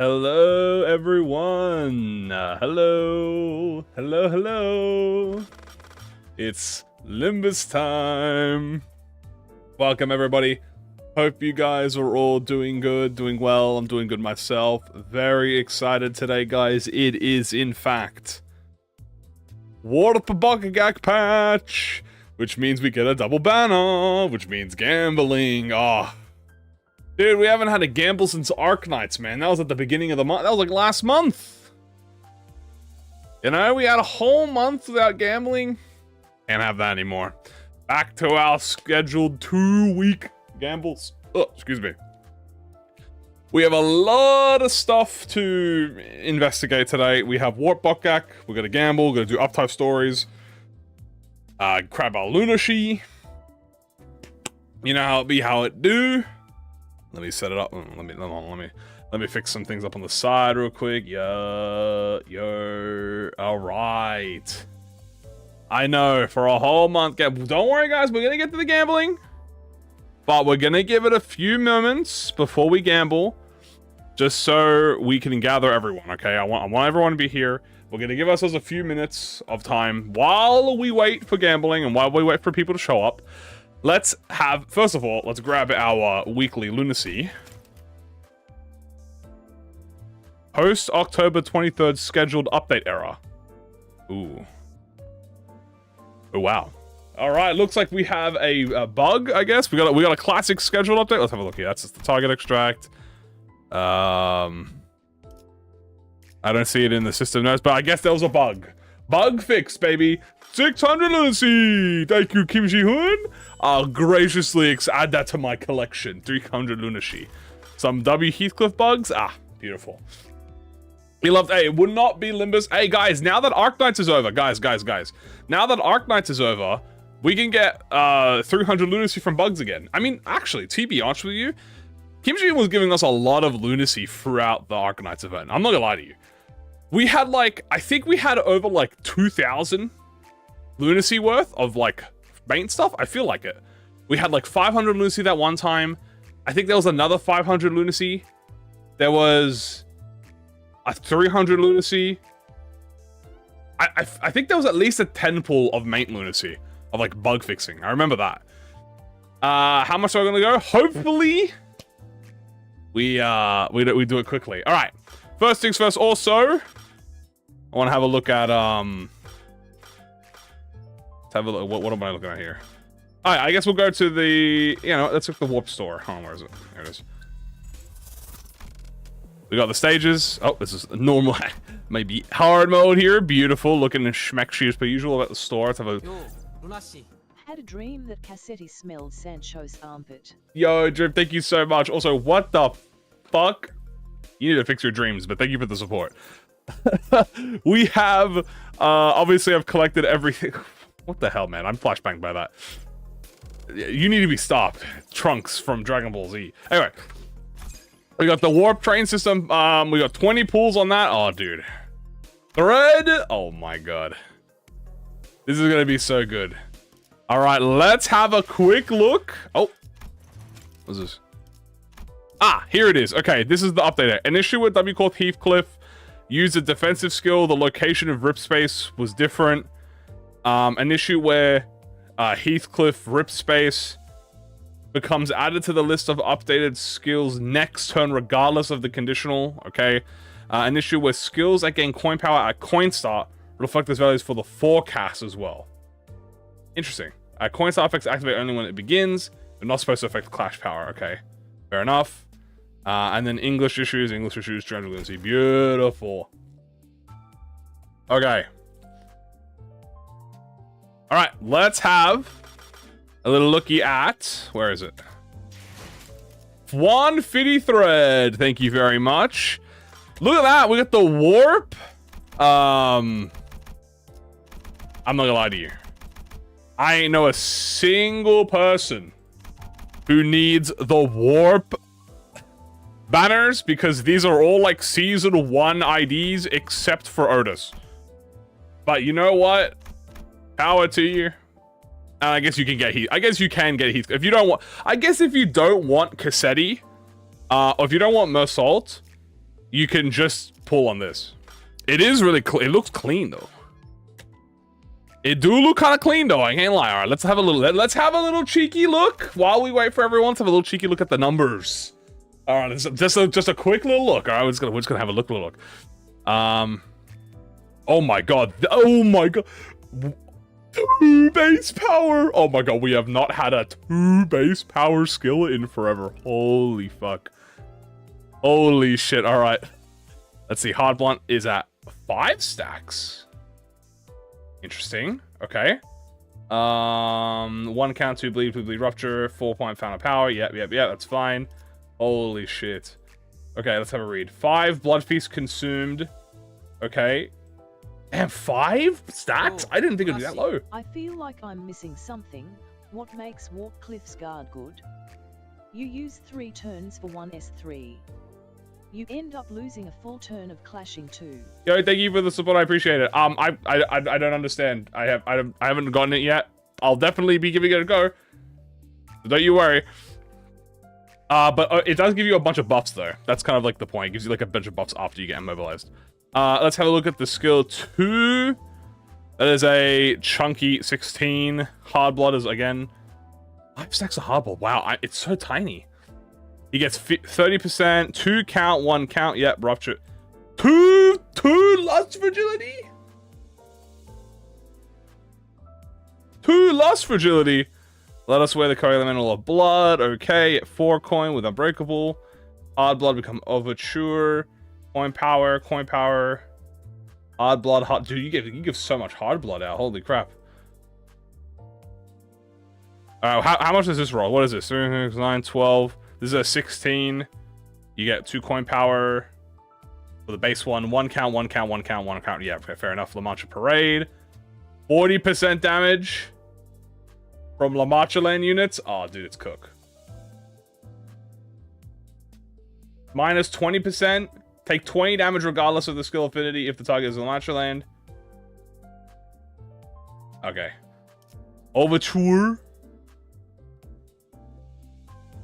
Hello, everyone. Hello. It's Limbus time. Welcome, everybody. Hope you guys are all doing good, doing well. I'm doing good myself. Very excited today, guys. It is, in fact, Warp BOKGAK patch, which means we get a double banner, which means gambling. Dude, we haven't had a gamble since Arknights, man. That was at the beginning of the month. That was like last month. You know, we had a whole month without gambling. Can't have that anymore. Back to our scheduled 2-week gambles. Oh, excuse me. We have a lot of stuff to investigate today. We have Warp BOKGAK. We're going to gamble. We're going to do uptype stories. Grab our Lunacy. You know how it be, how it do. Let me set it up. Let me fix some things up on the side real quick. Yo. All right. I know, for a whole month. Don't worry, guys. We're gonna get to the gambling, but we're gonna give it a few moments before we gamble, just so we can gather everyone. Okay, I want everyone to be here. We're gonna give ourselves a few minutes of time while we wait for gambling and while we wait for people to show up. Let's have, first of all, let's grab our weekly Lunacy. Post October 23rd scheduled update error. Ooh. Oh, wow. All right, looks like we have a bug, I guess. We got a classic scheduled update. Let's have a look here. That's just the target extract. I don't see it in the system notes, but I guess there was a bug. Bug fix, baby. 600 Lunacy! Thank you, Kim Ji-hoon. I'll graciously add that to my collection. 300 Lunacy. Some W. Heathcliff bugs? Ah, beautiful. He loved, hey, it would not be Limbus. Hey, guys, now that Arknights is over, guys. Now that Arknights is over, we can get 300 Lunacy from bugs again. I mean, actually, to be honest with you, Kim Ji-hoon was giving us a lot of Lunacy throughout the Arknights event. I'm not gonna lie to you. We had I think we had over 2,000 Lunacy worth of main stuff. I feel like it. We had 500 Lunacy that one time. I think there was another 500 Lunacy. There was a 300 Lunacy. I think there was at least a 10 pool of main Lunacy of bug fixing. I remember that. How much are we gonna go? Hopefully we do it quickly. All right. First things first. Also, I want to have a look at let's have a look. What am I looking at here? All right, I guess we'll go to the, let's look at the warp store. Hold on, where is it? Here it is. We got the stages. Oh, this is normal, maybe hard mode here. Beautiful, looking schmecksy as per usual. At the store, let's have a. Had a dream that Cassetti smelled Sancho's armpit. Yo, Drip, thank you so much. Also, what the fuck? You need to fix your dreams, but thank you for the support. We have, obviously I've collected everything. What the hell, man? I'm flashbanged by that. You need to be stopped. Trunks from Dragon Ball Z. Anyway, we got the warp train system. We got 20 pools on that. Oh, dude. Thread. Oh my god. This is gonna be so good. All right, let's have a quick look. Oh, what's this? Ah, here it is. Okay, this is the update. An issue with W called Heathcliff used a defensive skill. The location of rip space was different. An issue where Heathcliff rip space becomes added to the list of updated skills next turn regardless of the conditional. Okay. An issue where skills that gain coin power at coin start reflect as values for the forecast as well. Interesting. Coin start effects activate only when it begins. They're not supposed to affect clash power. Okay. Fair enough. And then English issues, general Lunacy. Beautiful. Okay. All right, let's have a little looky at, where is it? One Fitty Thread. Thank you very much. Look at that. We got the warp. I'm not gonna lie to you. I ain't know a single person who needs the warp banners, because these are all season 1 IDs except for Otis. But you know what? Power to you. And I guess you can get Heath. I guess you can get Heath. If you don't want, I guess if you don't want Cassetti, or if you don't want Mersault, you can just pull on this. It is really it looks clean though. It do look kind of clean though, I can't lie. All right, let's have a little cheeky look while we wait for everyone. Let's have a little cheeky look at the numbers. All right, just a quick little look. All right, we're just gonna have a little look. Oh my god. Oh my god. 2 base power. Oh my god, we have not had a 2 base power skill in forever. Holy fuck. Holy shit. All right. Let's see. Hard Blunt is at 5 stacks. Interesting. Okay. 1 count, 2 bleed, 2 bleed rupture, 4-point fountain power. Yep, that's fine. Holy shit. Okay, let's have a read. 5 blood feast consumed. Okay. Damn, 5 stacks? I didn't think it'd be that low. I feel like I'm missing something. What makes Warcliffe's guard good? You use 3 turns for 1 S3. You end up losing a full turn of clashing too. Yo, thank you for the support. I appreciate it. I don't understand. I haven't gotten it yet. I'll definitely be giving it a go. Don't you worry. But it does give you a bunch of buffs though. That's kind of like the point. It gives you like a bunch of buffs after you get immobilized. Let's have a look at the skill 2. That is a chunky 16. Hard blood is again 5 stacks of hard blood. Wow, it's so tiny. He gets 30%, 2 count, 1 count. Yep, rupture. 2 lust fragility. 2 lust fragility. Let us wear the co-elemental of blood. Okay, 4 coin with unbreakable. Hard blood become overture. Coin power. Hard blood. Dude, you give so much hard blood out. Holy crap. How much does this roll? What is this? 3, 6, 9, 12. This is a 16. You get 2 coin power for the base one. 1 count, 1 count, 1 count, 1 count. Yeah, okay, fair enough. La Mancha Parade. 40% damage from La Mancha Land units. Oh, dude, it's cook. Minus 20%. Take 20 damage regardless of the skill affinity if the target is La Mancha Land. Okay. Overture.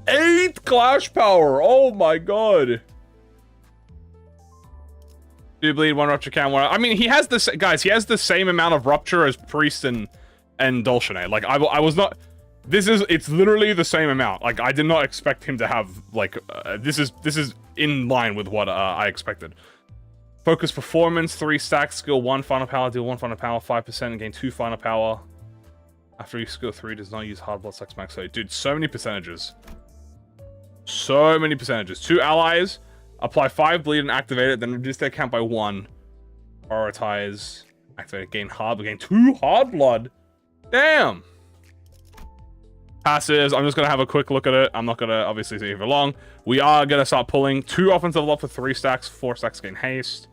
8 clash power. Oh my god. 2 bleed, 1 rupture count, 1. I mean, he has this, guys. He has the same amount of rupture as Priest and Dulcinea. Like, I was not. It's literally the same amount. Like, I did not expect him to have like. This is in line with what I expected. Focus performance, 3 stacks, skill 1 final power, deal 1 final power, 5%, and gain 2 final power. After you skill 3, does not use hard blood sex max. So, dude, so many percentages. So many percentages. 2 allies, apply 5 bleed and activate it, then reduce their count by 1. Prioritize, activate it, gain 2 hard blood. Damn. Passives, I'm just going to have a quick look at it. I'm not going to obviously see it for long. We are going to start pulling 2 offensive level up for 3 stacks, 4 stacks gain haste.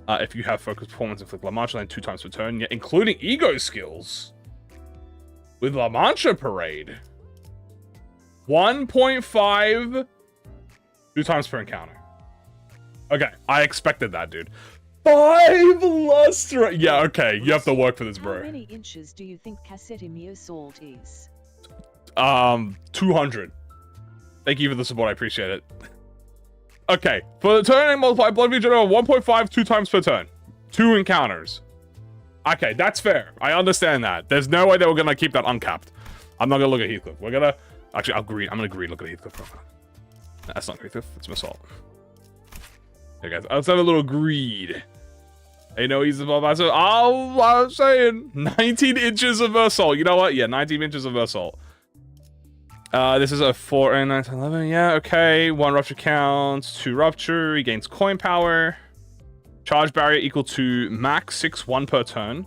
If you have focus performance, inflict La Mancha, then 2 times per turn, including ego skills. With La Mancha Parade. 1.5 2 times per encounter. Okay, I expected that, dude. 5 lustre. Yeah, okay, you have to work for this, bro. How many inches do you think Cassettimio salt is? 200. Thank you for the support, I appreciate it. Okay, for the turn and multiply blood feed general 1.5 2 times per turn. 2 encounters. Okay, that's fair. I understand that. There's no way that we're gonna keep that uncapped. I'm not gonna look at Heathcliff. We're gonna actually I'm gonna greed look at Heathcliff. That's not Heathcliff, it's Massault. Hey guys, let's have a little greed. Hey, no, he's above us. Oh, I'm saying 19 inches of assault. You know what? Yeah, 19 inches of assault. This is a 4 and 9, 10, 11. Yeah, okay. 1 rupture counts, 2 rupture. He gains coin power. Charge barrier equal to max 6, 1 per turn.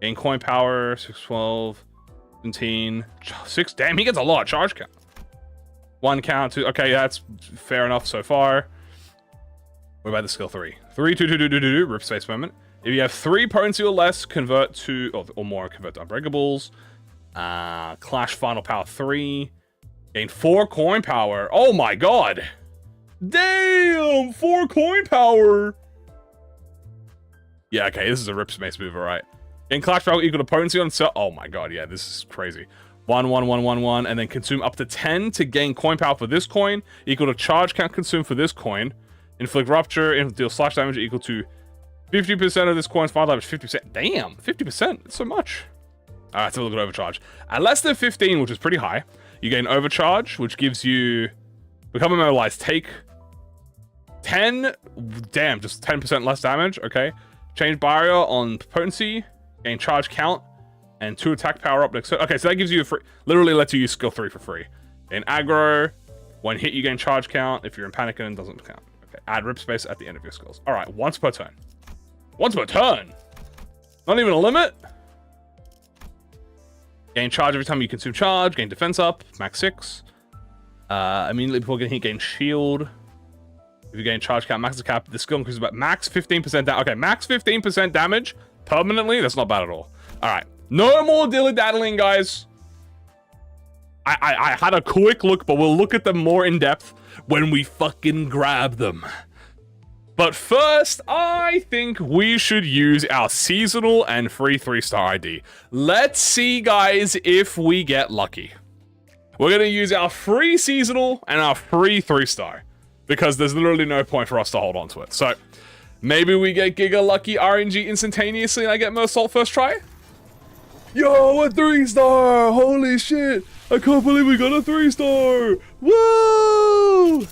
Gain coin power, 6, 12, 17, 6. Damn, he gets a lot of charge count. 1 count, 2. Okay, that's fair enough so far. What about the skill 3? 3, 2, 2, 2, 2, 2, 2, rip space moment. If you have 3 potency or less, convert to, or more, convert to unbreakables. Clash final power 3. Gain 4 coin power. Oh my god. Damn, 4 coin power. Yeah, okay, this is a rip space move, alright. Gain clash power equal to potency on cell. Oh my god, yeah, this is crazy. 1, 1, 1, 1, 1, and then consume up to 10 to gain coin power for this coin, equal to charge count consumed for this coin. Inflict rupture, and deal slash damage equal to 50% of this coin's final damage. 50%. Damn, 50%. That's so much. Alright, let's have a look at overcharge. At less than 15, which is pretty high, you gain overcharge, which gives you become immobilized. Take 10. Damn, just 10% less damage. Okay. Change barrier on potency. Gain charge count. And 2 attack power up next. Okay, so that gives you a free. Literally lets you use skill 3 for free. In aggro, when hit, you gain charge count. If you're in panic, it doesn't count. Okay. Add rip space at the end of your skills. Alright, once per turn. Once per turn? Not even a limit? Gain charge every time you consume charge. Gain defense up. Max 6. Immediately before getting hit, gain shield. If you gain charge count, max the cap, the skill increases by max 15% damage. Okay, max 15% damage permanently. That's not bad at all. All right, no more dilly-daddling, guys. I had a quick look, but we'll look at them more in depth when we fucking grab them. But first, I think we should use our seasonal and free 3-star ID. Let's see, guys, if we get lucky. We're going to use our free seasonal and our free 3-star. Because there's literally no point for us to hold on to it. So, maybe we get Giga Lucky RNG instantaneously and I get Mersault first try? Yo, a 3-star! Holy shit! I can't believe we got a 3-star! Woo!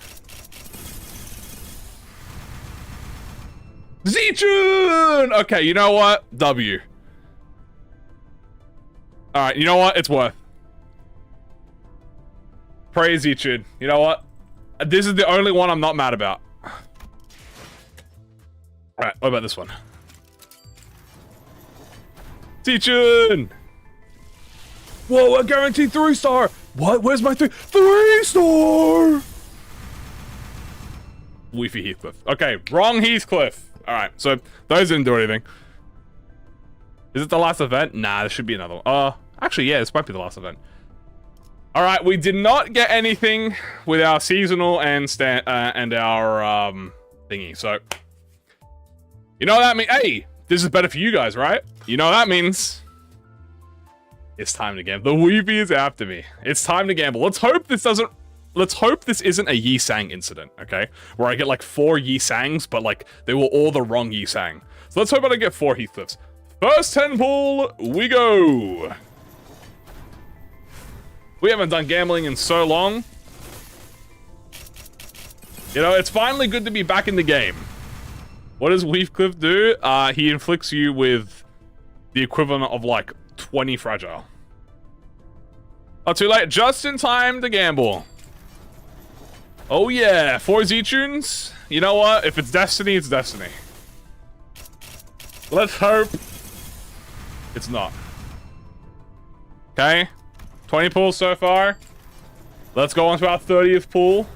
Zichun! Okay, you know what? W. Alright, you know what? It's worth. Praise Zichun. You know what? This is the only one I'm not mad about. Alright, what about this one? Zichun! Whoa, a guaranteed 3-star! What? Where's my 3-star? Weefy Heathcliff. Okay, wrong Heathcliff. Alright, so those didn't do anything. Is it the last event? Nah, there should be another one. Actually, yeah, this might be the last event. Alright, we did not get anything with our seasonal and our thingy, so you know what that means? Hey, this is better for you guys, right? You know what that means? It's time to gamble. The Weepy is after me. It's time to gamble. Let's hope this isn't a Yi Sang incident, okay? Where I get like 4 Yi Sangs, but like they were all the wrong Yi Sang. So let's hope I don't get 4 Heathcliffs. First 10 pull, we go. We haven't done gambling in so long. You know, it's finally good to be back in the game. What does Weefcliff do? He inflicts you with the equivalent of like 20 fragile. Not too late, just in time to gamble. Oh yeah, 4 Z-Tunes. You know what? If it's destiny, it's destiny. Let's hope it's not. Okay. 20 pulls so far. Let's go on to our 30th pull.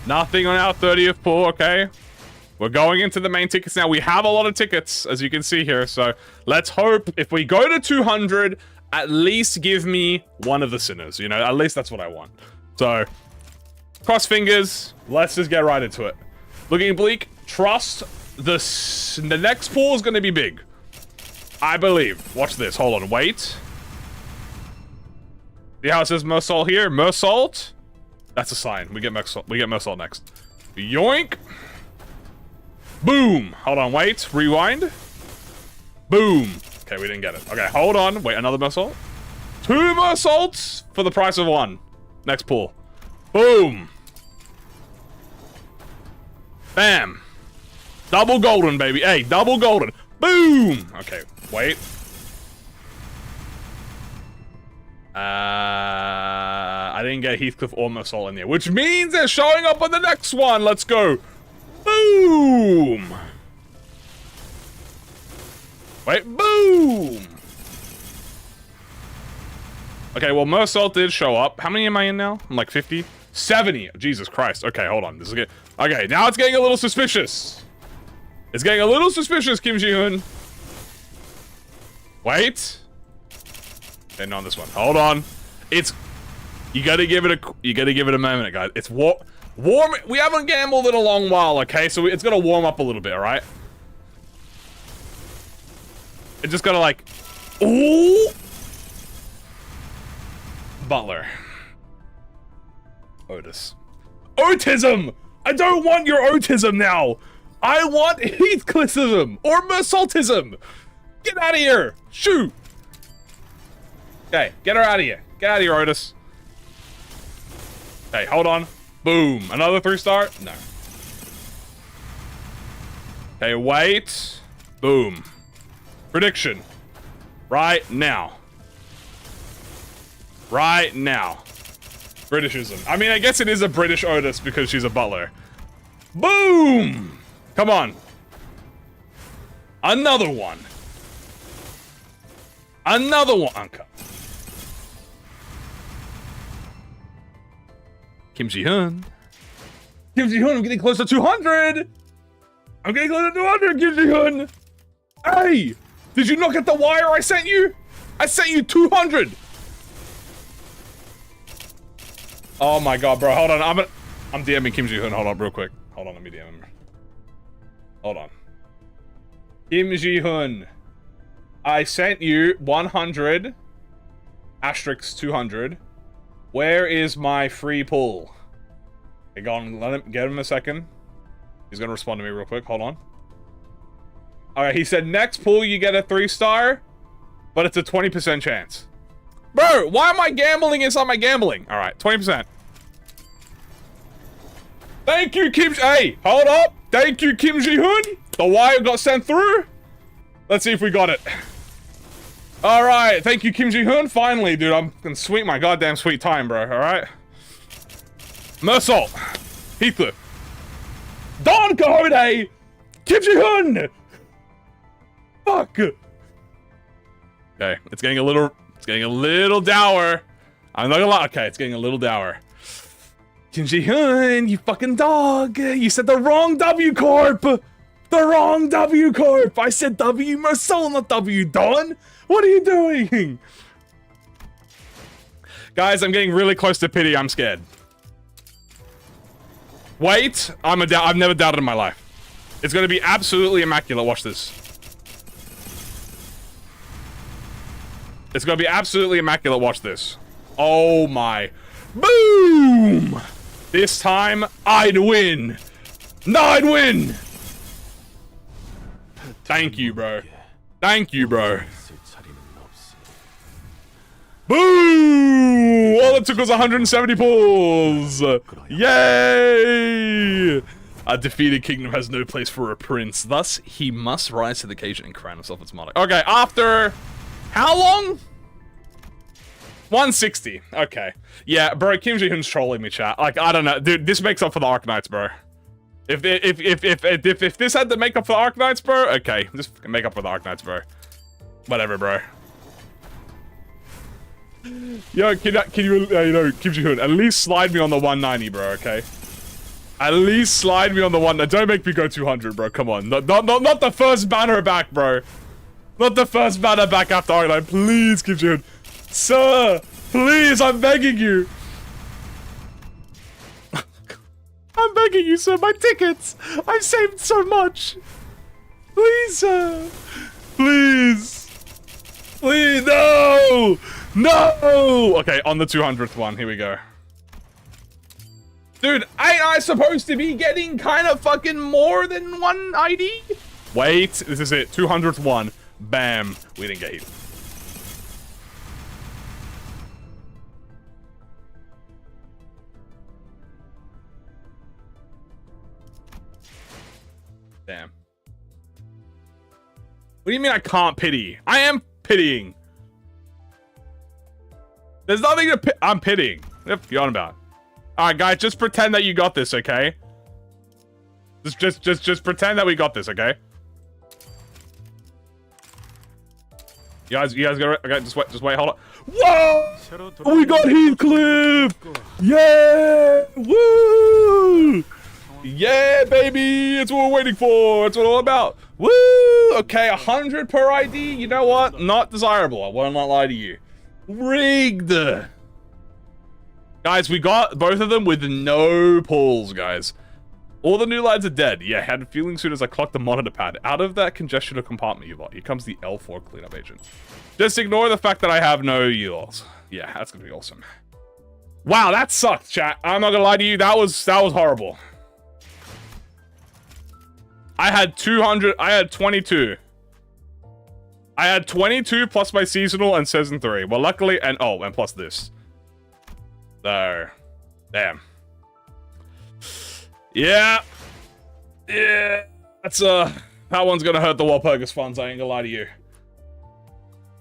Nothing on our 30th pull, okay. We're going into the main tickets now. We have a lot of tickets, as you can see here. So let's hope if we go to 200, at least give me one of the sinners. You know, at least that's what I want. So, cross fingers. Let's just get right into it. Looking bleak. Trust. The next pull is going to be big. I believe. Watch this. Hold on. Wait. See how it says Mersault here? Mersault? That's a sign. We get Mersault. We get Mersault next. Yoink. Boom. Hold on. Wait. Rewind. Boom. Okay, we didn't get it. Okay, hold on. Wait, another Mersault? 2 Mersaults for the price of 1. Next pull. Boom. Bam. Double golden, baby. Hey, double golden. Boom. Okay, wait. I didn't get Heathcliff or Mersault in there, which means they're showing up on the next one. Let's go. Boom. Wait, boom. Okay, well, Mersault did show up. How many am I in now? I'm like 50? 70. Jesus Christ. Okay, hold on. This is good. Okay, now it's getting a little suspicious. It's getting a little suspicious, Kim Ji-hoon. Wait. Okay, not on this one. Hold on. It's... You gotta give it a moment, guys. It's warm. We haven't gambled in a long while, okay? So it's gonna warm up a little bit, alright? It just gotta like... Ooh! Butler. Otis. Autism! I don't want your autism now! I want Heathcliffism! Or Mersaltism! Get out of here! Shoot! Okay, get her out of here. Get out of here, Otis. Okay, hold on. Boom. Another 3-star? No. Okay, wait. Boom. Prediction. Right now. Right now. Britishism. I mean, I guess it is a British Otis because she's a butler. Boom! Come on. Another one. Another one. Okay. Kim Ji-hyun. Kim Ji-hyun, I'm getting close to 200! I'm getting close to 200, Kim Ji-hyun! Hey! Did you not get the wire I sent you? I sent you 200! Oh my god, bro. Hold on. I'm DMing Kim Ji-hyun. Hold on, real quick. Hold on, let me DM him. Hold on. Kim Ji-hyun. I sent you 100 asterisk 200. Where is my free pull? Okay, go on, get him a second. He's gonna respond to me real quick. Hold on. Alright, he said next pull you get a 3-star, but it's a 20% chance. Bro, why am I gambling inside my gambling? Alright, 20%. Thank you, Kim. Hey, hold up. Thank you, Kim Ji-hyun. The wire got sent through. Let's see if we got it. Alright, thank you, Kim Ji-hyun. Finally, dude, I'm gonna sweet my goddamn sweet time, bro. Alright. Mersal. Heathcliff. Don Quixote. Kim Ji-hyun. Fuck. Okay, it's getting a little dour. I'm not gonna lie. Okay, it's getting a little dour. Kim Ji-hyun, you fucking dog. You said the wrong W Corp. The wrong W Corp. I said W Mersal, not W Don. What are you doing? Guys, I'm getting really close to pity. I'm scared. Wait, I've never doubted in my life. It's gonna be absolutely immaculate. Watch this. It's gonna be absolutely immaculate. Watch this. Oh my. Boom! This time, I'd win. No, I'd win. Thank you, bro. Thank you, bro. Boom! All it took was 170 pulls. Yay! A defeated kingdom has no place for a prince. Thus, he must rise to the occasion and crown himself its monarch. Okay, after how long? 160. Okay. Yeah, bro, Kim Ji-hyun's trolling me, chat. Like, I don't know. Dude, this makes up for the Arknights, bro. If this had to make up for the Arknights, bro, okay. Just make up for the Arknights, bro. Whatever, bro. Yo, can you know, Kim Ji-hyun, at least slide me on the 190, bro, okay? At least slide me on the one. Don't make me go 200, bro. Come on. Not the first banner back, bro. Not the first banner back after Arknight. Please, Kim Ji-hyun. Sir, please, I'm begging you. I'm begging you, sir. My tickets. I've saved so much. Please, sir. Please. Please, no. No. Okay, on the 200th one. Here we go. Dude, ain't I supposed to be getting kind of fucking more than one ID? Wait, this is it. 200th one. Bam. We didn't get it. Damn. What do you mean I can't pity? I am pitying. There's nothing to I'm pitying. What are you on about? Alright, guys, just pretend that you got this, okay? Just pretend that we got this, okay? You guys got it? Okay, just wait, hold on. Whoa! We got Heathcliff! Yeah! Woo! Yeah, baby! It's what we're waiting for! It's what it's all about! Woo! Okay, 100 per ID. You know what? Not desirable. I will not lie to you. Rigged! Guys, we got both of them with no pulls, guys. All the new lads are dead. Yeah, had a feeling soon as I clocked the monitor pad. Out of that congestion compartment, you lot. Here comes the L4 cleanup agent. Just ignore the fact that I have no ULs. Yeah, that's gonna be awesome. Wow, that sucked, chat. I'm not gonna lie to you. That was horrible. I had 200. I had 22. I had 22 plus my seasonal and season 3. Well, luckily, and plus this. There. Damn. Yeah. Yeah. That's that one's gonna hurt the Walpurgis funds, I ain't gonna lie to you.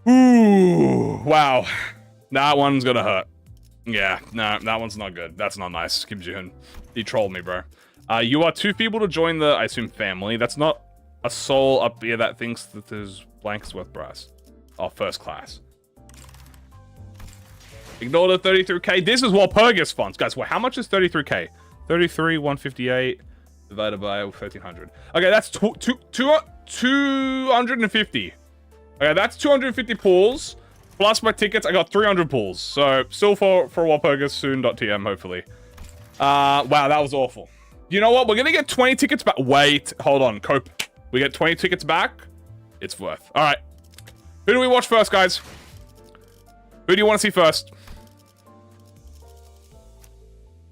Ooh, wow. That one's gonna hurt. Yeah, no, that one's not good. That's not nice, Kim Ji-hoon. He trolled me, bro. You are too feeble to join the, I assume, family. That's not a soul up here that thinks that there's blanks worth brass. Oh, first class. Ignore the 33k. This is Walpurgis funds. Guys, how much is 33k? 33, 158 divided by 1300. Okay, that's 250. Okay, that's 250 pulls. Plus my tickets, I got 300 pulls. So, still for Walpurgis soon.tm, hopefully. Wow, that was awful. You know what? We're gonna get 20 tickets back. Wait, hold on, Cope. We get 20 tickets back? It's worth. Alright. Who do we watch first, guys? Who do you want to see first?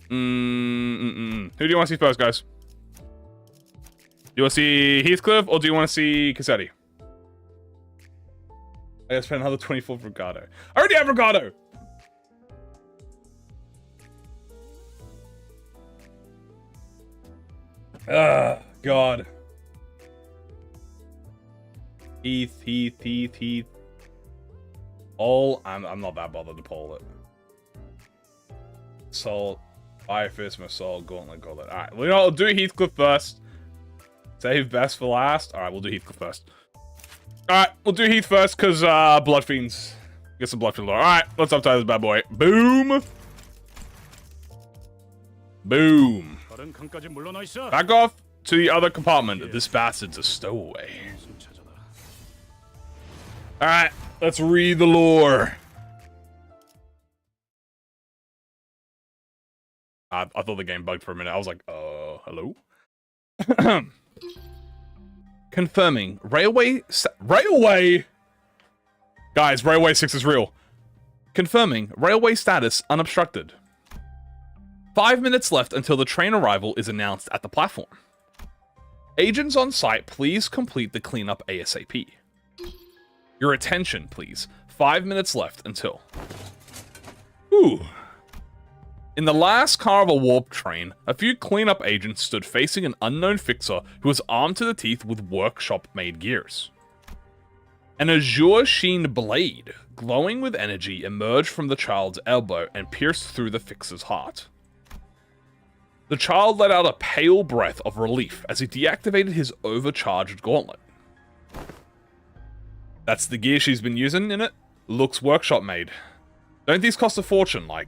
Who do you want to see first, guys? Do you want to see Heathcliff or do you want to see Cassetti? I gotta spend another 24 for Ricardo. I already have Ricardo! God. Heath. I'm not that bothered to pull it. Soul, Fire Fist, my Soul, Gauntlet. Alright, well, you know, I'll do Heathcliff first. Save best for last. Alright, we'll do Heathcliff first. Alright, we'll do Heath first, because, Bloodfiends. Get some Bloodfiend lore. Alright, let's uptie this bad boy. Boom! Boom. Back off to the other compartment. This bastard's a stowaway. Alright, let's read the lore. I thought the game bugged for a minute. I was like, hello? Confirming. Railway? Guys, Railway 6 is real. Confirming. Railway status unobstructed. 5 minutes left until the train arrival is announced at the platform. Agents on site, please complete the cleanup ASAP. Your attention, please. 5 minutes left until... Ooh. In the last car of a warp train, a few cleanup agents stood facing an unknown fixer who was armed to the teeth with workshop-made gears. An azure-sheened blade, glowing with energy, emerged from the child's elbow and pierced through the fixer's heart. The child let out a pale breath of relief as he deactivated his overcharged gauntlet. That's the gear she's been using in it? Looks workshop-made. Don't these cost a fortune, like...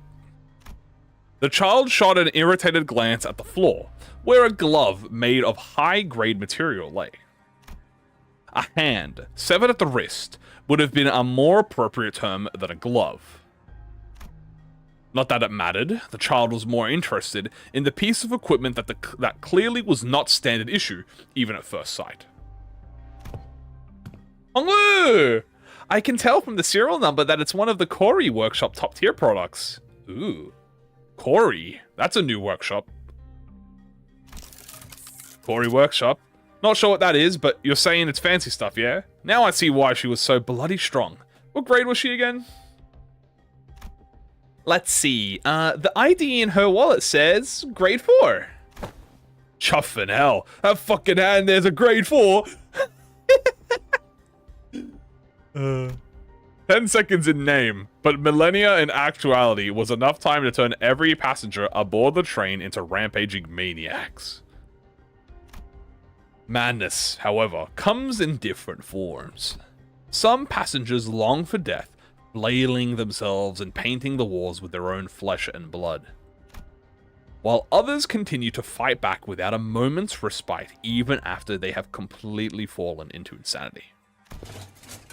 The child shot an irritated glance at the floor, where a glove made of high-grade material lay. A hand, severed at the wrist, would have been a more appropriate term than a glove. Not that it mattered, the child was more interested in the piece of equipment that clearly was not standard issue, even at first sight. Honglu! I can tell from the serial number that it's one of the Corey Workshop top-tier products. Ooh. Corey? That's a new workshop. Corey Workshop? Not sure what that is, but you're saying it's fancy stuff, yeah? Now I see why she was so bloody strong. What grade was she again? Let's see. The ID in her wallet says grade 4. Chuffing hell. That fucking hand there's a grade 4. 10 seconds in name, but millennia in actuality was enough time to turn every passenger aboard the train into rampaging maniacs. Madness, however, comes in different forms. Some passengers long for death, flailing themselves and painting the walls with their own flesh and blood, while others continue to fight back without a moment's respite even after they have completely fallen into insanity.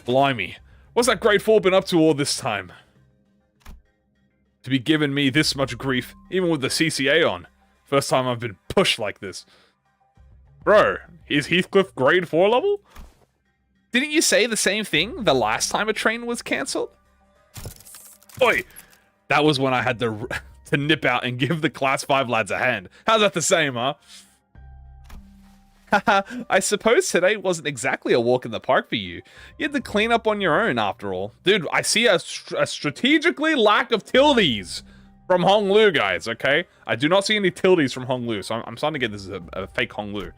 Blimey. What's that grade 4 been up to all this time? To be giving me this much grief, even with the CCA on. First time I've been pushed like this. Bro, is Heathcliff grade 4 level? Didn't you say the same thing the last time a train was cancelled? Oi! That was when I had to nip out and give the class 5 lads a hand. How's that the same, huh? Haha, I suppose today wasn't exactly a walk in the park for you. You had to clean up on your own, after all. Dude, I see a strategically lack of tildes from Honglu, guys, okay? I do not see any tildes from Honglu, so I'm starting to get this is a fake Honglu.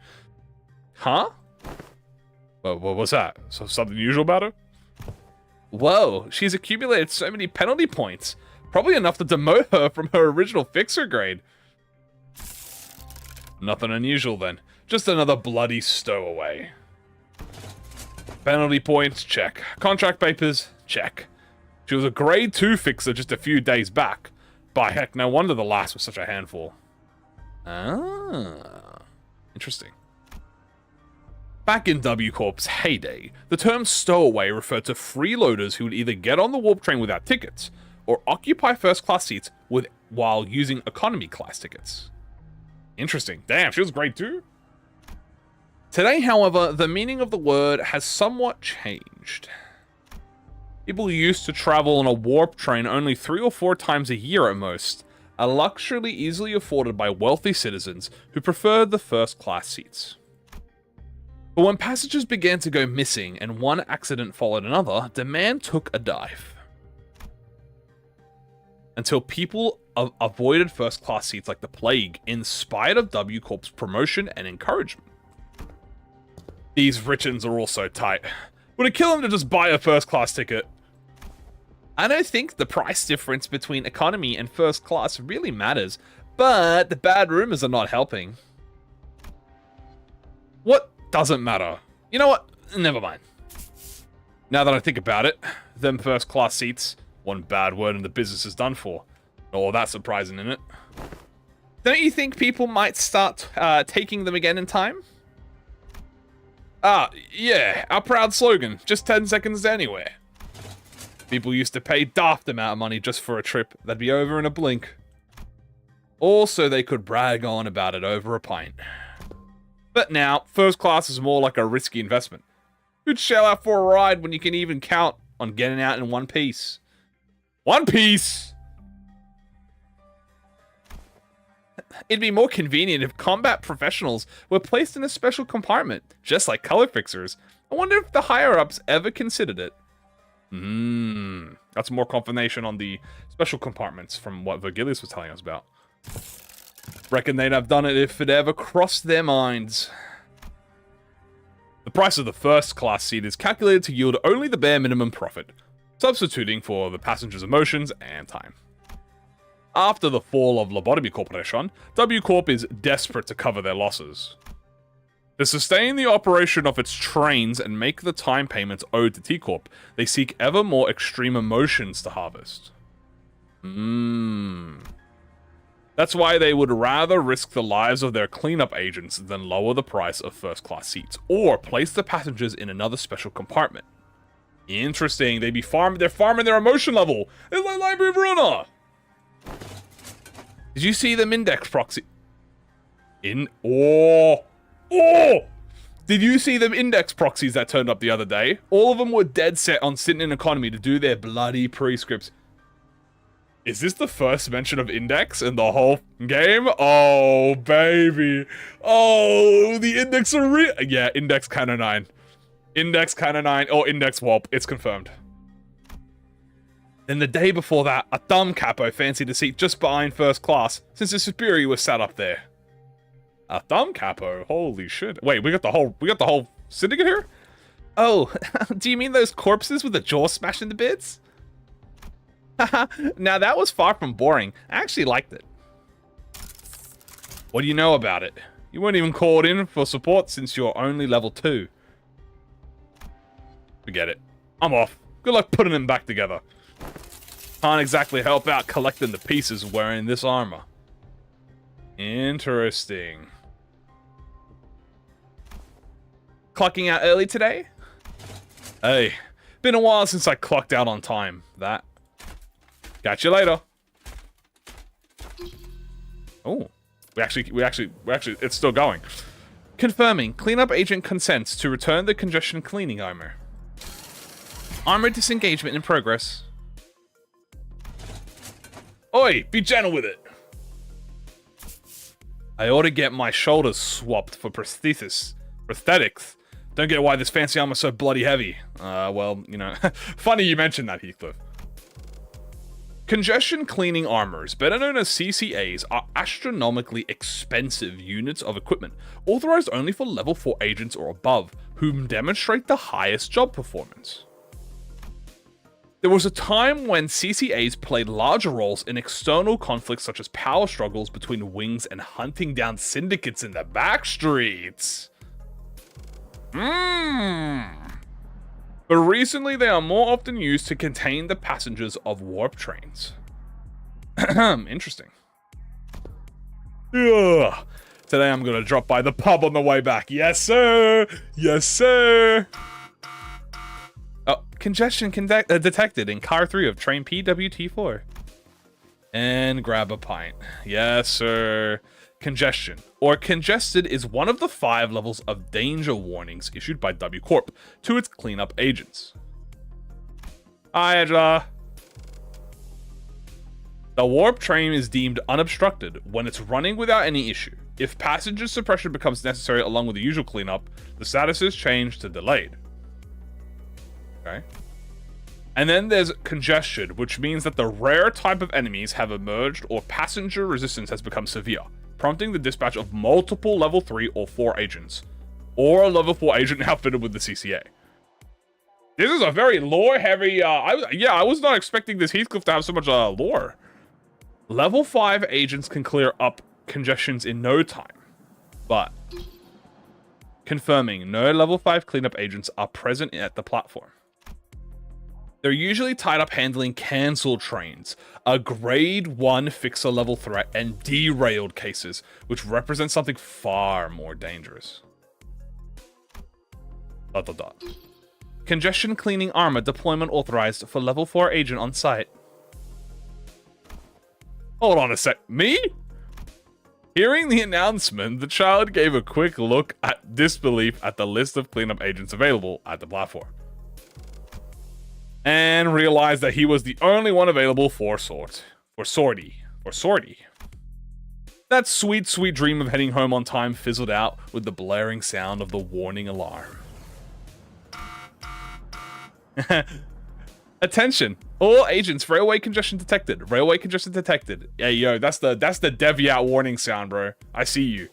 Huh? What was that? So something unusual about her? Whoa, she's accumulated so many penalty points. Probably enough to demote her from her original fixer grade. Nothing unusual then. Just another bloody stowaway. Penalty points, check. Contract papers, check. She was a grade 2 fixer just a few days back. By heck, no wonder the last was such a handful. Ah, interesting. Back in W Corp's heyday, the term stowaway referred to freeloaders who would either get on the warp train without tickets, or occupy first-class seats while using economy-class tickets. Interesting. Damn, she was grade 2? Today, however, the meaning of the word has somewhat changed. People used to travel on a warp train only 3 or 4 times a year at most, a luxury easily afforded by wealthy citizens who preferred the first-class seats. But when passengers began to go missing and one accident followed another, demand took a dive. Until people avoided first-class seats like the plague, in spite of W Corp's promotion and encouragement. These richins are all so tight. Would it kill them to just buy a first-class ticket? I don't think the price difference between economy and first class really matters, but the bad rumors are not helping. What doesn't matter? You know what? Never mind. Now that I think about it, them first class seats, one bad word and the business is done for. Not all that surprising, innit? Don't you think people might start taking them again in time? Yeah, our proud slogan, just 10 seconds anywhere. People used to pay daft amount of money just for a trip that'd be over in a blink. Also, they could brag on about it over a pint. But now, first class is more like a risky investment. Who'd shell out for a ride when you can even count on getting out in one piece? One piece! It'd be more convenient if combat professionals were placed in a special compartment, just like color fixers. I wonder if the higher-ups ever considered it. That's more confirmation on the special compartments from what Vergilius was telling us about. Reckon they'd have done it if it ever crossed their minds. The price of the first class seat is calculated to yield only the bare minimum profit, substituting for the passenger's emotions and time. After the fall of Lobotomy Corporation, W Corp is desperate to cover their losses. To sustain the operation of its trains and make the time payments owed to T Corp, they seek ever more extreme emotions to harvest. That's why they would rather risk the lives of their cleanup agents than lower the price of first-class seats, or place the passengers in another special compartment. Interesting, they're farming their emotion level. It's like Library of Ruina. Did you see them index proxy? Did you see them index proxies that turned up the other day? All of them were dead set on sitting in economy to do their bloody prescripts. Is this the first mention of index in the whole game? Oh, baby. Oh, the index are real. Yeah, index Cannon 9. Index Cannon 9 or index warp. It's confirmed. Then the day before that, a dumb capo fancied a seat just behind first class, since the superior was sat up there. A thumb capo? Holy shit. Wait, we got the whole syndicate here? Oh, do you mean those corpses with the jaw smashed into bits? Haha, now that was far from boring. I actually liked it. What do you know about it? You weren't even called in for support since you're only level 2. Forget it. I'm off. Good luck putting them back together. Can't exactly help out collecting the pieces wearing this armor. Interesting. Clocking out early today? Hey, been a while since I clocked out on time. That. Catch you later. Oh, it's still going. Confirming, cleanup agent consents to return the congestion cleaning armor. Armor disengagement in progress. Oi, be gentle with it. I ought to get my shoulders swapped for prosthetics. Don't get why this fancy armor's so bloody heavy. Well, you know, funny you mentioned that, Heathcliff. Congestion cleaning armors, better known as CCAs, are astronomically expensive units of equipment, authorized only for level 4 agents or above, whom demonstrate the highest job performance. There was a time when CCAs played larger roles in external conflicts such as power struggles between wings and hunting down syndicates in the backstreets. But recently they are more often used to contain the passengers of warp trains. Interesting. Ugh. Today I'm gonna drop by the pub on the way back. Yes, sir! Yes, sir! Oh, congestion detected in car 3 of train PWT4. And grab a pint. Yes, sir. Congestion, or congested, is one of the 5 levels of danger warnings issued by W Corp to its cleanup agents. Hi, Angela. The warp train is deemed unobstructed when it's running without any issue. If passenger suppression becomes necessary along with the usual cleanup, the status is changed to delayed. Okay. And then there's congestion, which means that the rare type of enemies have emerged or passenger resistance has become severe, prompting the dispatch of multiple level 3 or 4 agents, or a level 4 agent outfitted with the CCA. This is a very lore-heavy, I was not expecting this Heathcliff to have so much lore. Level 5 agents can clear up congestions in no time, but confirming no level 5 cleanup agents are present at the platform. They're usually tied up handling cancelled trains, a grade 1 fixer level threat, and derailed cases, which represent something far more dangerous. ... Congestion cleaning armor deployment authorized for level 4 agent on site. Hold on a sec. Me? Hearing the announcement, the child gave a quick look at disbelief at the list of cleanup agents available at the platform, and realized that he was the only one available for sortie. That sweet, sweet dream of heading home on time fizzled out with the blaring sound of the warning alarm. Attention! All agents, railway congestion detected. Railway congestion detected. Yeah, yo, that's the Deviat warning sound, bro. I see you.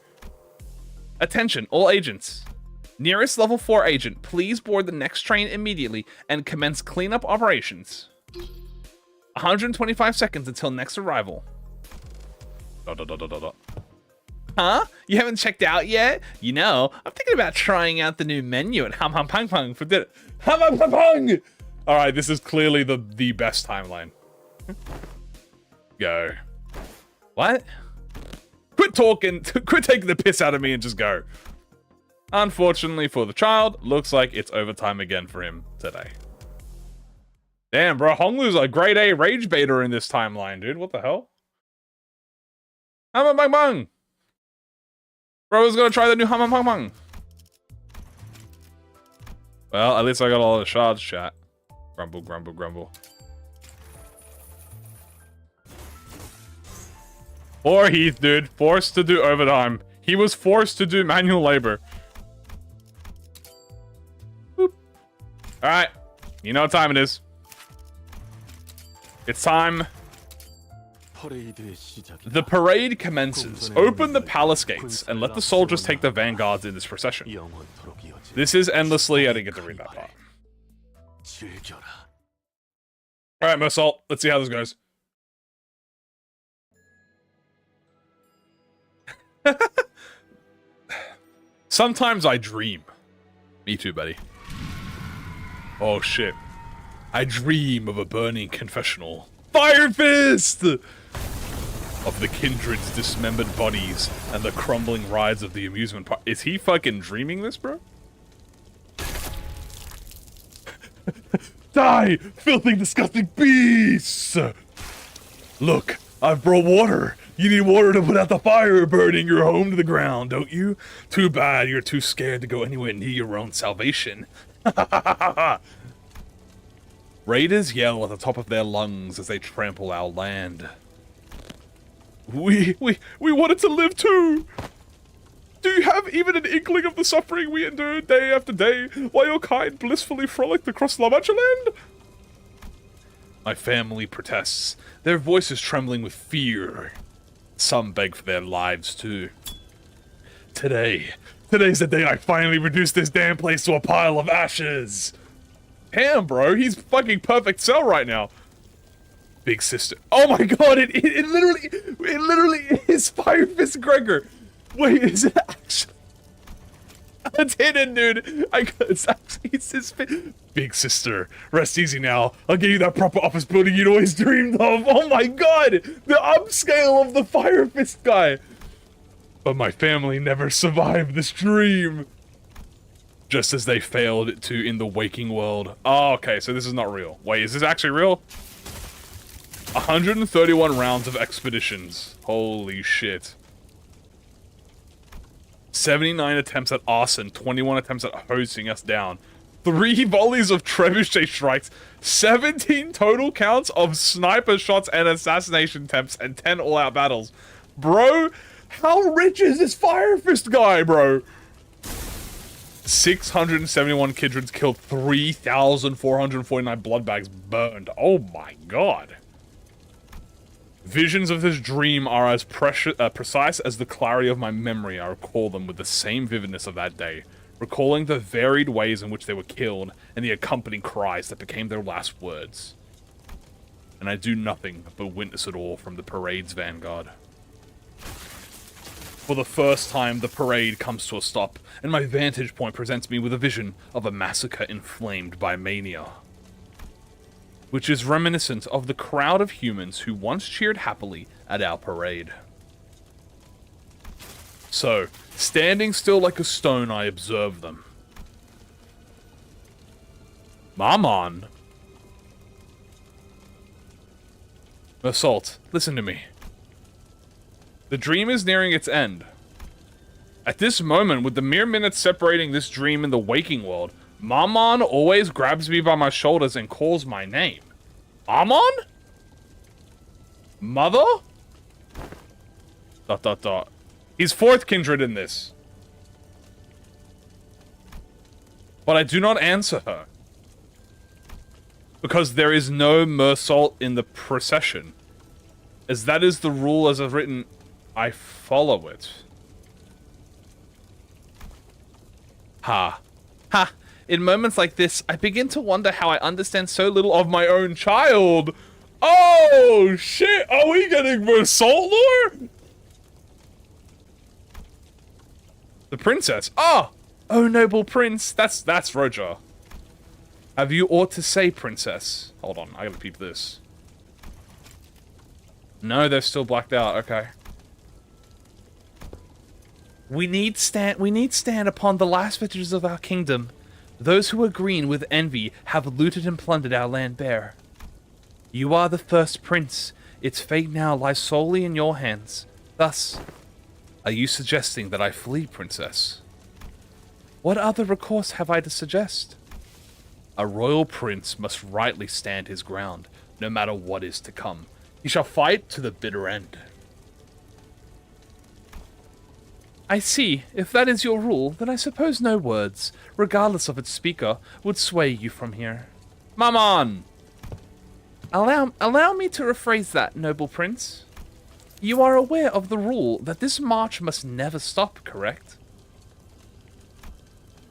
Attention, all agents. Nearest level 4 agent, please board the next train immediately and commence cleanup operations. 125 seconds until next arrival. ... Huh? You haven't checked out yet? You know, I'm thinking about trying out the new menu at Hum Hum Pung Pung for dinner. Hum Hum Pung Pung! Alright, this is clearly the best timeline. Go. What? Quit talking, quit taking the piss out of me and just go. Unfortunately for the child, looks like it's overtime again for him today. Damn, bro, Honglu's a grade A rage baiter in this timeline, dude. What the hell? Hum Hum Pung Pung! Bro was gonna try the new Hum Hum Pung Pung. Well, at least I got all the shards, chat. Grumble, grumble, grumble. Poor Heath, dude. Forced to do overtime. He was forced to do manual labor. Boop. Alright. You know what time it is. It's time. The parade commences. Open the palace gates and let the soldiers take the vanguards in this procession. This is endlessly. I didn't get to read that part. Alright, Mosalt. Let's see how this goes. Sometimes I dream. Me too, buddy. Oh shit. I dream of a burning confessional. Fire Fist! Of the kindred's dismembered bodies and the crumbling rides of the amusement park. Is he fucking dreaming this, bro? Die, filthy, disgusting beasts! Look, I've brought water. You need water to put out the fire burning your home to the ground, don't you? Too bad you're too scared to go anywhere near your own salvation. Raiders yell at the top of their lungs as they trample our land. We wanted to live too! Do you have even an inkling of the suffering we endure day after day, while your kind blissfully frolicked across La Mancha land? My family protests, their voices trembling with fear. Some beg for their lives too. Today's the day I finally reduce this damn place to a pile of ashes! Damn, bro, he's fucking perfect cell right now. Big sister. Oh my god, it literally is Fire Fist Gregor. Wait, is it actually? It's hidden, dude. It's his big sister. Rest easy now. I'll give you that proper office building you'd always dreamed of. Oh my god, the upscale of the Fire Fist guy. But my family never survived this dream. Just as they failed to in the waking world. Oh, okay, so this is not real. Wait, is this actually real? 131 rounds of expeditions. Holy shit. 79 attempts at arson, 21 attempts at hosing us down, 3 volleys of trebuchet strikes, 17 total counts of sniper shots and assassination attempts, and 10 all-out battles. Bro, how rich is this Fire Fist guy, bro? 671 kindreds killed, 3,449 blood bags burned. Oh my god. Visions of this dream are as precise as the clarity of my memory. I recall them with the same vividness of that day, recalling the varied ways in which they were killed and the accompanying cries that became their last words. And I do nothing but witness it all from the parade's vanguard. For the first time, the parade comes to a stop, and my vantage point presents me with a vision of a massacre inflamed by mania, which is reminiscent of the crowd of humans who once cheered happily at our parade. So, standing still like a stone, I observe them. Maman! Assault, listen to me. The dream is nearing its end. At this moment, with the mere minutes separating this dream and the waking world, Maman always grabs me by my shoulders and calls my name. Maman? Mother? ... He's 4th kindred in this. But I do not answer her. Because there is no Mersault in the procession. As that is the rule as I've written, I follow it. Ha. Ha. In moments like this, I begin to wonder how I understand so little of my own child. Oh, shit. Are we getting Mersault lore? The princess. Oh. Oh, noble prince. That's Roger. Have you aught to say, princess? Hold on. I gotta peep this. No, they're still blacked out. Okay. We need stand upon the last vestige of our kingdom. Those who are green with envy have looted and plundered our land bare. You are the first prince. Its fate now lies solely in your hands. Thus, are you suggesting that I flee, princess? What other recourse have I to suggest? A royal prince must rightly stand his ground, no matter what is to come. He shall fight to the bitter end. I see. If that is your rule, then I suppose no words, regardless of its speaker, would sway you from here. Maman! Allow me to rephrase that, noble prince. You are aware of the rule that this march must never stop, correct?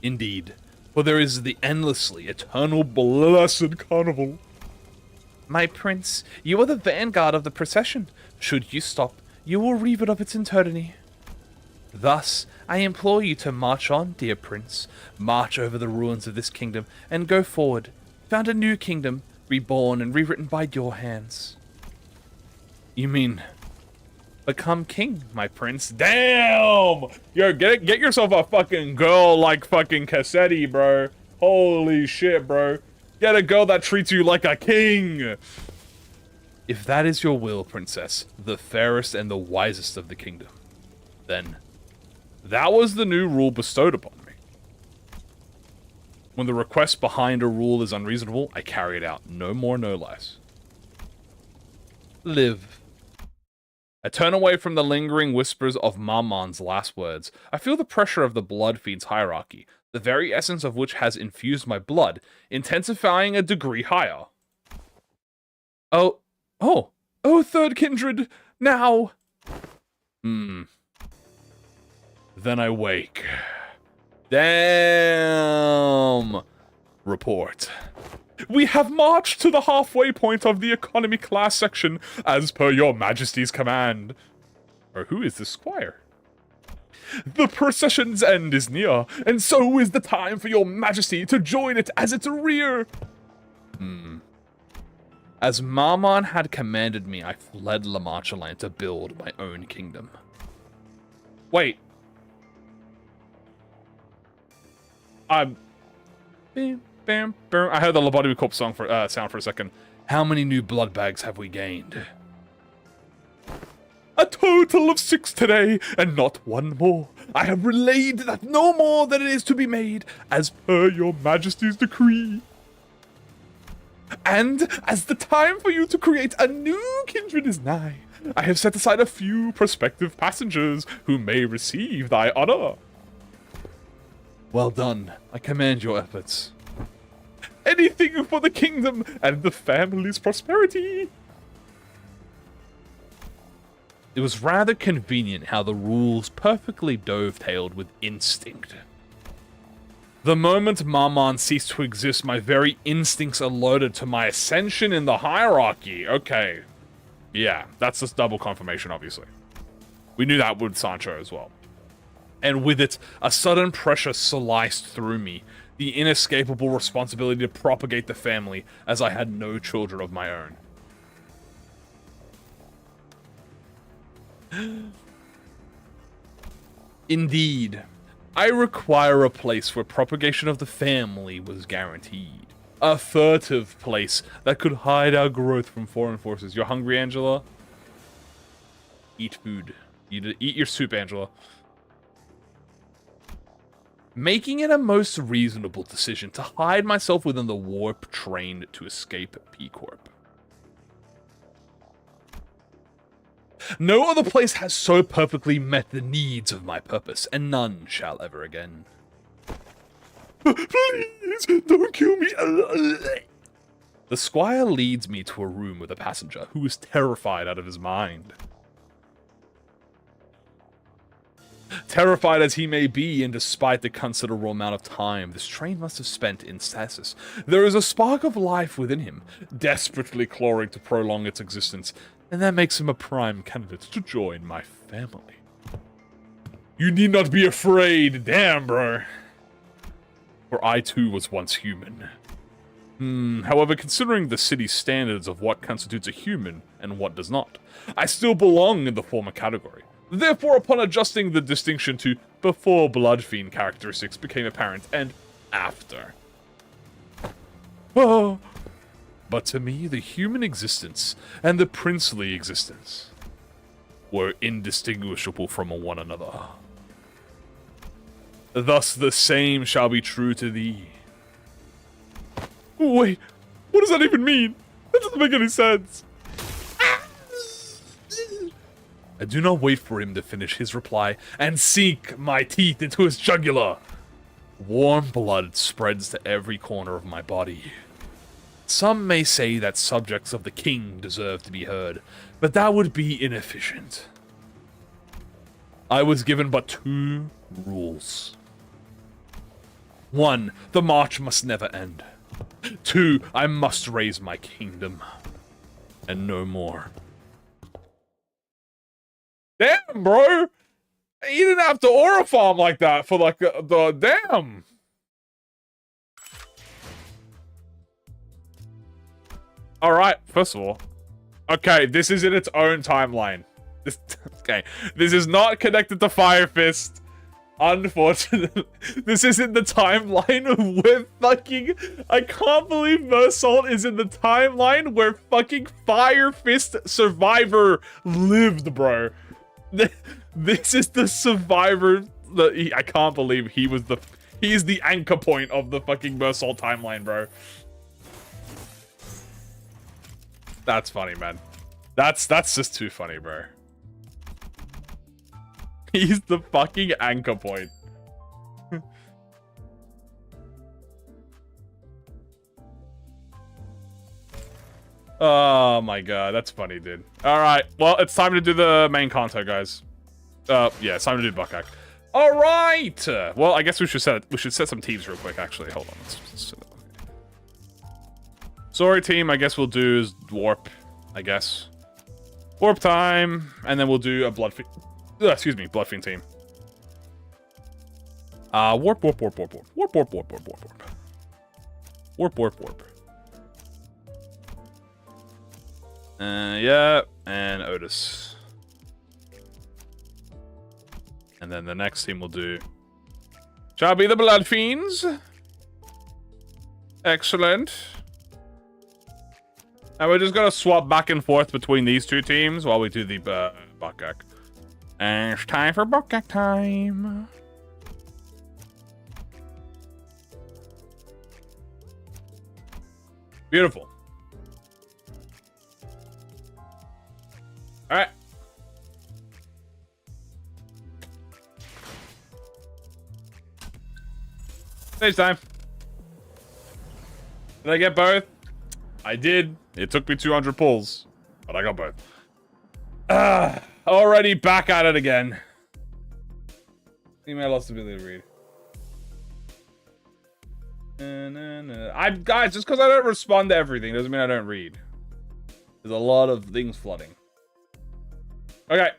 Indeed, for there is the endlessly eternal blessed carnival. My prince, you are the vanguard of the procession. Should you stop, you will reave it of its eternity. Thus, I implore you to march on, dear prince. March over the ruins of this kingdom, and go forward. Found a new kingdom, reborn and rewritten by your hands. You mean... become king, my prince? Damn! Yo, get yourself a fucking girl like fucking Cassetti, bro. Holy shit, bro. Get a girl that treats you like a king. If that is your will, princess, the fairest and the wisest of the kingdom, then that was the new rule bestowed upon me. When the request behind a rule is unreasonable, I carry it out. No more, no less. Live. I turn away from the lingering whispers of Maman's last words. I feel the pressure of the Bloodfiend's hierarchy, the very essence of which has infused my blood, intensifying a degree higher. Oh, third kindred, now! Then I wake. Damn! Report. We have marched to the halfway point of the economy class section, as per your majesty's command. Or who is this squire? The procession's end is near, and so is the time for your majesty to join it as its rear. As Maman had commanded me, I fled La Marcheline to build my own kingdom. Wait. I heard the Lobotomy Corp song sound for a second. How many new blood bags have we gained? A total of 6 today, and not one more. I have relayed that no more than it is to be made, as per your majesty's decree. And as the time for you to create a new kindred is nigh, I have set aside a few prospective passengers who may receive thy honor. Well done. I commend your efforts. Anything for the kingdom and the family's prosperity. It was rather convenient how the rules perfectly dovetailed with instinct. The moment Maman ceased to exist, my very instincts alerted to my ascension in the hierarchy. Okay. Yeah, that's just double confirmation, obviously. We knew that with Sancho as well. And with it, a sudden pressure sliced through me, the inescapable responsibility to propagate the family, as I had no children of my own. Indeed, I require a place where propagation of the family was guaranteed. A furtive place that could hide our growth from foreign forces. You're hungry, Angela? Eat food. Eat your soup, Angela. Making it a most reasonable decision to hide myself within the warp trained to escape P-Corp. No other place has so perfectly met the needs of my purpose, and none shall ever again. Please, don't kill me. The squire leads me to a room with a passenger who is terrified out of his mind. Terrified as he may be, and despite the considerable amount of time this train must have spent in stasis, there is a spark of life within him, desperately clawing to prolong its existence, and that makes him a prime candidate to join my family. You need not be afraid, damn, bro. For I too was once human. However, considering the city's standards of what constitutes a human and what does not, I still belong in the former category. Therefore, upon adjusting the distinction to before Bloodfiend characteristics became apparent and after. But to me, the human existence and the princely existence were indistinguishable from one another. Thus the same shall be true to thee. Wait, what does that even mean? That doesn't make any sense. I do not wait for him to finish his reply and sink my teeth into his jugular. Warm blood spreads to every corner of my body. Some may say that subjects of the king deserve to be heard, but that would be inefficient. I was given but 2 rules. 1, the march must never end. 2, I must raise my kingdom. And no more. Damn, bro! You didn't have to aura farm like that for like the damn. All right, first of all, okay, this is in its own timeline. This is not connected to Fire Fist. Unfortunately, this is in the timeline with fucking... I can't believe Mersault is in the timeline where fucking Fire Fist Survivor lived, bro. This is the Survivor... I can't believe he was the... He's the anchor point of the fucking Mersault timeline, bro. That's funny, man. That's just too funny, bro. He's the fucking anchor point. Oh my god, that's funny, dude. Alright, well, it's time to do the main content, guys. Yeah, it's time to do BOKGAK. Alright! Well, I guess we should set some teams real quick, actually. Hold on. Let's Sorry, team, I guess we'll do is warp, I guess. Warp time, and then we'll do a Bloodfiend. Excuse me, Bloodfiend team. Warp. Yeah, and Otis. And then the next team we'll do shall be the Bloodfiends. Excellent. And we're just gonna swap back and forth between these two teams while we do the BOKGAK. And it's time for BOKGAK time. Beautiful. All right. Stage time. Did I get both? I did. It took me 200 pulls, but I got both. Already back at it again. Email lost ability to read. Guys, just because I don't respond to everything doesn't mean I don't read. There's a lot of things flooding. Okay.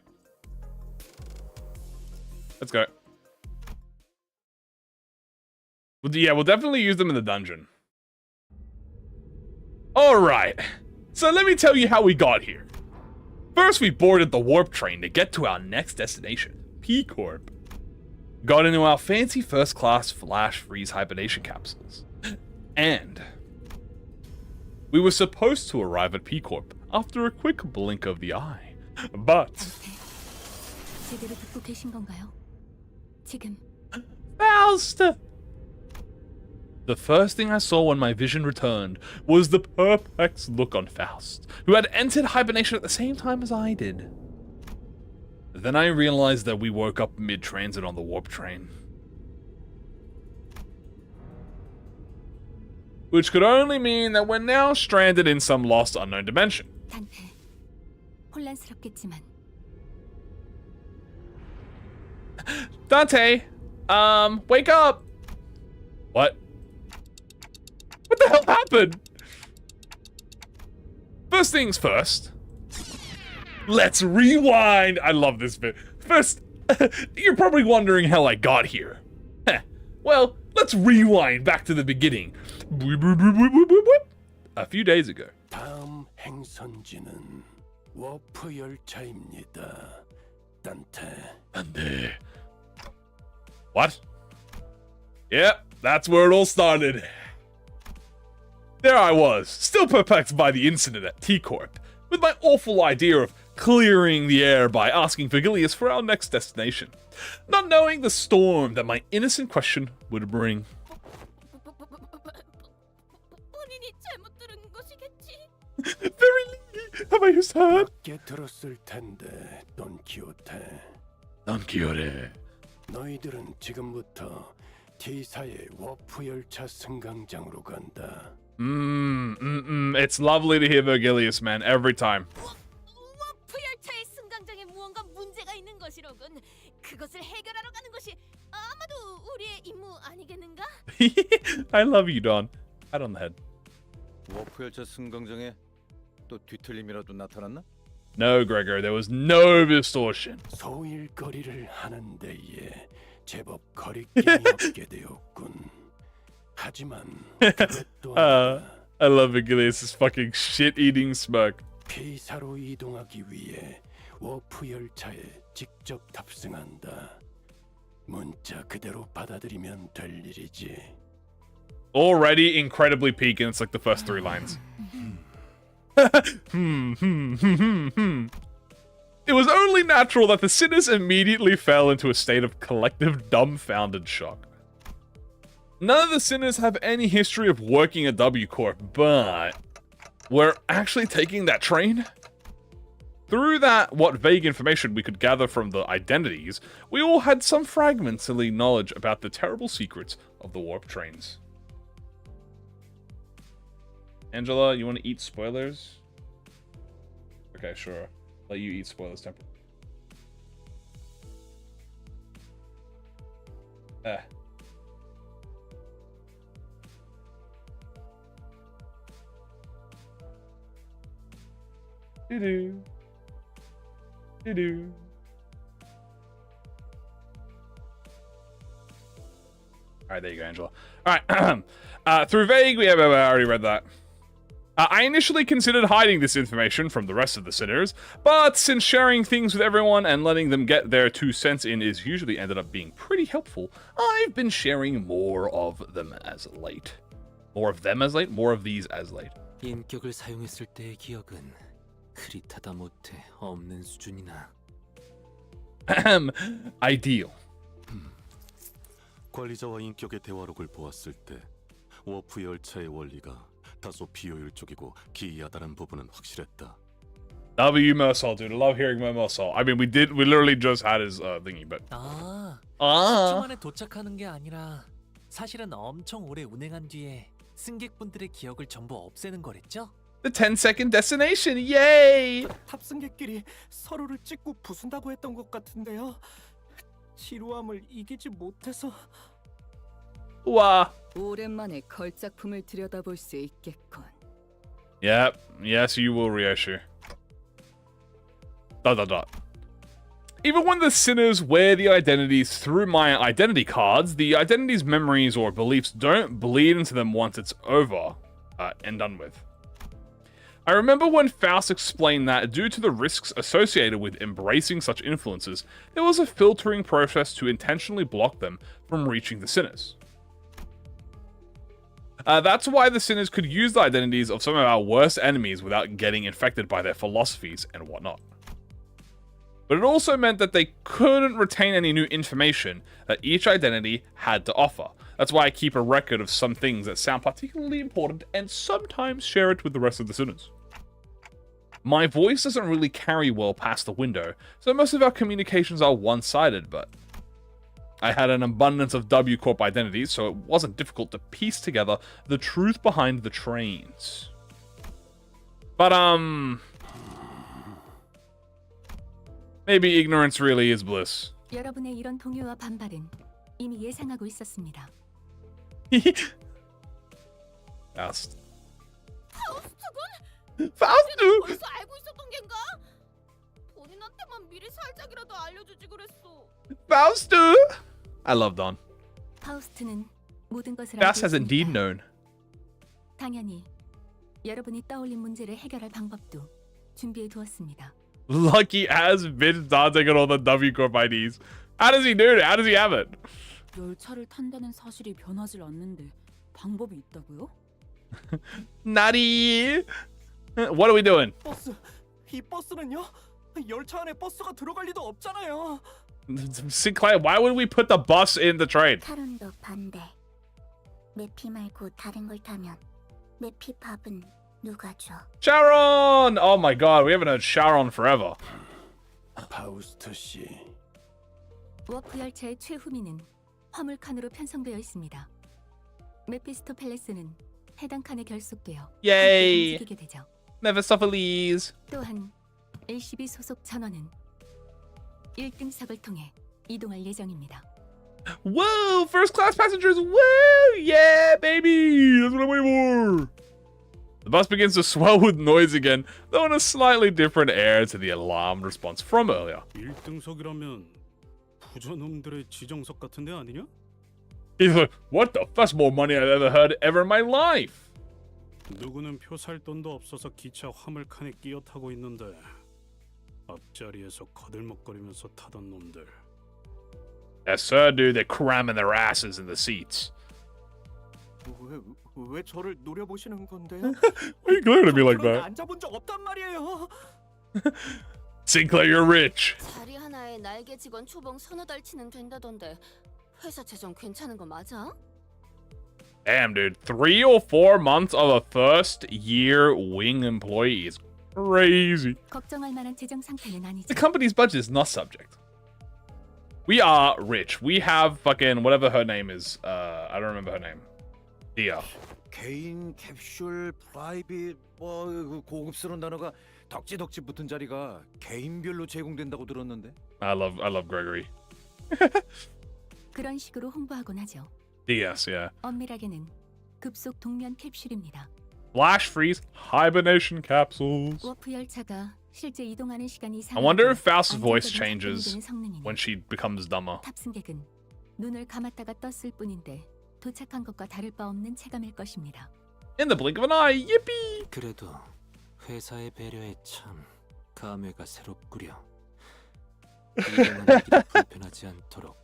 Let's go. Yeah, we'll definitely use them in the dungeon. Alright. So let me tell you how we got here. First, we boarded the warp train to get to our next destination, P Corp. Got into our fancy first-class flash freeze hibernation capsules. And we were supposed to arrive at P Corp after a quick blink of the eye. But Faust! The first thing I saw when my vision returned was the perplexed look on Faust, who had entered hibernation at the same time as I did. Then I realized that we woke up mid-transit on the warp train. Which could only mean that we're now stranded in some lost unknown dimension. Dante, wake up! What? What the hell happened? First things first. Let's rewind. I love this bit. First, you're probably wondering how I got here. Well, let's rewind back to the beginning. A few days ago. 다음 행선지는 워프 열차입니다. Dante. What? Yep, that's where it all started. There I was, still perplexed by the incident at T-Corp, with my awful idea of clearing the air by asking Virgilius for our next destination, not knowing the storm that my innocent question would bring. Verily, have I misheard? 들었을 텐데, 돈키호테. Don Quixote. 너희들은 지금부터 T사의 워프 열차 승강장으로 간다. It's lovely to hear Virgilius, man, every time. 워프 열차의 승강장에 무언가 문제가 있는 것이로군. 그것을 해결하러 가는 것이 아마도 우리의 임무 아니겠는가? I love you, Don. Pat on the head. 워프 열차 승강장에 또 뒤틀림이라도 나타났나? No, Gregor, there was no distortion. 소일거리를 하는 데에 제법 거리낌이 없게 되었군. 하지만 그것도 I love Virgilius' fucking shit-eating smirk. P사로 이동하기 위해 워프 열차에 직접 탑승한다. 문자 그대로 받아들이면 될 일이지. Already incredibly peak, and it's like the first 3 lines. It was only natural that the sinners immediately fell into a state of collective dumbfounded shock. None of the sinners have any history of working at W Corp, but we're actually taking that train? Through that, what vague information we could gather from the identities, we all had some fragmentary knowledge about the terrible secrets of the warp trains. Angela, you want to eat spoilers? Okay, sure. Let you eat spoilers temporarily. Doo-doo. Doo-doo. Alright, there you go, Angela. Alright, through vague, I already read that. I initially considered hiding this information from the rest of the sinners, but since sharing things with everyone and letting them get their 2 cents in is usually ended up being pretty helpful, I've been sharing more of them as late. More of them as late? More of these as late. 인격을 사용했을 때의 기억은 흐릿하다 못해 없는 수준이나. Ideal. 관리자와 인격의 대화록을 보았을 때 워프 열차의 원리가 다소 비효율적이고 기이하다는 부분은 확실했다. W Mersol, dude. I love hearing Mersol. I mean, we literally just had his thingy, but. 아, 10초 만에 도착하는 게 아니라 사실은 엄청 오래 운행한 뒤에 승객분들의 기억을 전부 없애는 거랬죠? The 10-second destination, yay! 탑승객끼리 서로를 찍고 부순다고 했던 것 같은데요. 지루함을 이기지 못해서. Wow. 오랜만에 걸작품을 들여다볼 수 있겠군. Yep. Yes, you will, Ryoshu. ... Even when the sinners wear the identities through my identity cards, the identities' memories or beliefs don't bleed into them once it's over and done with. I remember when Faust explained that due to the risks associated with embracing such influences, there was a filtering process to intentionally block them from reaching the sinners. That's why the sinners could use the identities of some of our worst enemies without getting infected by their philosophies and whatnot. But it also meant that they couldn't retain any new information that each identity had to offer. That's why I keep a record of some things that sound particularly important and sometimes share it with the rest of the sinners. My voice doesn't really carry well past the window, so most of our communications are one-sided, but I had an abundance of W Corp identities, so it wasn't difficult to piece together the truth behind the trains. But, maybe ignorance really is bliss. 여러분의 이런 동요와 반발은 이미 예상하고 있었습니다. Faust. 파우스트군? Faust! 벌써 알고 있었던 겐가? 본인한테만 미리 살짝이라도 알려주지 그랬어. Faust! I love Don. 파우스트는 모든 것을 Faust 알고 has indeed 있습니다. known. 당연히 여러분이 떠올린 문제를 해결할 방법도 준비해 두었습니다. Lucky as bitch dancing on all the W Corp IDs. How does he do it? How does he have it? 열차를 탄다는 사실이 변하질 않는데 방법이 있다고요? Nutty! What are we doing? 버스, 이 버스는요? 열차 안에 버스가 들어갈 리도 없잖아요. Sinclair, why would we put the bus in the train? 타론도 반대. 매피 말고 다른 걸 타면 매피 밥은 누가 줘? Sharon! Oh my god, we haven't heard Sharon forever. 파우스트 씨. 워프 열차의 최후미는 화물 칸으로 편성되어 있습니다. 메피스토 펠레스는 해당 칸에 결속되어 Yay! 움직이게 되죠. Mephistopheles. 또한 LCB 소속 전원은 1등석을 통해 이동할 예정입니다. Whoa! First class passengers! Woo! Yeah, baby! That's what I'm waiting for! The bus begins to swell with noise again, though in a slightly different air to the alarmed response from earlier. 1등석이라면 부자놈들의 지정석 같은 데 아니냐? He's like, what the? That's more money I've ever heard ever in my life! 누구는 표 살 돈도 없어서 기차 화물칸에 끼어 타고 있는데 앞자리에서 거들먹거리면서 타던 놈들 Yes, sir, dude. They're cramming their asses in the seats. 왜 저를 노려보시는 건데요? Why are you glaring at me like that? 앉아본 적 없단 말이에요. Sinclair, you're rich. 자리 하나에 날개 직원 초봉 서너 달치는 된다던데 회사 재정 괜찮은 거 맞아? Damn, dude. 3 or 4 months of a first-year wing employee is crazy. 걱정할 만한 재정 상태는 아니죠. The company's budget is not subject. We are rich. We have fucking whatever her name is. I don't remember her name. Dia. 개인 캡슐 프라이빗 뭐 고급스러운 단어가 덕지덕지 붙은 자리가 개인별로 제공된다고 들었는데. I love Gregory. 그런 식으로 홍보하곤 하죠. Yes, yeah. 엄밀하게는 급속 동면 캡슐입니다. Flash freeze hibernation capsules. 워프 열차가 실제 이동하는 시간이 I wonder if Faust's voice 안정적인 changes 작동이 되는 성능이네. when she becomes dumber. 탑승객은 눈을 감았다가 떴을 뿐인데 도착한 것과 다를 바 없는 체감일 것입니다. In the blink of an eye, yippee! 그래도 회사의 배려에 참 감회가 새롭구려. 이동하는 길이 불편하지 않도록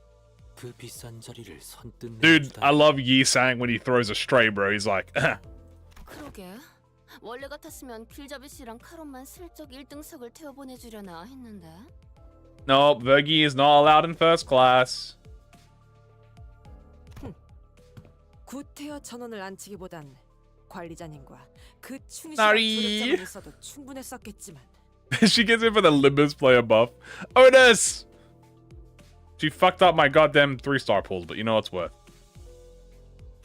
그 비싼 자리를 선뜻 Dude, 내주다. I love Yi Sang when he throws a stray, bro. He's like, 그러게. 원래 같았으면 길잡이 씨랑 카론만 슬쩍 1등석을 태워 보내주려나 했는데. no, Vergi is not allowed in first class. 구태여 전원을 안치기보단 관리자님과 그 충실한 Sorry. 조력자만 있어도 충분했었겠지만. She gets it for the Limbus player buff. Otis! She fucked up my goddamn 3-star pools, but you know what's worth.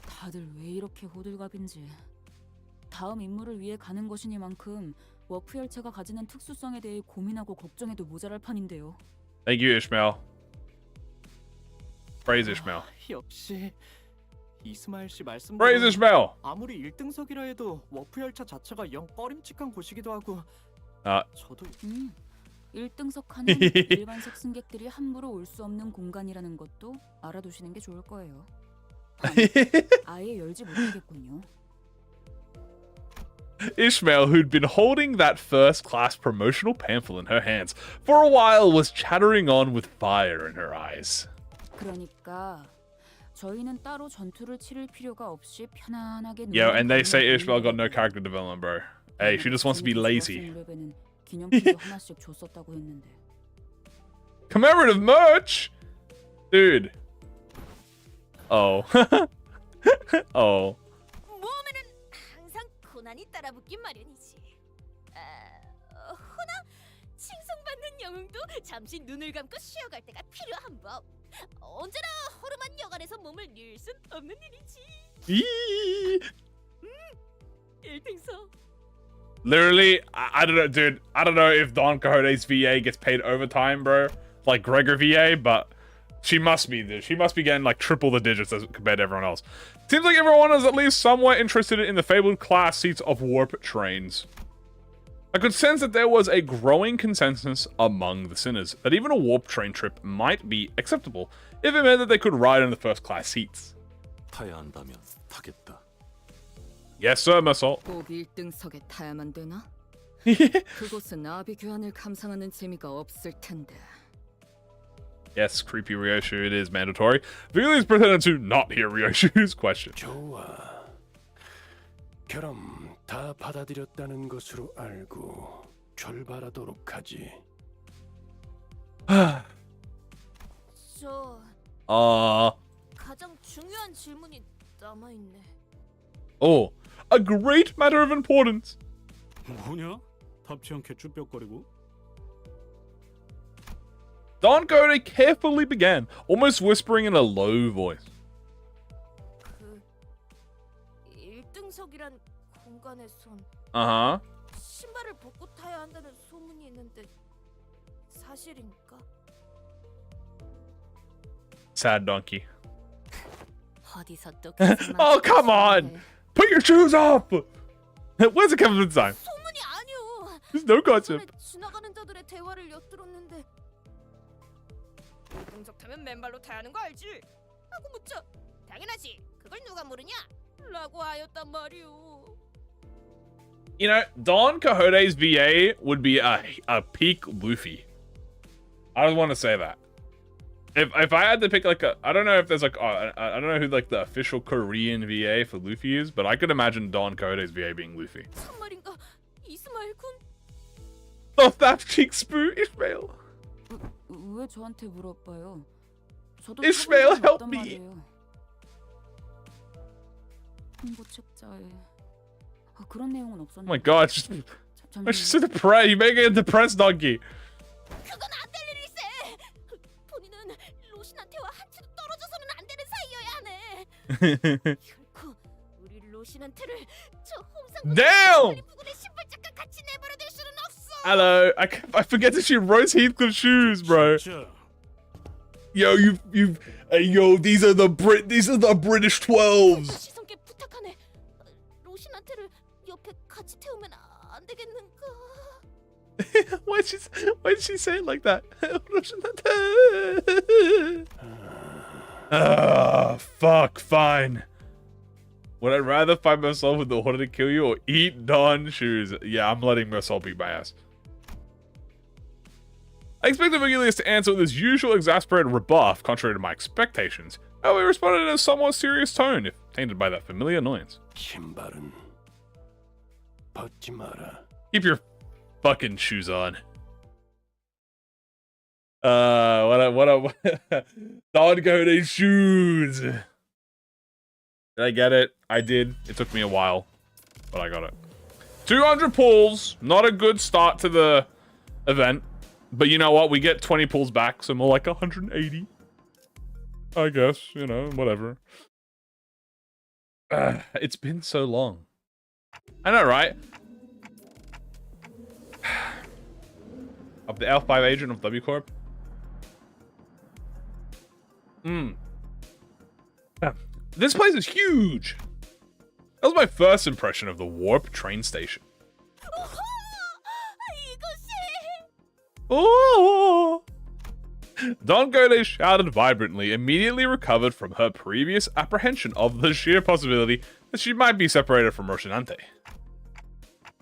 다들 왜 이렇게 호들갑인지. 다음 임무를 위해 가는 것이니만큼 워프 열차가 가지는 특수성에 대해 고민하고 걱정해도 모자랄 판인데요. Thank you, Ishmael. Praise Ishmael. 역시 이스마일 씨 말씀대로 Praise Ishmael! 아무리 1등석이라 해도 워프 열차 자체가 영 꺼림칙한 곳이기도 하고. 저도 1등석 칸은 일반석 승객들이 함부로 올 수 없는 공간이라는 것도 알아두시는 게 좋을 거예요. 아예 열지 못하겠군요. Ishmael, who'd been holding that first-class promotional pamphlet in her hands for a while, was chattering on with fire in her eyes. 그러니까 저희는 따로 전투를 치를 필요가 없이 편안하게. Yo, and they say Ishmael got no character development, bro. Hey, she just wants to be lazy. 기념품도 하나씩 줬었다고 했는데. Commemorative merch? Dude. Oh. Oh. 모험에는 항상 고난이 따라붙긴 마련이지. 허나 칭송받는 영웅도 잠시 눈을 감고 쉬어갈 때가 필요한 법. 언제나 허름한 여간에서 몸을 닐 순 없는 일이지. 1등석. Literally, I don't know, dude. I don't know if Don Quixote's VA gets paid overtime, bro. Like Gregor VA, but she must be, dude. She must be getting like triple the digits as compared to everyone else. Seems like everyone is at least somewhat interested in the fabled class seats of warp trains. I could sense that there was a growing consensus among the sinners that even a warp train trip might be acceptable if it meant that they could ride in the first class seats. 타야 한다면 타겠다. Yes, sir, Muscle. 꼭 1등석에 타야만 되나? 그곳은 아비 교환을 감상하는 재미가 없을 텐데. Yes, creepy Ryoshu, it is mandatory. Vigili's pretending to not hear Ryoshu's question. 좋아. 그럼 다 받아들였다는 것으로 알고 출발하도록 하지. 저 Uh, 가장 중요한 질문이 남아 있네. oh, a great matter of importance. 뭐냐? 답지 않게 쭈뼛거리고. Don Quixote carefully began, almost whispering in a low voice. 그 1등석이란 공간에선 Uh-huh. 신발을 벗고 타야 한다는 소문이 있는데 사실인가? Sad donkey. 어디서 또 Oh, come on! Put your shoes off! Where's the confidence sign? 소문이 아니오. There's no concept. 지나가는 자들의 대화를 엿들었는데 1등석 타면 맨발로 타야 하는 거 알지? 하고 묻자. 당연하지. 그걸 누가 모르냐? 라고 하였단 말이오. You know, Don Quixote's VA would be a peak Luffy. I just want to say that. If I had to pick like a, I don't know if there's like, I don't know who like the official Korean VA for Luffy is, but I could imagine Don Kode's VA being Luffy. 참말인가? 이스마일 군? Oh, that cheek spoo, Ishmael. 왜 저한테 물어봐요? 저도 Ishmael, 타고난 게 help 없단 me. 말이에요. 홍보 책자에 그런 내용은 없었는데. Oh my god, she's so depressed. You make it a depressed donkey. 그건 안 될 일일세. 본인은 로신한테와 한치도 떨어져서는 안 되는 사이여야 하네. 결코 우리 로신한테를 저 홍상 Damn! 부군의 신발장과 같이 내버려둘 수는 없어. Hello, I forget that she Rose Heathcliff shoes, bro. Yo, yo, these are the British 12s. 시선께 부탁하네. 로신한테를 옆에 같이 태우면 안 되겠는가? Why'd she say it like that? Ah, fuck, fine. Would I rather find myself with the order to kill you or eat Don shoes? Yeah, I'm letting myself beat my ass. I expected Vigilius to answer with his usual exasperated rebuff, contrary to my expectations. However, he responded in a somewhat serious tone, if tainted by that familiar annoyance. 신발은 벗지 마라. Keep your fucking shoes on. What Don Code's shoes. Did I get it? I did. It took me a while, but I got it. 200 pulls. Not a good start to the event. But you know what? We get 20 pulls back, so more like 180. I guess, you know, whatever. It's been so long. I know, right? Of the L5 agent of W Corp. This place is huge. That was my first impression of the Warp train station. Oh! Don Gode shouted vibrantly, immediately recovered from her previous apprehension of the sheer possibility that she might be separated from Roshinante.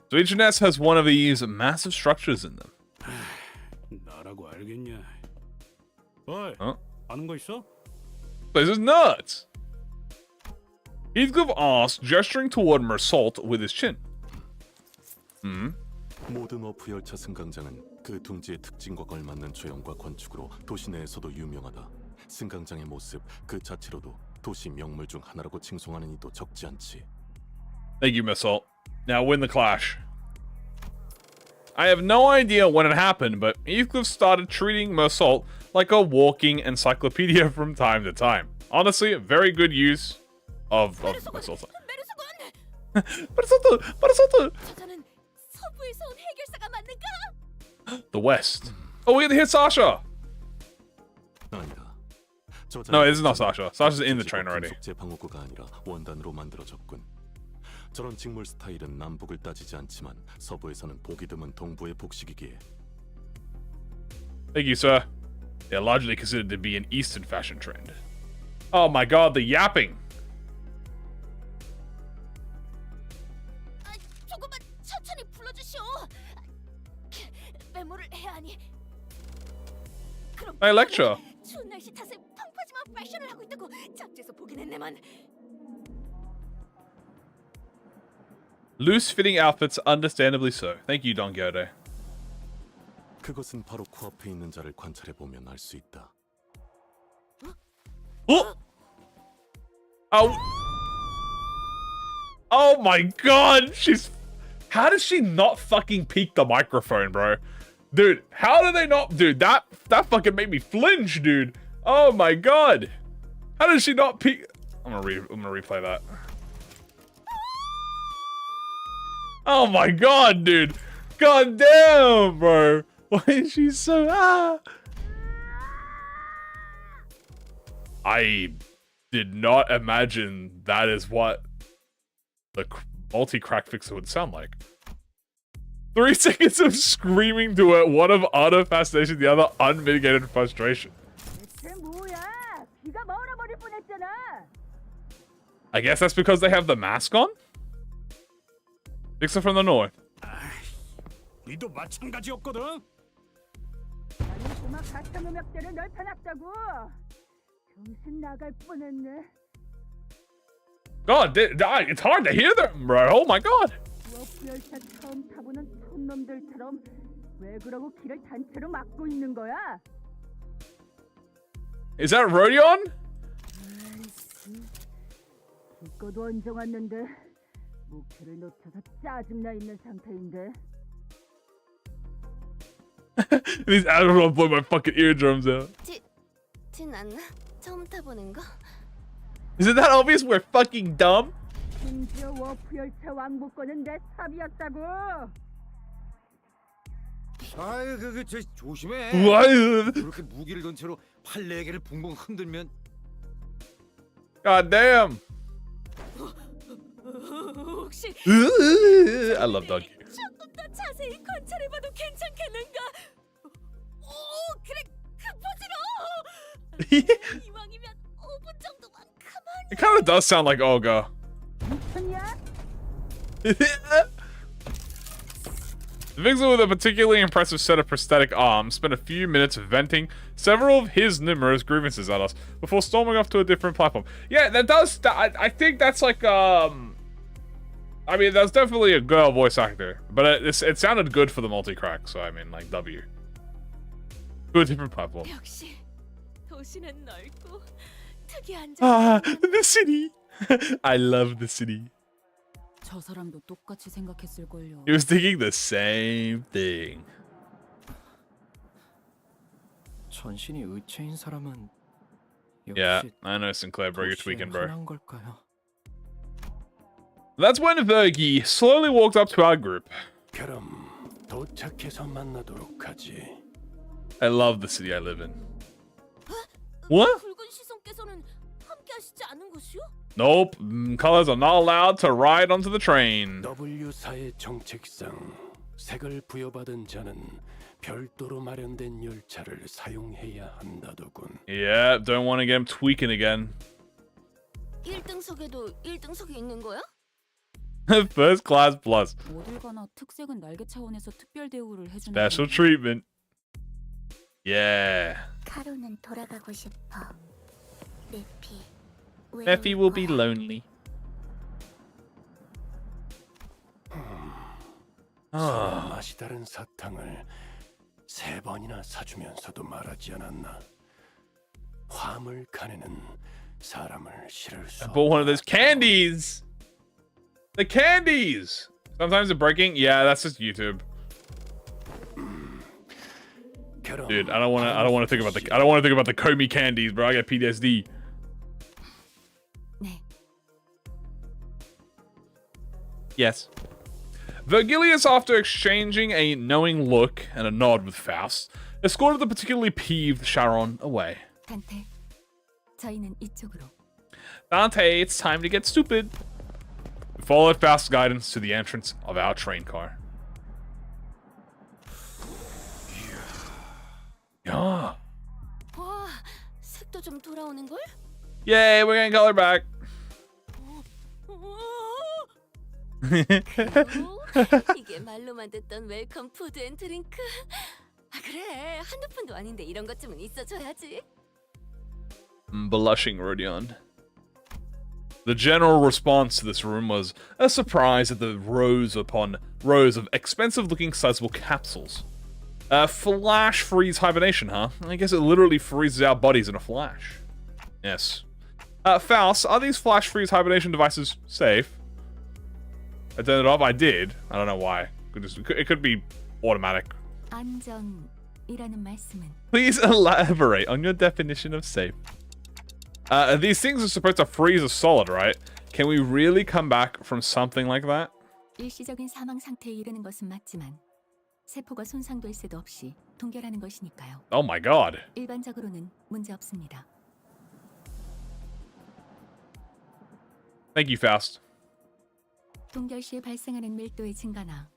So each nest has one of these massive structures in them. 나라고 알겠냐? 어이, Huh? 아는 거 있어? This is nuts! Heathcliff asked, gesturing toward Mersault with his chin. 모든 워프 열차 승강장은 그 둥지의 특징과 걸맞는 조형과 건축으로 도시 내에서도 유명하다. 승강장의 모습 그 자체로도 도시 명물 중 하나라고 칭송하는 이도 적지 않지. Thank you, Mersault. Now win the clash. I have no idea when it happened, but Heathcliff started treating Mersault like a walking encyclopedia from time to time. Honestly, a very good use of Mersault. Mersault! 저자는 서부에서 온 해결사가 맞는가? The West. Oh, we get to hit Sasha! 아니다. No, this is not Sasha. Sasha's in the train already. 재방어구가 아니라 원단으로 만들어졌군. 저런 직물 스타일은 남북을 따지지 않지만 서부에서는 보기 드문 동부의 복식이기에. Thank you, sir. They are largely considered to be an Eastern fashion trend. Oh my god, the yapping! 조금만 천천히 불러주시오. 메모를 해야 하니. 그럼 Hey, lecture. 추운 날씨 탓에 펑퍼짐한 패션을 하고 있다고 잡지에서 보긴 했네만. Loose-fitting outfits, understandably so. Thank you, Don Gode. 그것은 바로 코앞에 있는 자를 관찰해 보면 알 수 있다. Oh! Oh! Oh my god! She's... How does she not fucking peek the microphone, bro? Dude, how do they not... Dude, that fucking made me flinch, dude. Oh my god. How does she not peek... I'm gonna replay that. Oh my god, dude. God damn, bro. Why is she so... I did not imagine that is what the multi-crack fixer would sound like. 3 seconds of screaming to it, one of utter fascination, the other unmitigated frustration. I guess that's because they have the mask on? Fixer from the north. 니도 마찬가지였거든. 아마 가상 음역대를 넓혀놨다고. 정신 나갈 뻔했네. God, it's hard to hear them, bro. Oh my god. 워프 열차 처음 타보는 촌놈들처럼 왜 그러고 길을 단체로 막고 있는 거야? Is that Rodion? 아이씨, 기껏 원정 왔는데 목표를 놓쳐서 짜증나 있는 상태인데. These I don't want to blow my fucking eardrums out. 진 않나? 처음 타보는 거? Isn't that obvious? We're fucking dumb. 심지어 워프 열차 왕복권은 내 삽이었다고. 아이 저 조심해. What? 그렇게 무기를 든 채로 팔 4개를 붕붕 흔들면. God damn. 혹시 I love doggy. 조금 더 자세히 관찰해봐도 괜찮겠는가? 오, 그래, 그 포즈로. 이왕이면 5분 정도만 가만히. It kind of does sound like Olga. 미쳤냐? The Vixen, with a particularly impressive set of prosthetic arms, spent a few minutes venting several of his numerous grievances at us before storming off to a different platform. Yeah, that does. I think that's like I mean, that's definitely a girl voice actor, but it sounded good for the multi-crack. So I mean, like W. To a different platform. 역시 도시는 넓고 특이한 The city. I love the city. 저 사람도 똑같이 생각했을걸요. He was thinking the same thing. 전신이 의체인 사람은 Yeah, 역시 I know Sinclair, bro. You're 도시에 tweaking, bro. 흔한 걸까요? That's when Vergi slowly walked up to our group. 그럼 도착해서 만나도록 하지. I love the city I live in. What? 붉은 시선께서는 함께 하시지 않은 것이요? Nope, colors are not allowed to ride onto the train. W사의 정책상 색을 부여받은 자는 별도로 마련된 열차를 사용해야 한다더군. Yeah, don't want to get him tweaking again. 1등석에도 1등석이 있는 거야? First class plus. 어딜 가나 특색은 날개 차원에서 특별 대우를 해주는. Special treatment. Yeah. 카로는 돌아가고 싶어. 메피. Effie will be lonely. 서로 맛이 다른 사탕을 3번이나 사주면서도 말하지 않았나. 화물칸에는 사람을 실을 수 I bought one of those candies. The candies. Sometimes they're breaking. Yeah, that's just YouTube. Dude, I don't want to think about the Comey candies, bro. I get PTSD. 네. Yes. Vergilius, after exchanging a knowing look and a nod with Faust, escorted the particularly peeved Sharon away. 단테, 저희는 이쪽으로. Dante, it's time to get stupid. We followed Faust's guidance to the entrance of our train car. Yeah. 와, 색도 좀 돌아오는 걸? Yay, we're getting color back. 이게 말로만 듣던 웰컴 푸드 앤 드링크. 아 그래, 한두 푼도 아닌데 이런 것쯤은 있어줘야지. Blushing Rodion. The general response to this room was a surprise at the rows upon rows of expensive-looking sizable capsules. Flash freeze hibernation, huh? I guess it literally freezes our bodies in a flash. Yes. Faust, are these flash freeze hibernation devices safe? I turned it off. I did. I don't know why. It could be automatic. 안전이라는 말씀은 Please elaborate on your definition of safe. These things are supposed to freeze a solid, right? Can we really come back from something like that? 일시적인 사망 상태에 이르는 것은 맞지만 세포가 손상될 새도 없이 동결하는 것이니까요. Oh my god. 일반적으로는 문제 없습니다. Thank you, Faust. 동결 시에 발생하는 밀도의 증가나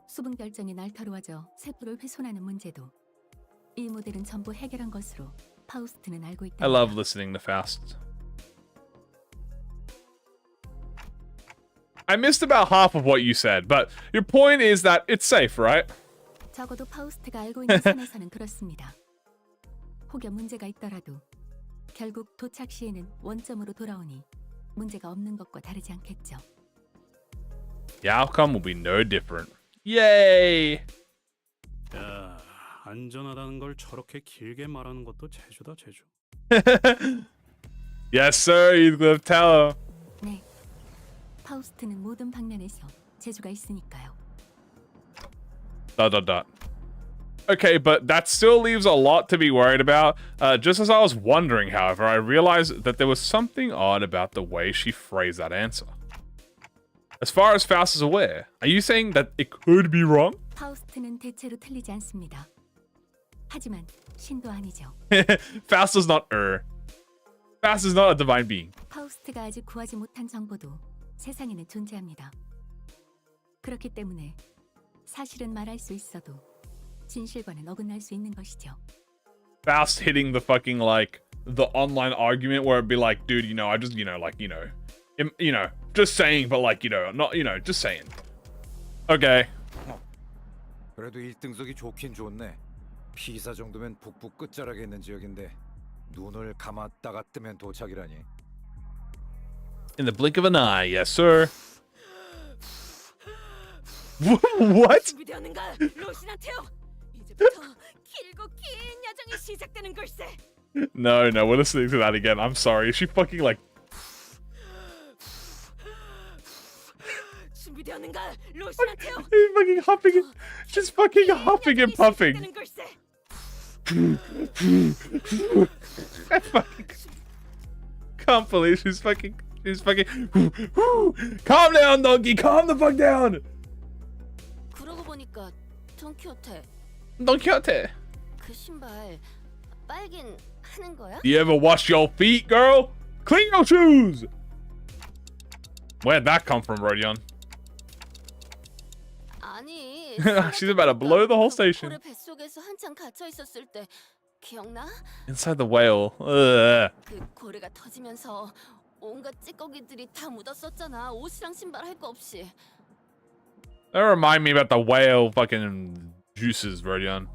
수분 결정이 날카로워져 세포를 훼손하는 문제도 이 모델은 전부 해결한 것으로 파우스트는 알고 있다. I love listening to Faust. I missed about half of what you said, but your point is that it's safe, right? 적어도 파우스트가 알고 있는 선에서는 그렇습니다. 혹여 문제가 있더라도 결국 도착 시에는 원점으로 돌아오니 문제가 없는 것과 다르지 않겠죠. The outcome will be no different. Yay! 야, 안전하다는 걸 저렇게 길게 말하는 것도 재주다 재주. Yes, sir, Heathcliff Tower. 네, 파우스트는 모든 방면에서 재주가 있으니까요. ... Okay, but that still leaves a lot to be worried about. Just as I was wondering, however, I realized that there was something odd about the way she phrased that answer. As far as Faust is aware, are you saying that it could be wrong? 파우스트는 대체로 틀리지 않습니다. 하지만 신도 아니죠. Faust is not Faust is not a divine being. 파우스트가 아직 구하지 못한 정보도 세상에는 존재합니다. 그렇기 때문에 사실은 말할 수 있어도 진실과는 어긋날 수 있는 것이죠. Faust hitting the fucking like the online argument where it'd be like, dude, you know, I just, just saying, but like, not, just saying. Okay. 그래도 1등석이 좋긴 좋네. 피사 정도면 북부 끝자락에 있는 지역인데 눈을 감았다가 뜨면 도착이라니. In the blink of an eye, yes, sir. What? 준비되었는가, 로시나테오? 이제부터 길고 긴 야정이 시작되는 걸세. No, we're listening to that again. I'm sorry. Is she fucking like... 준비되었는가, 로시나테오? She's fucking huffing. She's fucking huffing and puffing. I fucking can't believe she's fucking. Calm down, donkey. Calm the fuck down. 그러고 보니까 돈키호테. Don Quixote. 그 신발 빨긴 하는 거야? You ever wash your feet, girl? Clean your shoes. Where'd that come from, Rodion? 아니. She's about to blow the whole station. 고래 뱃속에서 한참 갇혀 있었을 때 기억나? Inside the whale. Ugh. 그 고래가 터지면서 온갖 찌꺼기들이 다 묻었었잖아. 옷이랑 신발 할 거 없이. That remind me about the whale fucking juices, Rodion.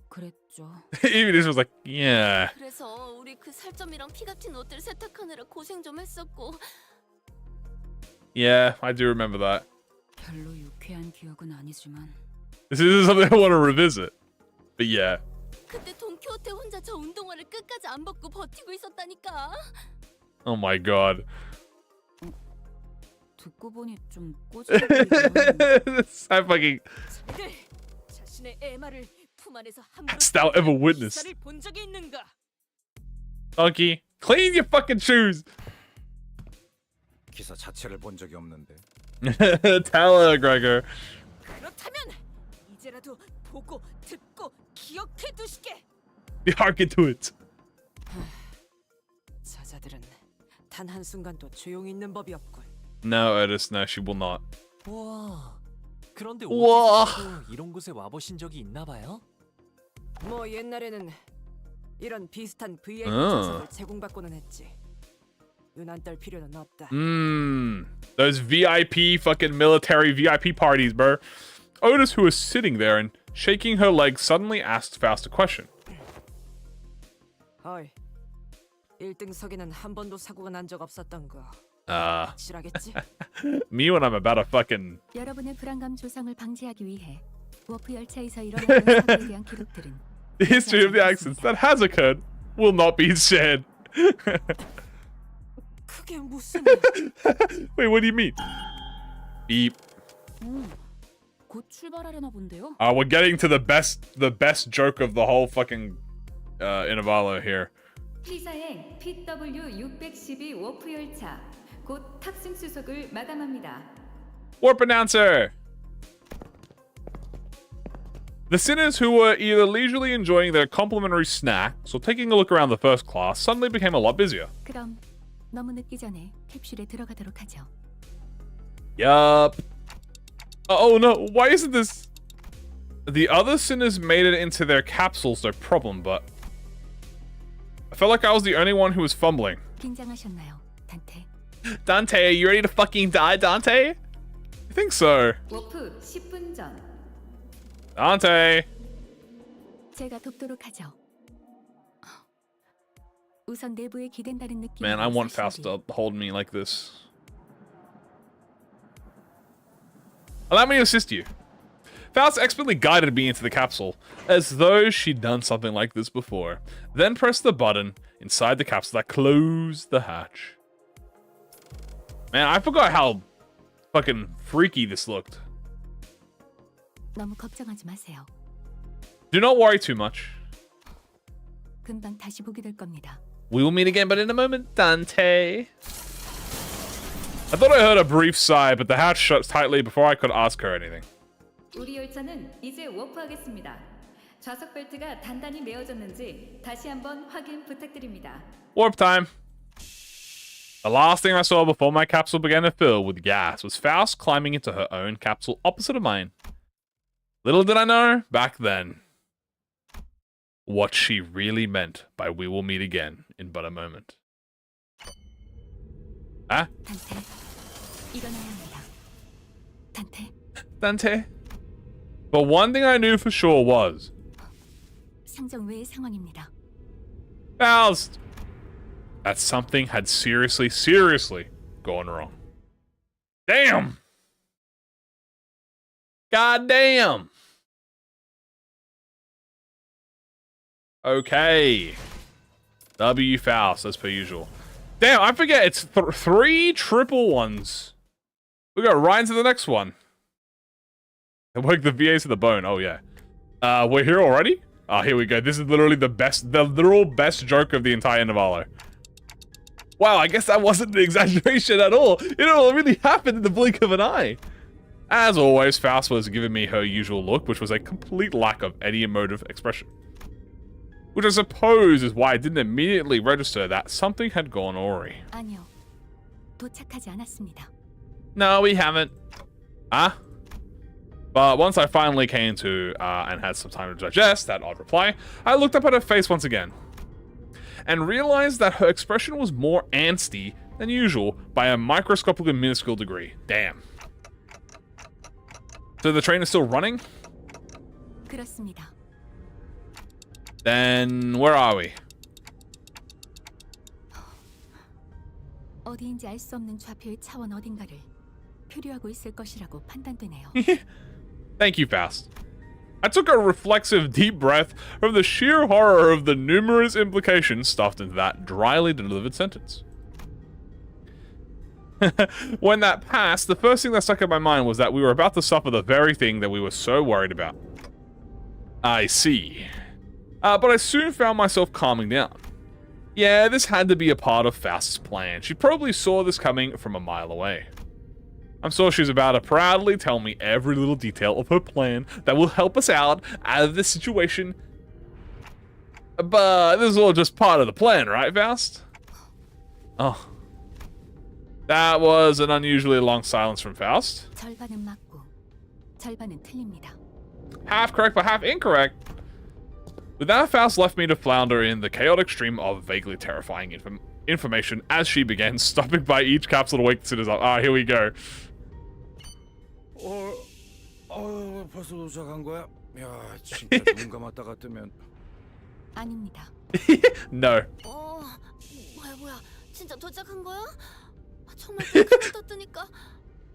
그랬죠. Even this was like, yeah. 그래서 우리 그 살점이랑 피 같은 옷들 세탁하느라 고생 좀 했었고. Yeah, I do remember that. 별로 유쾌한 기억은 아니지만. This is something I want to revisit. But yeah. 그때 돈키호테 혼자 저 운동화를 끝까지 안 벗고 버티고 있었다니까. Oh my god. 듣고 보니 좀 꼬집어. I fucking. 자신의 애마를 품 안에서 Hast thou ever witnessed? 본 적이 있는가? Donkey, clean your fucking shoes. 기사 자체를 본 적이 없는데. Tell her, Gregor. 그렇다면 이제라도 보고 듣고 기억해 두시게. Be hearken to it. 사자들은 단 한순간도 조용히 있는 법이 없군. No, Otis, no, she will not. 와, 그런데 우와. 오티스도 이런 곳에 와보신 적이 있나 봐요? 뭐 옛날에는 이런 비슷한 VIP 어. 좌석을 제공받고는 했지. 유난 떨 필요는 없다. Those VIP fucking military VIP parties, bro. Otis, who was sitting there and shaking her leg, suddenly asked Faust a question. 어이, 1등석에는 한 번도 사고가 난 적 없었던 거. Ah. 확실하겠지? Me when I'm about to fucking. 여러분의 불안감 조성을 방지하기 위해 워프 열차에서 일어난 사고에 대한 기록들은 The history of the accidents that has occurred will not be shared. 그게 무슨? Wait, what do you mean? Beep. 곧 출발하려나 본데요. We're getting to the best joke of the whole fucking intervalo here. 피사행 PW612 워프 열차 곧 탑승 수속을 마감합니다. Warp announcer. The sinners who were either leisurely enjoying their complimentary snacks or taking a look around the first class suddenly became a lot busier. 그럼 너무 늦기 전에 캡슐에 들어가도록 하죠. Yup. Oh no, why isn't this... The other sinners made it into their capsules, no problem, but... I felt like I was the only one who was fumbling. 긴장하셨나요, 단테? Dante, are you ready to fucking die, Dante? I think so. 워프 10분 전. Dante. 제가 돕도록 하죠. 우선 내부에 기댄다는 느낌. Man, I want Faust to hold me like this. Allow me to assist you. Faust expertly guided me into the capsule, as though she'd done something like this before. Then pressed the button inside the capsule that closed the hatch. Man, I forgot how fucking freaky this looked. 너무 걱정하지 마세요. Do not worry too much. 금방 다시 보게 될 겁니다. We will meet again, but in a moment, Dante. I thought I heard a brief sigh, but the hatch shut tightly before I could ask her anything. 우리 열차는 이제 워프하겠습니다. 좌석 벨트가 단단히 메어졌는지 다시 한번 확인 부탁드립니다. Warp time. The last thing I saw before my capsule began to fill with gas was Faust climbing into her own capsule opposite of mine. Little did I know, back then, what she really meant by we will meet again in but a moment. Ah? 단테, 일어나야 합니다. 단테. Dante? But one thing I knew for sure was 상정 외의 상황입니다. Faust! That something had seriously gone wrong. Damn! God damn! Okay. W Faust, as per usual. Damn, I forget, it's 3 triple ones. We go right into the next one. And work the VAs to the bone, oh yeah. We're here already? Oh, here we go. This is literally the literal best joke of the entire Navallo. Wow, I guess that wasn't an exaggeration at all. It all really happened in the blink of an eye. As always, Faust was giving me her usual look, which was a complete lack of any emotive expression. Which I suppose is why I didn't immediately register that something had gone awry. 아니요. 도착하지 않았습니다. No, we haven't. Huh? But once I finally came to and had some time to digest that odd reply, I looked up at her face once again and realized that her expression was more angsty than usual by a microscopically minuscule degree. Damn. So the train is still running? 그렇습니다. Then where are we? 어디인지 알 수 없는 좌표의 차원 어딘가를 표류하고 있을 것이라고 판단되네요. Thank you, Faust. I took a reflexive deep breath from the sheer horror of the numerous implications stuffed into that dryly delivered sentence. When that passed, the first thing that stuck in my mind was that we were about to suffer the very thing that we were so worried about. I see. But I soon found myself calming down. Yeah, this had to be a part of Faust's plan. She probably saw this coming from a mile away. I'm sure she's about to proudly tell me every little detail of her plan that will help us out of this situation. But this is all just part of the plan, right, Faust? Oh. That was an unusually long silence from Faust. 절반은 맞고 절반은 틀립니다. Half correct, but half incorrect. With that, Faust left me to flounder in the chaotic stream of vaguely terrifying information as she began stopping by each capsule to wake the citizens up. Ah, here we go. 벌써 도착한 거야? 야, 진짜 눈 감았다 같으면. 아닙니다. No. 뭐야? 진짜 도착한 거야? 정말 감았다 뜨니까.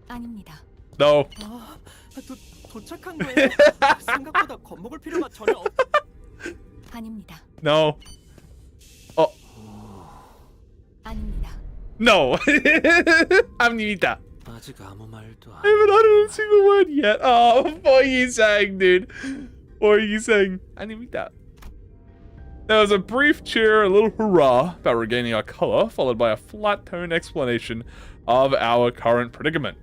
아닙니다. No. 도착한 거예요? 생각보다 겁먹을 필요가 전혀 없. 아닙니다. No. 아닙니다. No. 아닙니다. 아직 아무 말도 안. I haven't uttered a single word yet. Oh, what are you saying, dude? What are you saying? 아닙니다. There was a brief cheer, a little hurrah about regaining our color, followed by a flat-toned explanation of our current predicament.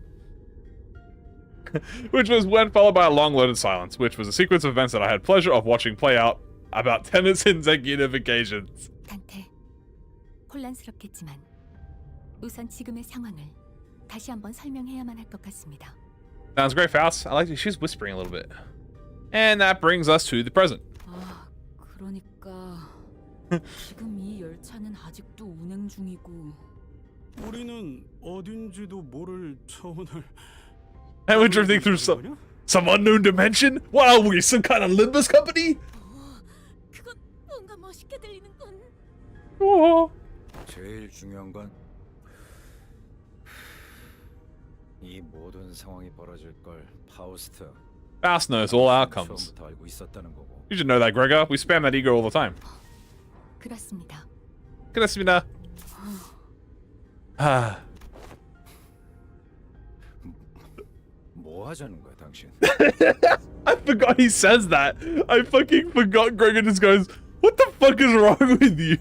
Which was when followed by a long-loaded silence, which was a sequence of events that I had pleasure of watching play out about 10 consecutive occasions. 단테, 혼란스럽겠지만 우선 지금의 상황을 다시 한번 설명해야만 할 것 같습니다. Sounds great, Faust. I like it. She's whispering a little bit. And that brings us to the present. 아, 그러니까 지금 이 열차는 아직도 운행 중이고 우리는 어딘지도 모를 차원을. And we're drifting through some unknown dimension? Wow, we're some kind of Limbus company? 그건 뭔가 멋있게 들리는군. Oh. 제일 중요한 건 이 모든 상황이 벌어질 걸 파우스트. Faust knows all outcomes. 처음부터 알고 있었다는 거고. You should know that, Gregor. We spam that ego all the time. 그렇습니다. 그렇습니다. 하. 뭐 하자는 거야, 당신? I forgot he says that. I fucking forgot Gregor just goes, what the fuck is wrong with you?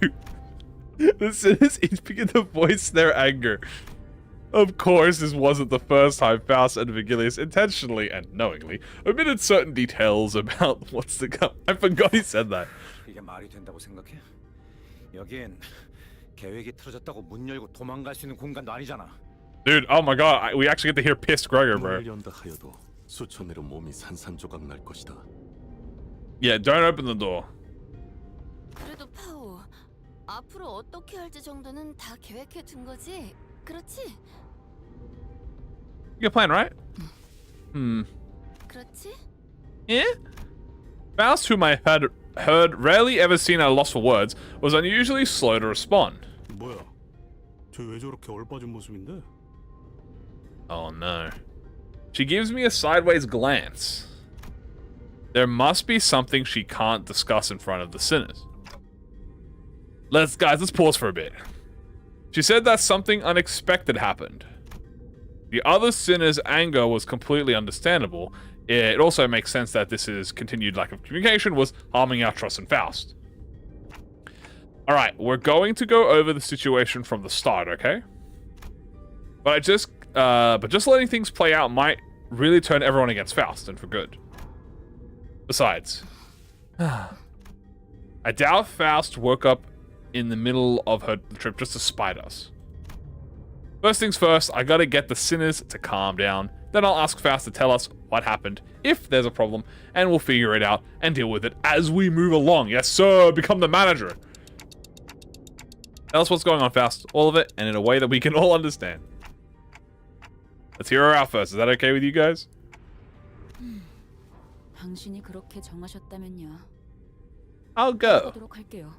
The sinners each begin to voice their anger. Of course, this wasn't the first time Faust and Vigilius intentionally and knowingly omitted certain details about what's to come. I forgot he said that. 이게 말이 된다고 생각해? 여긴 계획이 틀어졌다고 문 열고 도망갈 수 있는 공간도 아니잖아. Dude, oh my god, we actually get to hear pissed Gregor, bro. 문을 연다 하여도 수천 내로 몸이 산산조각 날 것이다. Yeah, don't open the door. 그래도 파오, 앞으로 어떻게 할지 정도는 다 계획해 둔 거지? 그렇지? Good plan, right? 그렇지? Yeah? Faust, whom I had heard rarely ever seen at a loss for words, was unusually slow to respond. 뭐야? 쟤 왜 저렇게 얼빠진 모습인데? Oh no. She gives me a sideways glance. There must be something she can't discuss in front of the sinners. Let's pause for a bit. She said that something unexpected happened. The other sinner's anger was completely understandable. It also makes sense that this is continued lack of communication was harming our trust in Faust. Alright, we're going to go over the situation from the start, okay? But just letting things play out might really turn everyone against Faust, and for good. Besides, I doubt Faust woke up in the middle of her trip just to spite us. First things first, I gotta get the sinners to calm down. Then I'll ask Faust to tell us what happened, if there's a problem, and we'll figure it out and deal with it as we move along. Yes, sir, become the manager. Tell us what's going on, Faust. All of it, and in a way that we can all understand. Let's hear her out first. Is that okay with you guys? 당신이 그렇게 정하셨다면요. I'll go. 하도록 할게요.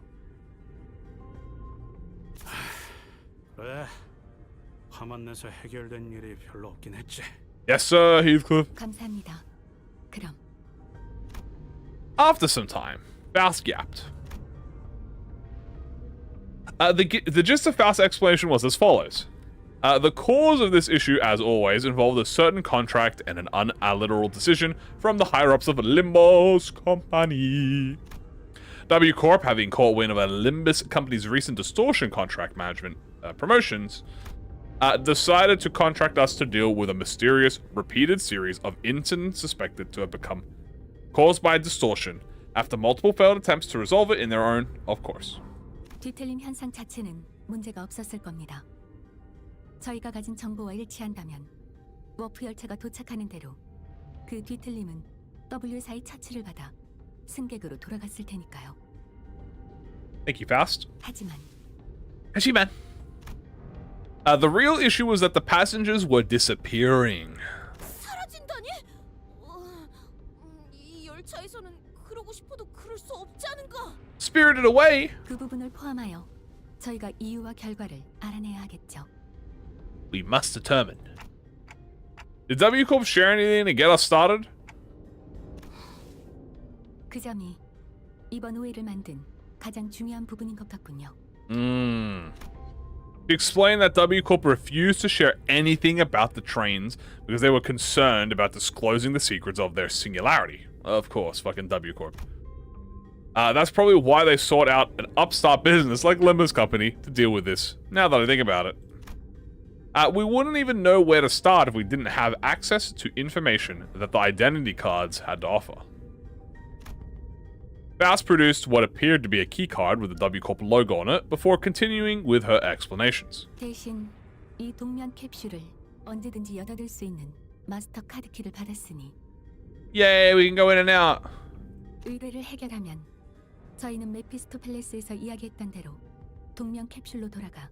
그래. 화만 내서 해결된 일이 별로 없긴 했지. Yes, sir, Heathcliff. 감사합니다. 그럼. After some time, Faust yapped. The gist of Faust's explanation was as follows. The cause of this issue, as always, involved a certain contract and an unliteral decision from the higher-ups of Limbus Company. W Corp, having caught wind of a Limbus company's recent distortion contract management promotions, decided to contract us to deal with a mysterious, repeated series of incidents suspected to have become caused by distortion after multiple failed attempts to resolve it in their own, of course. 뒤틀림 현상 자체는 문제가 없었을 겁니다. 저희가 가진 정보와 일치한다면 워프 열차가 도착하는 대로 그 뒤틀림은 W사의 처치를 받아 승객으로 돌아갔을 테니까요. Thank you, Faust. 하지만 the real issue was that the passengers were disappearing. 사라진다니? 이 열차에서는 그러고 싶어도 그럴 수 없지 않은가? Spirited away. 그 부분을 포함하여 저희가 이유와 결과를 알아내야 하겠죠. We must determine. Did W Corp share anything to get us started? 그 점이 이번 오해를 만든 가장 중요한 부분인 것 같군요. She explained that W Corp refused to share anything about the trains because they were concerned about disclosing the secrets of their singularity. Of course, fucking W Corp. That's probably why they sought out an upstart business like Limbus Company to deal with this, now that I think about it. We wouldn't even know where to start if we didn't have access to information that the identity cards had to offer. Faust produced what appeared to be a keycard with the W Corp logo on it before continuing with her explanations. 대신 이 동면 캡슐을 언제든지 열어둘 수 있는 마스터 카드 키를 받았으니 Yay, we can go in and out. 의뢰를 해결하면 저희는 메피스토 팰리스에서 이야기했던 대로 동면 캡슐로 돌아가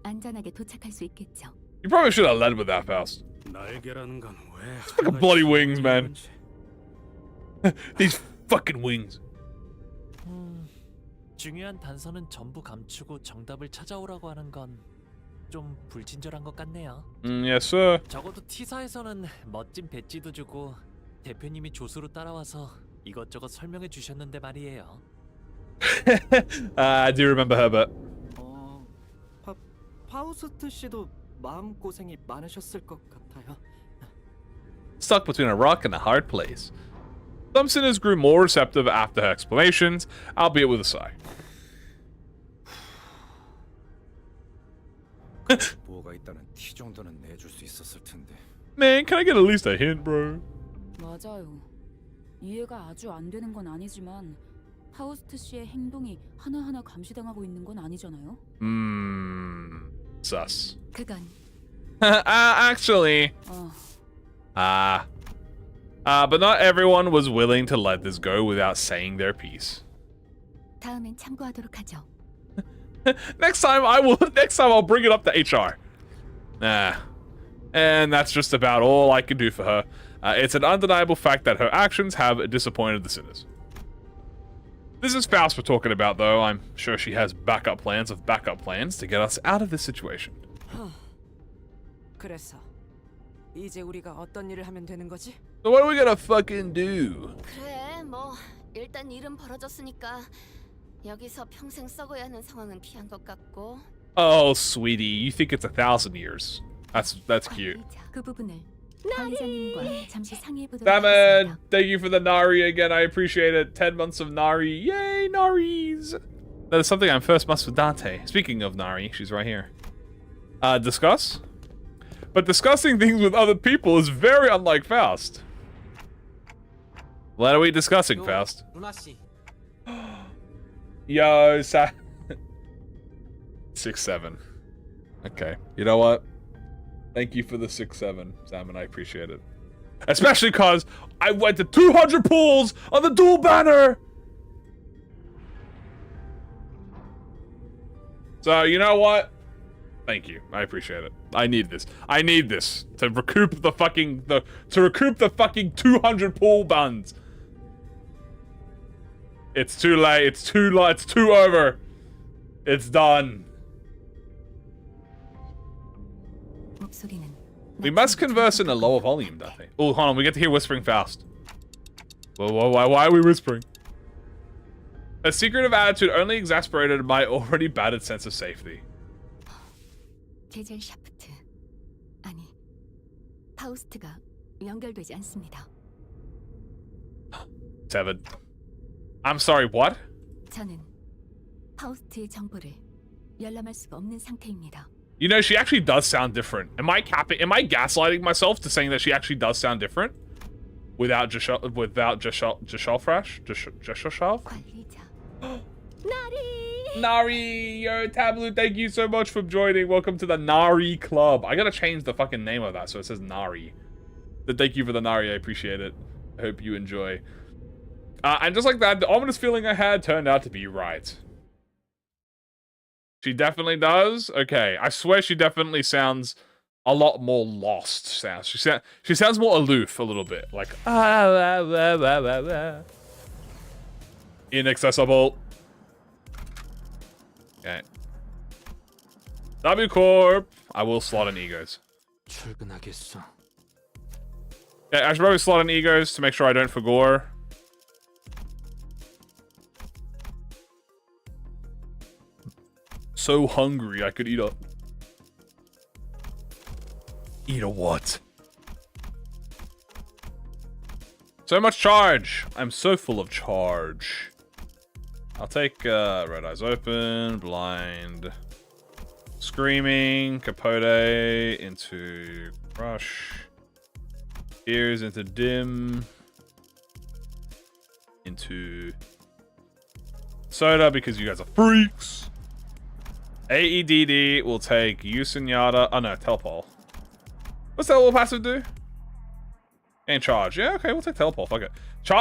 안전하게 도착할 수 있겠죠. You probably should have led with that, Faust. 날개라는 건 왜? Fucking bloody wings, man. These fucking wings. 중요한 단서는 전부 감추고 정답을 찾아오라고 하는 건 좀 불친절한 것 같네요. Yes, sir. 적어도 T사에서는 멋진 배지도 주고 대표님이 조수로 따라와서 이것저것 설명해 주셨는데 말이에요. I do remember her, but 파우스트 씨도 마음 고생이 많으셨을 것 같아요. stuck between a rock and a hard place. Some sinners grew more receptive after her explanations, albeit with a sigh. 뭐가 있다는 티 정도는 내줄 수 있었을 텐데. Man, can I get at least a hint, bro? 맞아요. 이해가 아주 안 되는 건 아니지만 파우스트 씨의 행동이 하나하나 감시당하고 있는 건 아니잖아요. Sus. 그건 Actually. But not everyone was willing to let this go without saying their piece. 다음엔 참고하도록 하죠. Next time I'll bring it up to HR. And that's just about all I can do for her. It's an undeniable fact that her actions have disappointed the sinners. This is Faust we're talking about, though. I'm sure she has backup plans to get us out of this situation. 그래서 이제 우리가 어떤 일을 하면 되는 거지? So what are we gonna fucking do? 그래, 뭐 일단 일은 벌어졌으니까 여기서 평생 썩어야 하는 상황은 피한 것 같고. Oh, sweetie, you think it's 1,000 years. That's cute. 그 부분을 관리자님과 잠시 상의해 보도록 Damn 하겠습니다. it! Thank you for the Nari again. I appreciate it. 10 months of Nari. Yay, Naris! That is something I'm first must with Dante. Speaking of Nari, she's right here. Discuss? But discussing things with other people is very unlike Faust. What are we discussing, Faust? Yo, 6-7. Okay. You know what? Thank you for the 6-7, Salmon. I appreciate it. Especially because I went to 200 pulls on the dual banner! So, you know what? Thank you. I appreciate it. I need this. I need this to recoup the fucking 200 pull buns. It's too late. It's too late. It's too over. It's done. We must converse in a lower volume, Dante. Oh, hold on. We get to hear Whispering Faust. Well, why are we whispering? A secretive attitude only exasperated my already battered sense of safety. 제젤 샤프트. 아니, 파우스트가 연결되지 않습니다. 7. I'm sorry, what? 저는 파우스트의 정보를 열람할 수가 없는 상태입니다. You know, she actually does sound different. Am I gaslighting myself to saying that she actually does sound different? Without Jashalfrash? Nari! Yo, Tablu, thank you so much for joining. Welcome to the Nari Club. I gotta change the fucking name of that so it says Nari. But thank you for the Nari, I appreciate it. I hope you enjoy. And just like that, the ominous feeling I had turned out to be right. She definitely does? Okay, I swear she definitely sounds a lot more lost. She sounds more aloof a little bit. Like, inaccessible. Okay. W Corp. I will slot in egos. 출근하겠어. Yeah, I should probably slot in egos to make sure I don't forgore. So hungry, I could eat a... Eat a what? So much charge. I'm so full of charge. I'll take Red Eyes Open, Blind, Screaming, Capote into Crush, Ears into Dim, into Soda because you guys are freaks. AEDD will take Yusunyada. Oh no, Telepole. What's that little passive do? And charge. Yeah, okay, we'll take Telepole. Fuck it.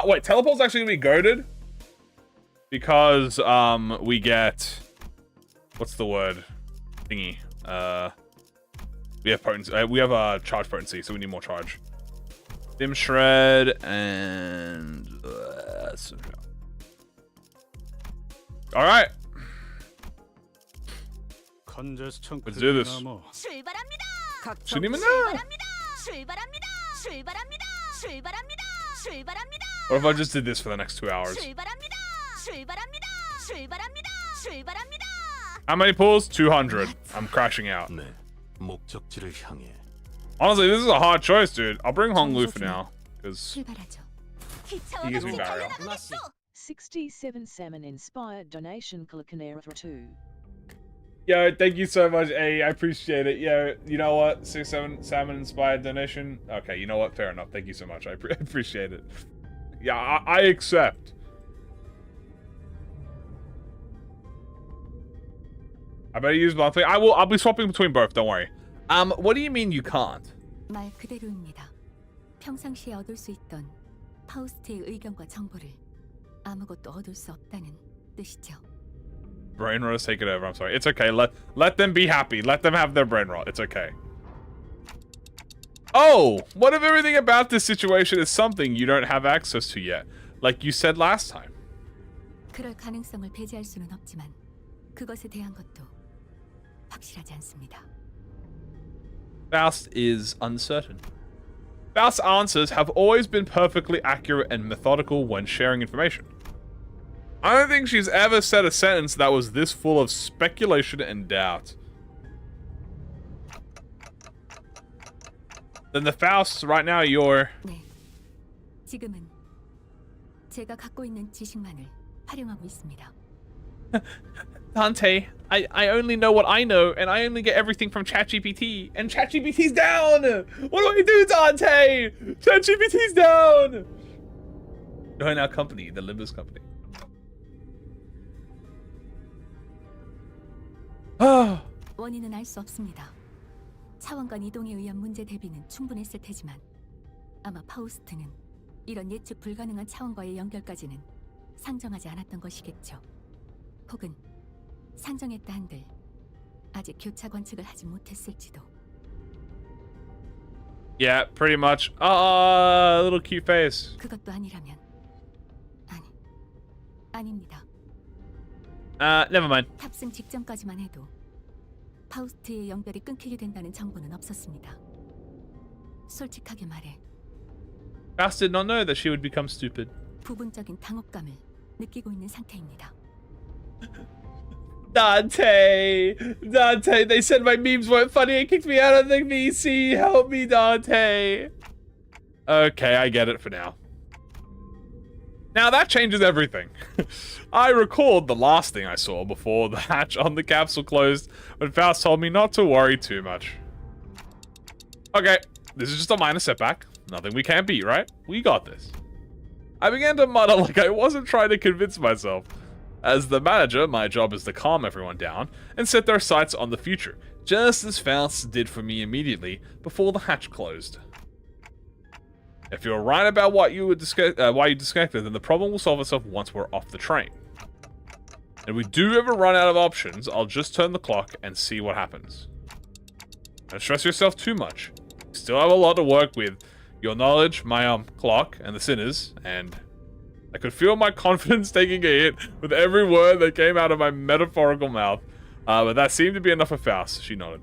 Wait, Telepole's actually gonna be goaded because we get what's the word? Thingy. We have potency. We have charge potency, so we need more charge. Dim Shred and All right. 컨제스천 Let's do this. 출발합니다. 주님은 출발합니다. 출발합니다. 출발합니다. 출발합니다. 출발합니다. What if I just did this for the next 2 hours? 출발합니다. 출발합니다. 출발합니다. 출발합니다. How many pulls? 200. I'm crashing out. 네, 목적지를 향해. Honestly, this is a hard choice, dude. I'll bring Hong Lu for now, because 출발하죠. he gives me barrier. 67 salmon inspired donation Kalakanera 2. Yo, thank you so much, A. I appreciate it. Yo, you know what? 67 salmon inspired donation. Okay, you know what? Fair enough. Thank you so much. I appreciate it. Yeah, I accept. I better use Bloodfiend. I'll be swapping between both. Don't worry. What do you mean you can't? 말 그대로입니다. 평상시에 얻을 수 있던 파우스트의 의견과 정보를 아무것도 얻을 수 없다는 뜻이죠. Brain rot, take it over. I'm sorry. It's okay. Let them be happy. Let them have their brain rot. It's okay. Oh, what if everything about this situation is something you don't have access to yet, like you said last time? 그럴 가능성을 배제할 수는 없지만 그것에 대한 것도 확실하지 않습니다. Faust is uncertain. Faust's answers have always been perfectly accurate and methodical when sharing information. I don't think she's ever said a sentence that was this full of speculation and doubt. Then the Faust, right now you're... 네, 지금은 제가 갖고 있는 지식만을 활용하고 있습니다. Dante, I only know what I know, and I only get everything from ChatGPT, and ChatGPT's down! What do I do, Dante? ChatGPT's down! Join our company, the Limbus company. 원인은 알 수 없습니다. 차원간 이동에 의한 문제 대비는 충분했을 테지만 아마 파우스트는 이런 예측 불가능한 차원과의 연결까지는 상정하지 않았던 것이겠죠. 혹은 상정했다 한들 아직 교차 관측을 하지 못했을지도. Yeah, pretty much. Little cute face. 그것도 아니라면 아닙니다. Never mind. 탑승 직전까지만 해도 파우스트의 연결이 끊기게 된다는 정보는 없었습니다. 솔직하게 말해 Faust did not know that she would become stupid. 부분적인 당혹감을 느끼고 있는 상태입니다. Dante! Dante, they said my memes weren't funny and kicked me out of the VC. Help me, Dante. Okay, I get it for now. Now that changes everything. I recalled the last thing I saw before the hatch on the capsule closed when Faust told me not to worry too much. Okay, this is just a minor setback. Nothing we can't beat, right? We got this. I began to mutter like I wasn't trying to convince myself. As the manager, my job is to calm everyone down and set their sights on the future, just as Faust did for me immediately before the hatch closed. If you're right about why you disconnected, then the problem will solve itself once we're off the train. And if we do ever run out of options, I'll just turn the clock and see what happens. Don't stress yourself too much. You still have a lot to work with. Your knowledge, my clock, and the sinners, and I could feel my confidence taking a hit with every word that came out of my metaphorical mouth. But that seemed to be enough for Faust. She nodded.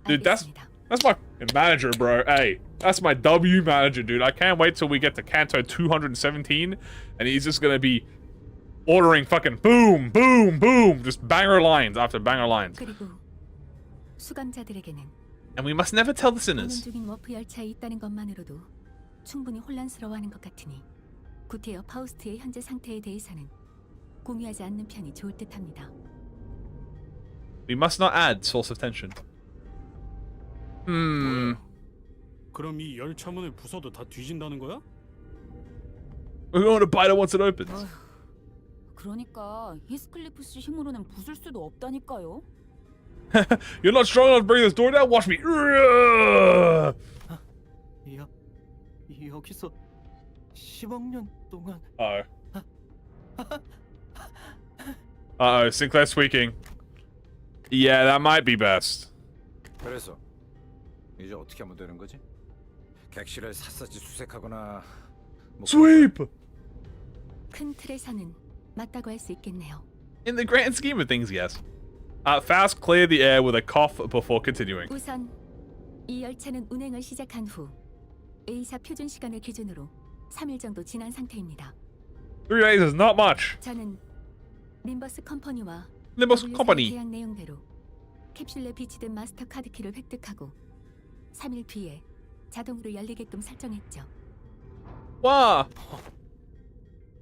Dude, that's my manager, bro. Hey, that's my W manager, dude. I can't wait till we get to Canto 217, and he's just gonna be ordering fucking boom, boom, boom, just banger lines after banger lines. 그리고 수감자들에게는 And we must never tell the 운행 sinners. 중인 워프 열차에 있다는 것만으로도 충분히 혼란스러워하는 것 같으니 구태여 파우스트의 현재 상태에 대해서는 공유하지 않는 편이 좋을 듯합니다. We must not add source of tension. 그럼 이 열차 문을 부숴도 다 뒤진다는 거야? We're going to bite it once it opens. 그러니까 히스클리프 씨 힘으로는 부술 수도 없다니까요. You're not strong enough to bring this door down? Watch me. 여기서 10억 년 동안. Uh-oh, Sinclair's squeaking. Yeah, that might be best. 그래서 이제 어떻게 하면 되는 거지? 객실을 샅샅이 수색하거나. Sweep. 큰 틀에서는 맞다고 할 수 있겠네요. In the grand scheme of things, yes. Faust cleared the air with a cough before continuing. 우선 이 열차는 운행을 시작한 후 A사 표준 시간을 기준으로 3일 정도 지난 상태입니다. 3 days is not much. 저는 림버스 컴퍼니와 Limbus Company. 계약 내용대로 캡슐에 비치된 마스터 카드 키를 획득하고 3일 뒤에 자동으로 열리게끔 설정했죠. Wow.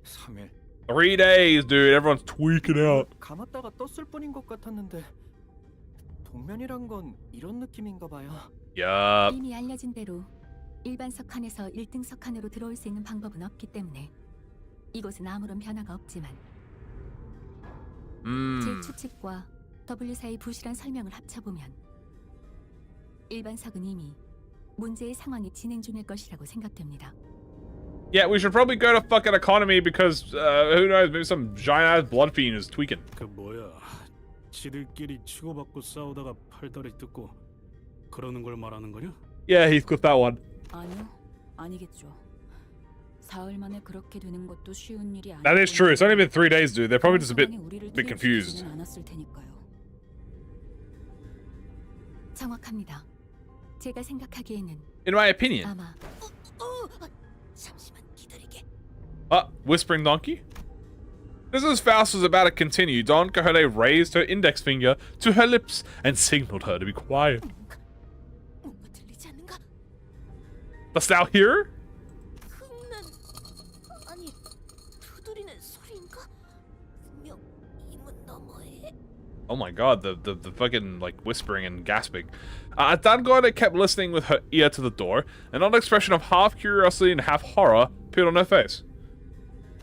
3일. 3 days, dude. Everyone's tweaking out. 감았다가 떴을 뿐인 것 같았는데 동면이란 건 이런 느낌인가 봐요. Yup. 이미 알려진 대로 일반 석칸에서 1등 석칸으로 들어올 수 있는 방법은 없기 때문에 이곳은 아무런 변화가 없지만 제 추측과 W사의 부실한 설명을 합쳐보면 일반석은 이미 문제의 상황이 진행 중일 것이라고 생각됩니다. Yeah, we should probably go to fucking economy because who knows, maybe some giant ass Bloodfiend is tweaking. 그 뭐야? 지들끼리 치고받고 싸우다가 팔다리 뜯고 그러는 걸 말하는 거냐? Yeah, Heathcliff, that one. 아니요, 아니겠죠. 사흘 만에 그렇게 되는 것도 쉬운 일이 아니고. That is true. It's only been 3 days, dude. They're probably just a bit confused. 않았을 테니까요. 정확합니다. 제가 생각하기에는 In my opinion. 아마 잠시만 기다리게. Whispering Donkey? Just as Faust was about to continue, Don Quixote raised her index finger to her lips and signaled her to be quiet. 뭔가 들리지 않는가? Dost thou hear? 흥난 아니 두드리는 소리인가? 분명 이 문 너머에. Oh my god, the fucking like whispering and gasping. Don Quixote kept listening with her ear to the door, an odd expression of half curiosity and half horror appeared on her face.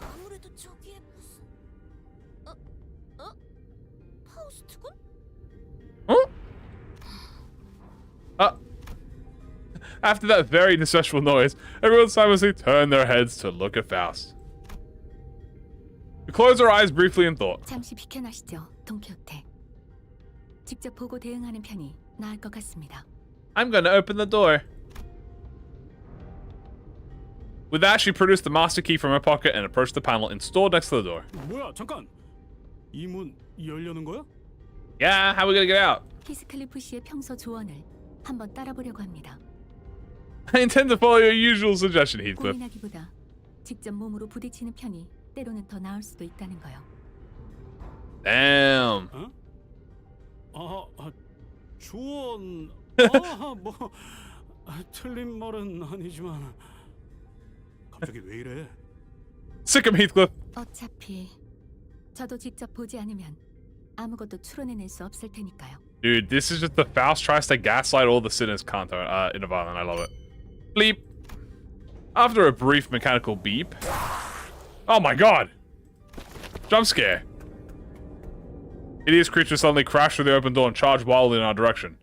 아무래도 저기에 무슨 파우스트군? After that very distressful noise, everyone simultaneously turned their heads to look at Faust. We closed our eyes briefly in thought. 잠시 비켜나시죠, 동키호테. 직접 보고 대응하는 편이 나을 것 같습니다. I'm gonna open the door. With that, she produced the master key from her pocket and approached the panel installed next to the door. 뭐야? 잠깐. 이 문 열려는 거야? Yeah, how are we gonna get out? 히스클리프 씨의 평소 조언을 한번 따라보려고 합니다. I intend to follow your usual suggestion, Heathcliff. 고민하기보다 직접 몸으로 부딪히는 편이 때로는 더 나을 수도 있다는 거요. Damn. 조언. 뭐 틀린 말은 아니지만 갑자기 왜 이래? Sick him, Heathcliff. 어차피 저도 직접 보지 않으면 아무것도 추론해낼 수 없을 테니까요. Dude, this is just the Faust tries to gaslight all the sinners Kanto in a violin. I love it. Bleep. After a brief mechanical beep. Oh my god! Jump scare. Hideous creature suddenly crashed through the open door and charged wildly in our direction.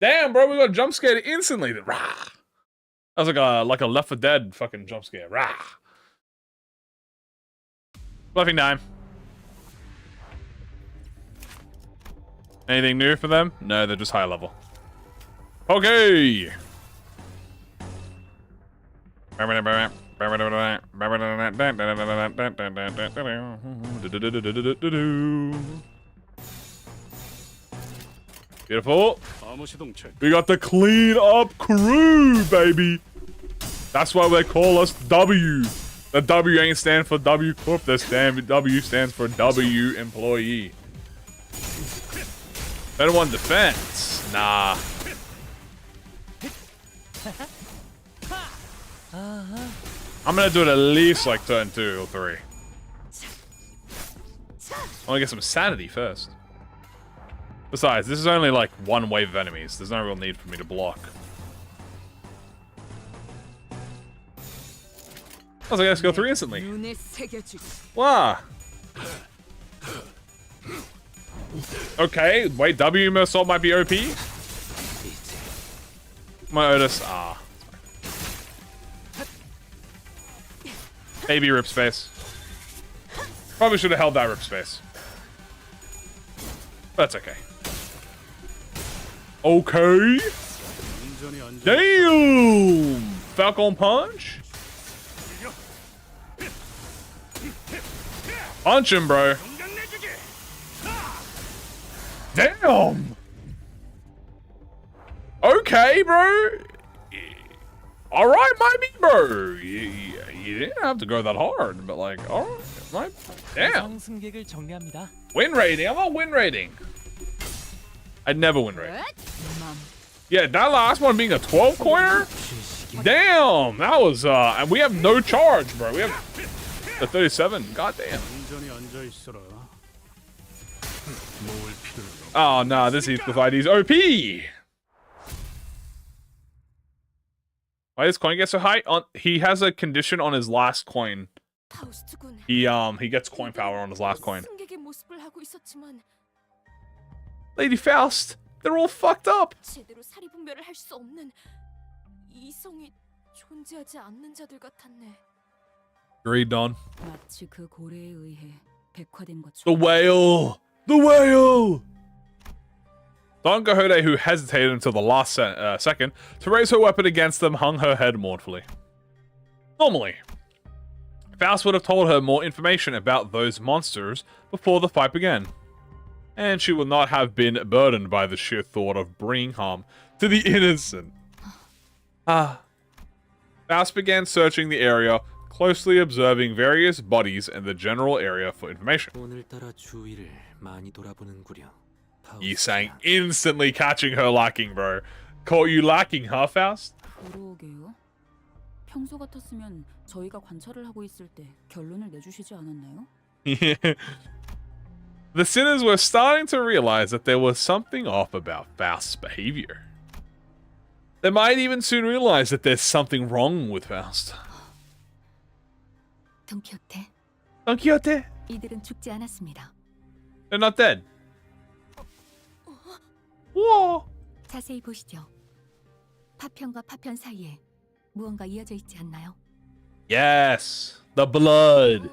Damn, bro, we got jump scared instantly. Rah! That was like a Left 4 Dead fucking jump scare. Rah! Bluffing time. Anything new for them? No, they're just high level. Okay. Beautiful. We got the clean up crew, baby. That's why they call us W. The W ain't stand for W Corp. The W stands for W employee. Better one defense. Nah. I'm gonna do it at least like turn 2 or 3. I wanna get some sanity first. Besides, this is only like one wave of enemies. There's no real need for me to block. I was like, let's go 3 instantly. Wow. Okay, wait, W assault might be OP. My Otis, Baby rip space. Probably should have held that rip space. But that's okay. Okay. Damn! Falcon punch? Punch him, bro. Damn. Okay, bro. All right, maybe, bro. You didn't have to go that hard, but like, all right, damn. 승객을 정리합니다. Win rating. I'm on win rating. I'd never win rating. Yeah, that last one being a 12 coiner. Damn, that was and we have no charge, bro. We have a 37. God damn. Oh no, this Heathcliff ID's OP. Why does coin get so high? He has a condition on his last coin. He gets coin power on his last coin. Lady Faust, they're all fucked up. 제대로 사리 분별을 할 수 없는 이성이 존재하지 않는 자들 같았네. Agreed, Don. 마치 그 고래에 의해 백화된 것처럼. The whale! The whale! Don Quixote, who hesitated until the last second to raise her weapon against them, hung her head mournfully. Normally, Faust would have told her more information about those monsters before the fight began, and she would not have been burdened by the sheer thought of bringing harm to the innocent. Faust began searching the area, closely observing various bodies and the general area for information. Yi-sang instantly catching her lacking, bro. Caught you lacking, huh, Faust? 그러게요. 평소 같았으면 저희가 관찰을 하고 있을 때 결론을 내주시지 않았나요? The sinners were starting to realize that there was something off about Faust's behavior. They might even soon realize that there's something wrong with Faust. 돈키호테. Don Quixote? 이들은 죽지 않았습니다. They're not dead. Whoa. 자세히 보시죠. 파편과 파편 사이에 무언가 이어져 있지 않나요? Yes, the blood.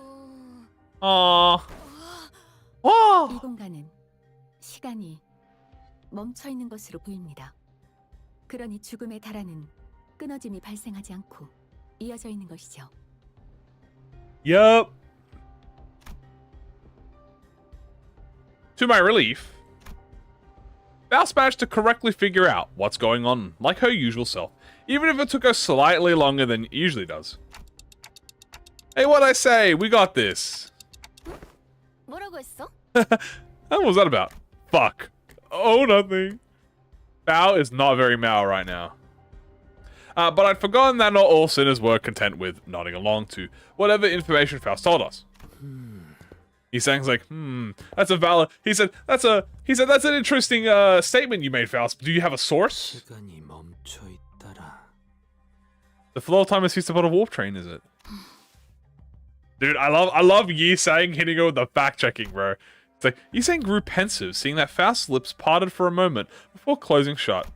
Aww. 이 공간은 시간이 멈춰 있는 것으로 보입니다. 그러니 죽음에 달하는 끊어짐이 발생하지 않고 이어져 있는 것이죠. Yup. To my relief, Faust managed to correctly figure out what's going on, like her usual self, even if it took her slightly longer than it usually does. Hey, what'd I say? We got this. 뭐라고 했어? What was that about? Fuck. Oh, nothing. Bao is not very Mao right now. But I'd forgotten that not all sinners were content with nodding along to whatever information Faust told us. He sounds like, that's a valid. He said that's an interesting statement you made, Faust. Do you have a source? The flow of time is used to put a warp train, is it? Dude, I love Yi-sang hitting her with the fact checking, bro. It's like Yi-sang grew pensive, seeing that Faust's lips parted for a moment before closing shut.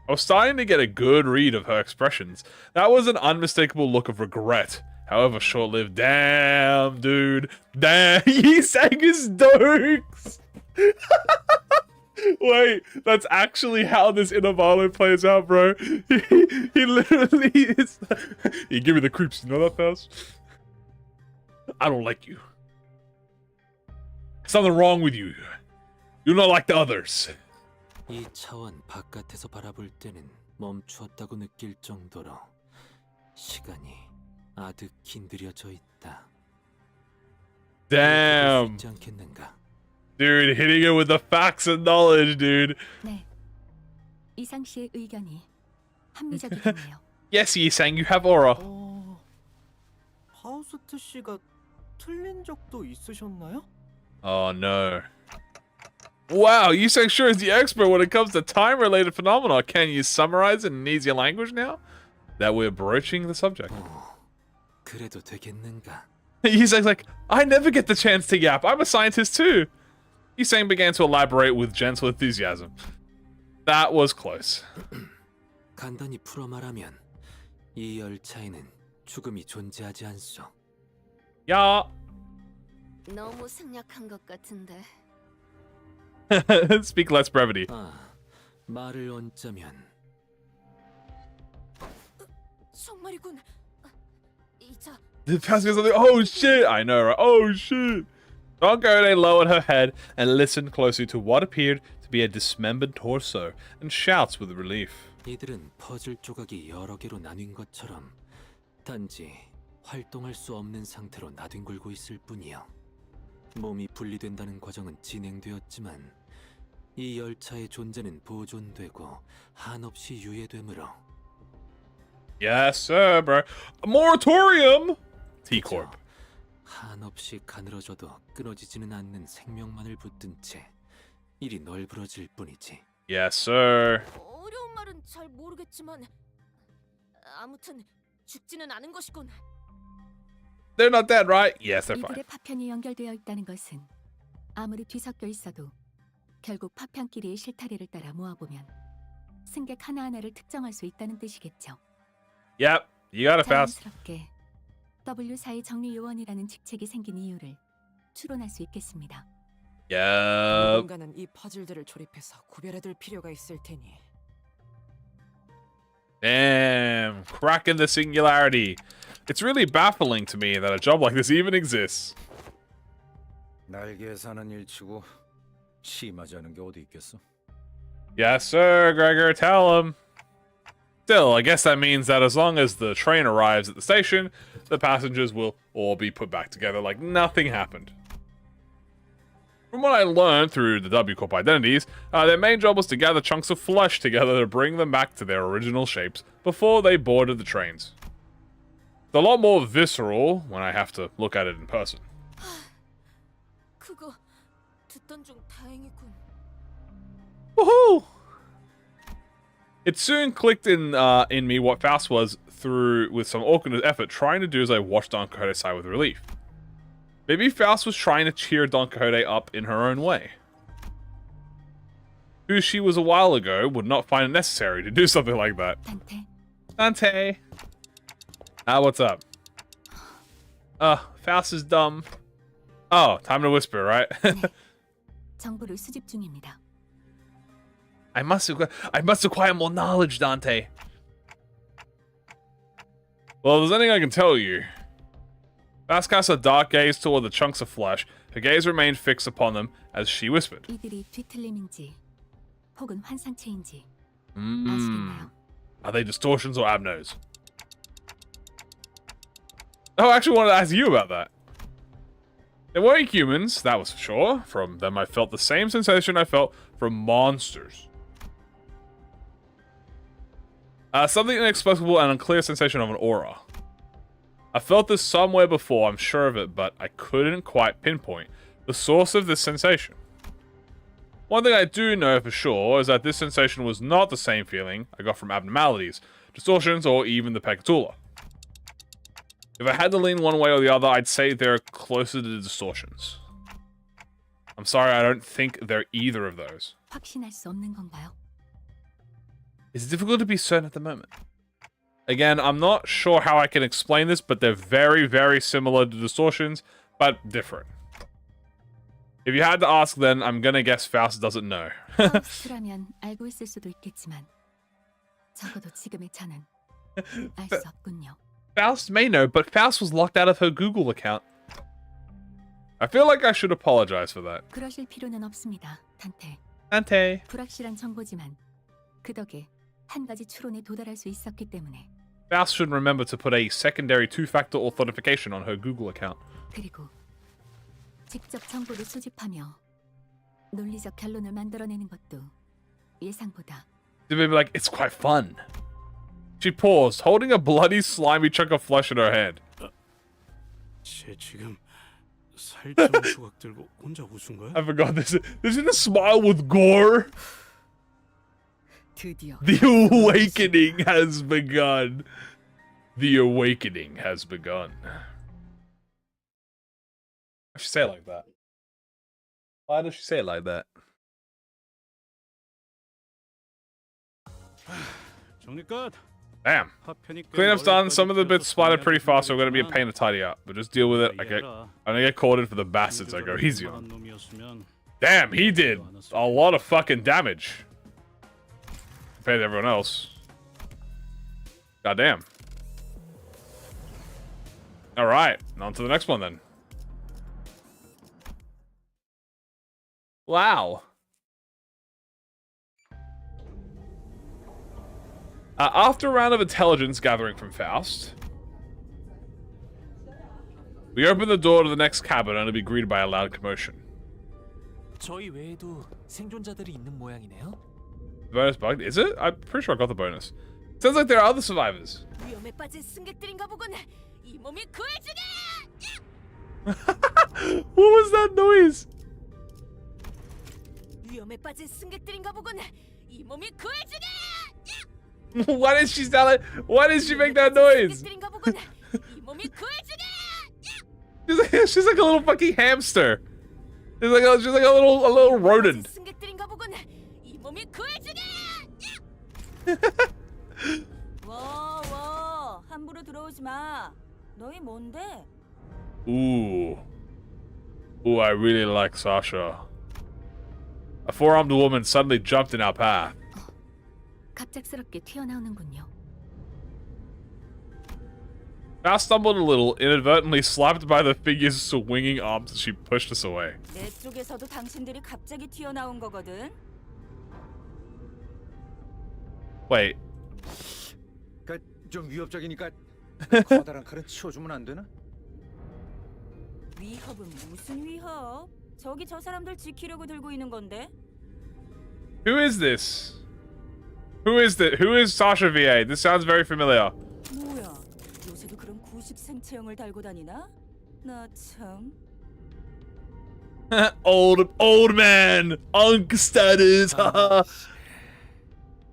I was starting to get a good read of her expressions. That was an unmistakable look of regret. However short-lived. Damn, dude. Damn. Yi-sang is dokes. Wait, that's actually how this Inavalo plays out, bro. He literally is. You give me the creeps, you know that, Faust? I don't like you. Something wrong with you. You're not like the others. 이 차원 바깥에서 바라볼 때는 멈추었다고 느낄 정도로 시간이 아득히 느려져 있다. Damn. Dude, hitting it with the facts and knowledge, dude. 네. 이상 씨의 의견이 합리적이네요. Yes, Yi-sang, you have aura. 파우스트 씨가 틀린 적도 있으셨나요? Oh no. Wow, Yi-sang sure is the expert when it comes to time-related phenomena. Can you summarize it in easier language now that we're broaching the subject? 그래도 되겠는가? Yi-sang's like, I never get the chance to yap. I'm a scientist too. Yi-sang began to elaborate with gentle enthusiasm. That was close. 간단히 풀어 말하면 이 열차에는 죽음이 존재하지 않소. 야. 너무 생략한 것 같은데. Speak less brevity. 말을 얹자면 정말이군. 이자. The past goes like, oh shit! I know, right? Oh shit! Don Quixote lowered her head and listened closely to what appeared to be a dismembered torso, and shouts with relief. 이들은 퍼즐 조각이 여러 개로 나뉜 것처럼 단지 활동할 수 없는 상태로 나뒹굴고 있을 뿐이요. 몸이 분리된다는 과정은 진행되었지만 이 열차의 존재는 보존되고 한없이 유예되므로. Yes, sir, bro. A moratorium! T-Corp. 한없이 가늘어져도 끊어지지는 않는 생명만을 붙든 채 일이 널브러질 뿐이지. Yes, sir. 어려운 말은 잘 모르겠지만 아무튼 죽지는 않은 것이군. They're not dead, right? Yes, they're 이들의 fine. 파편이 연결되어 있다는 것은 아무리 뒤섞여 있어도 결국 파편끼리의 실타래를 따라 모아보면 승객 하나하나를 특정할 수 있다는 뜻이겠죠. Yep, you got it fast. 자연스럽게 W4의 정리 요원이라는 직책이 생긴 이유를 추론할 수 있겠습니다. Yep. 누군가는 이 퍼즐들을 조립해서 구별해둘 필요가 있을 테니. Damn, cracking the singularity. It's really baffling to me that a job like this even exists. 날개에 사는 일치고 심하지 않은 게 어디 있겠어? Yes, sir, Gregor, tell him. Still, I guess that means that as long as the train arrives at the station, the passengers will all be put back together like nothing happened. From what I learned through the W Corp identities, their main job was to gather chunks of flesh together to bring them back to their original shapes before they boarded the trains. It's a lot more visceral when I have to look at it in person. 그거 듣던 중 다행이군. Woohoo! It soon clicked in me what Faust was through with some awkward effort trying to do as I watched Don Quixote sigh with relief. Maybe Faust was trying to cheer Don Quixote up in her own way. Who she was a while ago would not find it necessary to do something like that. Dante! What's up? Faust is dumb. Oh, time to whisper, right? 정보를 수집 중입니다. I must acquire more knowledge, Dante. Well, if there's anything I can tell you. Faust cast a dark gaze toward the chunks of flesh. Her gaze remained fixed upon them as she whispered. 이들이 뒤틀림인지 혹은 환상체인지 아시겠나요? Are they distortions or abnos? Oh, I actually wanted to ask you about that. They weren't humans, that was for sure. From them I felt the same sensation I felt from monsters. Something inexplicable and unclear sensation of an aura. I felt this somewhere before, I'm sure of it, but I couldn't quite pinpoint the source of this sensation. One thing I do know for sure is that this sensation was not the same feeling I got from abnormalities, distortions, or even the Pecatula. If I had to lean one way or the other, I'd say they're closer to distortions. I'm sorry, I don't think they're either of those. 확신할 수 없는 건가요? It's difficult to be certain at the moment. Again, I'm not sure how I can explain this, but they're very, very similar to distortions, but different. If you had to ask, then I'm gonna guess Faust doesn't know. 파우스트라면 알고 있을 수도 있겠지만 적어도 지금의 저는 알 수 없군요. Faust may know, but Faust was locked out of her Google account. I feel like I should apologize for that. 그러실 필요는 없습니다, 단테. Dante. 불확실한 정보지만 그 덕에 한 가지 추론에 도달할 수 있었기 때문에. Faust should remember to put a secondary two-factor authentication on her Google account. 그리고 직접 정보를 수집하며 논리적 결론을 만들어내는 것도 예상보다. They may be like, it's quite fun. She paused, holding a bloody, slimy chunk of flesh in her hand. 쟤 지금 살점 조각 들고 혼자 웃은 거야? I forgot this. Isn't a smile with gore? 드디어 The awakening has begun. The awakening has begun. Why does she say it like that? Why does she say it like that? 정리 끝. Damn. Cleanup's done. Some of the bits splattered pretty fast, so we're gonna be a pain to tidy up. But just deal with it. I'm gonna get called in for the bastards I go easy on. Damn, he did a lot of fucking damage compared to everyone else. Goddamn. All right, on to the next one then. Wow. After a round of intelligence gathering from Faust, we open the door to the next cabin and to be greeted by a loud commotion. 저희 외에도 생존자들이 있는 모양이네요. Bonus bugged? Is it? I'm pretty sure I got the bonus. Sounds like there are other survivors. 위험에 빠진 승객들인가 보군. 이 몸이 구해주게! What was that noise? 위험에 빠진 승객들인가 보군. 이 몸이 구해주게! Why did she sound like? Why did she make that noise? 승객들인가 보군. 이 몸이 구해주게! She's like a little fucking hamster. She's like a little rodent. 승객들인가 보군. 이 몸이 구해주게! 워, 함부로 들어오지 마. 너희 뭔데? Ooh, I really like Sasha. A four-armed woman suddenly jumped in our path. 갑작스럽게 튀어나오는군요. I stumbled a little, inadvertently slapped by the figure's swinging arms as she pushed us away. 내 쪽에서도 당신들이 갑자기 튀어나온 거거든. Wait. 좀 위협적이니까 커다란 칼은 치워주면 안 되나? 위협은 무슨 위협? 저기 저 사람들 지키려고 들고 있는 건데. Who is this? Who is Sasha VA? This sounds very familiar. 뭐야? 요새도 그런 90생 체형을 달고 다니나? 나 참. old man, Unk status.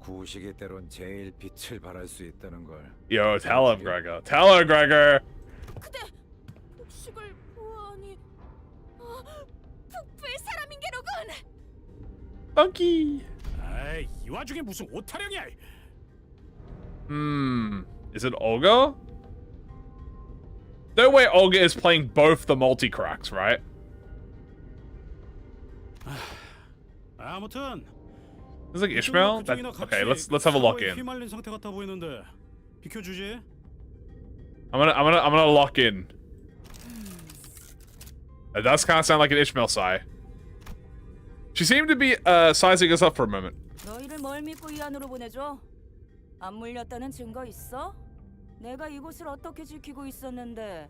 구식의 때론 제일 빛을 발할 수 있다는 걸. Yo, tell him, Gregor. Tell her, Gregor. 그대 복식을 보아하니 북부의 사람인 게로군. Unky. 아이, 이 와중에 무슨 오타령이야? Is it Olga? No way Olga is playing both the multi-cracks, right? 아무튼 Is it like Ishmael? Okay, let's have a lock in. 휘말린 상태 같아 보이는데 비켜주지. I'm gonna lock in. It does kind of sound like an Ishmael sigh. She seemed to be sizing us up for a moment. 너희를 뭘 믿고 이 안으로 보내줘? 안 물렸다는 증거 있어? 내가 이곳을 어떻게 지키고 있었는데.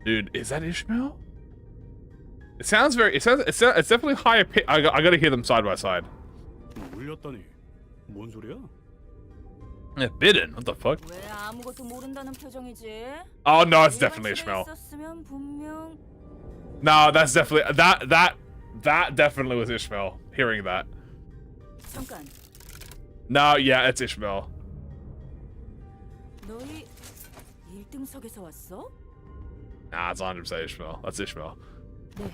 Dude, is that Ishmael? It sounds very. It's definitely higher pitch. I gotta hear them side by side. 물렸다니 뭔 소리야? Yeah, bidden. What the fuck? 왜 아무것도 모른다는 표정이지? Oh no, it's definitely Ishmael. 있었으면 분명. No, that's definitely that definitely was Ishmael. Hearing that. 잠깐. No, yeah, it's Ishmael. 너희 1등석에서 왔어? Nah, it's 100% Ishmael. That's Ishmael. 네.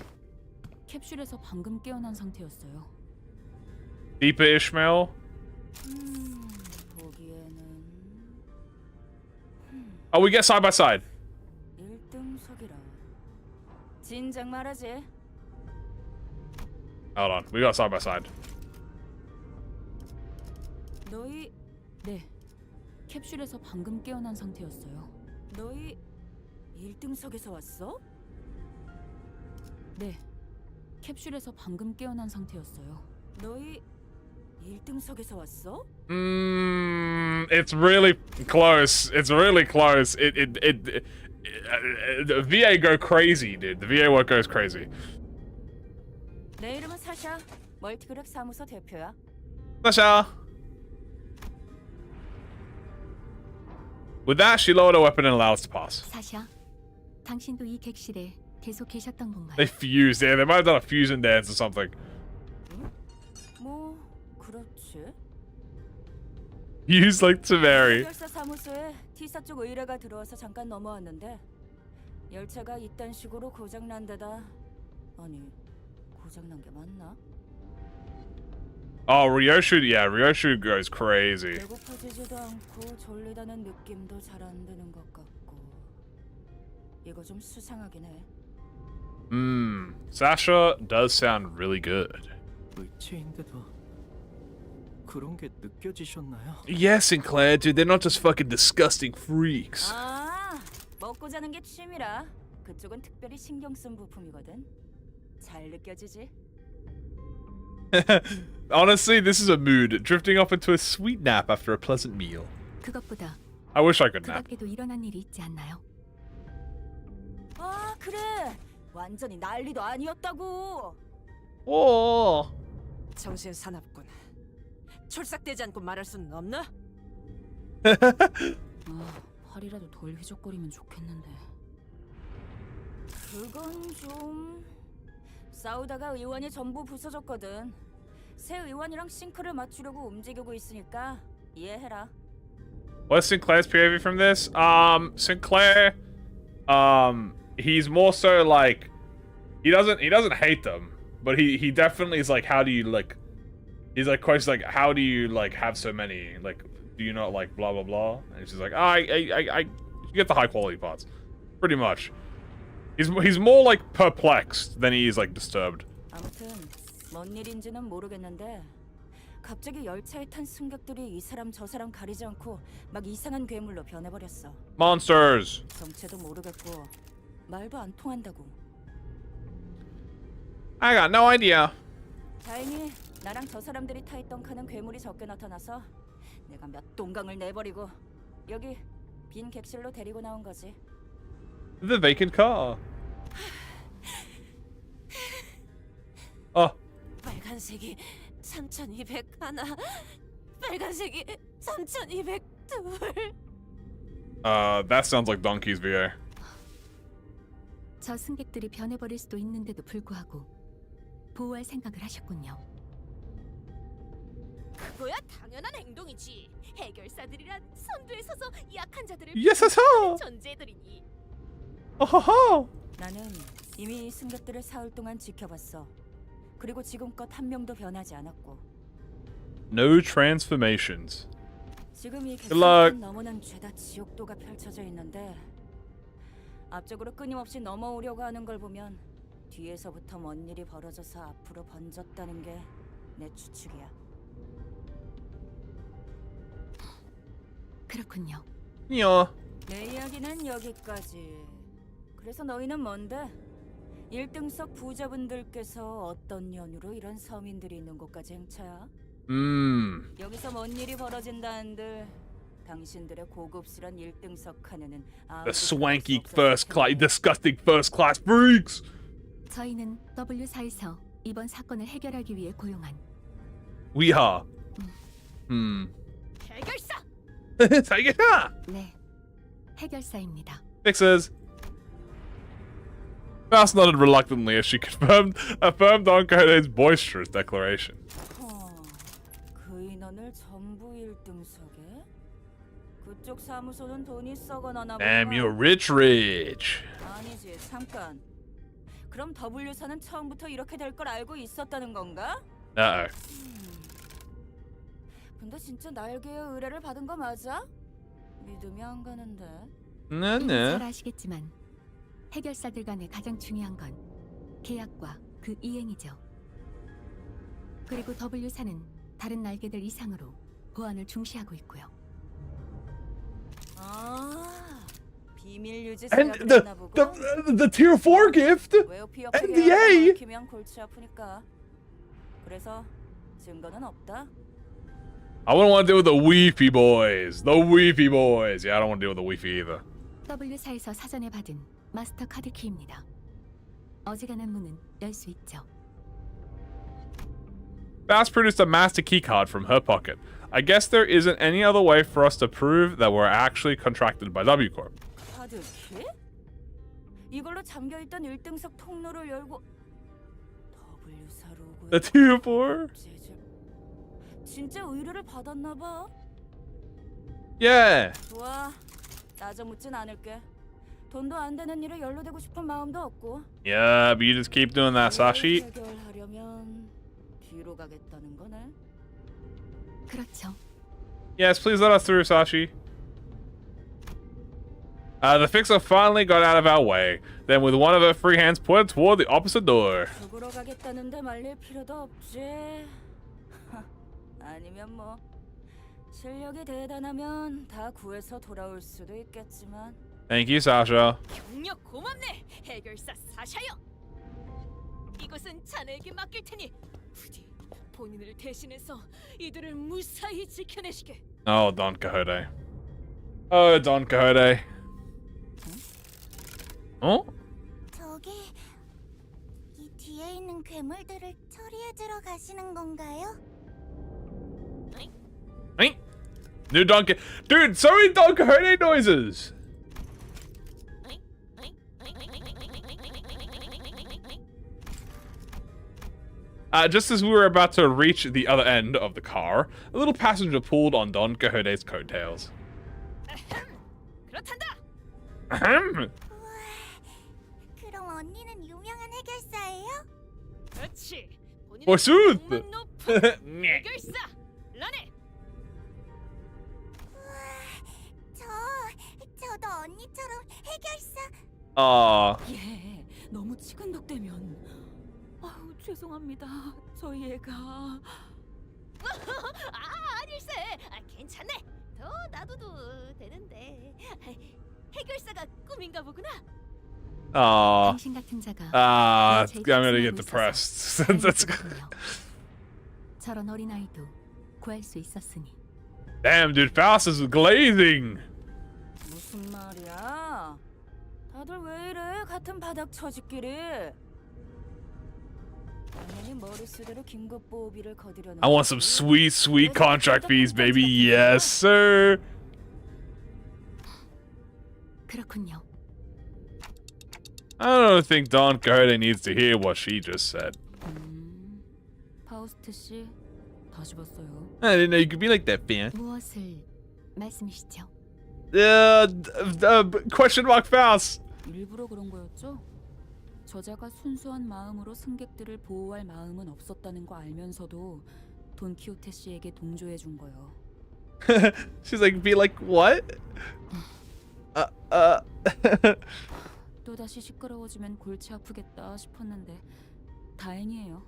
캡슐에서 방금 깨어난 상태였어요. Deeper Ishmael. 보기에는 Oh, we get side by side. 1등석이라. 진작 말하지. Hold on, we got side by side. 너희 네. 캡슐에서 방금 깨어난 상태였어요. 너희 1등석에서 왔어? 네. 캡슐에서 방금 깨어난 상태였어요. 너희 1등석에서 왔어? It's really close. It's really close. The VA go crazy, dude. The VA work goes crazy. 내 이름은 사샤. 멀티그렉 사무소 대표야. Sasha. With that, she lowered her weapon and allowed us to pass. 사샤, 당신도 이 객실에 계속 계셨던 건가요? They fused. Yeah, they might have done a fusion dance or something. 뭐 그렇지. Used like to vary. 해결사 사무소에 T사 쪽 의뢰가 들어와서 잠깐 넘어왔는데 열차가 이딴 식으로 고장난 데다 아니 고장난 게 맞나? Oh, Ryoshu. Yeah, Ryoshu goes crazy. 배고파지지도 않고 졸리다는 느낌도 잘 안 드는 것 같고 이거 좀 수상하긴 해. Sasha does sound really good. 의체인데도 그런 게 느껴지셨나요? Yes, Sinclair, dude, they're not just fucking disgusting freaks. 아, 먹고 자는 게 취미라. 그쪽은 특별히 신경 쓴 부품이거든. 잘 느껴지지? Honestly, this is a mood, drifting off into a sweet nap after a pleasant meal. 그것보다 I wish I could 그 nap. 밖에도 일어난 일이 있지 않나요? 아 그래. 완전히 난리도 아니었다고. 오. 정신 사납군. 촐싹대지 않고 말할 수는 없나? 팔이라도 덜 휘적거리면 좋겠는데. 그건 좀... 싸우다가 의원이 전부 부서졌거든. 새 의원이랑 싱크를 맞추려고 움직이고 있으니까 이해해라. What's Sinclair's POV from this? Sinclair, he's more so like, he doesn't hate them, but he definitely is like, how do you like, he's like questions like, how do you like have so many, like, do you not like blah blah blah? And she's like, I you get the high quality parts, pretty much. He's more like perplexed than he is like disturbed. 아무튼 뭔 일인지는 모르겠는데 갑자기 열차에 탄 승객들이 이 사람 저 사람 가리지 않고 막 이상한 괴물로 변해버렸어. Monsters. 정체도 모르겠고 말도 안 통한다고. I got no idea. 다행히 나랑 저 사람들이 타 있던 칸은 괴물이 적게 나타나서 내가 몇 동강을 내버리고 여기 빈 객실로 데리고 나온 거지. The vacant car. 빨간색이 3,200 하나, 빨간색이 3,200 둘. That sounds like Donkey's VA. 저 승객들이 변해버릴 수도 있는데도 불구하고 보호할 생각을 하셨군요. 그거야 당연한 행동이지. 해결사들이란 선두에 서서 약한 자들을 예서서! 보호하는 존재들이니. 어허허. 나는 이미 이 승객들을 사흘 동안 지켜봤어. 그리고 지금껏 한 명도 변하지 않았고. No transformations. 지금 이 Good luck. 객실은 너무난 죄다 지옥도가 펼쳐져 있는데 앞쪽으로 끊임없이 넘어오려고 하는 걸 보면 뒤에서부터 뭔 일이 벌어져서 앞으로 번졌다는 게 내 추측이야. 그렇군요. 야. 내 이야기는 여기까지. 그래서 너희는 뭔데? 1등석 부자분들께서 어떤 연유로 이런 서민들이 있는 곳까지 행차야? 여기서 뭔 일이 벌어진다는들 당신들의 고급스런 1등석 칸에는 The swanky first class, disgusting first class freaks. 저희는 W4에서 이번 사건을 해결하기 위해 고용한 We are. 해결사. 해결사. 네, 해결사입니다. Fixes. Faust nodded reluctantly as she affirmed Don Quixote's boisterous declaration. 그 인원을 전부 1등석에? 그쪽 사무소는 돈이 썩어나나 보다. Damn, you're rich. 아니지, 잠깐. 그럼 W사는 처음부터 이렇게 될 걸 알고 있었다는 건가? Uh-oh. 근데 진짜 날개의 의뢰를 받은 거 맞아? 믿음이 안 가는데. 잘 아시겠지만 해결사들 간에 가장 중요한 건 계약과 그 이행이죠. 그리고 W사는 다른 날개들 이상으로 보안을 중시하고 있고요. 아, 비밀 유지 And 제약을 했나 보고. the tier 4 gift. 웨어피 NDA. 키면 골치 아프니까. 그래서 증거는 없다. I wouldn't want to deal with the Weepy boys. The Weepy boys. Yeah, I don't want to deal with the Weepy either. W사에서 사전에 받은 마스터 카드 키입니다. 어지간한 문은 열 수 있죠. Faust produced a master key card from her pocket. I guess there isn't any other way for us to prove that we're actually contracted by W Corp. 카드 키? 이걸로 잠겨 있던 1등석 통로를 열고 W사 로고에 The tier 4? 진짜 의뢰를 받았나 봐. Yeah. 좋아. 따져 묻진 않을게. 돈도 안 되는 일에 연루되고 싶은 마음도 없고. Yeah, but you just keep doing that, Sashi. 해결하려면 뒤로 가겠다는 거네. 그렇죠. Yes, please let us through, Sashi. The fixer finally got out of our way. Then, with one of her free hands, pointed toward the opposite door. 죽으러 가겠다는데 말릴 필요도 없지. 아니면 뭐 실력이 대단하면 다 구해서 돌아올 수도 있겠지만. Thank you, Sasha. 경력 고맙네, 해결사 사샤요. 이곳은 자네에게 맡길 테니 부디 본인을 대신해서 이들을 무사히 지켜내시게. Oh, Don Quixote. Oh, Don Quixote. Oh? 저기 이 뒤에 있는 괴물들을 처리해 주러 가시는 건가요? Hey? New Don Quixote. Dude, so many Don Quixote noises. Just as we were about to reach the other end of the car, a little passenger pulled on Don Quixote's coattails. 그렇단다. Ahem. 그럼 언니는 유명한 해결사예요? 그렇지. 본인은 forsooth. 정말 높은 해결사. 라네. 저도 언니처럼 해결사. 예, 너무 치근덕대면. 아우, 죄송합니다. 저희 애가. 아닐세. 괜찮네. 더 놔둬도 되는데. 해결사가 꿈인가 보구나. 당신 같은 자가 I'm gonna get depressed. That's 저런 어린아이도 구할 수 있었으니. Damn, dude, Faust is glazing. 무슨 말이야? 다들 왜 이래? 같은 바닥 처지끼리. 당연히 머릿수대로 긴급 보호비를 거두려는. I want some sweet, sweet contract fees, baby. Yes, sir. 그렇군요. I don't think Don Quixote needs to hear what she just said. 파우스트 씨, 다시 봤어요. I didn't know you could be like that, fan. 무엇을 말씀이시죠? Question mark Faust. 일부러 그런 거였죠? 저자가 순수한 마음으로 승객들을 보호할 마음은 없었다는 거 알면서도 돈키호테 씨에게 동조해 준 거예요. She's like, be like, what? 또 다시 시끄러워지면 골치 아프겠다 싶었는데 다행이에요.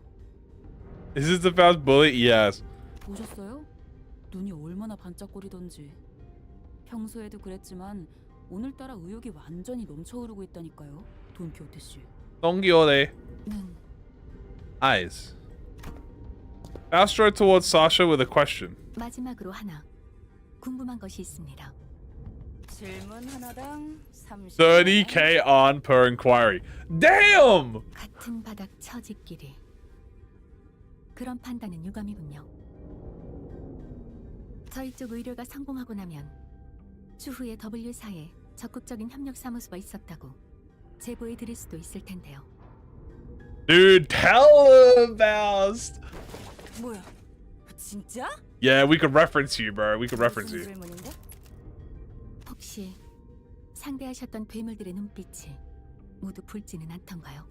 Is this the Faust bullet? Yes. 보셨어요? 눈이 얼마나 반짝거리던지. 평소에도 그랬지만 오늘따라 의욕이 완전히 넘쳐흐르고 있다니까요. 돈키호테 씨. Don Quixote. Eyes. Faust strode towards Sasha with a question. 마지막으로 하나 궁금한 것이 있습니다. 질문 하나당 30. 30k on per inquiry. Damn! 같은 바닥 처지끼리. 그런 판단은 유감이군요. 저희 쪽 의뢰가 성공하고 나면 추후에 W사에 적극적인 협력 사무소가 있었다고 제보해 드릴 수도 있을 텐데요. Dude, tell him, Faust. 뭐야? 진짜? Yeah, we could reference you, bro. We could reference you. 질문인데? 혹시 상대하셨던 괴물들의 눈빛이 모두 붉지는 않던가요?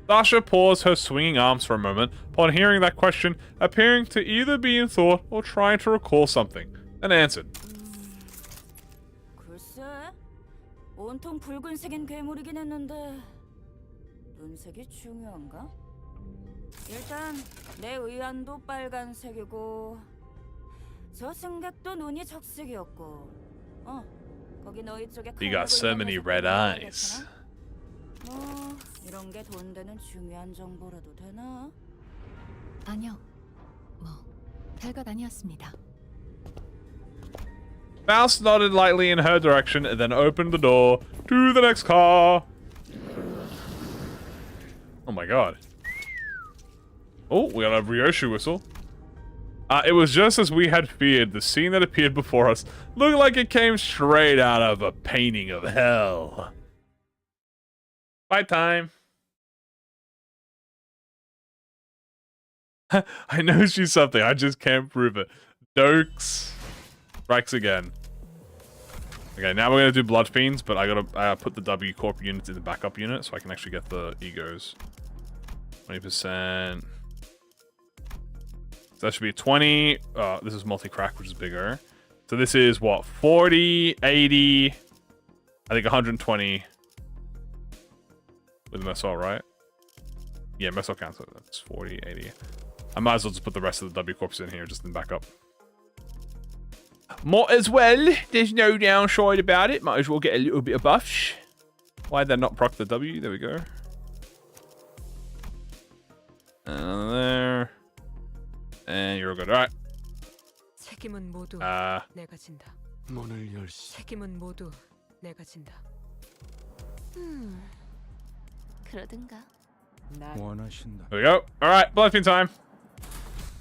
Sasha paused her swinging arms for a moment upon hearing that question, appearing to either be in thought or trying to recall something, and answered. 글쎄, 온통 붉은색인 괴물이긴 했는데 눈색이 중요한가? 일단 내 의안도 빨간색이고 저 승객도 눈이 적색이었고 거기 너희 쪽에 You got so many red eyes. 이런 게 돈 되는 중요한 정보라도 되나? 아니요. 별것 아니었습니다. Faust nodded lightly in her direction and then opened the door to the next car. Oh my god. Oh, we got a Ryoshu whistle. It was just as we had feared. The scene that appeared before us looked like it came straight out of a painting of hell. Fight time. I know she's something. I just can't prove it. Dokes. Strikes again. Okay, now we're going to do Bloodfiends, but I gotta put the W Corp unit in the backup unit so I can actually get the egos. 20%. So that should be 20. This is multi-crack, which is bigger. So this is what? 40, 80, I think 120 with Messol, right? Yeah, Messol counts. That's 40, 80. I might as well just put the rest of the W Corps in here, just in backup. Might as well. There's no downside about it. Might as well get a little bit of buffs. Why'd that not proc the W? There we go. There. And you're good. All right. 책임은 모두 내가 진다. 문을 열시. 책임은 모두 내가 진다. 그러든가. 원하신다. There we go. All right, Bloodfiend time.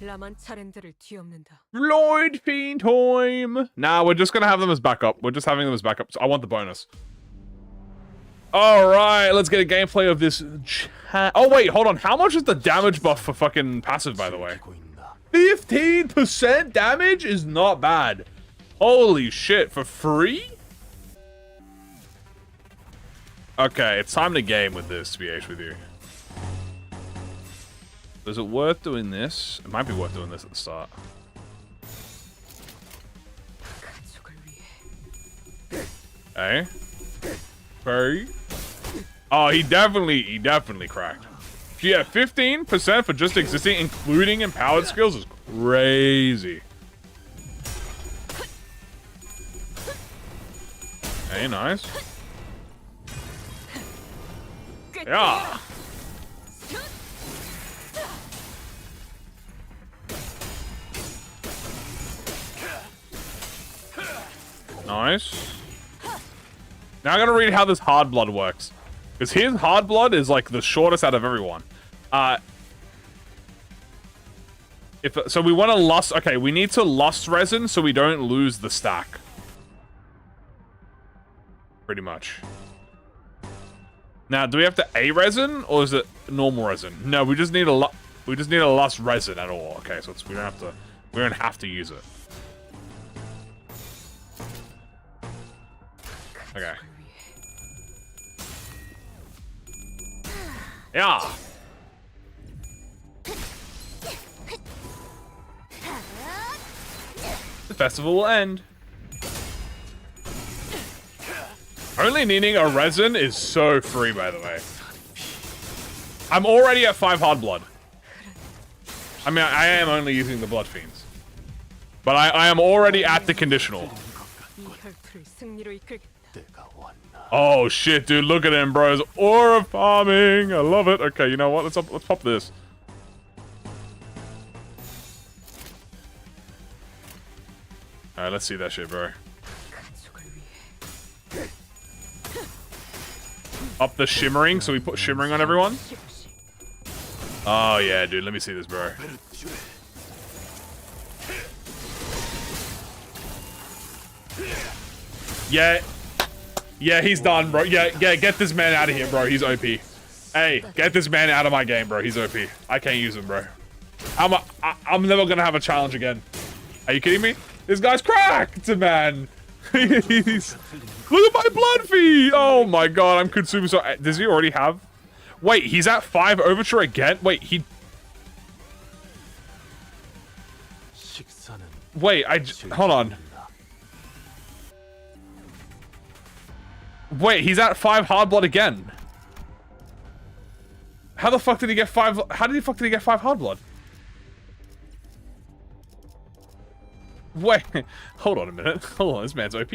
라만 차렌드를 뒤엎는다. Bloodfiend time. Nah, we're just gonna have them as backup. We're just having them as backup. So I want the bonus. All right, let's get a gameplay of this. Oh wait, hold on. How much is the damage buff for fucking passive, by the way? 15% damage is not bad. Holy shit, for free? Okay, it's time to game with this, to be honest with you. Is it worth doing this? It might be worth doing this at the start. Hey? Hey? Oh, he definitely cracked. Yeah, 15% for just existing, including empowered skills, is crazy. Hey, nice. Yeah. Nice. Now I gotta read how this hard blood works. Because his hard blood is like the shortest out of everyone. So we want to lust. Okay, we need to lust resin so we don't lose the stack. Pretty much. Now, do we have to A resin or is it normal resin? No, we just need a lust resin at all. Okay, so we don't have to use it. Okay. Yeah. The festival will end. Only needing a resin is so free, by the way. I'm already at 5 hard blood. I mean, I am only using the Bloodfiends. But I am already at the conditional. Oh shit, dude, look at him, bros. Aura farming. I love it. Okay, you know what? Let's pop this. Alright, let's see that shit, bro. Up the shimmering, so we put shimmering on everyone. Oh yeah, dude, let me see this, bro. Yeah. Yeah, he's done, bro. Yeah, get this man out of here, bro. He's OP. Hey, get this man out of my game, bro. He's OP. I can't use him, bro. I'm never gonna have a challenge again. Are you kidding me? This guy's cracked, man. Look at my blood feed. Oh my god, I'm consuming so. Does he already have? Wait, he's at 5 overture again. Wait, Wait, hold on. Wait, he's at 5 hard blood again. How the fuck did he get 5? How did he get 5 hard blood? Wait, hold on a minute. Hold on, this man's OP.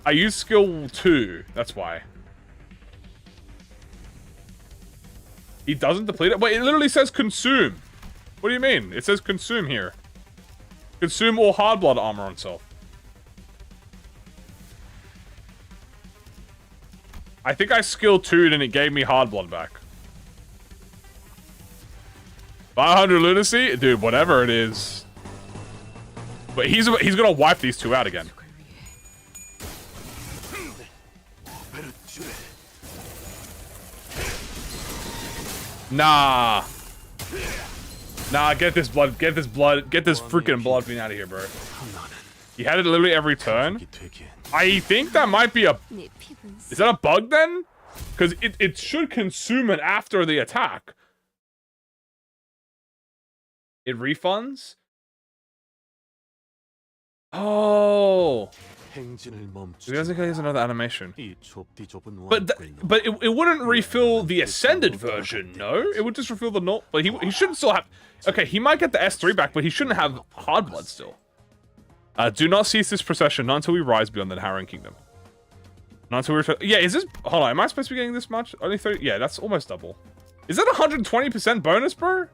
I used skill 2. That's why. He doesn't deplete it. Wait, it literally says consume. What do you mean? It says consume here. Consume all hard blood armor on self. I think I skill 2'd and it gave me hard blood back. 500 lunacy? Dude, whatever it is. But he's gonna wipe these 2 out again. Nah. Nah, get this freaking blood being out of here, bro. He had it literally every turn. I think that might be a... Is that a bug then? Because it should consume it after the attack. It refunds? Oh. It doesn't use another animation. But it wouldn't refill the ascended version, no? It would just refill the normal. But he shouldn't still have... Okay, he might get the S3 back, but he shouldn't have hard blood still. Do not cease this procession, not until we rise beyond the Harrowing Kingdom. Not until we... Yeah, is this... Hold on, am I supposed to be getting this much? Only 30... Yeah, that's almost double. Is that 120% bonus, bro?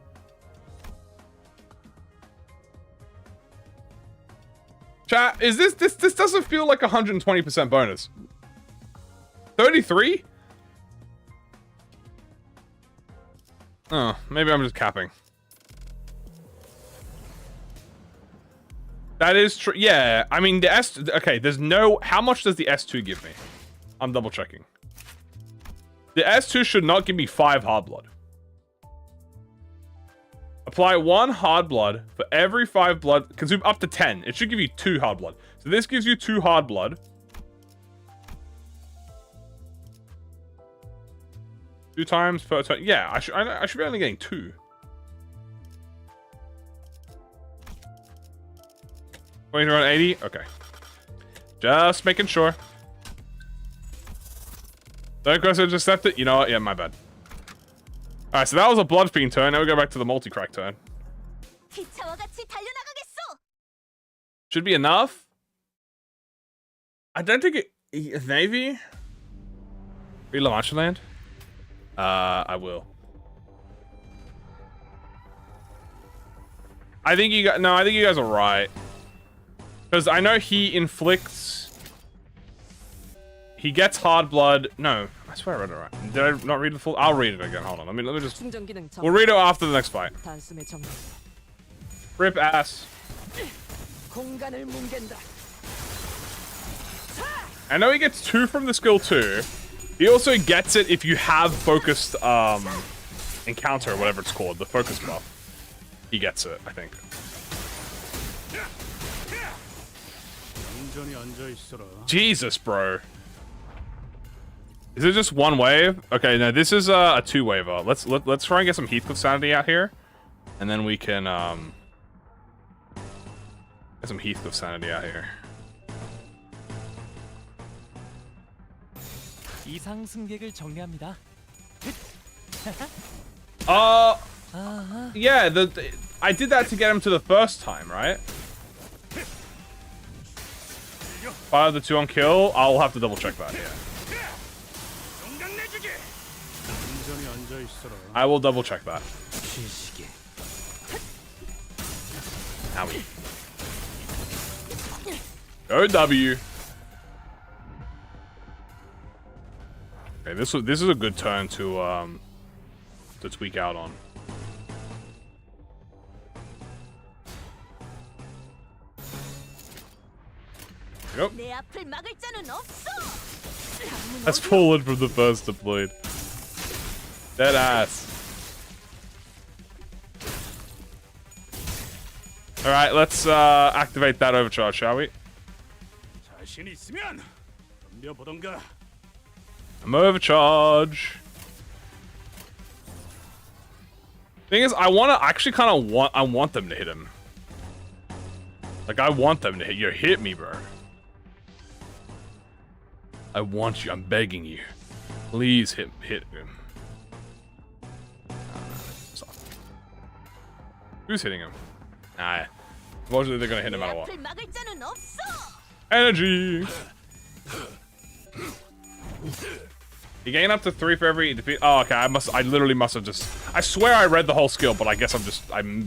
Chat, is this doesn't feel like 120% bonus. 33? Oh, maybe I'm just capping. That is true. Yeah, I mean, the S... Okay, there's no... How much does the S2 give me? I'm double checking. The S2 should not give me 5 hard blood. Apply 1 hard blood for every 5 blood. Consume up to 10. It should give you 2 hard blood. So this gives you 2 hard blood. 2 times per turn. Yeah, I should be only getting 2. 2380? Okay. Just making sure. Don't go so just accept it. You know what? Yeah, my bad. Alright, so that was a Bloodfiend turn. Now we go back to the multi-crack turn. Should be enough. I don't think it... Navy? Relaunch land? I will. I think you guys... No, I think you guys are right. Because I know he inflicts... He gets hard blood. No, I swear I read it right. Did I not read the full? I'll read it again. Hold on. Let me just. We'll read it after the next fight. Rip ass. I know he gets 2 from the skill 2. He also gets it if you have focused encounter or whatever it's called, the focus buff. He gets it, I think. Jesus, bro. Is it just 1 wave? Okay, no, this is a 2 waver. Let's try and get some Heathcliff sanity out here, and then we can get some Heathcliff sanity out here. 이상 승객을 정리합니다. Yeah, I did that to get him to the first time, right? Fire the 2 on kill. I'll have to double check that. Yeah. I will double check that. Owie. Go W. Okay, this is a good turn to tweak out on. Yep. That's fallen from the first deployed. Dead ass. Alright, let's activate that overcharge, shall we? I'm overcharge. Thing is, I want them to hit him. Like, I want them to hit me, bro. I want you. I'm begging you. Please hit him. Who's hitting him? Nah. Unfortunately, they're gonna hit him no matter what. Energy. You gain up to 3 for every defeat. Oh, okay. I literally must have just. I swear I read the whole skill, but I guess I'm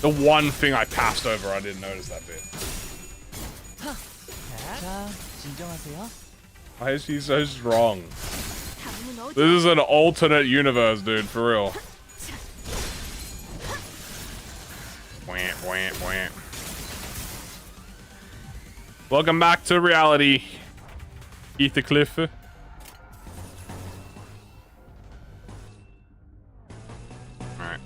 the one thing I passed over. I didn't notice that bit. Why is he so strong? This is an alternate universe, dude. For real. Wham, wham, wham. Welcome back to reality, Heathcliff. Alright.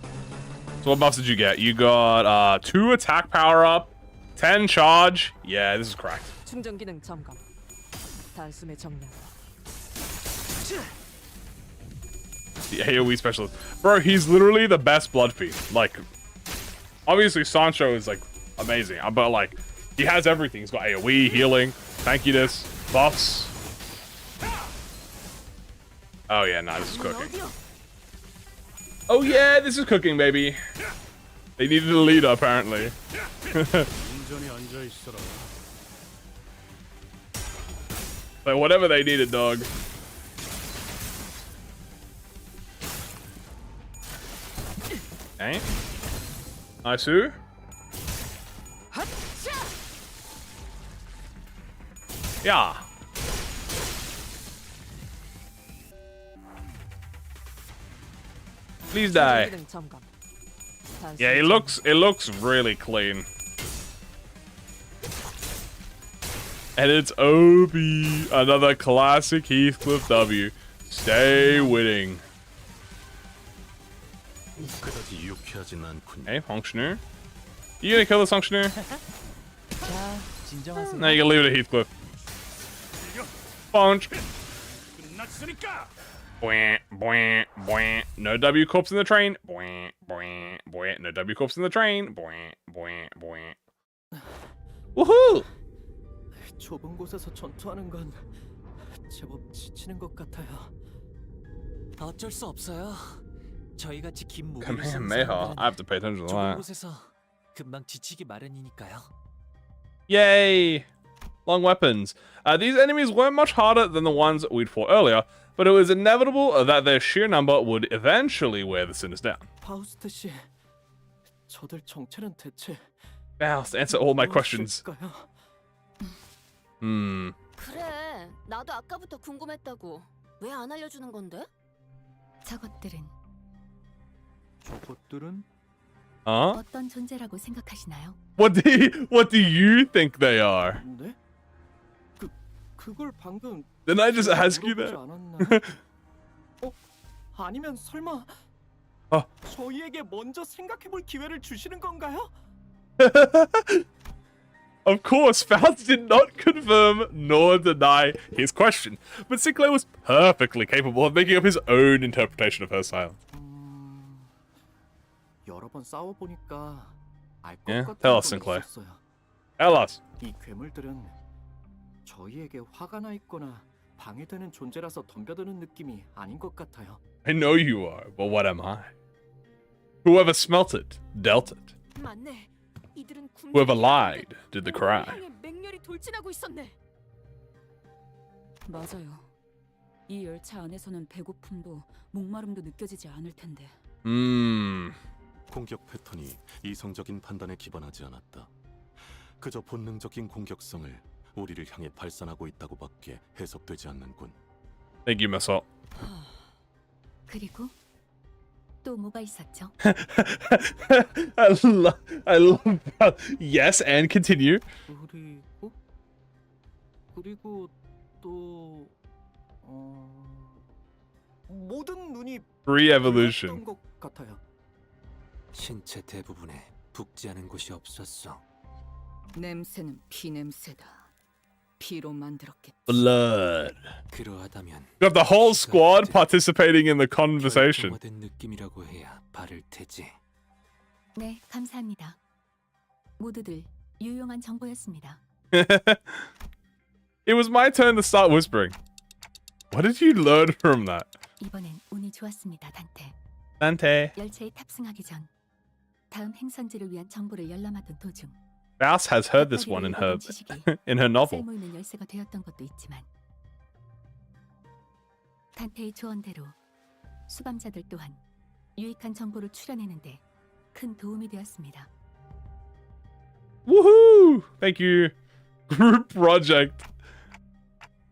So what buffs did you get? You got 2 attack power up, 10 charge. Yeah, this is cracked. 충전 기능 점검. 단숨에 정리한다. The AoE specialist. Bro, he's literally the best Bloodfiend. Like, obviously Sancho is like amazing, but like he has everything. He's got AoE, healing, tankiness, buffs. Oh yeah, nah, this is cooking. Oh yeah, this is cooking, baby. They needed a leader apparently. Like whatever they needed, dog. Okay. Nice. Yeah. Please die. Yeah, it looks really clean. And it's OP. Another classic Heathcliff W. Stay winning. Hey, functioner. You gonna kill this functioner? No, you can leave it at Heathcliff. Punch. Bwah, bwah, bwah. No W corpse in the train. Bwah, bwah, bwah. No W corpse in the train. Bwah, bwah, bwah. Woohoo! 좁은 곳에서 전투하는 건 제법 지치는 것 같아요. 어쩔 수 없어요. 저희 같이 긴 무게를 Come here, 쓰는 Mayhaw. 사람들은 I have to pay attention to 좁은 that. 곳에서 금방 지치기 마련이니까요. Yay! Long weapons. These enemies weren't much harder than the ones we'd fought earlier, but it was inevitable that their sheer number would eventually wear the sinners down. 파우스트 씨, 저들 정체는 대체 Faust, answer all my questions. 그래, 나도 아까부터 궁금했다고. 왜 안 알려주는 건데? 저것들은 저것들은 어떤 존재라고 생각하시나요? What do you think they are? 네? 그걸 방금 Didn't I just ask you that? 아니면 설마 저희에게 먼저 생각해볼 기회를 주시는 건가요? Of course, Faust did not confirm nor deny his question, but Sinclair was perfectly capable of making up his own interpretation of her silence. 여러 번 싸워보니까 알 것 Yeah, 같은 tell us, 건 Sinclair. 있었어요. Tell us. 이 괴물들은 저희에게 화가 나 있거나 방해되는 존재라서 덤벼드는 느낌이 아닌 것 같아요. I know you are, but what am I? Whoever smelt it, dealt it. 맞네. 이들은 Whoever lied, did the crime. 맹렬히 돌진하고 있었네. 맞아요. 이 열차 안에서는 배고픔도 목마름도 느껴지지 않을 텐데. 공격 패턴이 이성적인 판단에 기반하지 않았다. 그저 본능적인 공격성을 우리를 향해 발산하고 있다고밖에 해석되지 않는군. Thank you, Messop. 그리고 또 뭐가 있었죠? I love that. Yes, and continue. 그리고 또 모든 눈이 Re-evolution. 것 같아요. 신체 대부분에 붓지 않은 곳이 없었어. 냄새는 피 냄새다. 피로 만들었겠지. Blood. 그러하다면 You have the whole squad participating in the conversation. 결정화된 느낌이라고 해야 바를 테지. 네, 감사합니다. 모두들 유용한 정보였습니다. It was my turn to start whispering. What did you learn from that? 이번엔 운이 좋았습니다, 단테. Dante. 열차에 탑승하기 전 다음 행선지를 위한 정보를 열람하던 도중 Faust has heard this one in her novel. 쓸모있는 열쇠가 되었던 것도 있지만 단테의 조언대로 수감자들 또한 유익한 정보를 추려내는데 큰 도움이 되었습니다. Woohoo! Thank you. Group project.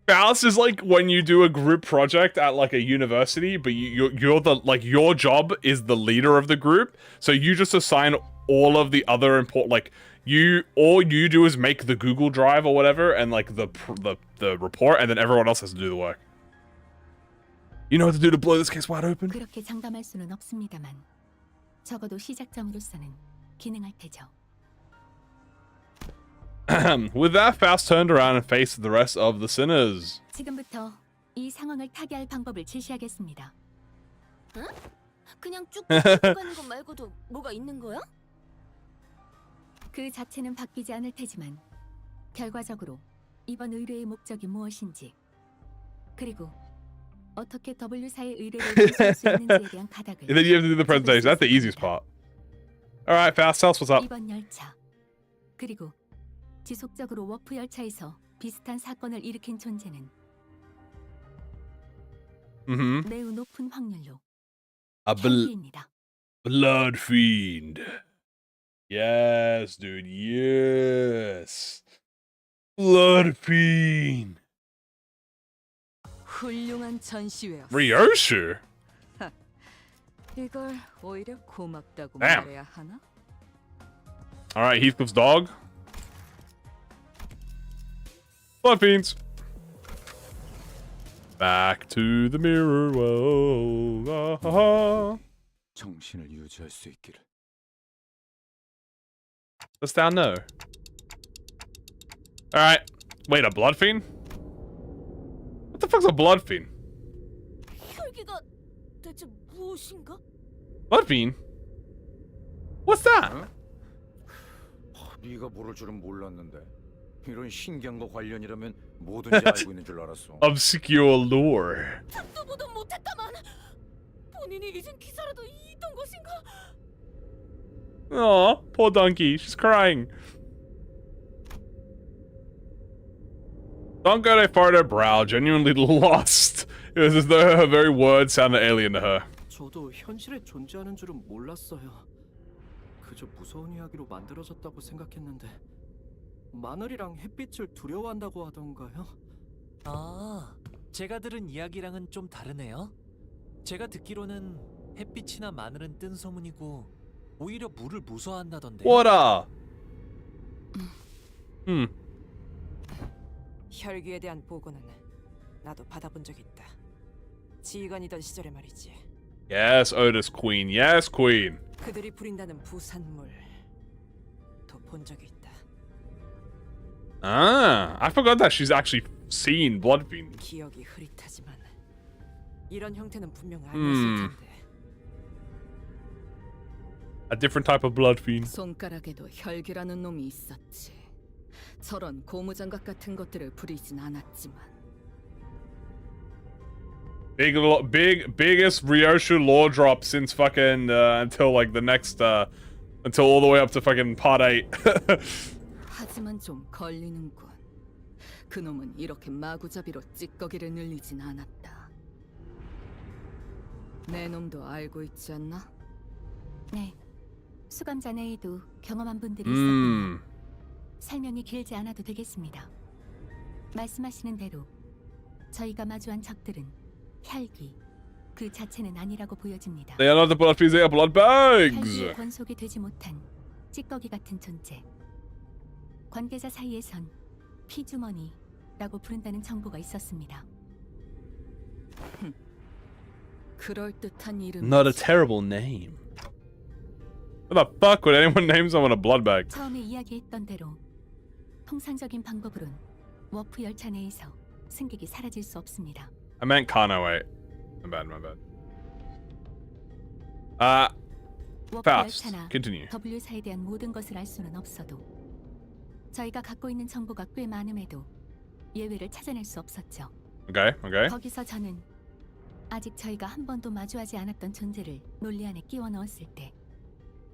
Faust is like when you do a group project at like a university, but you're the like your job is the leader of the group, so you just assign all of the other important all you do is make the Google Drive or whatever, and like the report, and then everyone else has to do the work. You know what to do to blow this case wide open? 그렇게 장담할 수는 없습니다만 적어도 시작점으로서는 기능할 테죠. With that, Faust turned around and faced the rest of the sinners. 지금부터 이 상황을 타개할 방법을 제시하겠습니다. 응? 그냥 쭉 가는 것 말고도 뭐가 있는 거야? 그 자체는 바뀌지 않을 테지만 결과적으로 이번 의뢰의 목적이 무엇인지 그리고 어떻게 W사의 의뢰를 실시할 수 있는지에 대한 가닥을 And then you have to do the presentation. That's the easiest part. All right, Faust, tell us what's up. 이번 열차 그리고 지속적으로 워프 열차에서 비슷한 사건을 일으킨 존재는 매우 높은 확률로 헬기입니다. Bloodfiend. Yes, dude. Yes. Bloodfiend. 훌륭한 전시회였어. Ryoshu? 이걸 오히려 고맙다고 Damn. 말해야 하나? Alright, Heathcliff's dog. Bloodfiends. Back to the mirror world. 정신을 유지할 수 있기를. Does thou know? Alright. Wait, a Bloodfiend? What the fuck's a Bloodfiend? 혈기가 대체 무엇인가? Bloodfiend? What's that? 네가 모를 줄은 몰랐는데. 이런 신기한 거 관련이라면 뭐든지 알고 있는 줄 알았어. Obscure lore. 듣도 보도 못했다만 본인이 잊은 기사라도 있던 것인가? Aw, poor donkey. She's crying. Don't go that far to her brow, genuinely lost. It was as though her very words sounded alien to her. 저도 현실에 존재하는 줄은 몰랐어요. 그저 무서운 이야기로 만들어졌다고 생각했는데 마늘이랑 햇빛을 두려워한다고 하던가요? 아, 제가 들은 이야기랑은 좀 다르네요. 제가 듣기로는 햇빛이나 마늘은 뜬 소문이고 오히려 물을 무서워한다던데요. What 혈기에 대한 보고는 나도 받아본 적이 있다. 지휘관이던 시절에 말이지. Yes, Otis Queen. Yes, Queen. 그들이 부린다는 부산물 도 본 적이 있다. Ah, I forgot that she's actually seen Bloodfiend. 기억이 흐릿하지만 이런 형태는 분명 아니었을 텐데. A different type of Bloodfiend. 손가락에도 혈기라는 놈이 있었지. 저런 고무장갑 같은 것들을 부리진 않았지만. Biggest Ryoshu lore drop since fucking until like the next until all the way up to fucking part 8. 하지만 좀 걸리는군. 그놈은 이렇게 마구잡이로 찌꺼기를 늘리진 않았다. 내 놈도 알고 있지 않나? 네. 수감 전에에도 경험한 분들이 있었군요. 설명이 길지 않아도 되겠습니다. 말씀하시는 대로 저희가 마주한 적들은 혈기 그 자체는 아니라고 보여집니다. They are not the Bloodfiends, they are bloodbags. 혈기의 권속이 되지 못한 찌꺼기 같은 존재. 관계자 사이에선 피주머니라고 부른다는 정보가 있었습니다. 그럴 듯한 이름. Not a terrible name. What the fuck would anyone name someone a bloodbag? 처음에 이야기했던 대로 통상적인 방법으론 워프 열차 내에서 승객이 사라질 수 없습니다. I meant Kano 8. My bad. 워프 Fast. 열차나 Continue. W사에 대한 모든 것을 알 수는 없어도 저희가 갖고 있는 정보가 꽤 많음에도 예외를 찾아낼 수 없었죠. Okay. 거기서 저는 아직 저희가 한 번도 마주하지 않았던 존재를 논리 안에 끼워 넣었을 때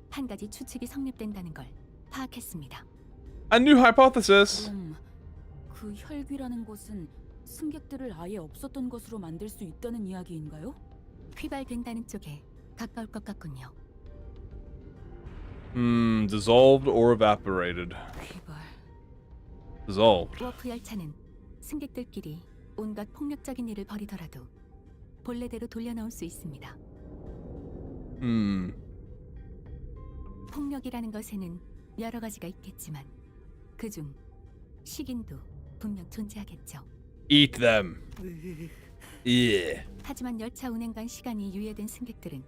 한 가지 추측이 성립된다는 걸 파악했습니다. A new hypothesis. 그 혈귀라는 것은 승객들을 아예 없었던 것으로 만들 수 있다는 이야기인가요? 휘발된다는 쪽에 가까울 것 같군요. Dissolved or evaporated. Dissolved. 워프 열차는 승객들끼리 온갖 폭력적인 일을 벌이더라도 본래대로 돌려놓을 수 있습니다. 폭력이라는 것에는 여러 가지가 있겠지만 그중 식인도 분명 존재하겠죠. Eat them. Yeah. 하지만 열차 운행간 시간이 유예된 승객들은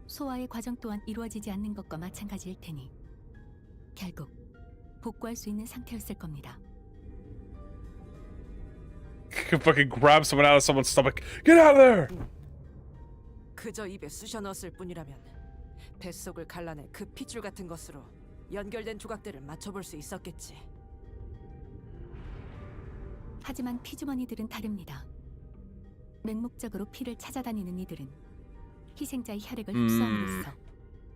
소화의 과정 또한 이루어지지 않는 것과 마찬가지일 테니 결국 복구할 수 있는 상태였을 겁니다. Fucking grab someone out of someone's stomach. Get out of there! 그저 입에 쑤셔 넣었을 뿐이라면 뱃속을 갈라내 그 핏줄 같은 것으로 연결된 조각들을 맞춰볼 수 있었겠지. 하지만 피주머니들은 다릅니다. 맹목적으로 피를 찾아다니는 이들은 희생자의 혈액을 흡수함으로써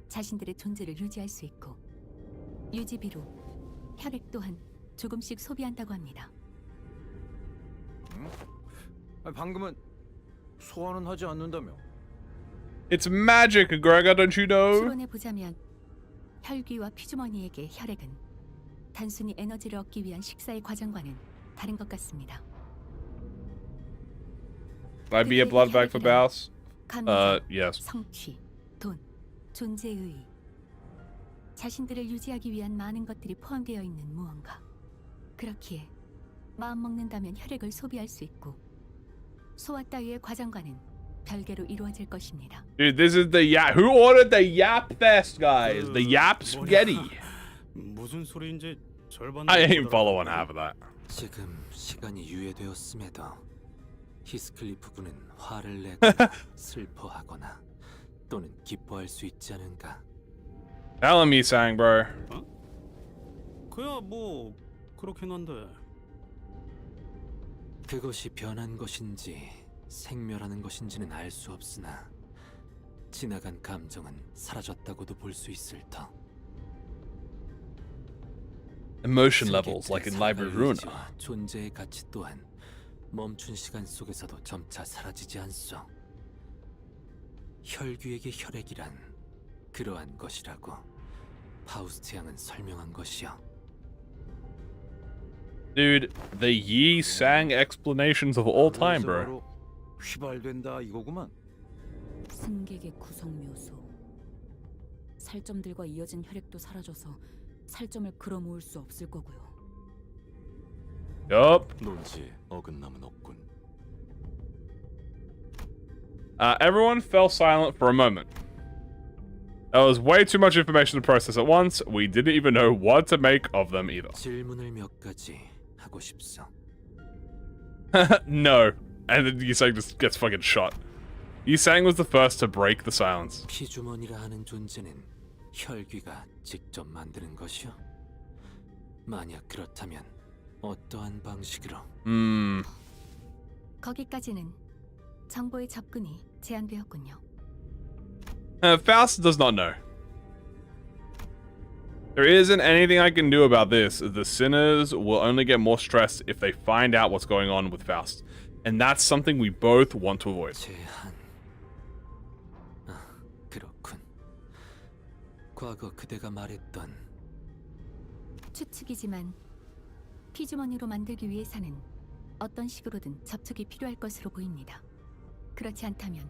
자신들의 존재를 유지할 수 있고 유지비로 혈액 또한 조금씩 소비한다고 합니다. 방금은 소환은 하지 않는다며? It's magic, Gregor, don't you know? 추론해 보자면 혈귀와 피주머니에게 혈액은 단순히 에너지를 얻기 위한 식사의 과정과는 다른 것 같습니다. Might be a blood bag for Baus. Yes. 성취, 돈, 존재의 의의. 자신들을 유지하기 위한 많은 것들이 포함되어 있는 무언가. 그렇기에 마음 먹는다면 혈액을 소비할 수 있고 소화 따위의 과정과는 별개로 이루어질 것입니다. Dude, this is the yap. Who ordered the yap fest, guys? The yap spaghetti. 무슨 소리인지 절반. I ain't following half of that. 지금 시간이 유예되었음에도 히스클리프 군은 화를 내고 슬퍼하거나 또는 기뻐할 수 있지 않은가? Tell me, sang, bro. 그야 뭐 그렇긴 한데. 그것이 변한 것인지 생멸하는 것인지는 알 수 없으나 지나간 감정은 사라졌다고도 볼 수 있을 터. Emotion levels, like in Library Ruiner. 존재의 가치 또한 멈춘 시간 속에서도 점차 사라지지 않소. 혈귀에게 혈액이란 그러한 것이라고 파우스트 양은 설명한 것이요. Dude, the Yi Sang explanations of all time, bro. 휘발된다 이거구만. 승객의 구성 묘소. 살점들과 이어진 혈액도 사라져서 살점을 끌어 모을 수 없을 거고요. Yup. 논지에 어긋남은 없군. Everyone fell silent for a moment. That was way too much information to process at once. We didn't even know what to make of them either. 질문을 몇 가지 하고 싶소. No. And then Yisang just gets fucking shot. Yisang was the first to break the silence. 피주머니라 하는 존재는 혈귀가 직접 만드는 것이요? 만약 그렇다면 어떠한 방식으로? 거기까지는 정보의 접근이 제한되었군요. Faust does not know. There isn't anything I can do about this. The sinners will only get more stressed if they find out what's going on with Faust. And that's something we both want to avoid. 제한. 그렇군. 과거 그대가 말했던 추측이지만 피주머니로 만들기 위해서는 어떤 식으로든 접촉이 필요할 것으로 보입니다. 그렇지 않다면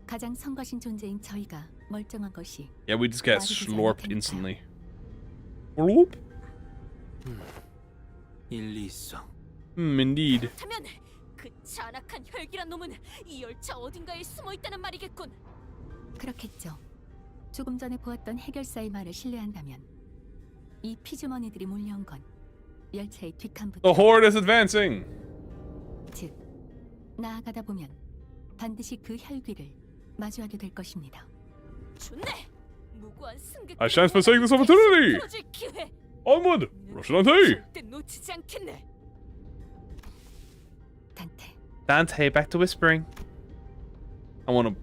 가장 성거신 존재인 저희가 멀쩡한 것이 Yeah, we just get slurped instantly. Slurp? 일리 있어. Indeed. 그렇다면 그 잔악한 혈기란 놈은 이 열차 어딘가에 숨어 있다는 말이겠군. 그렇겠죠. 조금 전에 보았던 해결사의 말을 신뢰한다면 이 피주머니들이 몰려온 건 열차의 뒷칸부터 The horde is advancing. 즉 나아가다 보면 반드시 그 혈귀를 마주하게 될 것입니다. 좋네. 무고한 승객. I shan't forsake this opportunity. 기회. Onward, Roshanante. 절대 놓치지 않겠네. Dante, back to whispering. I want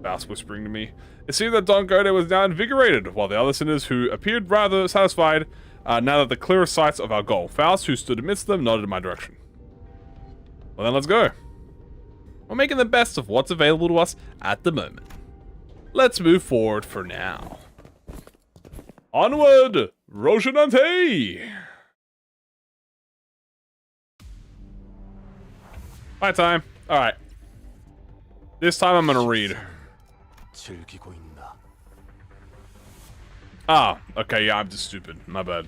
Faust whispering to me. It seemed that Don Gode was now invigorated, while the other sinners who appeared rather satisfied, now that the clearer sights of our goal. Faust, who stood amidst them, nodded in my direction. Well then, let's go. We're making the best of what's available to us at the moment. Let's move forward for now. Onward, Roshanante! My time. Alright. This time I'm gonna read. 즐기고 있나? Ah, okay, yeah, I'm just stupid. My bad.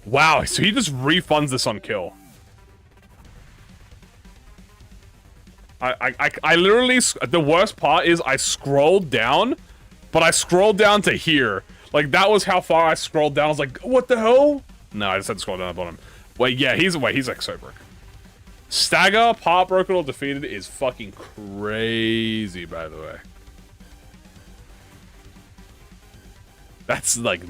Wow, so he just refunds this on kill. I literally, the worst part is I scrolled down, but I scrolled down to here. Like, that was how far I scrolled down. I was like, what the hell? No, I just had to scroll down the bottom. Wait, yeah, he's like so broke. Stagger, heartbroken or defeated is fucking crazy, by the way. That's like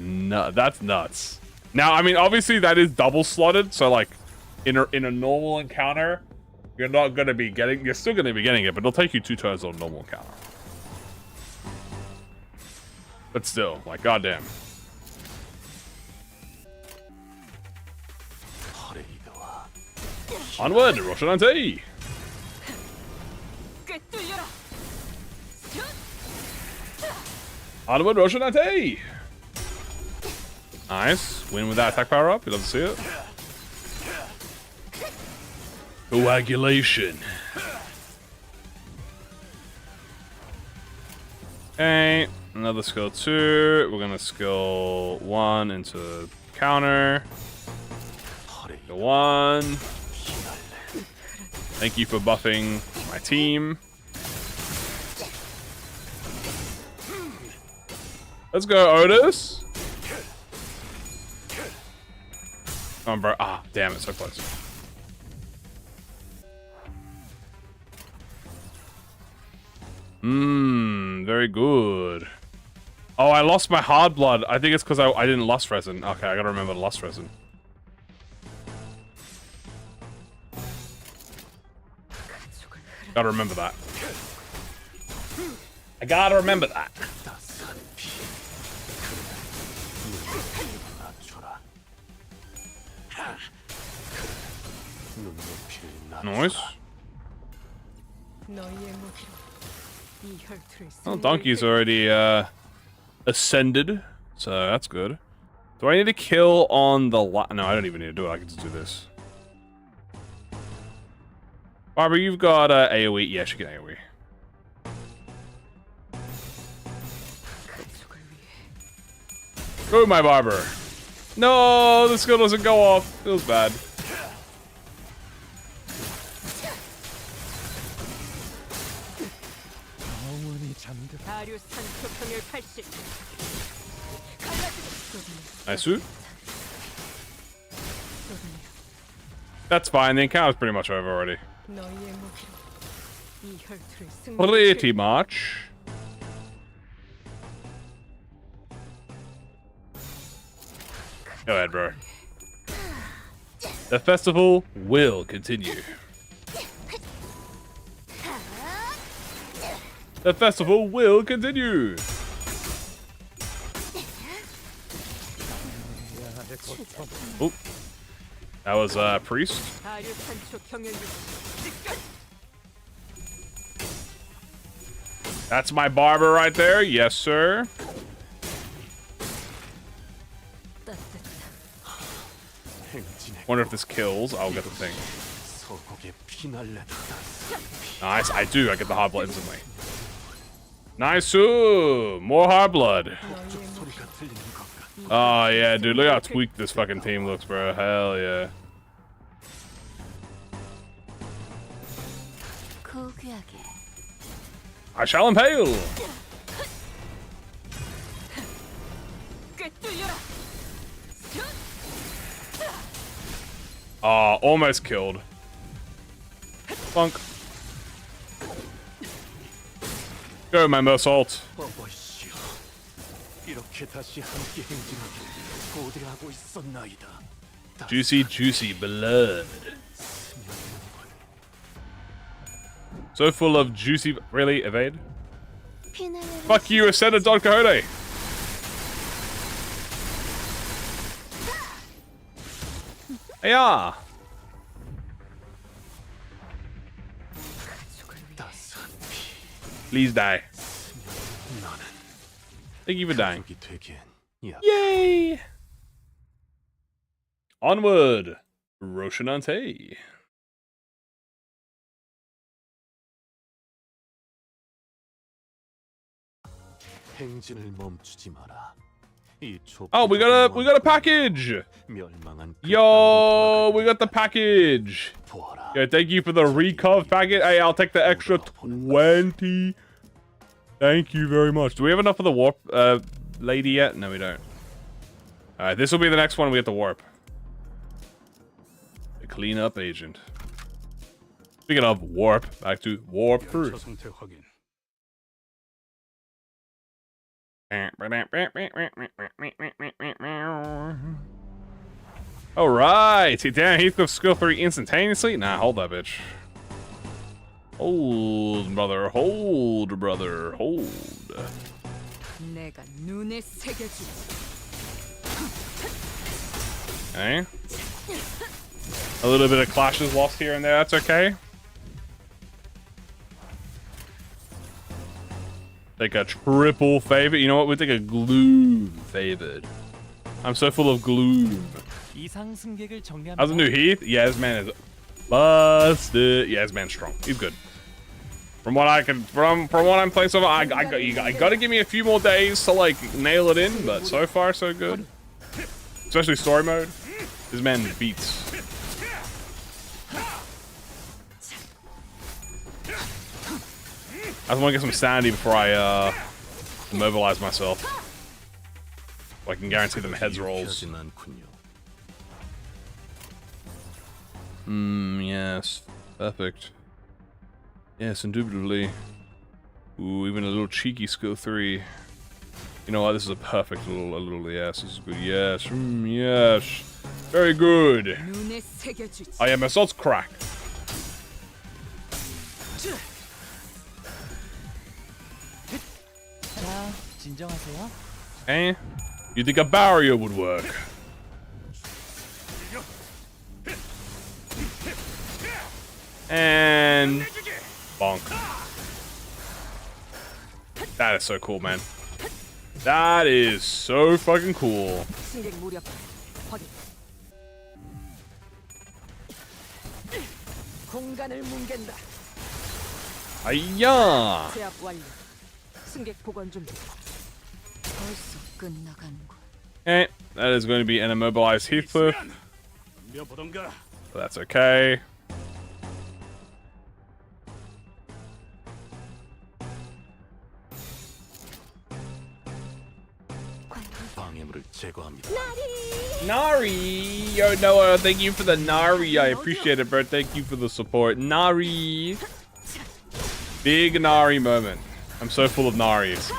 that's nuts. Now, I mean, obviously that is double slotted, so like in a normal encounter, you're not gonna be getting. You're still gonna be getting it, but it'll take you 2 turns on a normal encounter. But still, like, goddamn. Onward, Roshanante! Onward, Roshanante! Nice. Win with that attack power up. You love to see it. Coagulation. Okay. Another skill 2. We're gonna skill 1 into counter. Skill 1. Thank you for buffing my team. Let's go, Otis. Come on, bro. Ah, damn it, so close. Very good. Oh, I lost my hard blood. I think it's because I didn't lust resin. Okay, I gotta remember the lust resin. Gotta remember that. I gotta remember that. Nice. Oh, Donkey's already ascended, so that's good. Do I need to kill on the no, I don't even need to do it. I can just do this. Barbara, you've got AoE. Yeah, she can AoE. Go, my Barber. No, the skill doesn't go off. Feels bad. Nice. That's fine. The encounter's pretty much over already. Pretty much. Go ahead, bro. The festival will continue. The festival will continue. Oh, that was priest. That's my barber right there. Yes, sir. Wonder if this kills. I'll get the thing. Nice. I do. I get the hard blood instantly. Nice. More hard blood. Oh, yeah, dude. Look how tweaked this fucking team looks, bro. Hell yeah. I shall impale. Oh, almost killed. Funk. Go, my Mersault. Juicy, juicy blood. So full of juicy... Really? Evade? Fuck you, ascended Don Quixote. Yeah. Please die. Thank you for dying. Yay! Onward, Roshinante. Oh, we got a package. Yo, we got the package. Yeah, thank you for the recov packet. Hey, I'll take the extra 20. Thank you very much. Do we have enough for the warp lady yet? No, we don't. Alright, this will be the next one we get the warp. The cleanup agent. Speaking of warp, back to warp first. Alright, damn, he's got skill 3 instantaneously? Nah, hold that bitch. Hold, brother, hold, brother, hold. Okay. A little bit of clashes lost here and there, that's okay. Take a triple favorite. You know what? We'll take a glue favored. I'm so full of gloom. 이상 승객을 정리합니다. How's the new Heath? Yeah, this man is busted. Yeah, this man's strong. He's good. From what I can, from what I'm playing so far, I gotta give me a few more days to like nail it in, but so far so good. Especially story mode. This man beats. I just want to get some sanity before I mobilize myself. So I can guarantee them heads rolls. Yes. Perfect. Yes, indubitably. Ooh, even a little cheeky skill 3. You know what? This is a perfect little yes. This is good. Yes. Yes. Very good. Oh yeah, my salt's crack. 자, 진정하세요. Eh? You think a barrier would work? And bonk. That is so cool, man. That is so fucking cool. 승객 무력 확인. 공간을 뭉갠다. 아이야. 제압 완료. 승객 복원 준비. 벌써 끝나간군. Eh, that is going to be an immobilized Heathcliff. But that's okay. 방해물을 제거합니다. Nari! Yo, Noah, thank you for the Nari. I appreciate it, bro. Thank you for the support. Nari! Big Nari moment. I'm so full of Naris.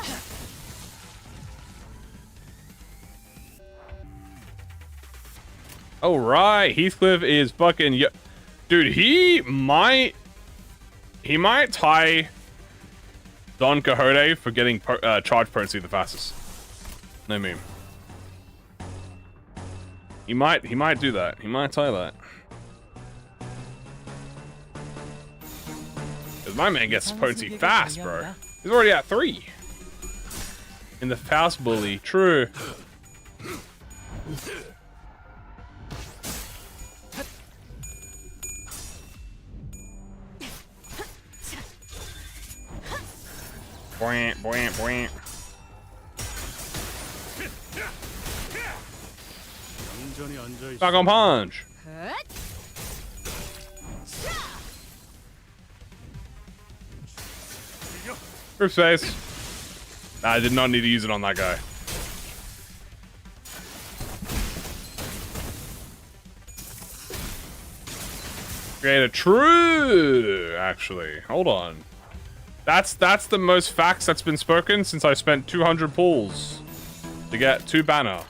Oh, right. Heathcliff is fucking... Dude, he might tie Don Quixote for getting charge potency the fastest. No meme. He might do that. He might tie that. Cause my man gets potency fast, bro. He's already at 3. In the fast bully. True. Boing, boing, boing. Back on punch. Rip space. Nah, I did not need to use it on that guy. Create a true. Actually, hold on. That's the most facts that's been spoken since I spent 200 pulls to get 2 banner.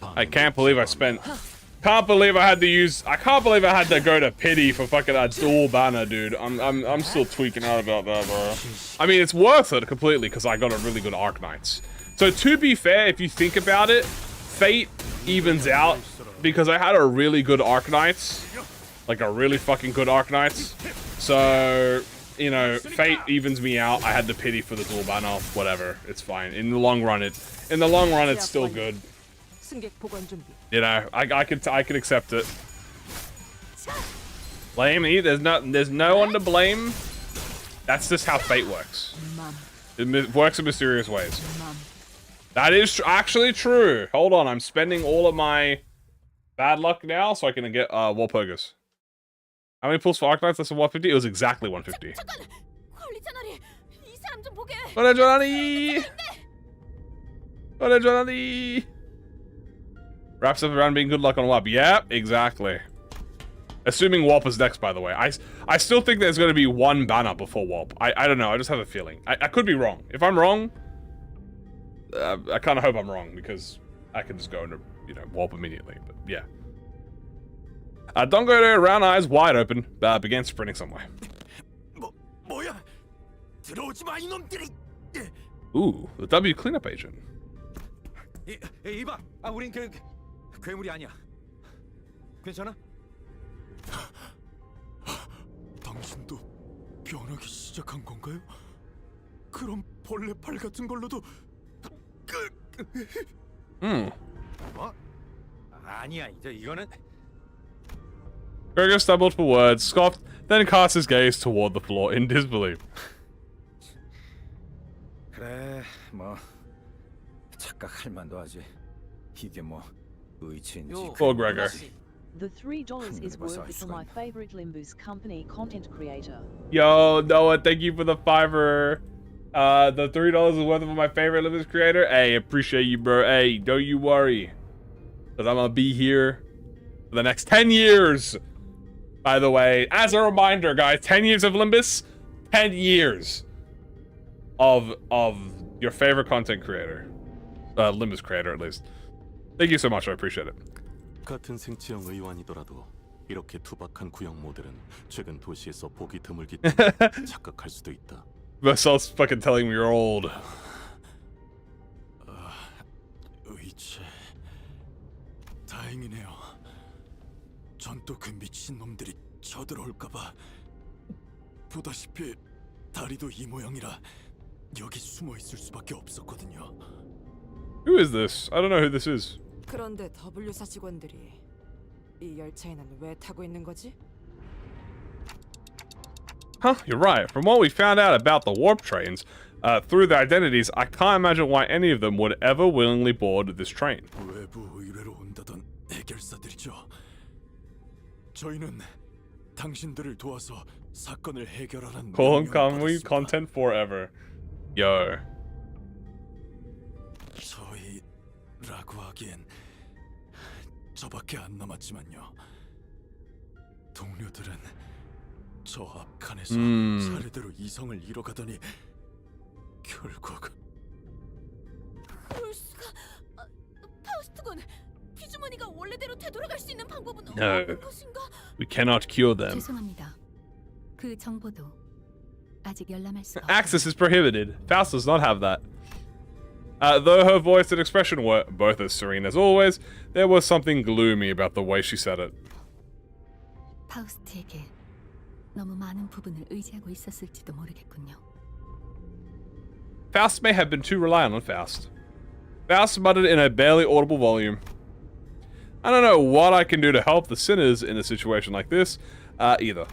I can't believe I spent. Can't believe I had to use. I can't believe I had to go to pity for fucking a dual banner, dude. I'm still tweaking out about that, bro. I mean, it's worth it completely because I got a really good Arc Knights. So to be fair, if you think about it, Fate evens out because I had a really good Arc Knights, like a really fucking good Arc Knights. So you know, Fate evens me out. I had the pity for the dual banner. Whatever, it's fine. In the long run, it's still good. You know, I could accept it. Blame me. There's no one to blame. That's just how fate works. It works in mysterious ways. That is actually true. Hold on, I'm spending all of my bad luck now so I can get Walpurgis. How many pulls for Arc Knights? That's a 150. It was exactly 150. Wraps up around being good luck on Warp. Yep, exactly. Assuming Warp is next, by the way. I still think there's going to be one banner before Warp. I don't know. I just have a feeling. I could be wrong. If I'm wrong, I kind of hope I'm wrong because I can just go into, you know, Warp immediately. But yeah. Don't go there, round eyes wide open. Began sprinting somewhere. Ooh, the W cleanup agent. 이봐, 우린 괴물이 아니야. 괜찮아? 당신도 변하기 시작한 건가요? 그럼 벌레 팔 같은 걸로도 뭐? 아니야, 이거는 Gregor stumbled for words, scoffed, then cast his gaze toward the floor in disbelief. 그래, 뭐 착각할 만도 하지. 이게 뭐 의치인지. Poor Gregor. The $3 is worth it for my favorite Limbus company content creator. Yo, Noah, thank you for the $5. The $3 is worth it for my favorite Limbus creator. Hey, appreciate you, bro. Hey, don't you worry. Because I'm going to be here for the next 10 years. By the way, as a reminder, guys, 10 years of Limbus, 10 years of your favorite content creator. Limbus creator, at least. Thank you so much. I appreciate it. 같은 생체형 의완이더라도 이렇게 투박한 구형 모델은 최근 도시에서 보기 드물기 때문에 착각할 수도 있다. Versal's fucking telling me you're old. 의체. 다행이네요. 전 또 그 미친 놈들이 쳐들어올까봐. 보다시피 다리도 이 모양이라 여기 숨어 있을 수밖에 없었거든요. Who is this? I don't know who this is. 그런데 W사 직원들이 이 열차에는 왜 타고 있는 거지? Huh, you're right. From what we found out about the warp trains, through their identities, I can't imagine why any of them would ever willingly board this train. 외부 의뢰로 온다던 해결사들이죠. 저희는 당신들을 도와서 사건을 해결하라는 Call him Kamui content forever. Yo. 저희라고 하기엔 저밖에 안 남았지만요. 동료들은 저 앞칸에서 차례대로 이성을 잃어가더니 결국 그럴 수가. 파우스트군, 피주머니가 원래대로 되돌아갈 수 있는 방법은 No. 없는 것인가? We cannot cure them. 죄송합니다. 그 정보도 아직 열람할 수가 Access is prohibited. Faust does not have that. Though her voice and expression were both as serene as always, there was something gloomy about the way she said it. 파우스트에게 너무 많은 부분을 의지하고 있었을지도 모르겠군요. Faust may have been too reliant on Faust. Faust muttered in a barely audible volume. I don't know what I can do to help the sinners in a situation like this, either.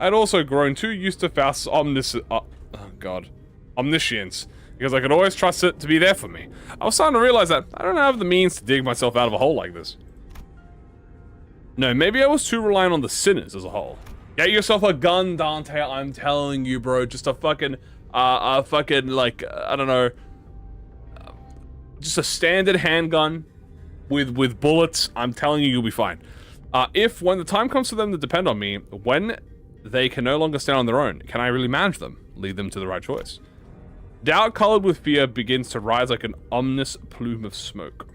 I'd also grown too used to Faust's omniscience, because I could always trust it to be there for me. I was starting to realize that I don't have the means to dig myself out of a hole like this. No, maybe I was too reliant on the sinners as a whole. Get yourself a gun, Dante, I'm telling you, bro. Just a fucking, like, I don't know, just a standard handgun with bullets. I'm telling you, you'll be fine. If, when the time comes for them to depend on me, when they can no longer stand on their own, can I really manage them? Lead them to the right choice? Doubt colored with fear begins to rise like an ominous plume of smoke.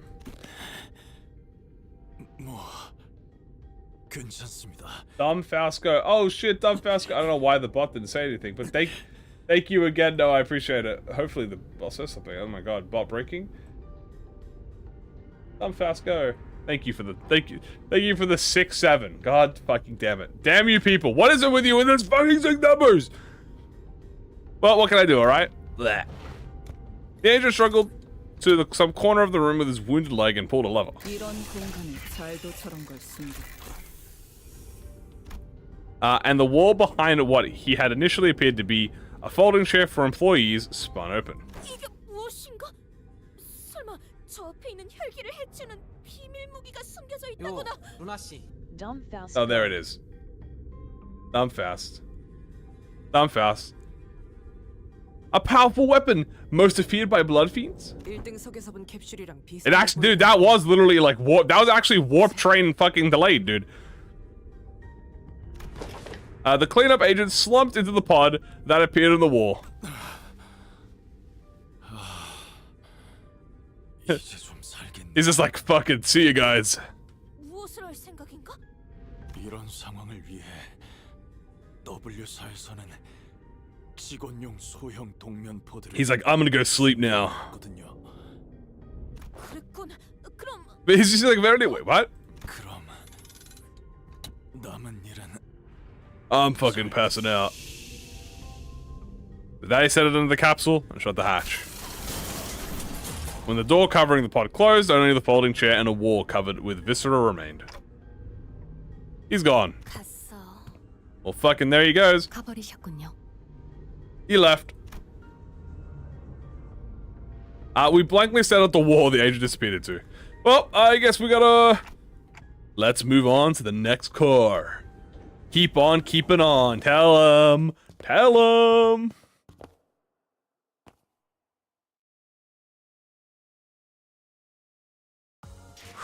괜찮습니다. Dumb Fasco. Oh shit, Dumb Fasco. I don't know why the bot didn't say anything, but thank you again. No, I appreciate it. Hopefully the bot says something. Oh my god, bot breaking. Dumb Fasco. Thank you for the thank you for the 6-7. God fucking damn it. Damn you people. What is it with you with those fucking sick numbers? Well, what can I do, alright? Bleh. The agent struggled to some corner of the room with his wounded leg and pulled a lever. 이런 공간에 잘도 저런 걸 숨겼고. And the wall behind what he had initially appeared to be a folding chair for employees spun open. 이게 무엇인가? 설마 저 앞에 있는 혈기를 해치우는 비밀 무기가 숨겨져 있다거나? 루나 씨. Dumb Faust. Oh, there it is. Dumb Fast. Dumb Fast. A powerful weapon, most feared by Bloodfiends? 1등석에서 본 캡슐이랑 비슷한. It actually, dude, that was literally like warp. That was actually warp train fucking delayed, dude. The cleanup agent slumped into the pod that appeared on the wall. He's just like, fucking, see you guys. 무엇을 할 생각인가? 이런 상황을 위해 W사에서는 직원용 소형 동면포들을. He's like, I'm gonna go sleep now. 그랬군. 그럼. But he's just like, very wait, what? 그럼 남은 일은. I'm fucking passing out. Did they set it into the capsule and shut the hatch? When the door covering the pod closed, only the folding chair and a wall covered with viscera remained. He's gone. Well, fucking there he goes. 가버리셨군요. He left. We blankly stared at the wall the agent disappeared into. Well, I guess we gotta... Let's move on to the next core. Keep on keeping on. Tell him. Tell him.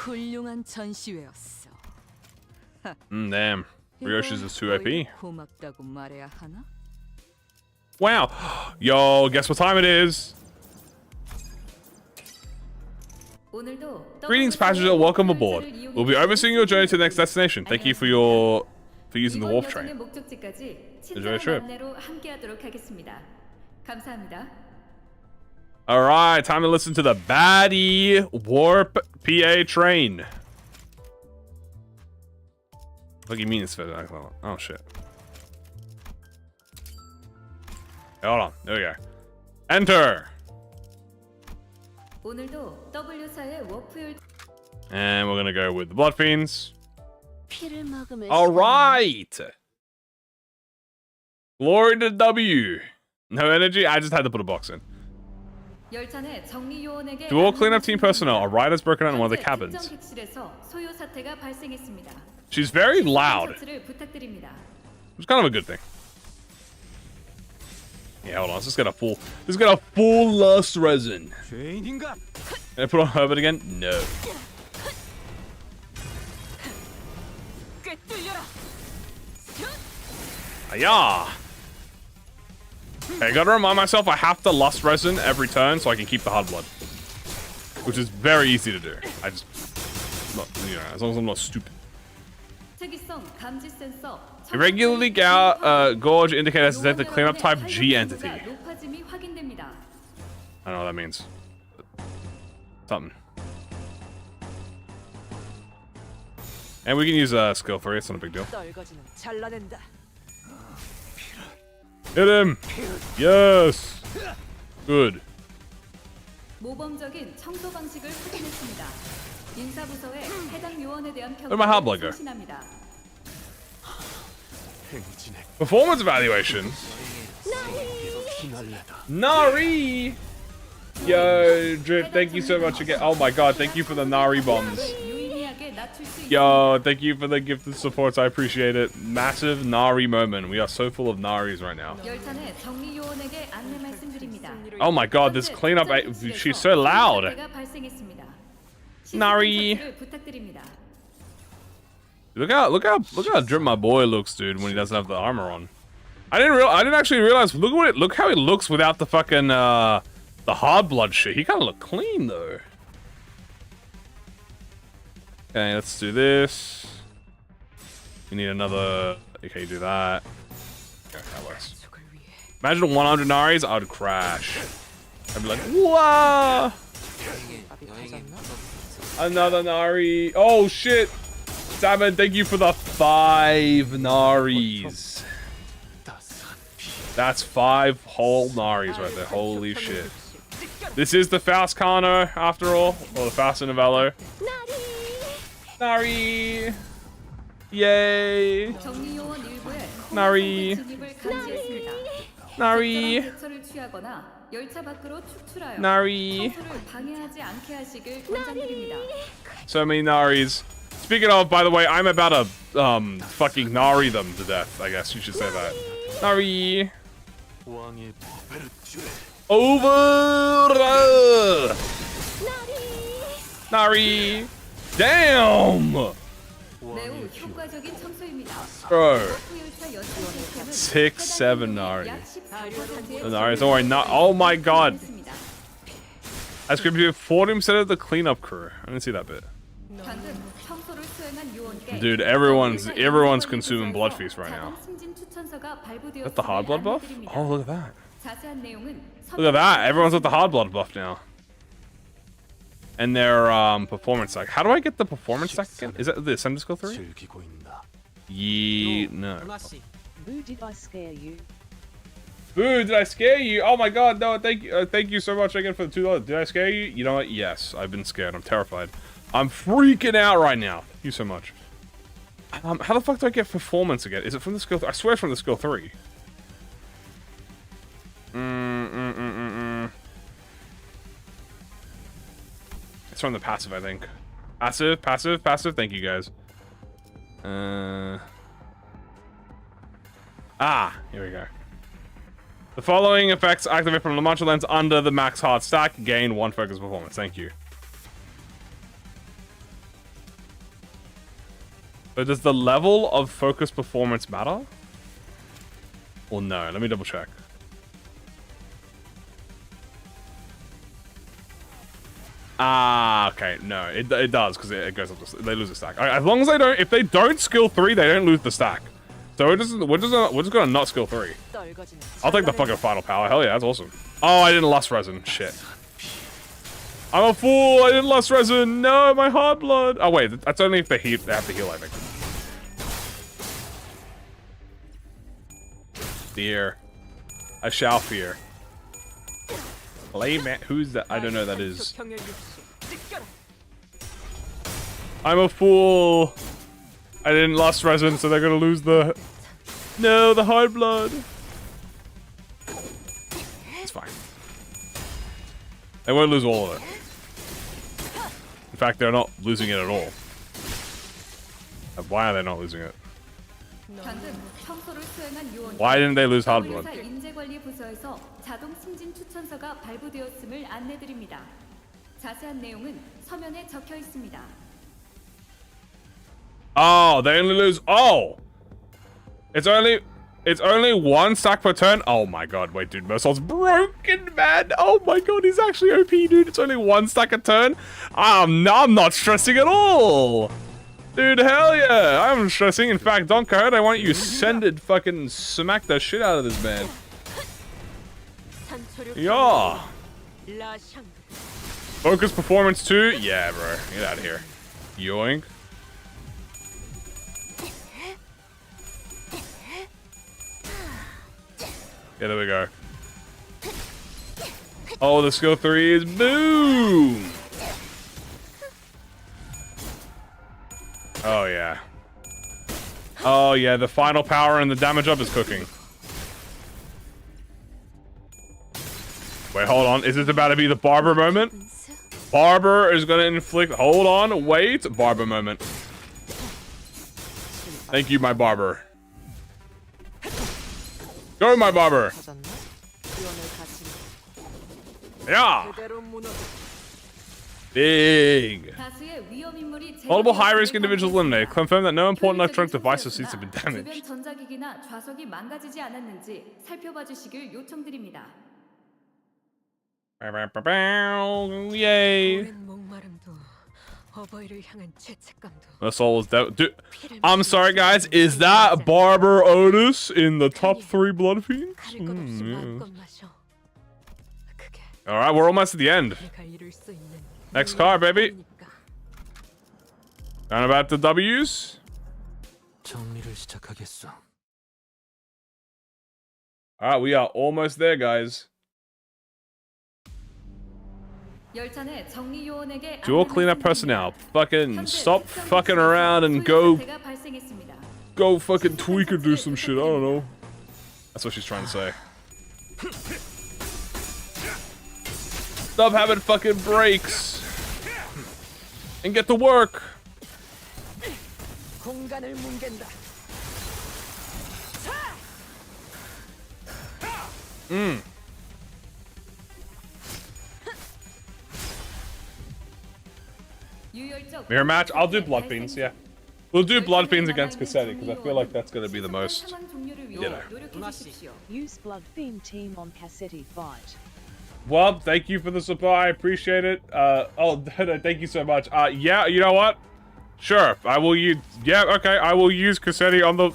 훌륭한 전시회였어. Damn. Ryoshi's is too OP. 고맙다고 말해야 하나? Wow. Yo, guess what time it is? Greetings, passenger. Welcome aboard. We'll be overseeing your journey to the next destination. Thank you for using the warp train. Enjoy your trip. Alright, time to listen to the baddie warp PA train. What do you mean it's for that? Oh shit. Hold on, there we go. Enter! And we're gonna go with the Bloodfiends. Alright! Glory to W. No energy, I just had to put a box in. To all cleanup team personnel, a rider's broken out in one of the cabins. She's very loud. It's kind of a good thing. Yeah, hold on. Let's just get a full lust resin. Can I put on Herbert again? No. Ayah! Okay, I gotta remind myself I have to lust resin every turn so I can keep the hard blood. Which is very easy to do. I just... Not, you know, as long as I'm not stupid. Irregularly gorge indicators that the cleanup type G entity. I don't know what that means. Something. And we can use a skill for it, it's not a big deal. Hit him! Yes! Good. Where's my hard blood go? Performance evaluation. Nari! Yo, Drip, thank you so much again. Oh my god, thank you for the Nari bombs. Yo, thank you for the gifted supports. I appreciate it. Massive Nari moment. We are so full of Naris right now. Oh my god, this cleanup, she's so loud. Nari. Look how Drip my boy looks, dude, when he doesn't have the armor on. I didn't actually realize. Look how he looks without the fucking the hard blood shit. He kind of look clean though. Okay, let's do this. We need another. Okay, do that. Okay, that works. Imagine 100 Naris, I would crash. I'd be like, whoa! Another Nari. Oh shit! Salmon, thank you for the 5 Naris. That's 5 whole Naris right there. Holy shit. This is the Faust Kano, after all. Or the Faust Novello. Nari! Yay! Nari! Nari! Nari! So many Naris. Speaking of, by the way, I'm about to fucking Nari them to death. I guess you should say that. Nari! Over! Nari! Damn! Bro. 6, 7 Nari. The Nari, don't worry, not. Oh my god! I scripted you 40% of the cleanup crew. I didn't see that bit. Dude, everyone's consuming Blood Feast right now. Is that the hard blood buff? Oh, look at that. Look at that. Everyone's with the hard blood buff now. And their performance stack. How do I get the performance stack again? Is that the Ascender Skill 3? Yeah, no. Boo, did I scare you? Boo, did I scare you? Oh my god, no, thank you so much again for the $2. Did I scare you? You know what? Yes, I've been scared. I'm terrified. I'm freaking out right now. Thank you so much. How the fuck do I get performance again? Is it from the skill? I swear it's from the skill 3. It's from the passive, I think. Passive. Thank you, guys. Here we go. The following effects activate from the Lamancha lens under the max heart stack. Gain 1 focus performance. Thank you. But does the level of focus performance matter? Or no? Let me double check. Okay. No, it does because it goes up. They lose a stack. As long as they don't, if they don't skill 3, they don't lose the stack. So we're just gonna not skill 3. I'll take the fucking final power. Hell yeah, that's awesome. Oh, I didn't lust resin. Shit. I'm a fool. I didn't lust resin. No, my heart blood. Oh wait, that's only if they have to heal, I think. Fear. I shall fear. Playmat. Who's that? I don't know who that is. I'm a fool. I didn't lust resin, so they're gonna lose the... No, the hard blood. It's fine. They won't lose all of it. In fact, they're not losing it at all. Why are they not losing it? Why didn't they lose hard blood? 자동 승진 추천서가 발부되었음을 안내드립니다. 자세한 내용은 서면에 적혀 있습니다. Oh, they only lose. Oh, it's only 1 stack per turn. Oh my god, wait, dude, Mersol's broken, man. Oh my god, he's actually OP, dude. It's only 1 stack a turn. I'm not stressing at all, dude. Hell yeah, I'm stressing. In fact, Don Quixote, why don't you send it, fucking smack the shit out of this man? Yeah. Focus performance 2? Yeah, bro. Get out of here. Yoink. Yeah, there we go. Oh, the skill 3 is boom. Oh, yeah. Oh, yeah, the final power and the damage up is cooking. Wait, hold on. Is this about to be the Barber moment? Barber is going to inflict... Hold on. Wait. Barber moment. Thank you, my Barber. Go, my Barber. Yeah. Big. Multiple high-risk individuals eliminated. Confirm that no important electronic device or seats have been damaged. 전자기기나 좌석이 망가지지 않았는지 살펴봐 주시길 요청드립니다. Yay. The soul is dead. Dude, I'm sorry, guys. Is that Barber Otis in the top 3 Bloodfiends? Yeah. Alright, we're almost at the end. Next card, baby. And about the W's. Alright, we are almost there, guys. Dual cleanup personnel. Fucking stop fucking around and go fucking tweak or do some shit. I don't know. That's what she's trying to say. Stop having fucking breaks and get to work. Mirror match? I'll do Bloodfiends, yeah. We'll do Bloodfiends against Cassetti, because I feel like that's going to be the most, you know. Use Bloodfiend team on Cassetti fight. Well, thank you for the supply. I appreciate it. Thank you so much. Yeah, you know what? Sure, I will use... Yeah, okay, I will use Cassetti on the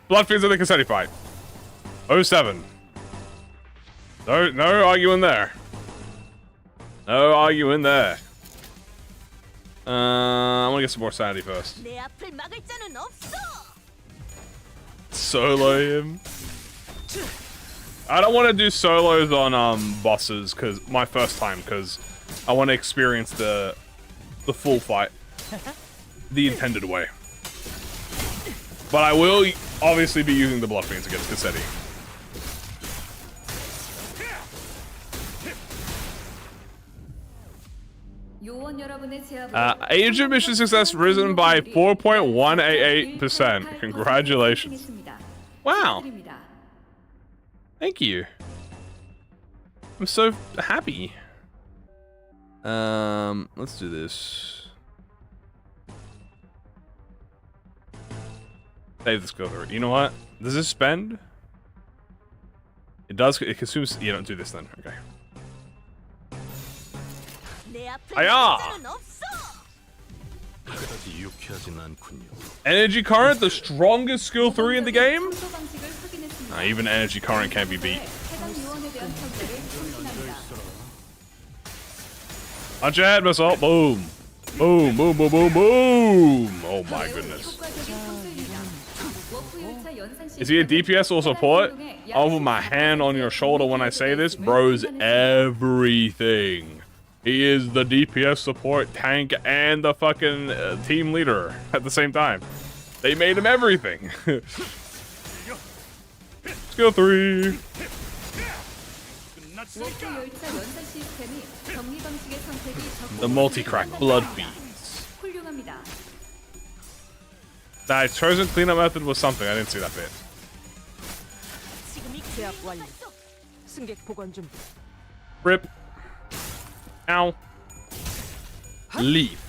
Bloodfiends in the Cassetti fight. 07. No arguing there. No arguing there. I want to get some more sanity first. Solo him. I don't want to do solos on bosses because my first time, because I want to experience the full fight the intended way. But I will obviously be using the Bloodfiends against Cassetti. Age of mission success risen by 4.188%. Congratulations. Wow. Thank you. I'm so happy. Let's do this. Save this go through. You know what? Does this spend? It does. It consumes. You don't do this then. Okay. Hiya! Energy current, the strongest skill 3 in the game? Nah, even energy current can't be beat. Punch your head, missile. Boom. Boom, boom, boom, boom, boom. Oh my goodness. Is he a DPS or support? I'll put my hand on your shoulder when I say this. Bro's everything. He is the DPS support, tank, and the fucking team leader at the same time. They made him everything. Skill 3. The multi-crack Bloodfiends. That chosen cleanup method was something. I didn't see that bit. Rip. Ow. Leaf.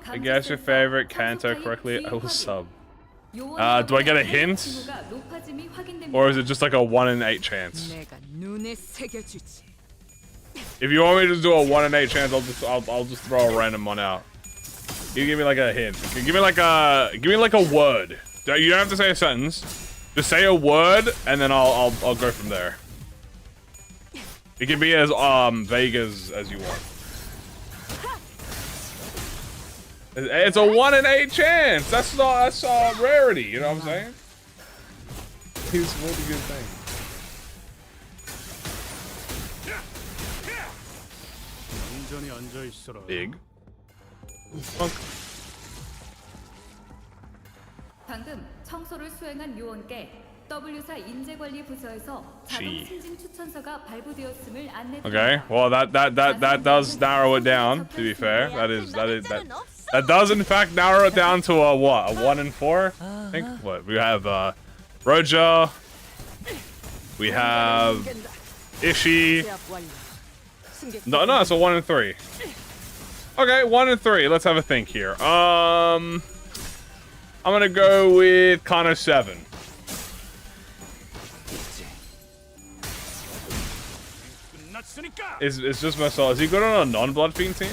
I guess your favorite Kanto correctly. I will sub. Do I get a hint? Or is it just like a 1 in 8 chance? If you want me to just do a 1 in 8 chance, I'll just throw a random one out. You give me like a hint. Give me like a word. You don't have to say a sentence. Just say a word and then I'll go from there. It can be as vague as you want. It's a 1 in 8 chance. That's rarity. You know what I'm saying? He's a really good thing. Big. Funk. 방금 청소를 수행한 요원께 W사 인재관리 부서에서 자동 승진 추천서가 발부되었음을 안내. Okay, well that does narrow it down. To be fair, that does in fact narrow it down to a what? A 1 in 4? I think. What we have? Roja. We have Ishi. No, it's a 1 in 3. Okay, 1 in 3. Let's have a think here. I'm gonna go with Connor 7. It's just myself. Is he good on a non-Bloodfiend team?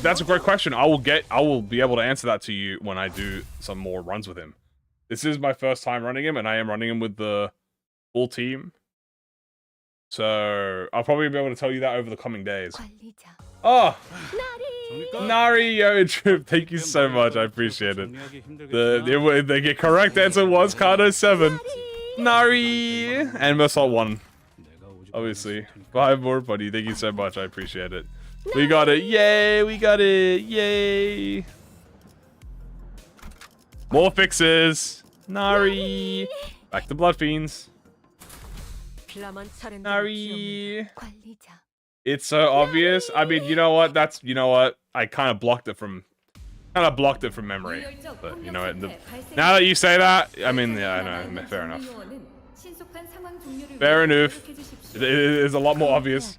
That's a great question. I will be able to answer that to you when I do some more runs with him. This is my first time running him, and I am running him with the full team. So I'll probably be able to tell you that over the coming days. Oh, Nari Yo Trip, thank you so much. I appreciate it. The correct answer was Cardo 7. Nari and Mersault 1. Obviously. 5 more, buddy. Thank you so much. I appreciate it. We got it. Yay, we got it. Yay. More fixes. Nari. Back to Bloodfiends. Nari. It's so obvious. I mean, you know what? I kind of blocked it from memory. But you know what? Now that you say that, I mean, yeah, I know. Fair enough. Fair enough. It is a lot more obvious.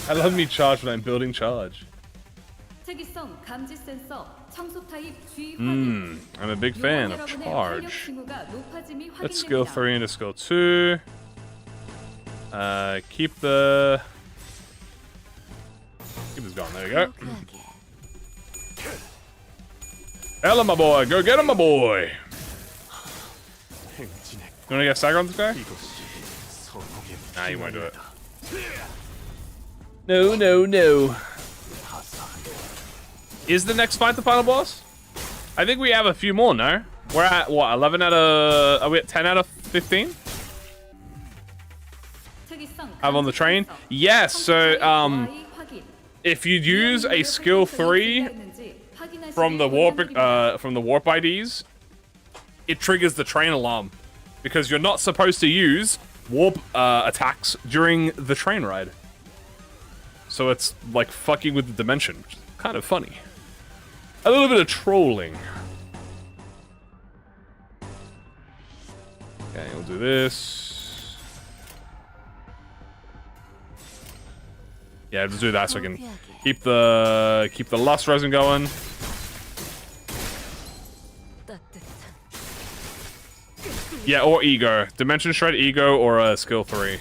I love me charge when I'm building charge. I'm a big fan of charge. Let's skill 3 into skill 2. Keep this going. There you go. Hella, my boy. Go get him, my boy. You want to get stagger on this guy? Nah, you won't do it. No, no, no. Is the next fight the final boss? I think we have a few more, no? We're at, what, 11 out of... Are we at 10 out of 15? Have on the train? Yes, so, if you use a skill 3 from the warp IDs, it triggers the train alarm. Because you're not supposed to use warp attacks during the train ride. So it's like fucking with the dimension, which is kind of funny. A little bit of trolling. Okay, we'll do this. Yeah, just do that so I can keep the lust resin going. Yeah, or ego. Dimension shred, ego, or a skill 3.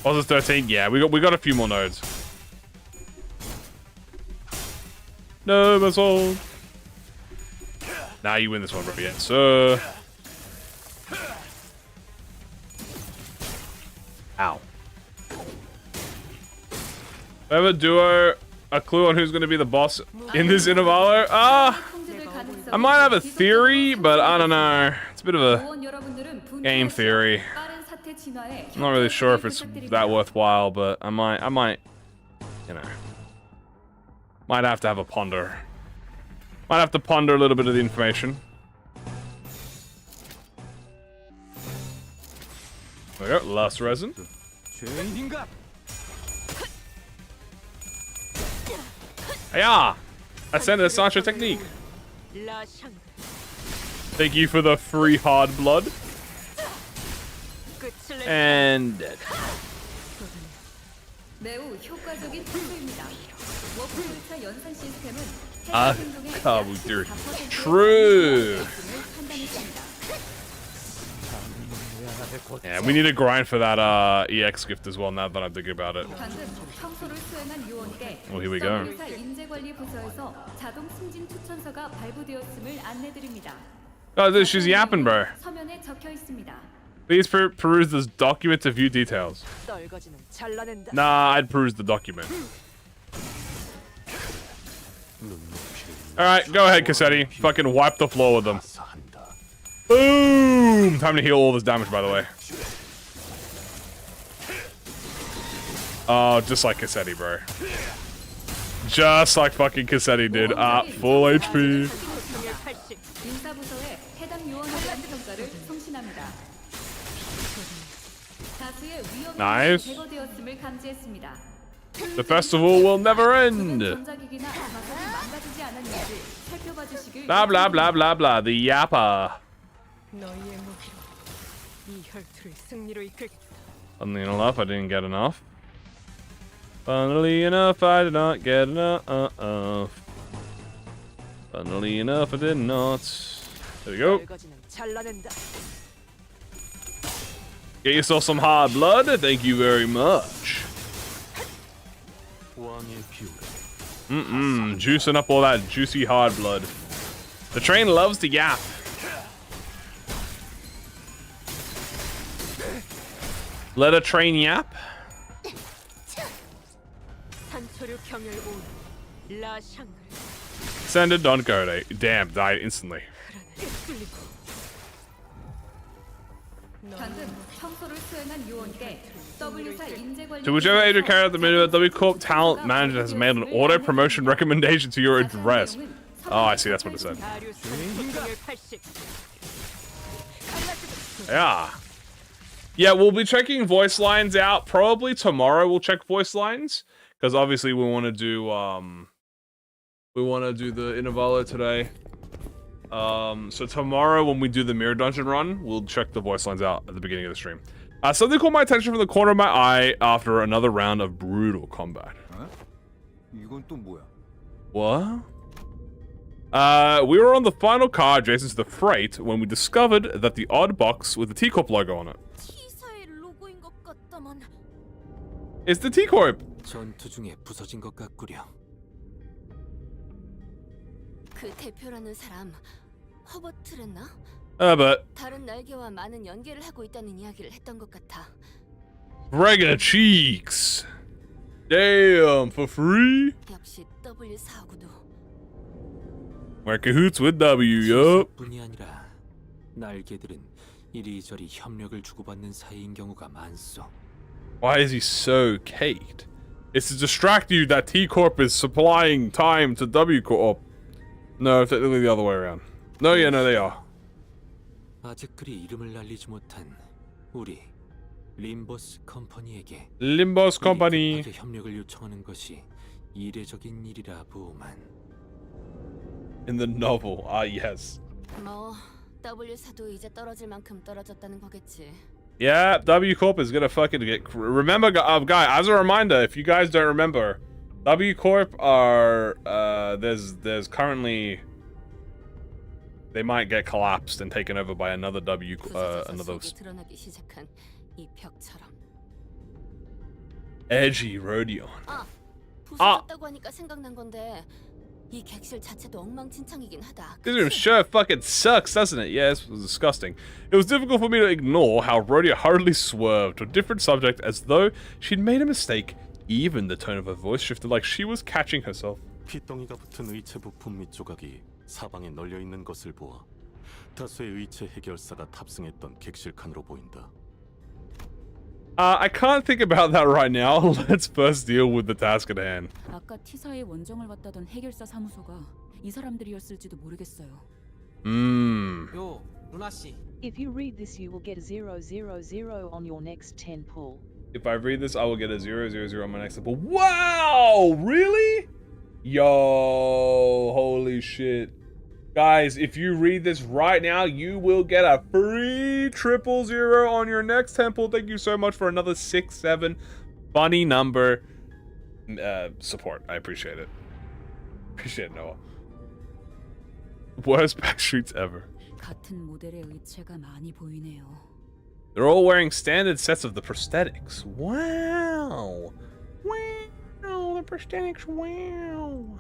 Was it 13? Yeah, we got a few more nodes. No, that's all. Nah, you win this one, bro. Yeah, so. Ow. Whoever duo a clue on who's gonna be the boss in this intervalo? I might have a theory, but I don't know. It's a bit of a game theory. I'm not really sure if it's that worthwhile, but I might, you know, might have to have a ponder. Might have to ponder a little bit of the information. There we go, last resin. Yeah, Ascended Sancho technique. Thank you for the free hard blood. And dead. True. Yeah, we need to grind for that EX gift as well now that I'm thinking about it. Well, here we go. Oh, she's yapping, bro. Please peruse this document to view details. Nah, I'd peruse the document. Alright, go ahead, Cassetti. Fucking wipe the floor with them. Boom! Time to heal all this damage, by the way. Oh, just like Cassetti, bro. Just like fucking Cassetti did. Full HP. Nice. The festival will never end. Blah blah blah blah blah. The yapper. Funnily enough, I didn't get enough. Funnily enough, I did not get enough. Funnily enough, I did not. There we go. Get yourself some hard blood. Thank you very much. Juicing up all that juicy hard blood. The train loves to yap. Let a train yap. Send it, don't go there. Damn, died instantly. To whichever agent carried out the minute, W Corp talent manager has made an auto promotion recommendation to your address. Oh, I see. That's what it said. Yeah. Yeah, we'll be checking voice lines out probably tomorrow. We'll check voice lines because obviously we want to do the Intervalo today. So tomorrow when we do the mirror dungeon run, we'll check the voice lines out at the beginning of the stream. Something caught my attention from the corner of my eye after another round of brutal combat. What? We were on the final car adjacent to the freight when we discovered that the odd box with the T-Corp logo on it. It's the T-Corp! 전투 중에 부서진 것 같구려. 그 대표라는 사람 허버트랬나? But 다른 날개와 많은 연계를 하고 있다는 이야기를 했던 것 같아. regular cheeks. Damn, for free. 역시 W4구도. We're cahoots with W, yup. 뿐이 아니라 날개들은 이리저리 협력을 주고받는 사이인 경우가 많소. Why is he so caked? It's to distract you that T Corp is supplying time to W Corp. No, technically the other way around. No, yeah, no, they are. 아직 그리 이름을 날리지 못한 우리 림버스 컴퍼니에게 Limbus Company. 급하게 협력을 요청하는 것이 이례적인 일이라 보만. In the novel, ah, yes. 뭐 W4도 이제 떨어질 만큼 떨어졌다는 거겠지. Yeah, W Corp is gonna fucking get. Remember, guy. As a reminder, if you guys don't remember, W Corp are there's currently they might get collapsed and taken over by another W another 드러나기 시작한 이 벽처럼. edgy Rodion. 부서졌다고 하니까 생각난 건데 이 객실 자체도 엉망진창이긴 하다. This room sure fucking sucks, doesn't it? Yes, it was disgusting. It was difficult for me to ignore how Rhodia hurriedly swerved to a different subject as though she'd made a mistake. Even the tone of her voice shifted like she was catching herself. 피덩이가 붙은 의체 부품 및 조각이 사방에 널려 있는 것을 보아 다수의 의체 해결사가 탑승했던 객실 칸으로 보인다. I can't think about that right now. Let's first deal with the task at hand. 아까 T사의 원정을 왔다던 해결사 사무소가 이 사람들이었을지도 모르겠어요. 요, 루나 씨. If you read this, you will get a 000 on your next 10 pull. If I read this, I will get a 000 on my next pull. Wow! Really? Yo, holy shit. Guys, if you read this right now, you will get a free 000 on your next temple. Thank you so much for another 6-7 funny number support. I appreciate it. Appreciate it, Noah. Worst backstreets ever. 같은 모델의 의체가 많이 보이네요. They're all wearing standard sets of the prosthetics. Wow. Wow, the prosthetics, wow.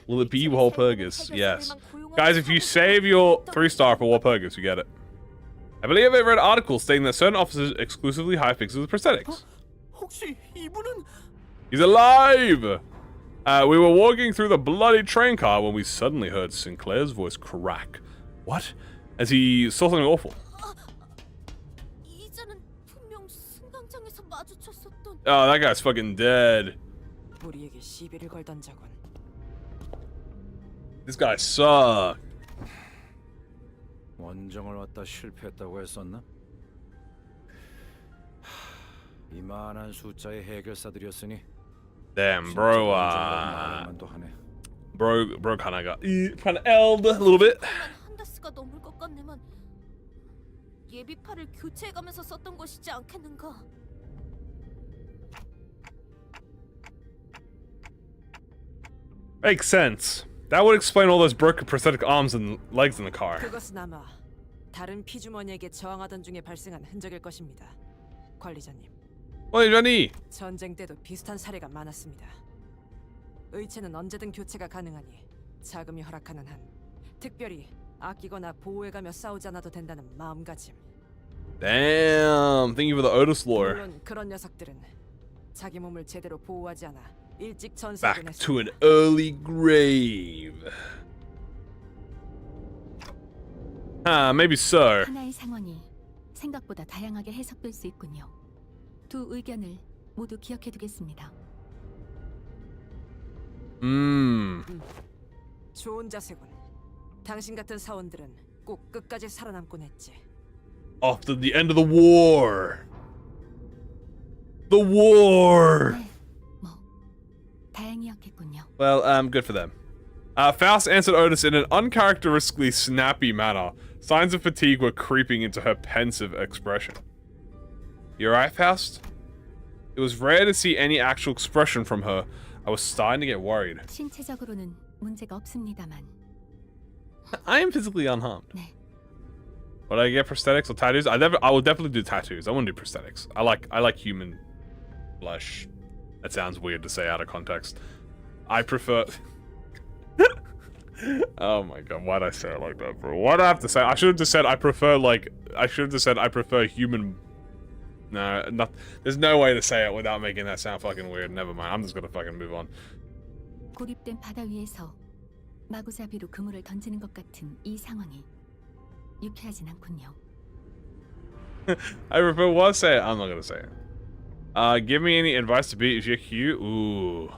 Will it be Walpurgis? Yes. Guys, if you save your 3-star for Walpurgis, you get it. I believe I read articles stating that certain officers exclusively hire fixers with prosthetics. 혹시 이분은 He's alive! We were walking through the bloody train car when we suddenly heard Sinclair's voice crack. What? As he saw something awful. 이제는 분명 승강장에서 마주쳤었던. Oh, that guy's fucking dead. 우리에게 시비를 걸던 자군. This guy sucks. 원정을 왔다 실패했다고 했었나? 이만한 숫자의 해결사들이었으니. Damn, bro. Bro, kind of got kind of L'd a little bit. 한 다스가 넘을 것 같네만. 예비팔을 교체해가면서 썼던 것이지 않겠는가? Makes sense. That would explain all those broken prosthetic arms and legs in the car. 그것은 아마 다른 피주머니에게 저항하던 중에 발생한 흔적일 것입니다. 관리자님. 관리자님. 전쟁 때도 비슷한 사례가 많았습니다. 의체는 언제든 교체가 가능하니 자금이 허락하는 한 특별히 아끼거나 보호해가며 싸우지 않아도 된다는 마음가짐. Damn, thank you for the Otis lore. 물론 그런 녀석들은 자기 몸을 제대로 보호하지 않아 일찍 전사하곤 Back to an 했습니다. early grave. Maybe so. 하나의 상황이 생각보다 다양하게 해석될 수 있군요. 두 의견을 모두 기억해두겠습니다. 좋은 자세군. 당신 같은 사원들은 꼭 끝까지 살아남곤 했지. After the end of the war. The war. 네, 뭐 다행이었겠군요. Well, good for them. Faust answered Otis in an uncharacteristically snappy manner. Signs of fatigue were creeping into her pensive expression. You alright, Faust? It was rare to see any actual expression from her. I was starting to get worried. 신체적으로는 문제가 없습니다만. I am physically unharmed. 네. Would I get prosthetics or tattoos? I will definitely do tattoos. I wouldn't do prosthetics. I like human flesh. That sounds weird to say out of context. I prefer Oh my god, why'd I say it like that, bro? Why'd I have to say? I should have just said I prefer, like, I should have just said I prefer human. No, not. There's no way to say it without making that sound fucking weird. Never mind. I'm just gonna fucking move on. 고립된 바다 위에서 마구잡이로 그물을 던지는 것 같은 이 상황이 유쾌하진 않군요. I prefer what? Say it. I'm not gonna say it. Give me any advice to beat GQ. Ooh.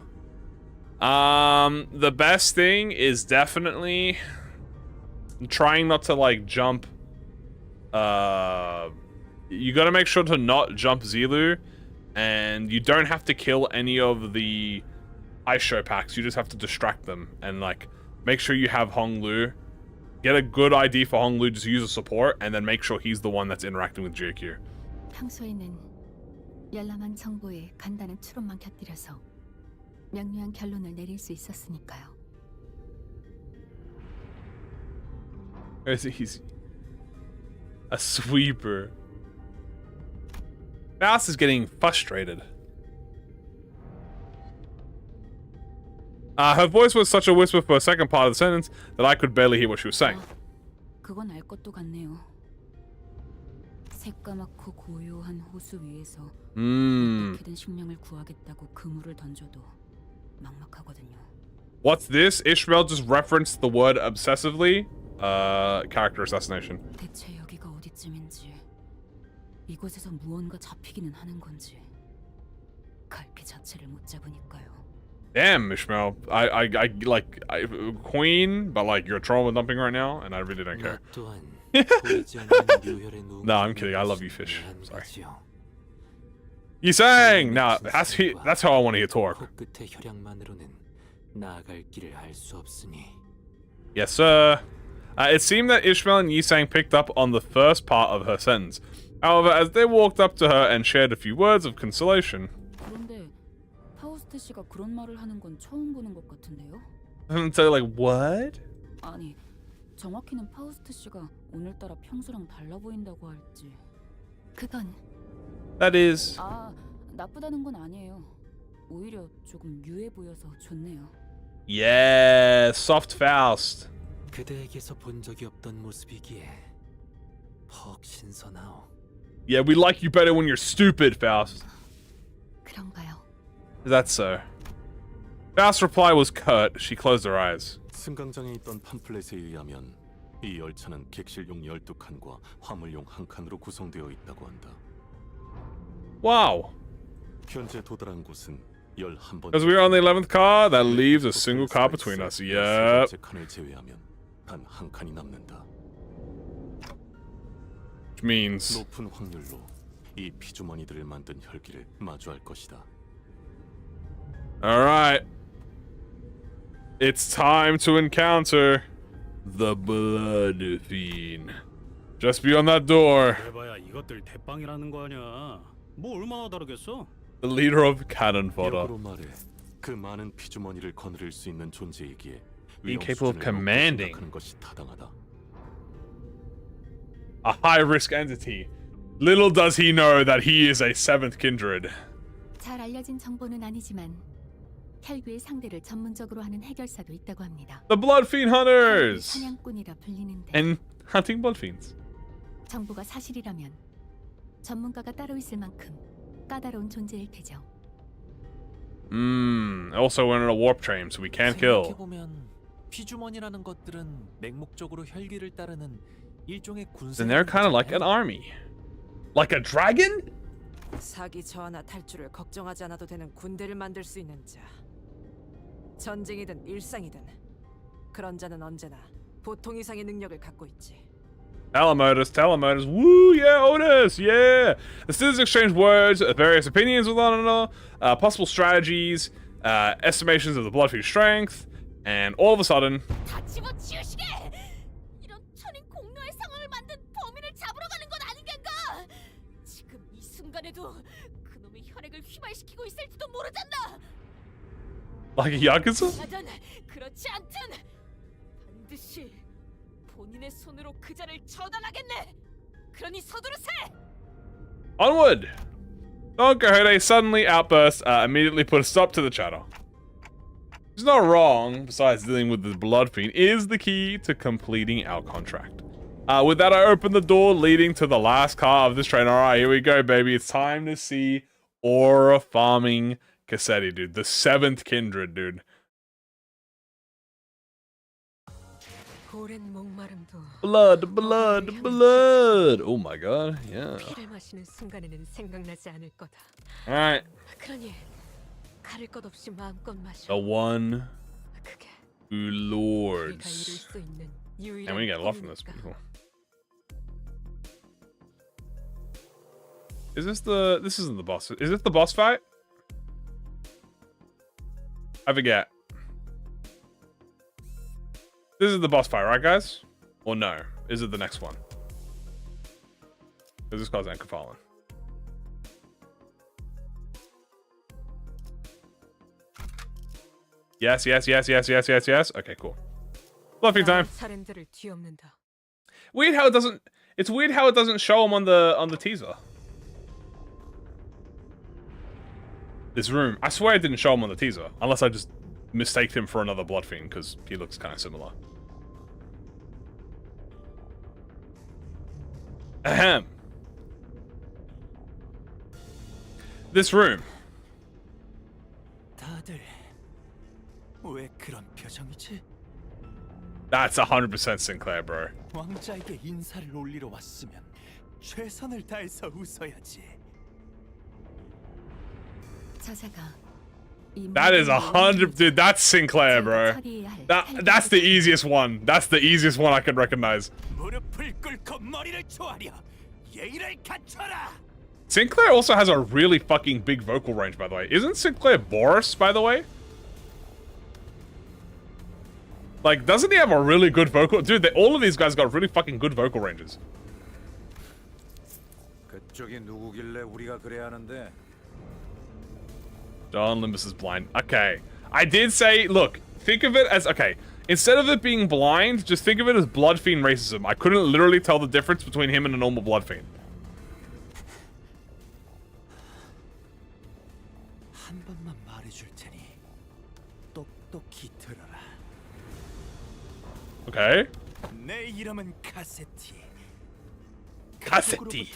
The best thing is definitely trying not to like jump. You gotta make sure to not jump Zilu, and you don't have to kill any of the ice show packs. You just have to distract them and like make sure you have Honglu. Get a good ID for Honglu, just use a support, and then make sure he's the one that's interacting with JQ. 평소에는 열람한 정보에 간단한 추론만 곁들여서 명료한 결론을 내릴 수 있었으니까요. He's a sweeper. Faust is getting frustrated. Her voice was such a whisper for a second part of the sentence that I could barely hear what she was saying. 그건 알 것도 같네요. 새까맣고 고요한 호수 위에서 어떻게든 식량을 구하겠다고 그물을 던져도 막막하거든요. What's this? Ishmael just referenced the word obsessively. Character assassination. 대체 여기가 어디쯤인지, 이곳에서 무언가 잡히기는 하는 건지 갈피 자체를 못 잡으니까요. Damn, Ishmael. I Queen, but like you're trolling with dumping right now, and I really don't care. No, I'm kidding. I love you, fish. Sorry. You sang. Now that's how I want to hear talk. Yes, sir. It seemed that Ishmael and Yisang picked up on the first part of her sentence. However, as they walked up to her and shared a few words of consolation. 그런데 파우스트 씨가 그런 말을 하는 건 처음 보는 것 같은데요? So like what? 아니, 정확히는 파우스트 씨가 오늘따라 평소랑 달라 보인다고 할지. 그건 That is. 아, 나쁘다는 건 아니에요. 오히려 조금 유해 보여서 좋네요. Yeah, soft Faust. 그대에게서 본 적이 없던 모습이기에 퍽 신선하오. Yeah, we like you better when you're stupid, Faust. 그런가요? That's so. Faust's reply was curt. She closed her eyes. 승강장에 있던 팜플렛에 의하면 이 열차는 객실용 12칸과 화물용 1칸으로 구성되어 있다고 한다. Wow. 현재 도달한 곳은 11번. Because we're on the 11th car, that leaves a single car between us. Yep. 칸을 제외하면 단 한 칸이 남는다. Which means 높은 확률로 이 피주머니들을 만든 혈기를 마주할 것이다. all right. It's time to encounter the Bloodfiend. Just beyond that door. 그래봐야 이것들 대빵이라는 거 아니야. 뭐 얼마나 다르겠어? The leader of cannon fodder. 역으로 말해 그 많은 피주머니를 거느릴 수 있는 존재이기에 Incapable of commanding 생각하는 것이 타당하다. a high-risk entity. Little does he know that he is a seventh kindred. 잘 알려진 정보는 아니지만 혈귀의 상대를 전문적으로 하는 해결사도 있다고 합니다. The Bloodfiend Hunters! 사냥꾼이라 불리는데 And hunting Bloodfiends. 정보가 사실이라면 전문가가 따로 있을 만큼 까다로운 존재일 테죠. Also we're in a warp train, so we can't kill. 생각해보면 피주머니라는 것들은 맹목적으로 혈기를 따르는 일종의 군사. Then they're kind of like an army. Like a dragon? 사기 저하나 탈출을 걱정하지 않아도 되는 군대를 만들 수 있는 자. 전쟁이든 일상이든 그런 자는 언제나 보통 이상의 능력을 갖고 있지. Telemotors, woo, yeah, Otis, yeah! The citizens exchange words, various opinions with one another, possible strategies, estimations of the Bloodfiend's strength, and all of a sudden... 다 집어치우시게! 이런 천인 공로의 상황을 만든 범인을 잡으러 가는 건 아니겠가? 지금 이 순간에도 그놈의 혈액을 휘발시키고 있을지도 모르잖아! Like a Yakuza? 하든 그렇지 않든 반드시 본인의 손으로 그 자를 처단하겠네! 그러니 서두르세! Onward! Don Quixote suddenly outburst, immediately put a stop to the chatter. He's not wrong, besides dealing with the Bloodfiend, is the key to completing our contract. With that, I open the door leading to the last car of this train. Alright, here we go, baby. It's time to see Aura farming Cassetti, dude. The 7th kindred, dude. Blood, blood, blood. Oh my god, yeah. Alright. The one who lords. And we get a lot from this people. Is this the... This isn't the boss. Is this the boss fight? I forget. This is the boss fight, right, guys? Or no? Is it the next one? Because this guy's Anchor Fallen. Yes, yes, yes, yes, yes, yes, yes. Okay, cool. Bloodfiend time. Weird how it doesn't... It's weird how it doesn't show him on the teaser. This room. I swear it didn't show him on the teaser. Unless I just mistaked him for another Bloodfiend, because he looks kind of similar. Ahem. This room. That's 100% Sinclair, bro. 왕자에게 인사를 올리러 왔으면 최선을 다해서 웃어야지. That is 100, dude. That's Sinclair, bro. That's the easiest one. That's the easiest one I could recognize. Sinclair also has a really fucking big vocal range, by the way. Isn't Sinclair Boris, by the way? Like, doesn't he have a really good vocal? Dude, all of these guys got really fucking good vocal ranges. 그쪽이 누구길래 우리가 그래야 하는데? Don Limbus is blind. Okay. I did say, look, think of it as, okay, instead of it being blind, just think of it as Bloodfiend racism. I couldn't literally tell the difference between him and a normal Bloodfiend. 한 번만 말해줄 테니 똑똑히 들어라. Okay. 내 이름은 카세티. Cassetti.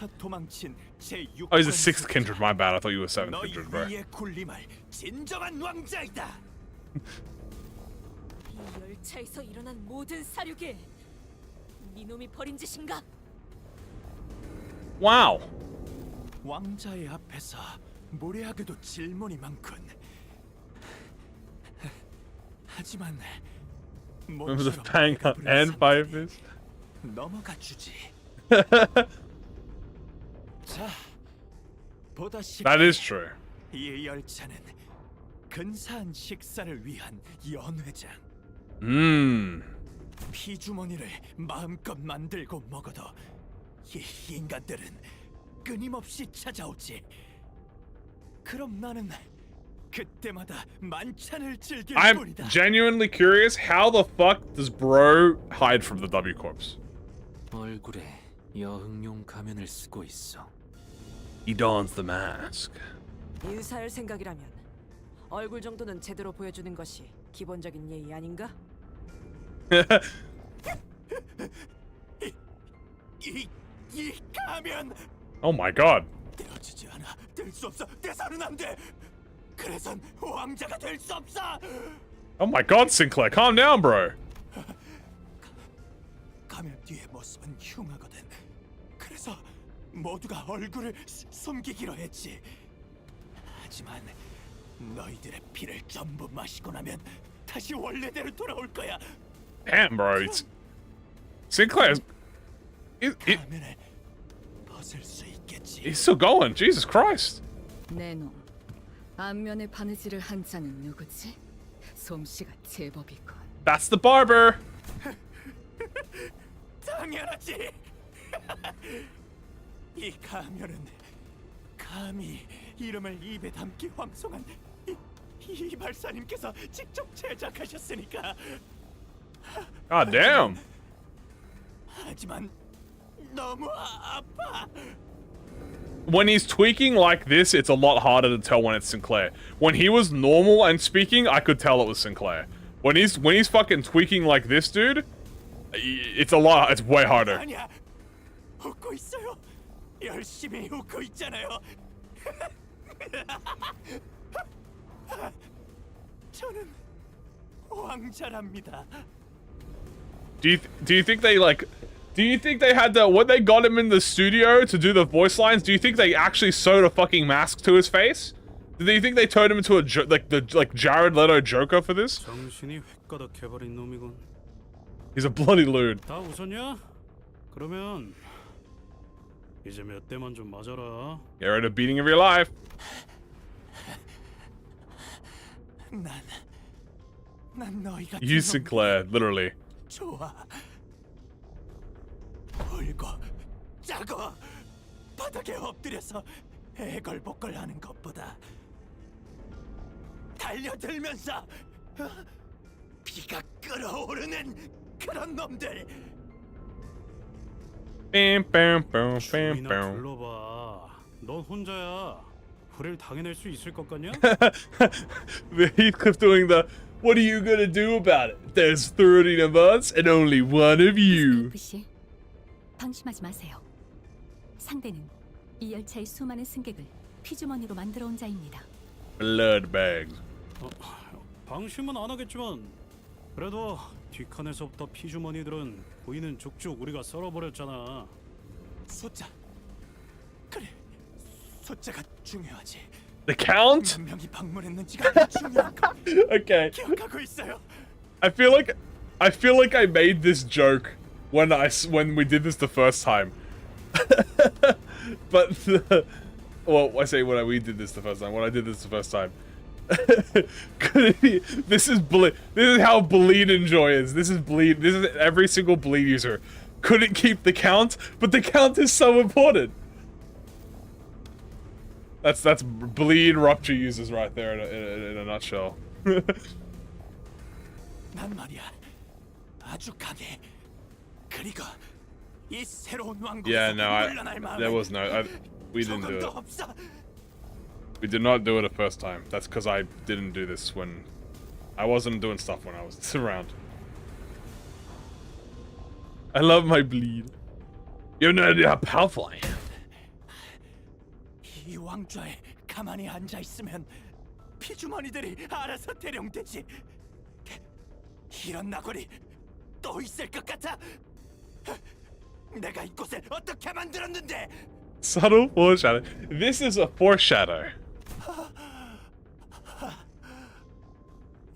Oh, he's the 6th kindred, my bad. I thought you were 7th kindred, bro. 진정한 왕자이다. 이 열차에서 일어난 모든 사륙에 네 놈이 벌인 짓인가? Wow. 왕자의 앞에서 무례하게도 질문이 많군. 하지만 Remember the Fang and Firefist? 넘어가 주지. 자, 보다시피 That is true. 이 열차는 근사한 식사를 위한 연회장. 피주머니를 마음껏 만들고 먹어도 이 인간들은 끊임없이 찾아오지. 그럼 나는 그때마다 만찬을 즐길 I'm 뿐이다. genuinely curious, how the fuck does bro hide from the W Corps? 얼굴에 여흥용 가면을 쓰고 있어. He dons the mask. 인사할 생각이라면 얼굴 정도는 제대로 보여주는 것이 기본적인 예의 아닌가? 이 가면 Oh my god. 떼어지지 않아. 뗄 수 없어. 떼서는 안 돼. 그래선 왕자가 될 수 없어. Oh my god, Sinclair, calm down, bro. 가면 뒤의 모습은 흉하거든. 그래서 모두가 얼굴을 숨기기로 했지. 하지만 너희들의 피를 전부 마시고 나면 다시 원래대로 돌아올 거야. Damn, bro. Sinclair's... 가면을 벗을 수 있겠지. He's still going. Jesus Christ. 내놈, 안면에 바느질을 한 자는 누구지? 솜씨가 제법이군. That's the barber. 당연하지. 이 가면은 감히 이름을 입에 담기 황송한 이 발사님께서 직접 제작하셨으니까. God damn. 하지만 너무 아파. when he's tweaking like this, it's a lot harder to tell when it's Sinclair. When he was normal and speaking, I could tell it was Sinclair. When he's fucking tweaking like this, dude, it's way harder. 아니야. 웃고 있어요. 열심히 웃고 있잖아요. 저는 왕자랍니다. Do you think they like? Do you think they had when they got him in the studio to do the voice lines? Do you think they actually sewed a fucking mask to his face? Do you think they turned him into a like Jared Leto Joker for this? 정신이 획가닥해버린 놈이군. He's a bloody loon. 다 웃었냐? 그러면 이제 몇 대만 좀 맞아라. Get rid of beating of your life. 난 너희가 You Sinclair, literally. 좋아. 울고 짜고 바닥에 엎드려서 애걸복걸하는 것보다 달려들면서 피가 끓어오르는 그런 놈들. 주인아 불러봐. 넌 혼자야. 우릴 당해낼 수 있을 것 같냐? Heathcliff doing the. What are you gonna do about it? There's 13 of us and only one of you. 씨, 방심하지 마세요. 상대는 이 열차의 수많은 승객을 피주머니로 만들어 온 자입니다. Blood bags. 방심은 안 하겠지만 그래도 뒷칸에서부터 피주머니들은 보이는 족족 우리가 썰어버렸잖아. 숫자. 그래. 숫자가 중요하지. The count? 몇 명이 방문했는지가 중요한 거. Okay. 기억하고 있어요. I feel like I made this joke when we did this the first time. But well, I say we did this the first time. When I did this the first time. Could it be? This is how Bleed Enjoy is. This is every single Bleed user. Couldn't keep the count, but the count is so important. That's Bleed Rupture users right there in a nutshell. 난 말이야. 아주 강해. 그리고 이 새로운 Yeah, 왕국에서 no, 물러날 마음에 there was no. We didn't do 조금도 it. 없어. We did not do it the first time. That's because I didn't do this when I wasn't doing stuff when I was around. I love my Bleed. You have no idea how powerful I am. 이 왕좌에 가만히 앉아 있으면 피주머니들이 알아서 대령되지. 이런 나골이 또 있을 것 같아. 내가 이곳을 어떻게 만들었는데? Subtle foreshadow. This is a foreshadow.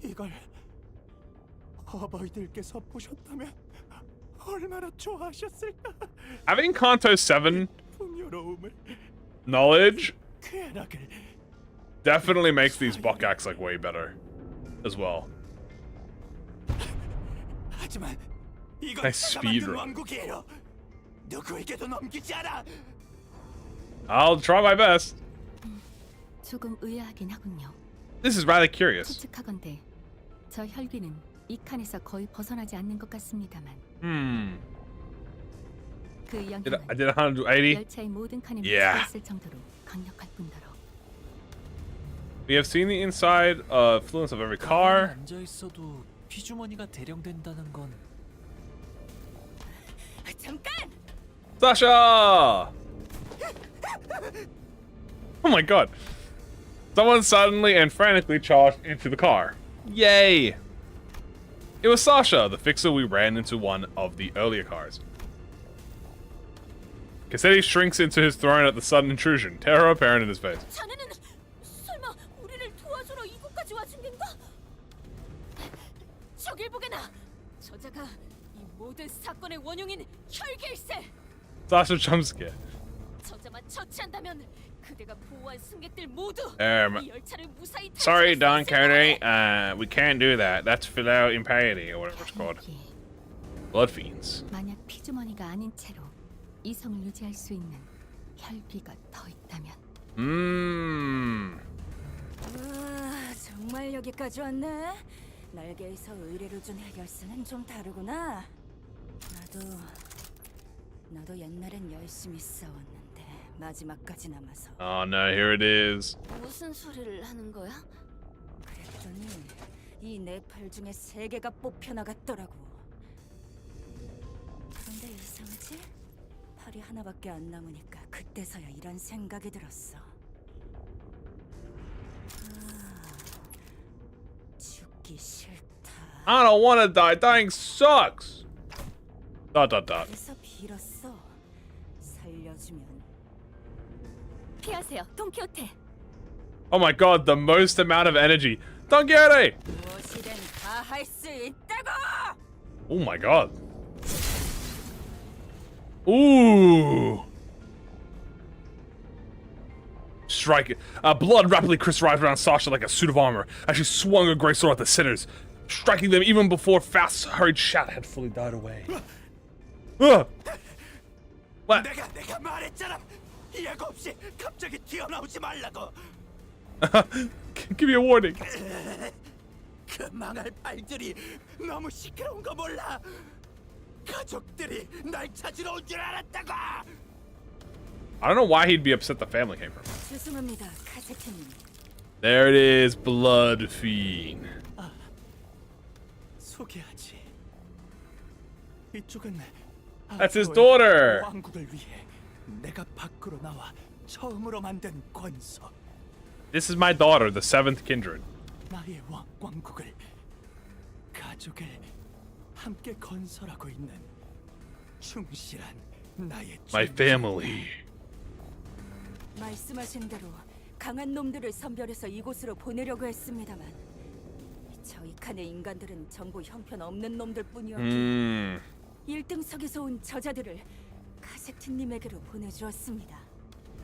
이걸 어버이들께서 보셨다면 얼마나 좋아하셨을까? Having Kanto 7 풍요로움을 knowledge 쾌락을 definitely makes these BOKGAKs like way better as well. 하지만 이건 Nice 제가 speed 만든 run. 왕국이에요. 누구에게도 넘기지 않아. I'll try my best. 조금 의아하긴 하군요. This is rather curious. 추측하건대 저 혈귀는 이 칸에서 거의 벗어나지 않는 것 같습니다만. 그 영향은 I did 180. 열차의 모든 칸에 Yeah. 묻혀 있을 정도로 강력할 뿐더러. We have seen the inside fluence of every car. 앉아 있어도 피주머니가 대령된다는 건 잠깐! Sasha! Oh my god. Someone suddenly and frantically charged into the car. Yay! It was Sasha, the fixer we ran into one of the earlier cars. Cassetti shrinks into his throne at the sudden intrusion, terror apparent in his face. 자네는 설마 우리를 도와주러 이곳까지 와준 건가? 저길 보게나. 저자가 이 모든 사건의 원흉인 혈길세. Sasha jumpscare. 저자만 처치한다면 그대가 보호한 승객들 모두 이 열차를 무사히 Sorry, Don 탈출할 수 있을 Cody. We can't do that. That's filial impiety, or whatever it's called. Bloodfiends. 만약 피주머니가 아닌 채로 이성을 유지할 수 있는 혈귀가 더 있다면. 와, 정말 여기까지 왔네. 날개에서 의뢰를 준 해결사는 좀 다르구나. 나도 옛날엔 열심히 싸웠는데 마지막까지 남아서. Oh no, here it is. 무슨 소리를 하는 거야? 그랬더니 이 네 팔 중에 3개가 뽑혀 나갔더라고. 그런데 이상하지? 팔이 하나밖에 안 남으니까 그때서야 이런 생각이 들었어. 죽기 싫다. I don't want to die. Dying sucks. 그래서 빌었어. 살려주면. 피하세요, 돈키호테. Oh my god, the most amount of energy. Don Quixote! 무엇이든 다 할 수 있다고. Oh my god. Ooh. Strike it. Blood rapidly crystallized around Sasha like a suit of armor as she swung a great sword at the sinners, striking them even before Fast's hurried shout had fully died away. What? 내가 말했잖아. 예고 없이 갑자기 튀어나오지 말라고. Give me a warning. 그 망할 발들이 너무 시끄러운 거 몰라. 가족들이 날 찾으러 온 줄 알았다고. I don't know why he'd be upset the family came from. 죄송합니다, 카세트님. There it is, Bloodfiend. 소개하지. 이쪽은 That's his daughter. 왕국을 위해 내가 밖으로 나와 처음으로 만든 권소. This is my daughter, the 7th kindred. 나의 왕국을 가족을 함께 건설하고 있는 충실한 나의 My family. 말씀하신 대로 강한 놈들을 선별해서 이곳으로 보내려고 했습니다만 저희 칸의 인간들은 전부 형편없는 놈들 뿐이었기에 1등석에서 온 저자들을 카세트님에게로 보내주었습니다.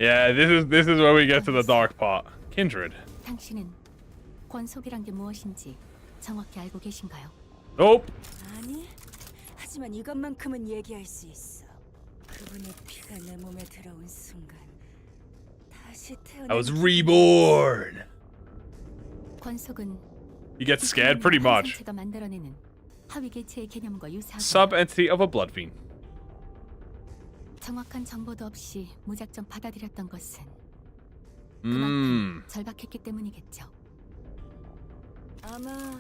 Yeah, this is where we get to the dark part. Kindred. 당신은 권속이란 게 무엇인지 정확히 알고 계신가요? Nope. 아니, 하지만 이것만큼은 얘기할 수 있어. 그분의 피가 내 몸에 들어온 순간 다시 태어난 I was reborn. 권속은 You get scared pretty much. 상체가 만들어내는 하위 개체의 개념과 유사하고 Sub-entity of a Bloodfiend. 정확한 정보도 없이 무작정 받아들였던 것은 그만큼 절박했기 때문이겠죠. 아마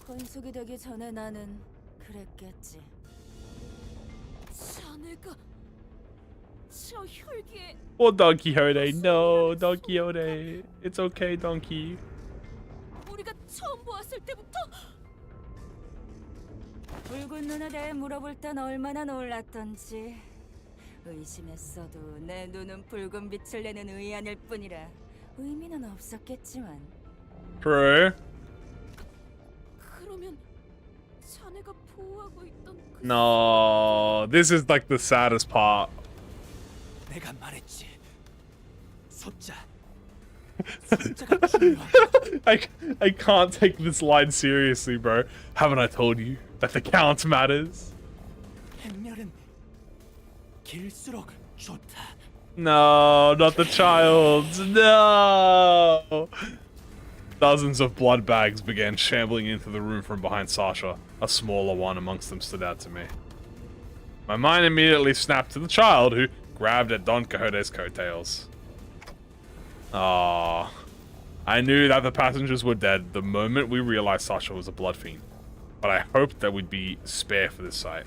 권속이 되기 전에 나는 그랬겠지. 자네가 저 혈기에 Oh, Don Quixote. No, Don Quixote. It's okay, Donkey. 우리가 처음 보았을 때부터 붉은 눈에 대해 물어볼 땐 얼마나 놀랐던지. 의심했어도 내 눈은 붉은 빛을 내는 의안일 뿐이라 의미는 없었겠지만. True. 그러면 자네가 보호하고 있던 그 No, this is like the saddest part. 내가 말했지. 숫자. I can't take this line seriously, bro. Haven't I told you that the count matters? 행렬은 길수록 좋다. No, not the child. No. Dozens of blood bags began shambling into the room from behind Sasha. A smaller one amongst them stood out to me. My mind immediately snapped to the child, who grabbed at Don Quixote's coattails. Ah, I knew that the passengers were dead the moment we realized Sasha was a Bloodfiend, but I hoped that we'd be spare for this sight.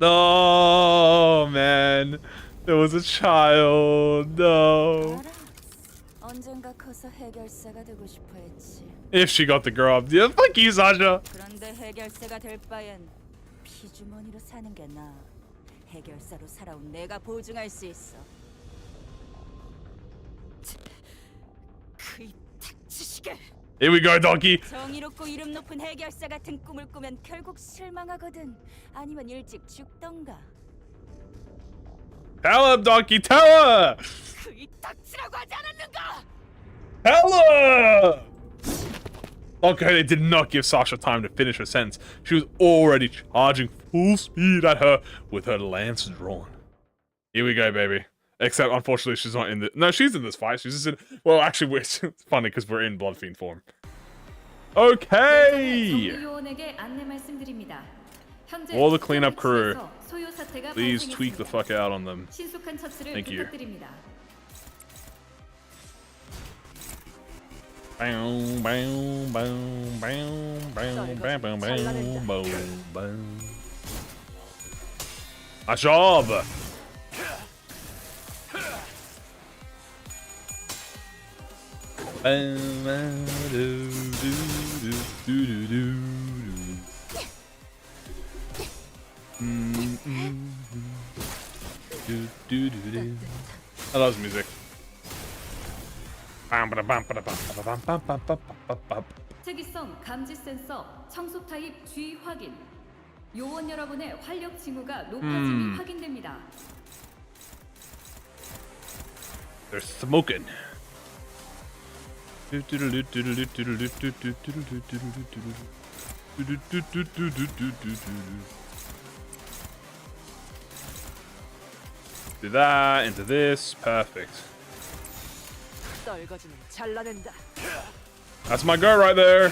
No, man. There was a child. No. 언젠가 커서 해결사가 되고 싶어 했지. If she got to grow up. Yeah, fuck you, Sasha. 그런데 해결사가 될 바엔 피주머니로 사는 게 나아. 해결사로 살아온 내가 보증할 수 있어. 그이 닥치시게. Here we go, donkey. 정의롭고 이름 높은 해결사 같은 꿈을 꾸면 결국 실망하거든. 아니면 일찍 죽던가. Tell him, donkey, tell her! 그이 닥치라고 하지 않았는가? Tell her! Okay, they did not give Sasha time to finish her sentence. She was already charging full speed at her with her lance drawn. Here we go, baby. Except, unfortunately, she's not in the... No, she's in this fight. She's just in... Well, actually, it's funny because we're in Bloodfiend form. Okay. 정비요원에게 안내 말씀드립니다. 현재 All the cleanup crew, 스타벅스에서 소요 사태가 please tweak the 발생했습니다. fuck out on them. 신속한 처치를 Thank you. 부탁드립니다. Bow, bow, bow, bow, bow, bow, bow, bow, bow, bow. A job. I love music. 특이성 감지 센서 청소 타입 G 확인. 요원 여러분의 활력 징후가 높아짐이 확인됩니다. They're smoking. Do that into this. Perfect. 떨거지는 잘라낸다. That's my go right there.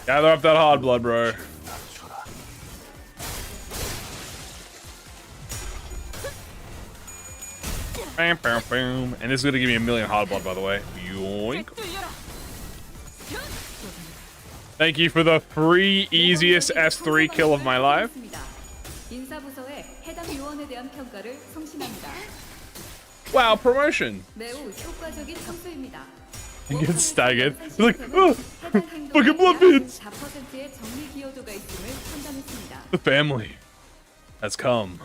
Gather up that hard blood, bro. Bam, bam, bam. And this is gonna give me 1,000,000 hard blood, by the way. Yoink. Thank you for the free easiest S3 kill of my life. 인사부서에 해당 요원에 대한 평가를 송신합니다. Wow, promotion. 매우 효과적인 청소입니다. You get staggered. You're like, oh, fucking Bloodfiends. 4%의 정리 기여도가 있음을 판단했습니다. The family has come.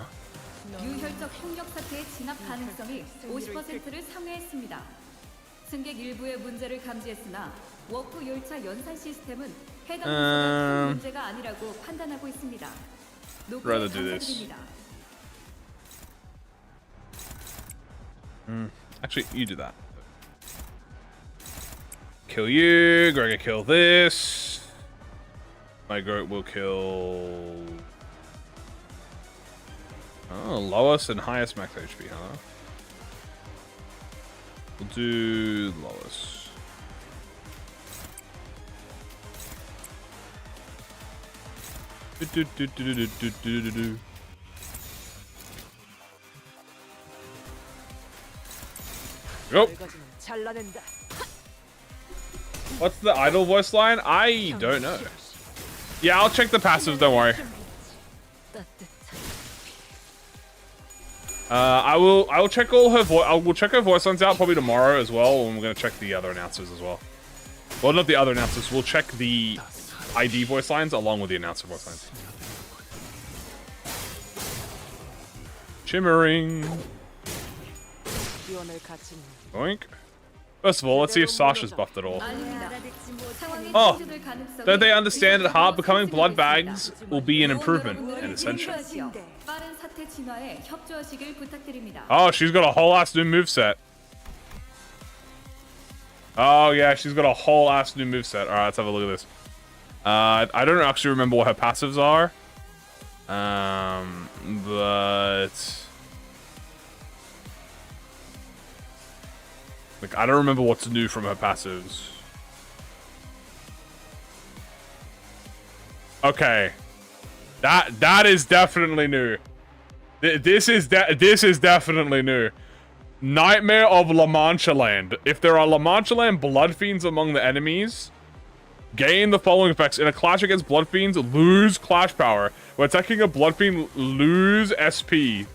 유혈적 폭력 사태의 진압 가능성이 50%를 상회했습니다. 승객 일부의 문제를 감지했으나 워프 열차 연산 시스템은 해당 부서가 큰 문제가 아니라고 판단하고 있습니다. Rather do this. Actually, you do that. Kill you. Gregor, kill this. My goat will kill. Oh, lowest and highest max HP, huh? We'll do lowest. Yep. What's the idle voice line? I don't know. Yeah, I'll check the passives, don't worry. I will check all her I will check her voice lines out probably tomorrow as well, and we're gonna check the other announcers as well. Well, not the other announcers. We'll check the ID voice lines along with the announcer voice lines. Shimmering. Boink. First of all, let's see if Sasha's buffed at all. Oh, don't they understand that heart becoming blood bags will be an improvement and ascension? Oh, she's got a whole ass new moveset. Oh yeah, she's got a whole ass new moveset. Alright, let's have a look at this. I don't actually remember what her passives are. But like, I don't remember what's new from her passives. Okay. That is definitely new. This is definitely new. Nightmare of La Mancha Land. If there are La Mancha Land Bloodfiends among the enemies, gain the following effects. In a clash against Bloodfiends, lose clash power. When attacking a Bloodfiend, lose SP.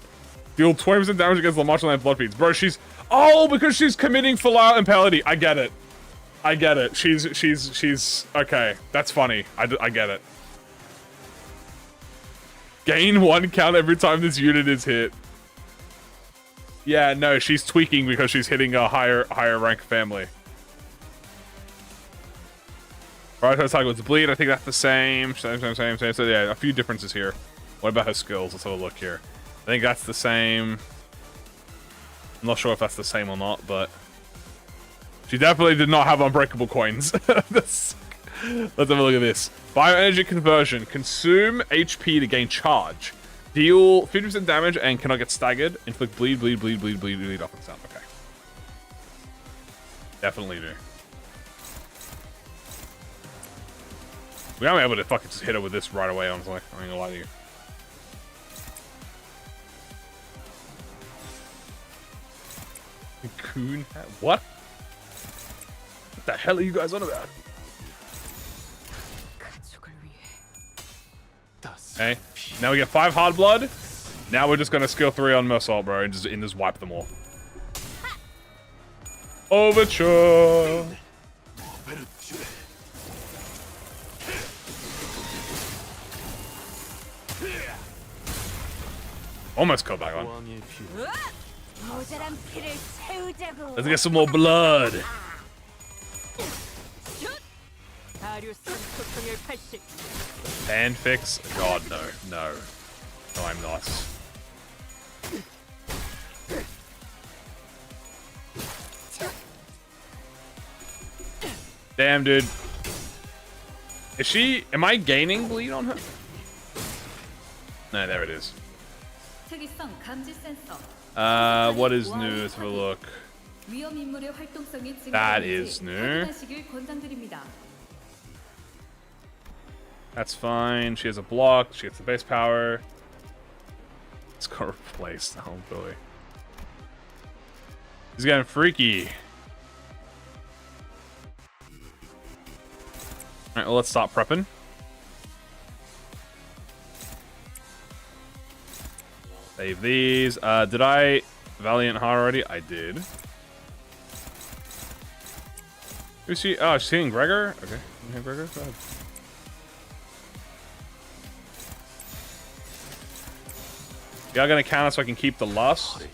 Deal 20% damage against La Mancha Land Bloodfiends. Bro, she's... Oh, because she's committing Fallout Impality. I get it. I get it. She's... Okay, that's funny. I get it. Gain 1 count every time this unit is hit. Yeah, no, she's tweaking because she's hitting a higher rank family. Right, let's talk about the bleed. I think that's the same. Same. So yeah, a few differences here. What about her skills? Let's have a look here. I think that's the same. I'm not sure if that's the same or not, but she definitely did not have unbreakable coins. Let's have a look at this. Bioenergy conversion. Consume HP to gain charge. Deal 50% damage and cannot get staggered. Inflict bleed off and sound. Okay. Definitely do. We might be able to fucking just hit her with this right away, honestly. I ain't gonna lie to you. Coon hat? What? What the hell are you guys on about? Okay, now we get 5 hard blood. Now we're just gonna skill 3 on Mersault, bro, and just wipe them all. Overture! Almost got back on. Let's get some more blood. Fanfics? God, no. No. No, I'm not. Damn, dude. Is she... Am I gaining bleed on her? No, there it is. What is new? Let's have a look. That is new. That's fine. She has a block. She gets the base power. It's got replaced. Oh boy. He's getting freaky. Alright, well, let's start prepping. Save these. Did I Valiant Heart already? I did. Who's she? Oh, she's seeing Gregor? Okay. Okay, Gregor, go ahead. Y'all gonna counter so I can keep the lust?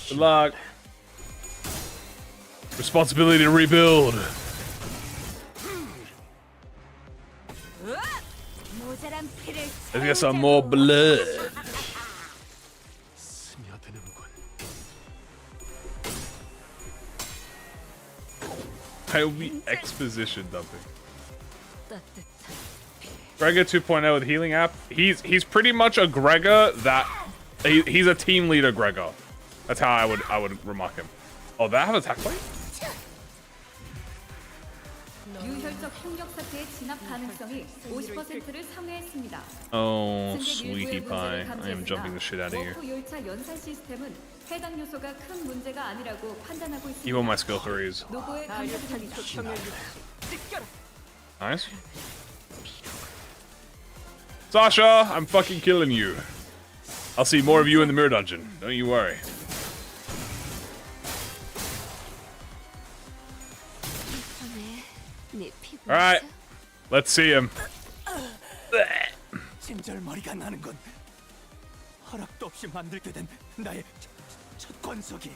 Good luck. Responsibility to rebuild. Let's get some more blood. I will be exposition dumping. Gregor 2.0 with healing app. He's pretty much a Gregor that he's a team leader Gregor. That's how I would remark him. Oh, that have attack plate? Oh, sweetie pie. I am jumping the shit out of here. Even my skill 3s. Nice. Sasha, I'm fucking killing you. I'll see more of you in the mirror dungeon. Don't you worry. Alright. Let's see him. 진절머리가 나는 건 허락도 없이 만들게 된 나의 첫 권속이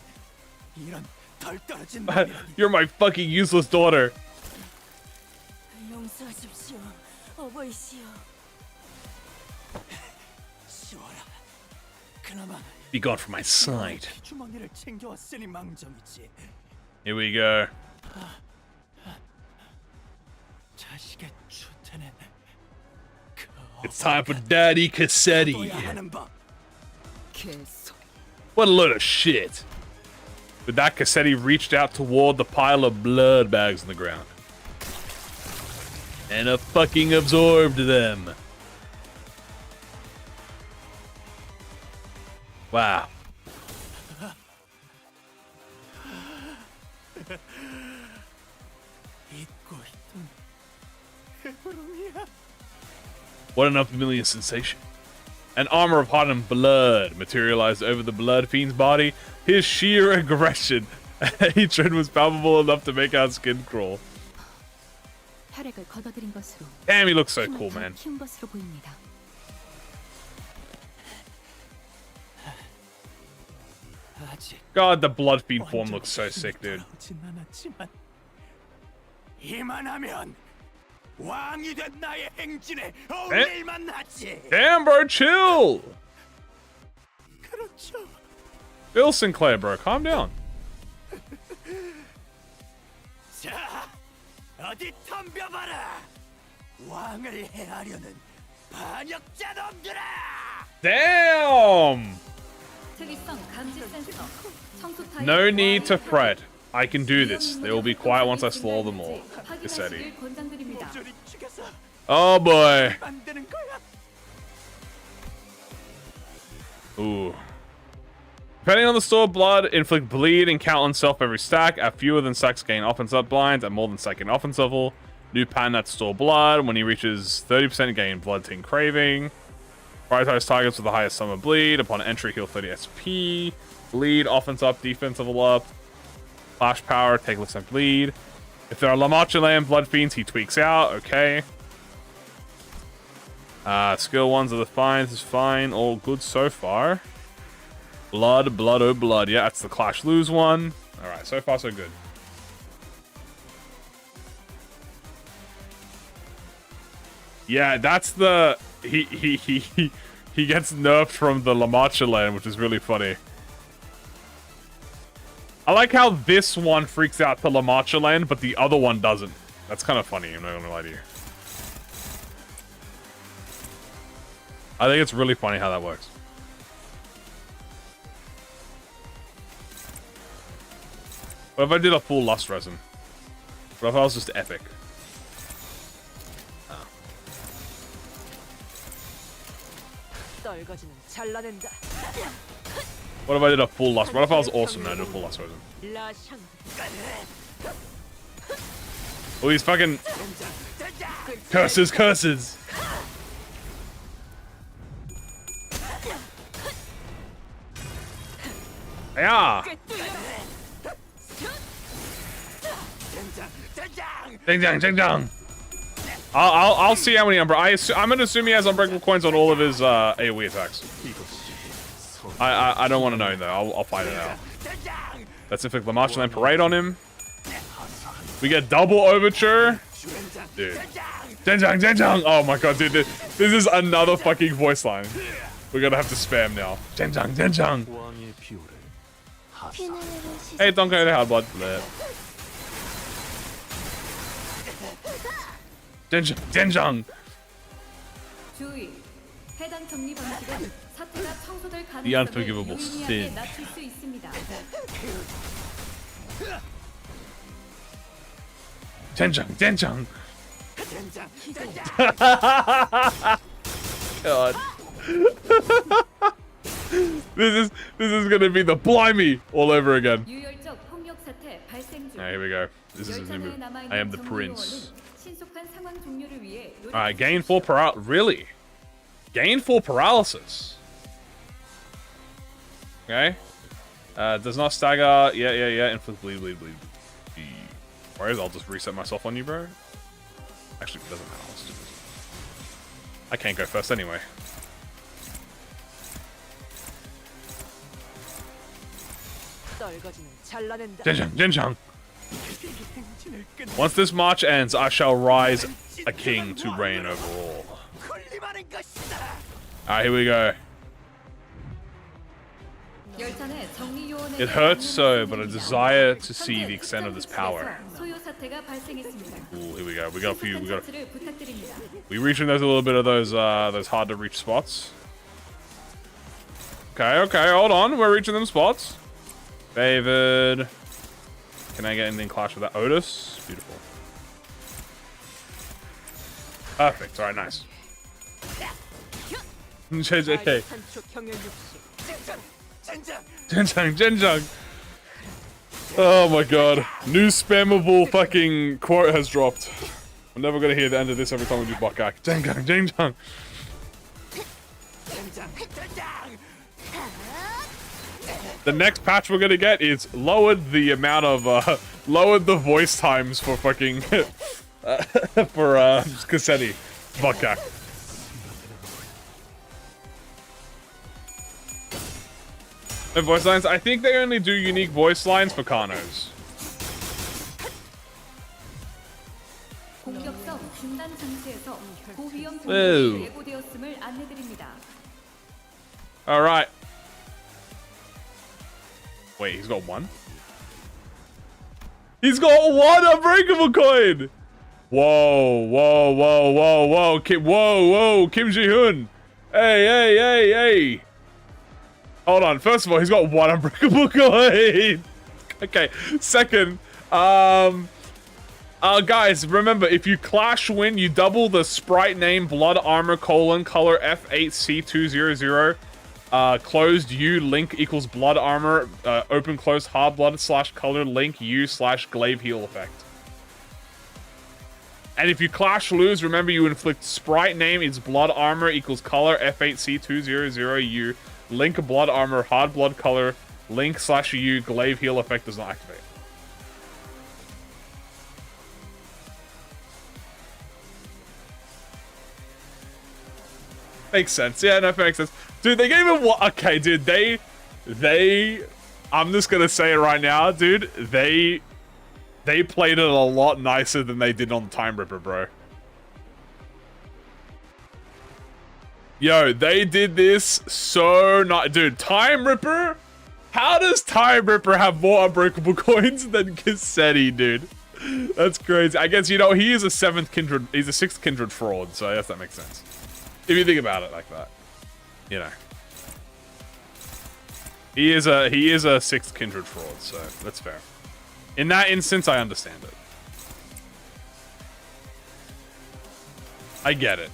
이런 덜 떨어진 You're my fucking useless daughter. 용서하십시오, 어버이시여. 시원하. 그나마 Be gone from my sight. 주머니를 챙겨왔으니 망정이지. Here we go. 자식의 주태는 It's time for Daddy Cassetti. What a load of shit. But that Cassetti reached out toward the pile of blood bags on the ground. And fucking absorbed them. Wow. What an unfamiliar sensation. An armor of hardened blood materialized over the Bloodfiend's body. His sheer aggression and hatred was palpable enough to make our skin crawl. Damn, he looks so cool, man. God, the Bloodfiend form looks so sick, dude. Damn, bro, chill. Bill Sinclair, bro, calm down. Damn. No need to fret. I can do this. They will be quiet once I slaugh them all. Cassetti. Oh boy. 만드는 거야. Ooh. Depending on the store, blood, inflict bleed and count on self every stack. At fewer than stacks, gain offense up blinds. At more than stack, gain offense level. New pattern at store blood. When he reaches 30%, gain blood tin craving. Prioritize targets with the highest summer bleed. Upon entry, heal 30 SP. Bleed, offense up, defense level up. Flash power, take less and bleed. If there are Lamarchulan blood fiends, he tweaks out. Okay. Skill ones are the fine. This is fine. All good so far. Blood, blood, oh blood. Yeah, that's the Clash Lose one. Alright, so far so good. Yeah, that's the... He gets nerfed from the Lamarchulan, which is really funny. I like how this one freaks out to Lamarchulan, but the other one doesn't. That's kind of funny, I'm not gonna lie to you. I think it's really funny how that works. What if I did a full Lust Resin? What if I was just epic? Oh. What if I did a full Lust? What if I was awesome and I did a full Lust Resin? Oh, he's fucking... Curses, curses! Yeah! Ding-dang. I'll see how many I'm gonna assume he has unbreakable coins on all of his AoE attacks. I don't want to know though. I'll find it out. Let's inflict Lamarchulan Parade on him. We get double overture. Dude. Ding-dang. Oh my god, dude. This is another fucking voice line. We're gonna have to spam now. Ding-dang. Hey, don't go to hard blood. 젠장. 주의. 해당 정리 방식은 사태가 청소될 The 가능성을 unforgivable 유의미하게 sin. 낮출 수 있습니다. 젠장. God. This is gonna be the blimey all over again. 유혈적 폭력 사태 발생 중. Alright, here we go. This is his new move. I am the prince. 신속한 상황 종료를 위해 Alright, gain 4 paralysis. Really? Gain 4 paralysis. Okay. Does not stagger. Yeah. Inflict bleed. Whereas I'll just reset myself on you, bro. Actually, it doesn't matter. Let's do this. I can't go first anyway. 젠장. Once this march ends, I shall rise a king to reign over all. Alright, here we go. It hurts so, but I desire to see the extent of this power. Ooh, here we go. We got a few. We reaching those a little bit of those hard to reach spots. Okay, hold on. We're reaching them spots. Favored. Can I get anything clash with that? Otis? Beautiful. Perfect. Alright, nice. JJK. 젠장. Oh my god. New spammable fucking quote has dropped. I'm never gonna hear the end of this every time we do BOKGAK. 젠장. The next patch we're gonna get is lowered the amount of lowered the voice times for fucking for Cassetti BOKGAK. The voice lines, I think they only do unique voice lines for Kanos. 공격성 중단 장치에서 고위험 Whoa. 종류가 예고되었음을 안내드립니다. All right. Wait, he's got one? He's got one unbreakable coin! Whoa. Kim Ji-hoon. Hey. Hold on. First of all, he's got one unbreakable coin. Okay. Second, Guys, remember, if you clash win, you double the sprite name blood armor : color F8C200. Closed U link equals blood armor. Open close hard blood / color link U / glaive heal effect. And if you clash lose, remember you inflict sprite name is blood armor equals color F8C200U. Link blood armor hard blood color link / U glaive heal effect does not activate. Makes sense. Yeah, no, makes sense. Dude, they gave him what? Okay, dude, they, I'm just gonna say it right now, dude. They played it a lot nicer than they did on Time Ripper, bro. Yo, they did this so not, dude. Time Ripper. How does Time Ripper have more unbreakable coins than Cassetti, dude? That's crazy. I guess, you know, he is a 7th kindred. He's a 6th kindred fraud, so I guess that makes sense. If you think about it like that, you know, he is a 6th kindred fraud, so that's fair. In that instance, I understand it. I get it.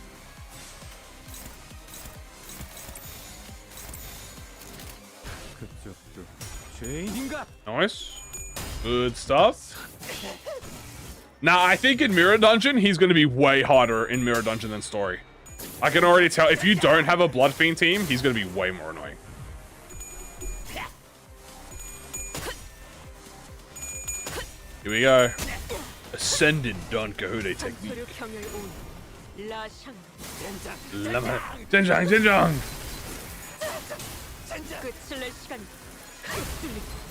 Nice, good stuff. Now, I think in Mirror Dungeon, he's going to be way harder in Mirror Dungeon than Story. I can already tell, if you don't have a Bloodfiend team, he's going to be way more annoying. Here we go. Ascended Don Quixote technique. Zenjang.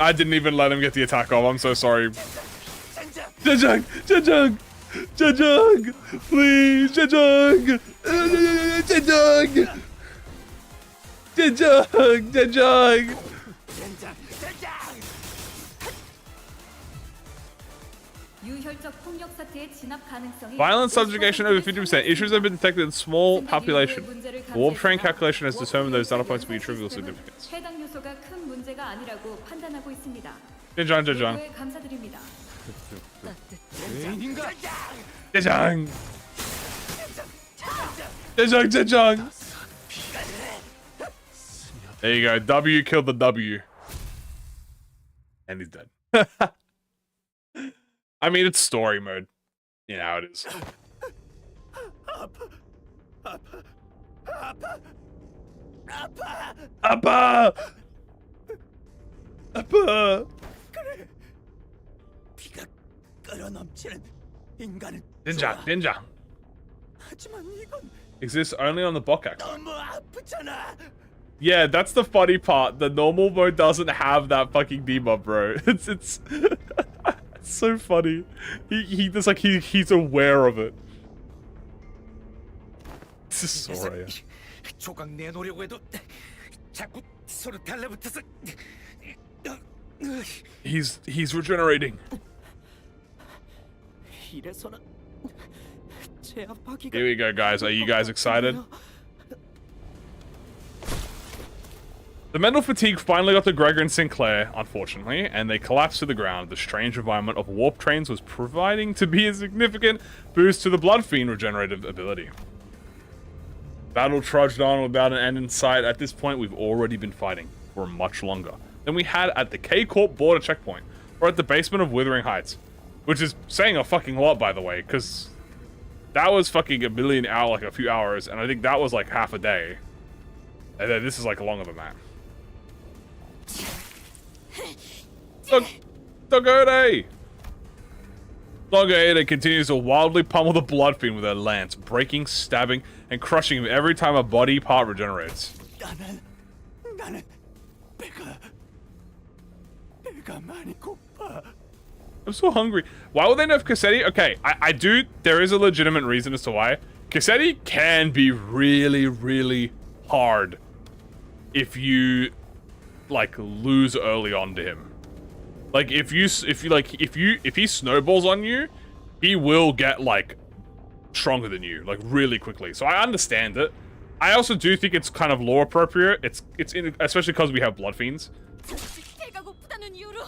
I didn't even let him get the attack off. I'm so sorry. Zenjang! Please, Zenjang! Zenjang! Violent subjugation over 50%. Issues have been detected in small population. Warp train calculation has determined those data points to be trivial significance. Zenjang. Zenjang. There you go. W killed the W. And he's dead. I mean, it's story mode. You know how it is. Appa! Ninja. Exists only on the BOKGAK. Yeah, that's the funny part. The normal mode doesn't have that fucking debuff, bro. It's it's so funny. He's like he's aware of it. This is so right. He's regenerating. Here we go, guys. Are you guys excited? The mental fatigue finally got to Gregor and Sinclair, unfortunately, and they collapsed to the ground. The strange environment of warp trains was providing to be a significant boost to the Bloodfiend regenerative ability. Battle trudged on without an end in sight. At this point, we've already been fighting for much longer than we had at the K-Corp border checkpoint, or at the basement of Withering Heights. Which is saying a fucking lot, by the way, because that was fucking a million hour, like a few hours, and I think that was like half a day. And then this is like longer than that. Dogode continues to wildly pummel the Bloodfiend with her lance, breaking, stabbing, and crushing him every time a body part regenerates. I'm so hungry. Why would they nerf Cassetti? Okay, I do. There is a legitimate reason as to why. Cassetti can be really, really hard if you like lose early on to him. Like if he snowballs on you, he will get like stronger than you like really quickly. So I understand it. I also do think it's kind of lore appropriate. Especially because we have Bloodfiends.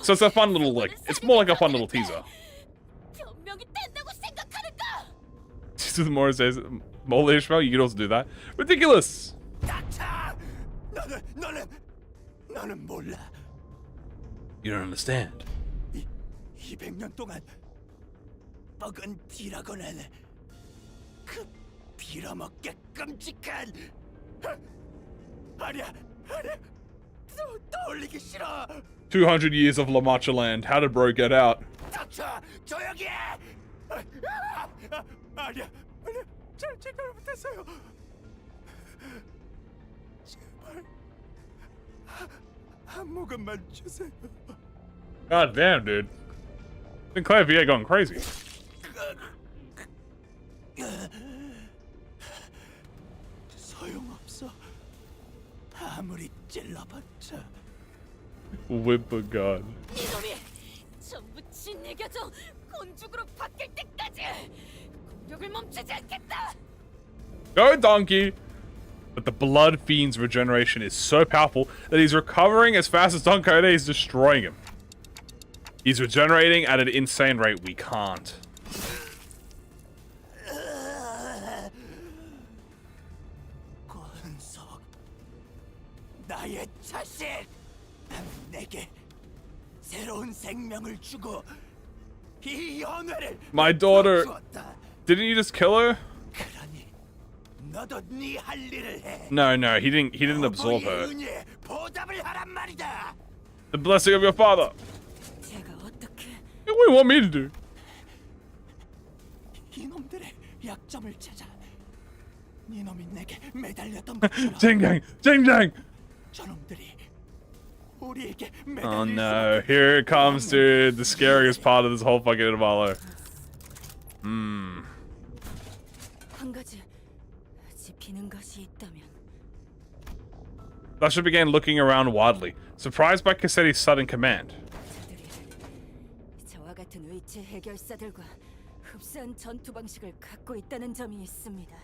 So it's a fun little, like, it's more like a fun little teaser. Stasis with more says more Ishmael. You can also do that. Ridiculous. 너는 몰라. You don't understand. 200년 동안 썩은 피라고는 그 빌어먹게 끔찍한 아니야 떠올리기 싫어. 200 years of La Mancha land. How did bro get out? 닥쳐 조용히 해. 아니야 잘 못했어요. 제발 한 모금만 주세요. God damn, dude. Sinclair VA going crazy. 소용없어. 아무리 찔러봤자. Whip of God. 이놈이 전부 짓이겨져 곤죽으로 바뀔 때까지 공격을 멈추지 않겠다. Go, donkey! But the Bloodfiend's regeneration is so powerful that he's recovering as fast as Don Quixote is destroying him. He's regenerating at an insane rate. We can't. 권석, 나의 자식, 내게 새로운 생명을 주고 이 연회를 My daughter. 주었다. Didn't you just kill her? 너도 네 할 일을 해. No, he didn't absorb her. 은혜에 보답을 하란 말이다. The blessing of your father. 제가 어떻게 What do you want me to do? 이놈들의 약점을 찾아 이놈이 내게 매달렸던 것처럼 Jing-jang! 저놈들이 우리에게 Oh no, here it comes, dude. The scariest part of this whole fucking Intervalo. 한 가지 지피는 것이 있다면 Thusher began looking around wildly, surprised by Cassetti's sudden command. 저와 같은 의체 해결사들과 흡사한 전투 방식을 갖고 있다는 점이 있습니다.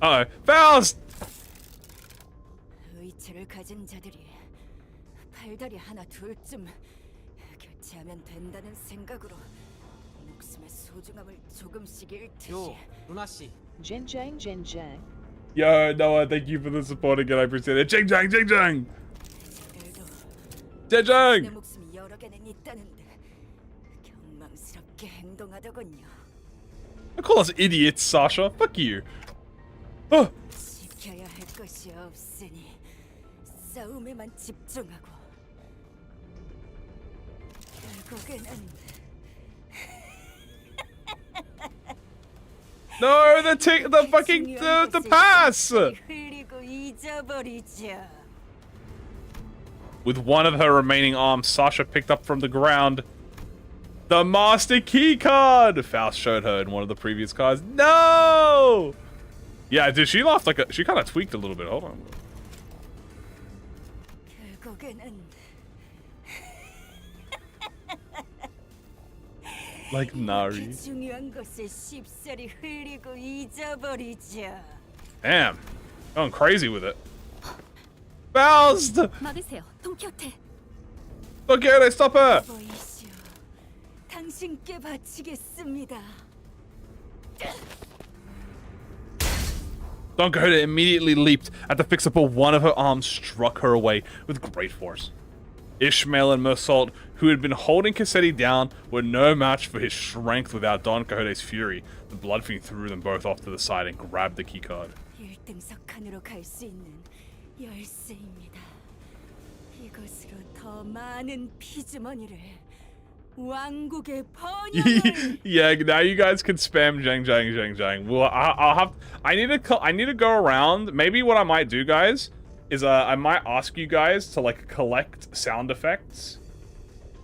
Uh-oh. Faust! 의체를 가진 자들이 팔다리 하나 둘쯤 교체하면 된다는 생각으로 목숨의 소중함을 조금씩 잃듯이. 루나씨. Jenjang. Yo, Noah, thank you for the support again. I appreciate it. Jing-jang! 내 Jing-jang! 목숨이 여러 개는 있다는데 경망스럽게 행동하더군요. Don't call us idiots, Sasha. Fuck you. 지켜야 할 것이 없으니 싸움에만 집중하고 결국에는 No, the pass! 흘리고 잊어버리죠. With one of her remaining arms, Sasha picked up from the ground the master key card Faust showed her in one of the previous cards. No! Yeah, dude, she laughed like she kind of tweaked a little bit. Hold on. 결국에는 Like Nari. 중요한 것을 쉽사리 흘리고 잊어버리죠. Damn. Going crazy with it. Faust! 막으세요, 동키호테. Look at it, stop her! 보이시오. 당신께 바치겠습니다. Don Quixote immediately leaped at the fix-up, but one of her arms struck her away with great force. Ishmael and Mersault, who had been holding Cassetti down, were no match for his strength without Don Quixote's fury. The Bloodfiend threw them both off to the side and grabbed the keycard. 1등석 칸으로 갈 수 있는 열쇠입니다. 이것으로 더 많은 피주머니를 왕국의 번영을 Yeah, now you guys can spam Jang. Well, I need to go around. Maybe what I might do, guys, is I might ask you guys to like collect sound effects,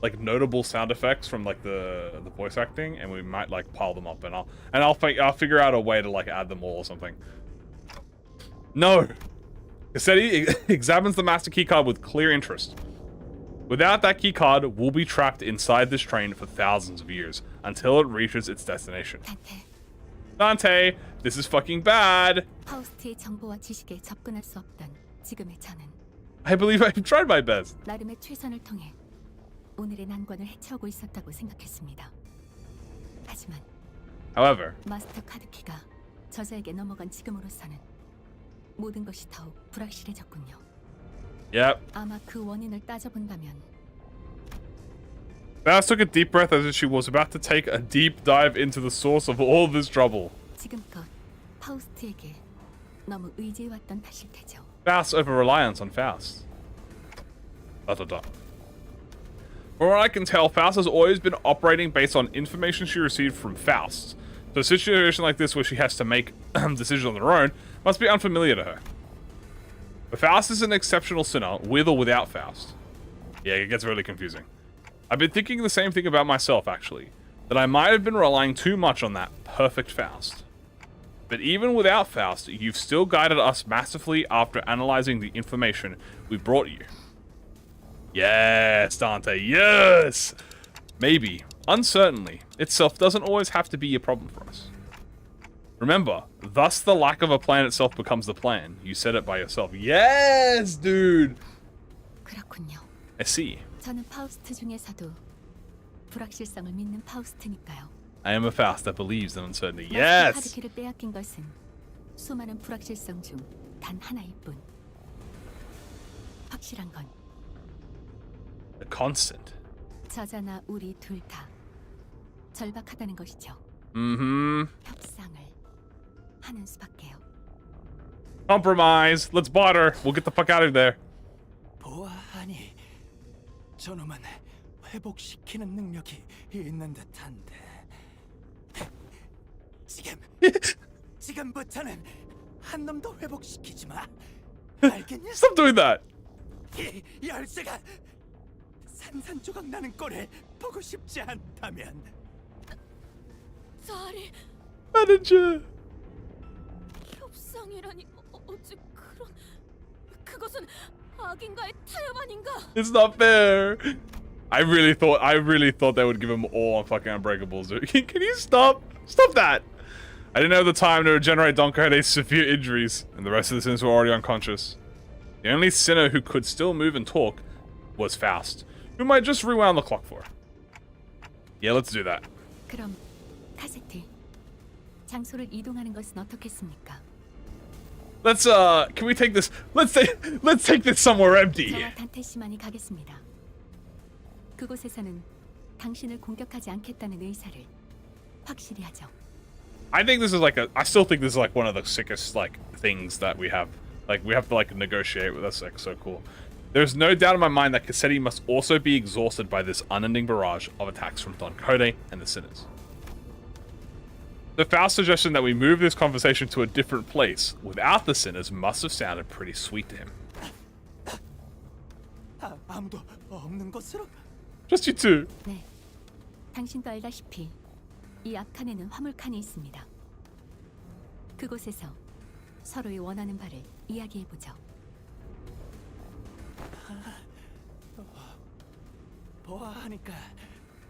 like notable sound effects from like the voice acting, and we might like pile them up, and I'll figure out a way to like add them all or something. No, Cassetti examines the master keycard with clear interest. Without that keycard, we'll be trapped inside this train for thousands of years until it reaches its destination. Dante, this is fucking bad. 파우스트의 정보와 지식에 접근할 수 없던 지금의 저는 I believe I've tried my best. 나름의 최선을 통해 오늘의 난관을 해치우고 있었다고 생각했습니다. 하지만 However, 마스터 카드키가 저자에게 넘어간 지금으로서는 모든 것이 더욱 불확실해졌군요. yep. 아마 그 원인을 따져본다면 Faust took a deep breath as if she was about to take a deep dive into the source of all this trouble. 지금껏 파우스트에게 너무 의지해왔던 탓일 테죠. Faust's over-reliance on Faust. ... From what I can tell, Faust has always been operating based on information she received from Faust. So a situation like this where she has to make decisions on her own must be unfamiliar to her. But Faust is an exceptional sinner, with or without Faust. Yeah, it gets really confusing. I've been thinking the same thing about myself, actually. That I might have been relying too much on that perfect Faust. But even without Faust, you've still guided us massively after analyzing the information we brought you. Yes, Dante, yes! Maybe, uncertainly, itself doesn't always have to be a problem for us. Remember, thus the lack of a plan itself becomes the plan. You said it by yourself. Yes, dude! 그렇군요. I see. 저는 파우스트 중에서도 불확실성을 믿는 파우스트니까요. I am a Faust that believes in uncertainty. 마스터 Yes! 카드키를 빼앗긴 것은 수많은 불확실성 중 단 하나일 뿐. 확실한 건 A constant. 저자나 우리 둘 다 절박하다는 것이죠. Mm-hmm. 협상을 하는 수밖에요. Compromise. Let's barter. We'll get the fuck out of there. 보아하니 저놈은 회복시키는 능력이 있는 듯한데 지금부터는 한 놈도 회복시키지 마. 알겠냐? Stop doing that. 이 열쇠가 산산조각 나는 꼴을 보고 싶지 않다면 자리 Manager. 협상이라니 어째 그런 그것은 악인가의 타협 아닌가? It's not fair. I really thought they would give him all on fucking Unbreakables. Can you stop? Stop that. I didn't have the time to regenerate Don Quixote's severe injuries, and the rest of the sinners were already unconscious. The only sinner who could still move and talk was Faust, whom I just rewound the clock for. Yeah, let's do that. 그럼 카세트 장소를 이동하는 것은 어떻겠습니까? Let's can we take this? Let's take this somewhere empty. 저와 단테 씨만이 가겠습니다. 그곳에서는 당신을 공격하지 않겠다는 의사를 확실히 하죠. I think this is like I still think this is like one of the sickest like things that we have. Like we have to like negotiate with. That's like so cool. There's no doubt in my mind that Cassetti must also be exhausted by this unending barrage of attacks from Don Quixote and the sinners. The Faust's suggestion that we move this conversation to a different place without the sinners must have sounded pretty sweet to him. 아무도 없는 곳으로? Just you two. 네, 당신도 알다시피 이 앞칸에는 화물칸이 있습니다. 그곳에서 서로의 원하는 바를 이야기해보죠. 보아하니까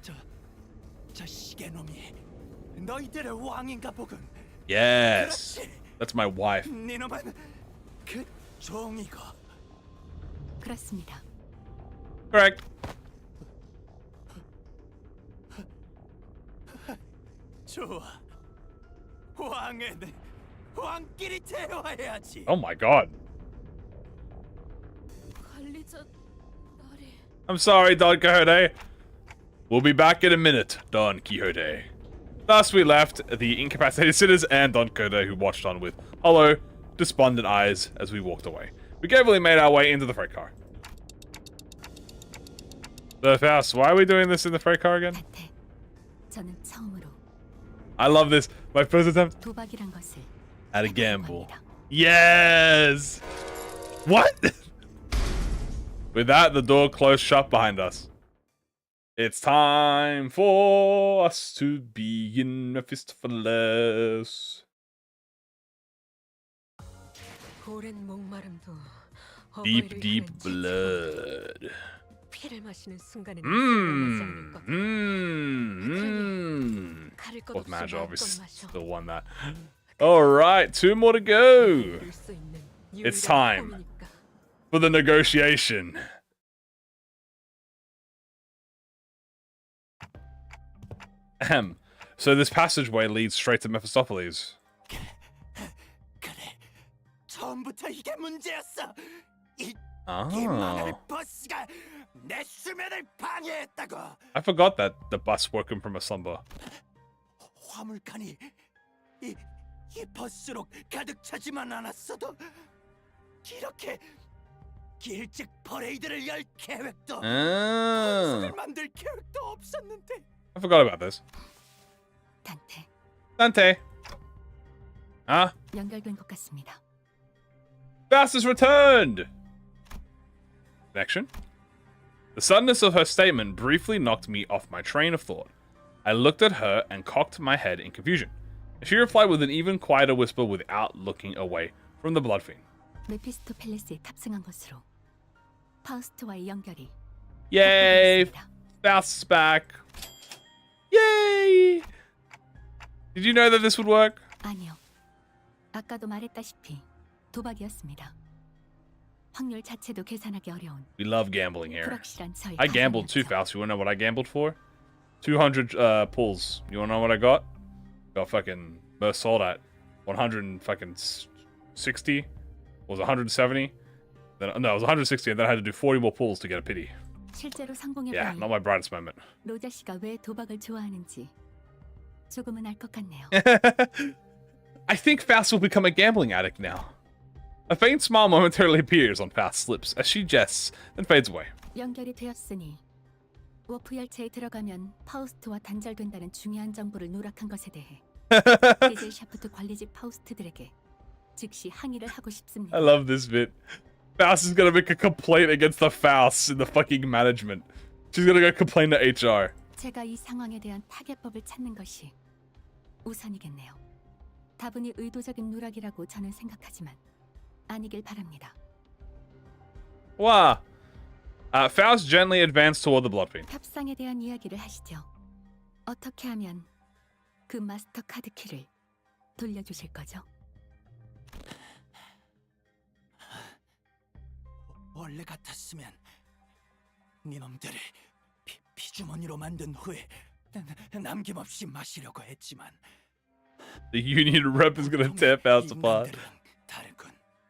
저 시계놈이 너희들의 왕인가 보군. Yes, that's my wife. 네 놈은 그 종이고. 그렇습니다. Correct. 좋아. 왕은 왕끼리 대화해야지. Oh my god. 관리자 나리. I'm sorry, Don Quixote. We'll be back in a minute, Don Quixote. Thus we left the incapacitated sinners and Don Quixote, who watched on with hollow, despondent eyes as we walked away. We carefully made our way into the freight car. So Faust, why are we doing this in the freight car again? 저는 처음으로 I love this. My first attempt 도박이란 것을 at a gamble. Yes! What? With that, the door closed shut behind us. It's time for us to begin Mephistopheles. 오랜 목마름도 Deep, deep blood. 피를 마시는 순간에 Fourth manager, obviously, still won that. Alright, 2 more to go. It's time for the negotiation. So this passageway leads straight to Mephistopheles. 처음부터 이게 문제였어. 이 Oh. 망할 버스가 내 수면을 방해했다고. I forgot that the bus woke him from a slumber. 화물칸이 이 버스로 가득 차지만 않았어도 이렇게 일찍 퍼레이드를 열 계획도 버스를 만들 계획도 없었는데. I forgot about this. 단테. Dante. Ah, 연결된 것 같습니다. Faust has returned! Connection? The suddenness of her statement briefly knocked me off my train of thought. I looked at her and cocked my head in confusion. She replied with an even quieter whisper without looking away from the Bloodfiend. 메피스토 팰리스에 탑승한 것으로 파우스트와의 연결이 Yay! Faust's back. Yay! Did you know that this would work? 아니요. 아까도 말했다시피 도박이었습니다. 확률 자체도 계산하기 어려운 We love gambling here. 불확실한 저희 I gambled too, Faust. You wanna know what I gambled for? 200 pulls. You wanna know what I got? Got fucking burst sold at 160. Was 170? Then no, it was 160, and then I had to do 40 more pulls to get a pity. 실제로 성공해보니 Yeah, not my brightest moment. 로자 씨가 왜 도박을 좋아하는지 조금은 알 것 같네요. I think Faust will become a gambling addict now. A faint smile momentarily appears on Faust's lips as she jests, then fades away. 연결이 되었으니 워프 열차에 들어가면 파우스트와 단절된다는 중요한 정보를 누락한 것에 대해 디젤 샤프트 관리직 파우스트들에게 즉시 항의를 하고 싶습니다. I love this bit. Faust is gonna make a complaint against the Fausts in the fucking management. She's gonna go complain to HR. 제가 이 상황에 대한 타개법을 찾는 것이 우선이겠네요. 다분히 의도적인 누락이라고 저는 생각하지만 아니길 바랍니다. Wow. Faust gently advanced toward the Bloodfiend. 협상에 대한 이야기를 하시죠. 어떻게 하면 그 마스터 카드 키를 돌려주실 거죠? 원래 같았으면 니놈들을 피주머니로 만든 후에 남김없이 마시려고 했지만 The union rep is gonna tear Faust apart.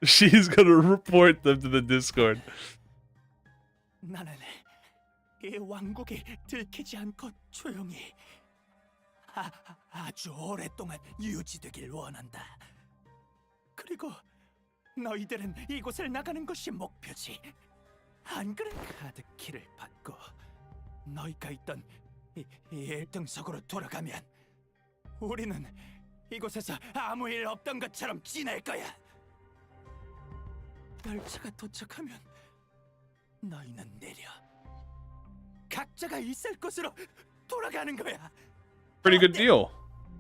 She's gonna report them to the Discord. 나는 이 왕국이 들키지 않고 조용히 아주 오랫동안 유지되길 원한다. 그리고 너희들은 이곳을 나가는 것이 목표지. 안 그래? 카드키를 받고 너희가 있던 이 1등석으로 돌아가면 우리는 이곳에서 아무 일 없던 것처럼 지낼 거야. 열차가 도착하면 너희는 내려 각자가 있을 곳으로 돌아가는 거야. Pretty good deal.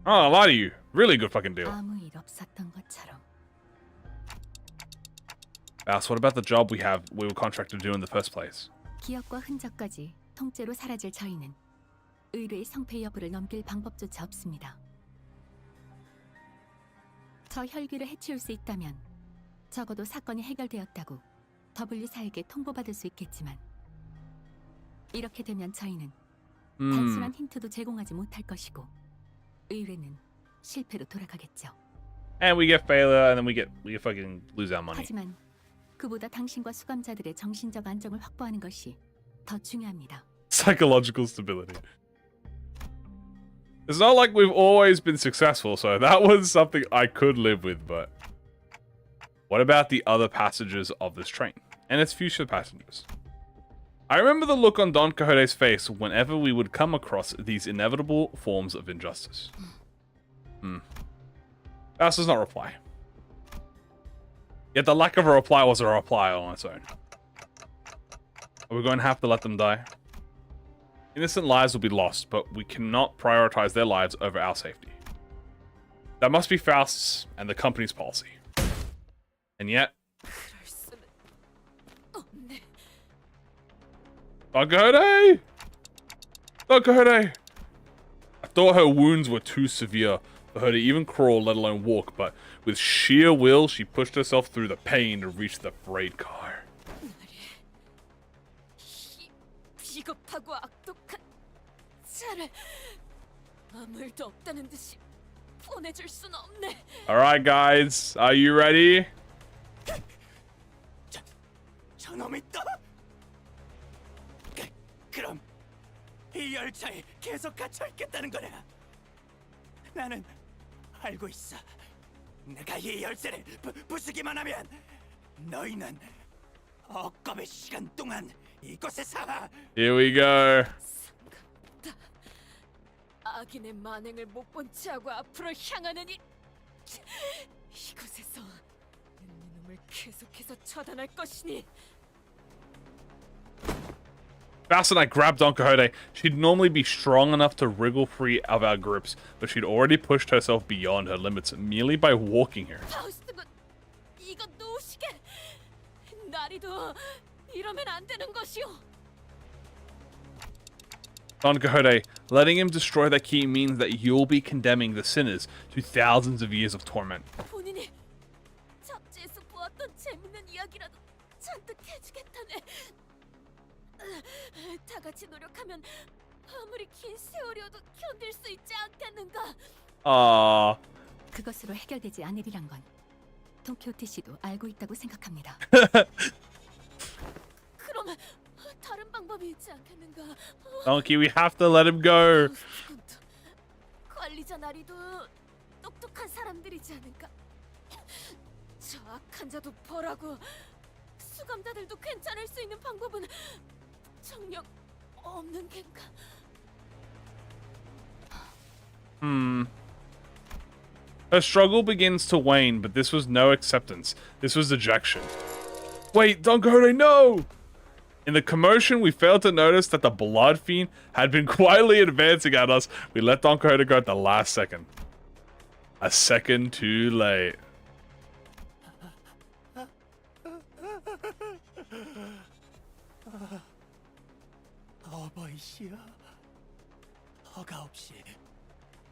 Oh, a lot of you. Really good fucking deal. 아무 일 없었던 것처럼. Faust, what about the job we were contracted to do in the first place? 기억과 흔적까지 통째로 사라질 저희는 의뢰의 성패 여부를 넘길 방법조차 없습니다. 저 혈기를 해치울 수 있다면 적어도 사건이 해결되었다고 W사에게 통보받을 수 있겠지만 이렇게 되면 저희는 단순한 힌트도 제공하지 못할 것이고 의뢰는 실패로 돌아가겠죠. And we get failure, and then we fucking lose our money. 하지만 그보다 당신과 수감자들의 정신적 안정을 확보하는 것이 더 중요합니다. Psychological stability. It's not like we've always been successful, so that was something I could live with, but what about the other passengers of this train and its future passengers? I remember the look on Don Quixote's face whenever we would come across these inevitable forms of injustice. Faust does not reply. Yet the lack of a reply was a reply on its own. Are we going to have to let them die? Innocent lives will be lost, but we cannot prioritize their lives over our safety. That must be Faust's and the company's policy. And yet... Don Quixote! Don Quixote! I thought her wounds were too severe for her to even crawl, let alone walk, but with sheer will, she pushed herself through the pain to reach the freight car. 비겁하고 악독한 차를 아무 일도 없다는 듯이 보내줄 순 없네. Alright, guys. Are you ready? 저놈이 또? 그럼 이 열차에 계속 갇혀 있겠다는 거냐? 나는 알고 있어. 내가 이 열쇠를 부수기만 하면 너희는 억겁의 시간 동안 이곳에서 Here we go. 악인의 만행을 못 본 채하고 앞으로 향하는 이곳에서 놈을 계속해서 처단할 것이니. Faster than I grabbed Don Quixote. She'd normally be strong enough to wriggle free of our grips, but she'd already pushed herself beyond her limits merely by walking here. 파우스트, 이거 놓으시게. 나리도 이러면 안 되는 것이오. Don Quixote, letting him destroy that key means that you'll be condemning the sinners to thousands of years of torment. 본인이 잡지에서 보았던 재밌는 이야기라도 잔뜩 해주겠다네. 다 같이 노력하면 아무리 긴 세월이어도 견딜 수 있지 않겠는가? 그것으로 해결되지 않으리란 건 돈키호테 씨도 알고 있다고 생각합니다. 그러면 다른 방법이 있지 않겠는가? Donkey, we have to let him go. 관리자 나리도 똑똑한 사람들이지 않을까? 저 악한 자도 벌하고 수감자들도 괜찮을 수 있는 방법은 정녕 없는 겐가? Her struggle begins to wane, but this was no acceptance. This was dejection. Wait, Don Quixote, no! In the commotion, we failed to notice that the Bloodfiend had been quietly advancing at us. We let Don Quixote go at the last second. A second too late. 어버이시여, 허가 없이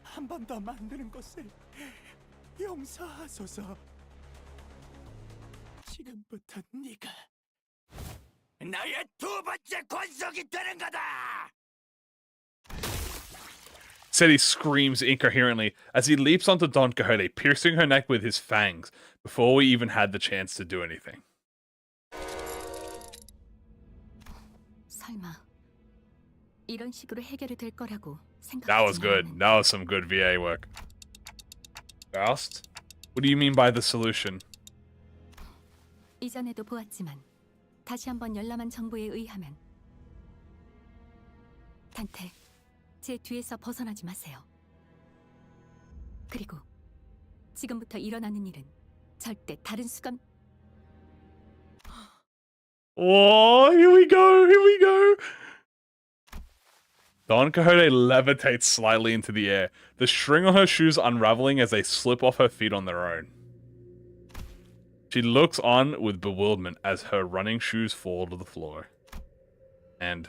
한 번 더 만드는 것을 용서하소서. 지금부터 네가 나의 두 번째 권속이 되는 거다. Said screams incoherently as he leaps onto Don Quixote, piercing her neck with his fangs before we even had the chance to do anything. 설마 이런 식으로 해결이 될 거라고 생각. That was good. That was some good VA work. Faust? What do you mean by the solution? 이전에도 보았지만 다시 한번 열람한 정보에 의하면 단테, 제 뒤에서 벗어나지 마세요. 그리고 지금부터 일어나는 일은 절대 다른 수감. Oh, here we go, here we go. Don Quixote levitates slightly into the air, the string on her shoes unraveling as they slip off her feet on their own. She looks on with bewilderment as her running shoes fall to the floor. And...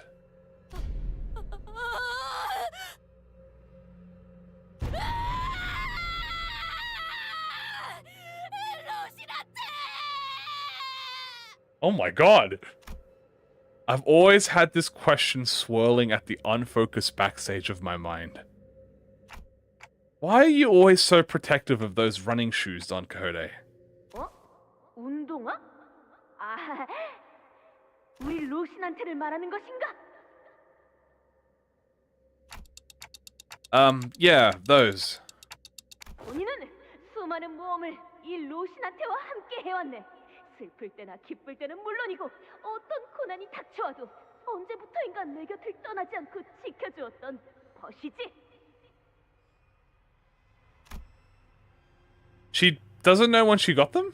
Oh my god! I've always had this question swirling at the unfocused backstage of my mind. Why are you always so protective of those running shoes, Don Quixote? 운동화? 아, 우리 루신한테를 말하는 것인가? Yeah, those. 본인은 수많은 모험을 이 루신한테와 함께 해왔네. 슬플 때나 기쁠 때는 물론이고 어떤 고난이 닥쳐와도 언제부터인가 내 곁을 떠나지 않고 지켜주었던 벗이지. She doesn't know when she got them?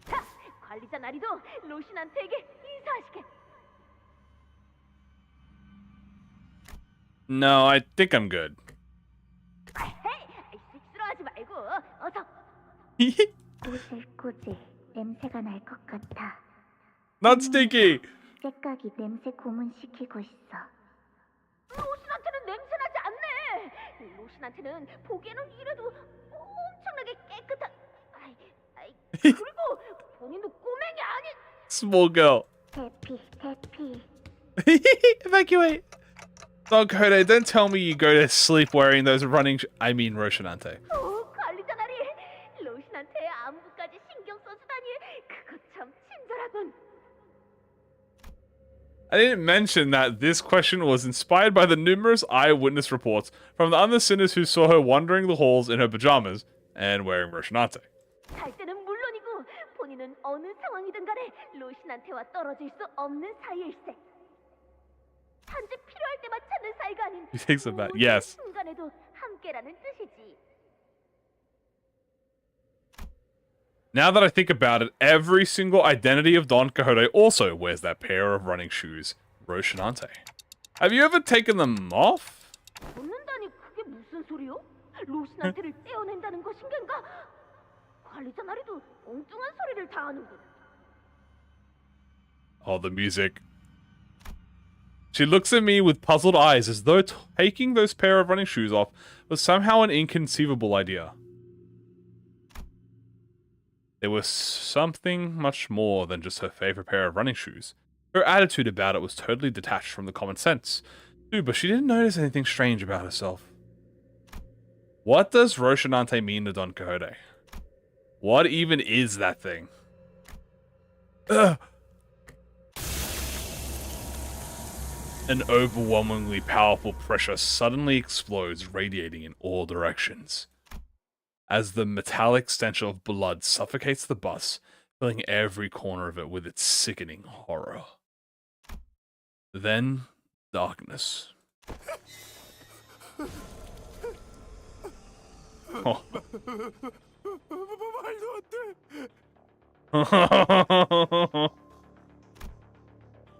자, 관리자 나리도 루신한테에게 인사하시게. No, I think I'm good. 헤이, 쑥스러워하지 말고 어서. 꼬질꼬질 냄새가 날 것 같아. Not sticky. 째깍이 냄새 고문시키고 있어. 로신한테는 냄새나지 않네. 로신한테는 보기에는 이래도 엄청나게 깨끗한. 그리고 본인도 꼬맹이 아니. Small girl. 대피. Evacuate. Don Quixote, don't tell me you go to sleep wearing those running I mean Rocinante. 관리자나리 로신한테 안부까지 신경 써주다니 그거 참 친절하군. I didn't mention that this question was inspired by the numerous eyewitness reports from the other sinners who saw her wandering the halls in her pajamas and wearing Rocinante. 잘 때는 물론이고 본인은 어느 상황이든 간에 로신한테와 떨어질 수 없는 사이일세. 단지 필요할 때만 찾는 사이가 아닌 He thinks of that, yes. 순간에도 함께라는 뜻이지. Now that I think about it, every single identity of Don Quixote also wears that pair of running shoes, Rocinante. Have you ever taken them off? 벗는다니 그게 무슨 소리요? 로신한테를 떼어낸다는 것인가? 관리자 나리도 엉뚱한 소리를 다 하는군. Oh, the music. She looks at me with puzzled eyes as though taking those pair of running shoes off was somehow an inconceivable idea. There was something much more than just her favorite pair of running shoes. Her attitude about it was totally detached from the common sense. Too, but she didn't notice anything strange about herself. What does Rocinante mean to Don Quixote? What even is that thing? Ugh. An overwhelmingly powerful pressure suddenly explodes, radiating in all directions. As the metallic stench of blood suffocates the bus, filling every corner of it with its sickening horror. Then, darkness. Oh.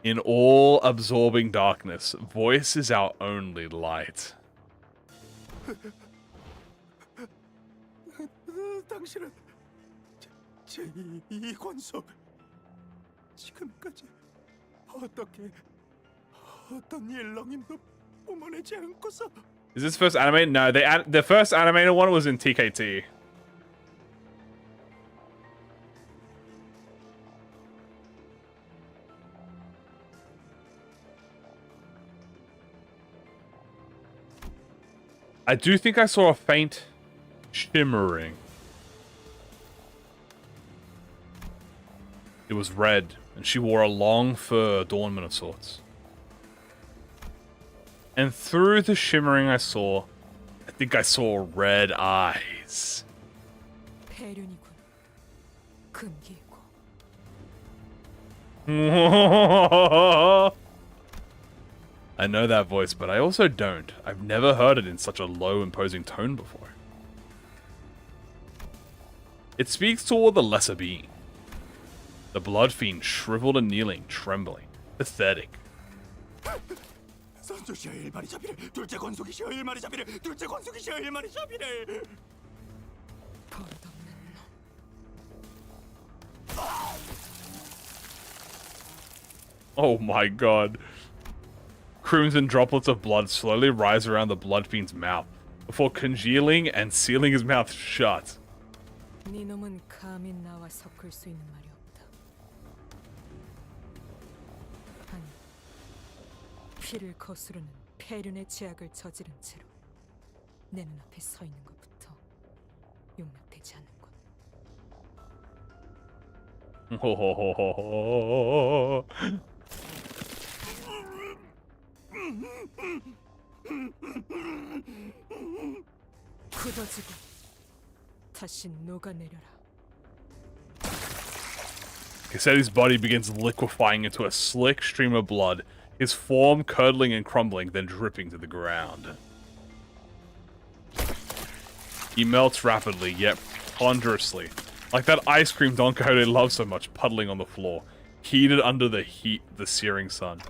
In all-absorbing darkness, voice is our only light. 당신은 제2 권속 지금까지 어떤 일렁임도 뿜어내지 않고서 Is this first animated? No, the first animated one was in TKT. I do think I saw a faint shimmering. It was red, and she wore a long fur adornment of sorts. And through the shimmering I think I saw red eyes. 폐륜이군. 금기고. I know that voice, but I also don't. I've never heard it in such a low, imposing tone before. It speaks toward the lesser being. The Bloodfiend, shriveled and kneeling, trembling, pathetic. 선조시여 일마리 자비를 둘째 권속이시여 일마리 자비를 둘째 권속이시여 일마리 자비를 Oh my god. Crimson droplets of blood slowly rise around the Bloodfiend's mouth, before congealing and sealing his mouth shut. 네 놈은 감히 나와 섞을 수 있는 말이 없다. 아니, 피를 거스르는 폐륜의 죄악을 저지른 채로 내 눈앞에 서 있는 것부터 용납되지 않는 것. 굳어지고 다시 녹아내려라. Cassetti's body begins liquefying into a slick stream of blood, his form curdling and crumbling, then dripping to the ground. He melts rapidly, yet ponderously, like that ice cream Don Quixote loves so much, puddling on the floor, heated under the searing sun.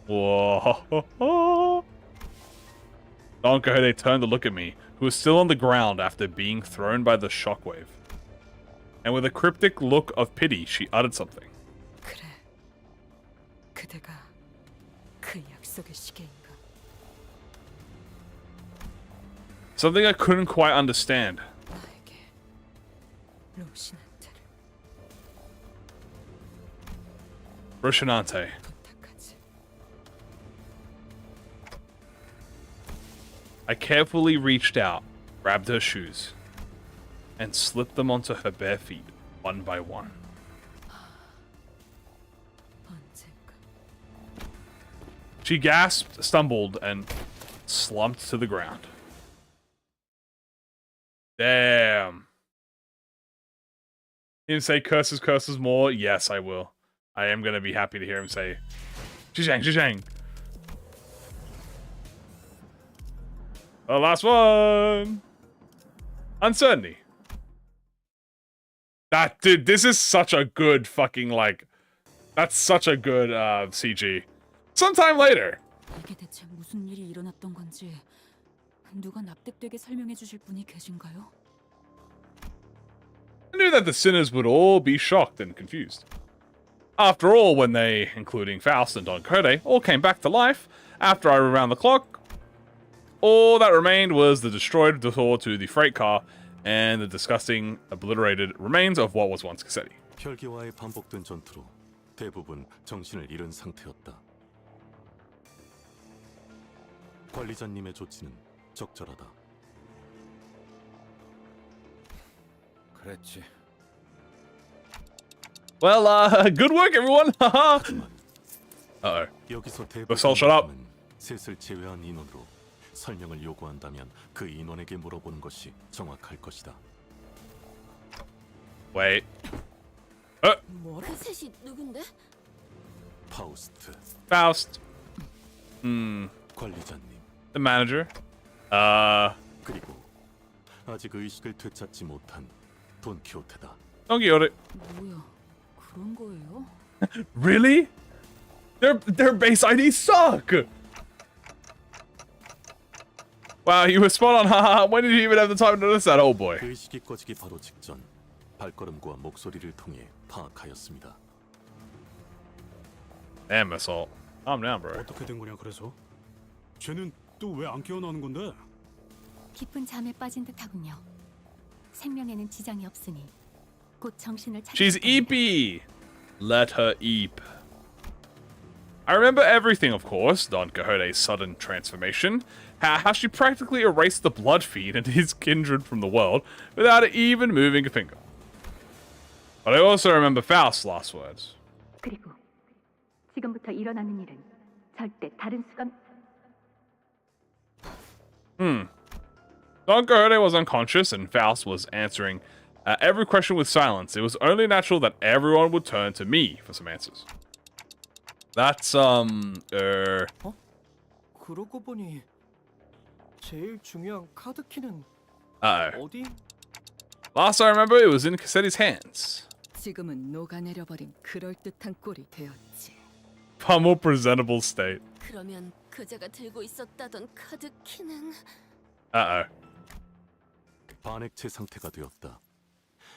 Whoa. Don Quixote turned to look at me, who was still on the ground after being thrown by the shockwave. And with a cryptic look of pity, she uttered something. 그래, 그대가 그 약속의 시계인가? Something I couldn't quite understand. 로신한테를 Roshinante. I carefully reached out, grabbed her shoes, and slipped them onto her bare feet, one by one. She gasped, stumbled, and slumped to the ground. Damn. He didn't say curses, curses more. Yes, I will. I am going to be happy to hear him say, Zhizhang, Zhizhang. The last one. Uncertainty. That, dude, this is such a good fucking, like, that's such a good CG. Sometime later. 이게 대체 무슨 일이 일어났던 건지 누가 납득되게 설명해 주실 분이 계신가요? I knew that the sinners would all be shocked and confused. After all, when they, including Faust and Don Quixote, all came back to life, after I ran the clock, all that remained was the destroyed door to the freight car and the disgusting, obliterated remains of what was once Cassetti. 혈기와의 반복된 전투로 대부분 정신을 잃은 상태였다. 관리자님의 조치는 적절하다. 그랬지. Well, good work, everyone. Uh-oh. 여기서 Sol, shut up. 셋을 제외한 인원으로 설명을 요구한다면 그 인원에게 물어보는 것이 정확할 것이다. Wait. 뭐라? 그 셋이 누군데? 파우스트. Faust. 관리자님. The manager. 그리고 아직 의식을 되찾지 못한 돈키호테다. Don Quixote. 뭐야? 그런 거예요? Really? Their base IDs suck. Wow, you were spot on. Haha. When did you even have the time to notice that? Oh boy. 의식이 꺼지기 바로 직전 발걸음과 목소리를 통해 파악하였습니다. Damn, assault. Calm down, bro. 어떻게 된 거냐 그래서? 쟤는 또 왜 안 깨어나는 건데? 깊은 잠에 빠진 듯하군요. 생명에는 지장이 없으니 곧 정신을 차릴 She's 겁니다. eepy. Let her eep. I remember everything, of course. Don Quixote's sudden transformation. How she practically erased the Bloodfiend and his kindred from the world without even moving a finger. But I also remember Faust's last words. 그리고 지금부터 일어나는 일은 절대 다른 수가 Don Quixote was unconscious and Faust was answering every question with silence. It was only natural that everyone would turn to me for some answers. That's, 그러고 보니 제일 중요한 카드키는 Uh-oh. 어디? Last I remember, it was in Cassetti's hands. 지금은 녹아내려버린 그럴듯한 꼴이 되었지. Far more presentable state. 그러면 그자가 들고 있었다던 카드 키는 Uh-oh. 반액체 상태가 되었다.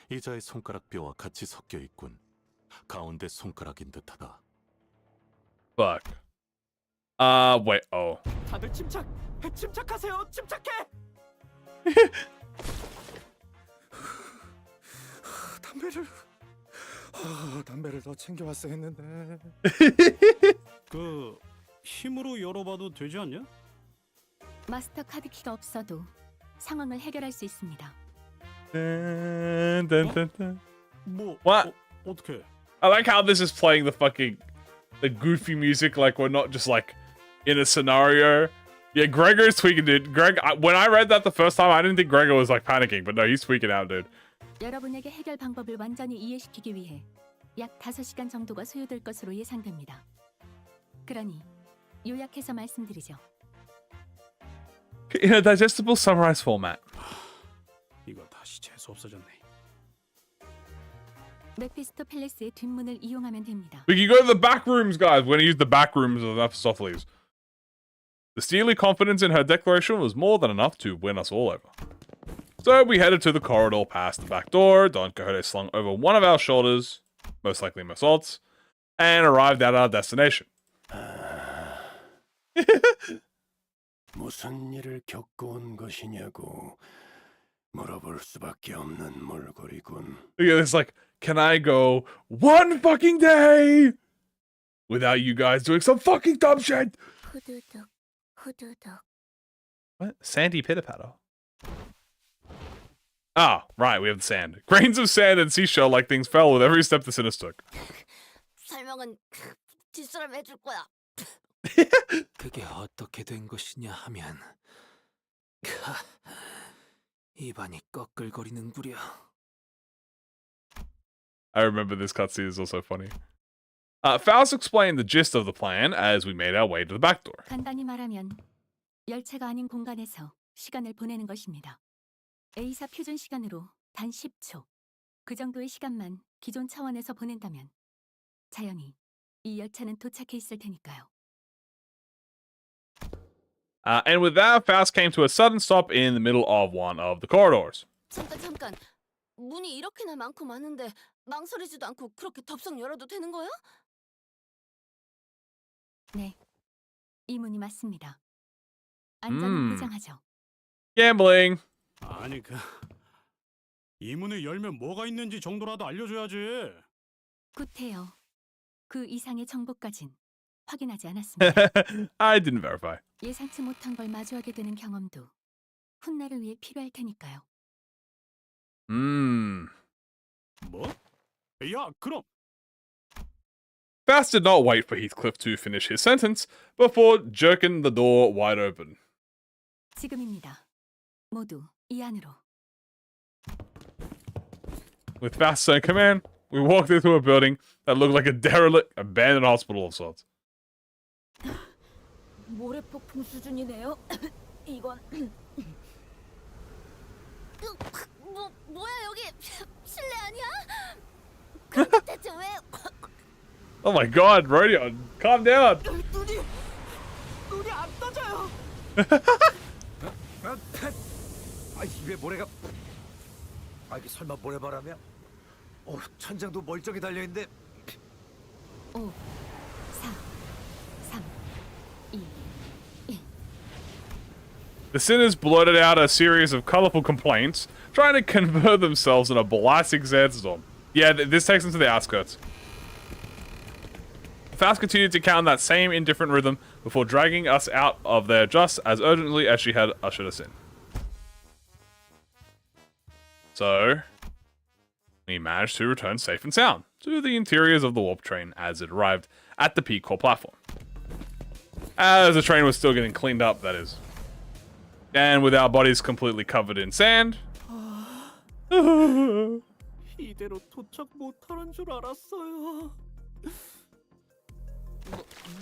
이자의 손가락뼈와 같이 섞여 있군. 가운데 손가락인 듯하다. Fuck. Wait, oh. 다들 침착하세요. 침착해. 담배를 더 챙겨왔어야 했는데. 그 힘으로 열어봐도 되지 않냐? 마스터 카드 키가 없어도 상황을 해결할 수 있습니다. 뭐 What? 어떻게? I like how this is playing the goofy music like we're not just like in a scenario. Yeah, Gregor's tweaking, dude. When I read that the first time, I didn't think Gregor was like panicking, but no, he's tweaking out, dude. 여러분에게 해결 방법을 완전히 이해시키기 위해 약 5시간 정도가 소요될 것으로 예상됩니다. 그러니 요약해서 말씀드리죠. In a digestible, summarized format. 이거 다시 재수 없어졌네. 메피스토 팰리스의 뒷문을 이용하면 됩니다. We can go to the back rooms, guys. We're gonna use the back rooms of Mephistopheles. The steely confidence in her declaration was more than enough to win us all over. So we headed to the corridor past the back door. Don Quixote slung over one of our shoulders, most likely Mersault's, and arrived at our destination. 무슨 일을 겪고 온 것이냐고 물어볼 수밖에 없는 몰골이군. Look at this, like, can I go one fucking day? without you guys doing some fucking dumb shit. 후두둑, 후두둑. What? Sandy pitter-patter. Ah, right, we have the sand. Grains of sand and seashell-like things fell with every step the Sinners took. 설명은 뒷사람 해줄 거야. 그게 어떻게 된 것이냐 하면 입안이 꺼끌거리는구려. I remember this cutscene is also funny. Faust explained the gist of the plan as we made our way to the back door. 간단히 말하면 열차가 아닌 공간에서 시간을 보내는 것입니다. A사 표준 시간으로 단 10초. 그 정도의 시간만 기존 차원에서 보낸다면 자연히 이 열차는 도착해 있을 테니까요. And with that, Faust came to a sudden stop in the middle of one of the corridors. 잠깐. 문이 이렇게나 많고 많은데 망설이지도 않고 그렇게 덥석 열어도 되는 거야? 네, 이 문이 맞습니다. 안전은 보장하죠. Gambling. 아니 이 문을 열면 뭐가 있는지 정도라도 알려줘야지. 굿해요. 그 이상의 정보까진 확인하지 않았습니다. I didn't verify. 예상치 못한 걸 마주하게 되는 경험도 훗날을 위해 필요할 테니까요. 뭐? 야, 그럼 Faust did not wait for Heathcliff to finish his sentence before jerking the door wide open. 지금입니다. 모두 이 안으로. With Faust's own command, we walked into a building that looked like a derelict, abandoned hospital of sorts. 모래폭풍 수준이네요. 이건 뭐야 여기 실내 아니야? 그럼 대체 왜? Oh my god, Rodion, calm down. 눈이 안 떠져요. 입에 모래가. 이게 설마 모래바람이야? 천장도 멀쩡히 달려있는데. 5, 4, 3, 2, 1. The Sinners blurted out a series of colorful complaints, trying to convert themselves in a blasting sandstorm. Yeah, this takes them to the outskirts. Faust continued to count that same indifferent rhythm before dragging us out of there just as urgently as she had ushered us in. So, we managed to return safe and sound to the interiors of the warp train as it arrived at the P-Core platform. As the train was still getting cleaned up, that is. And with our bodies completely covered in sand. 이대로 도착 못하는 줄 알았어요.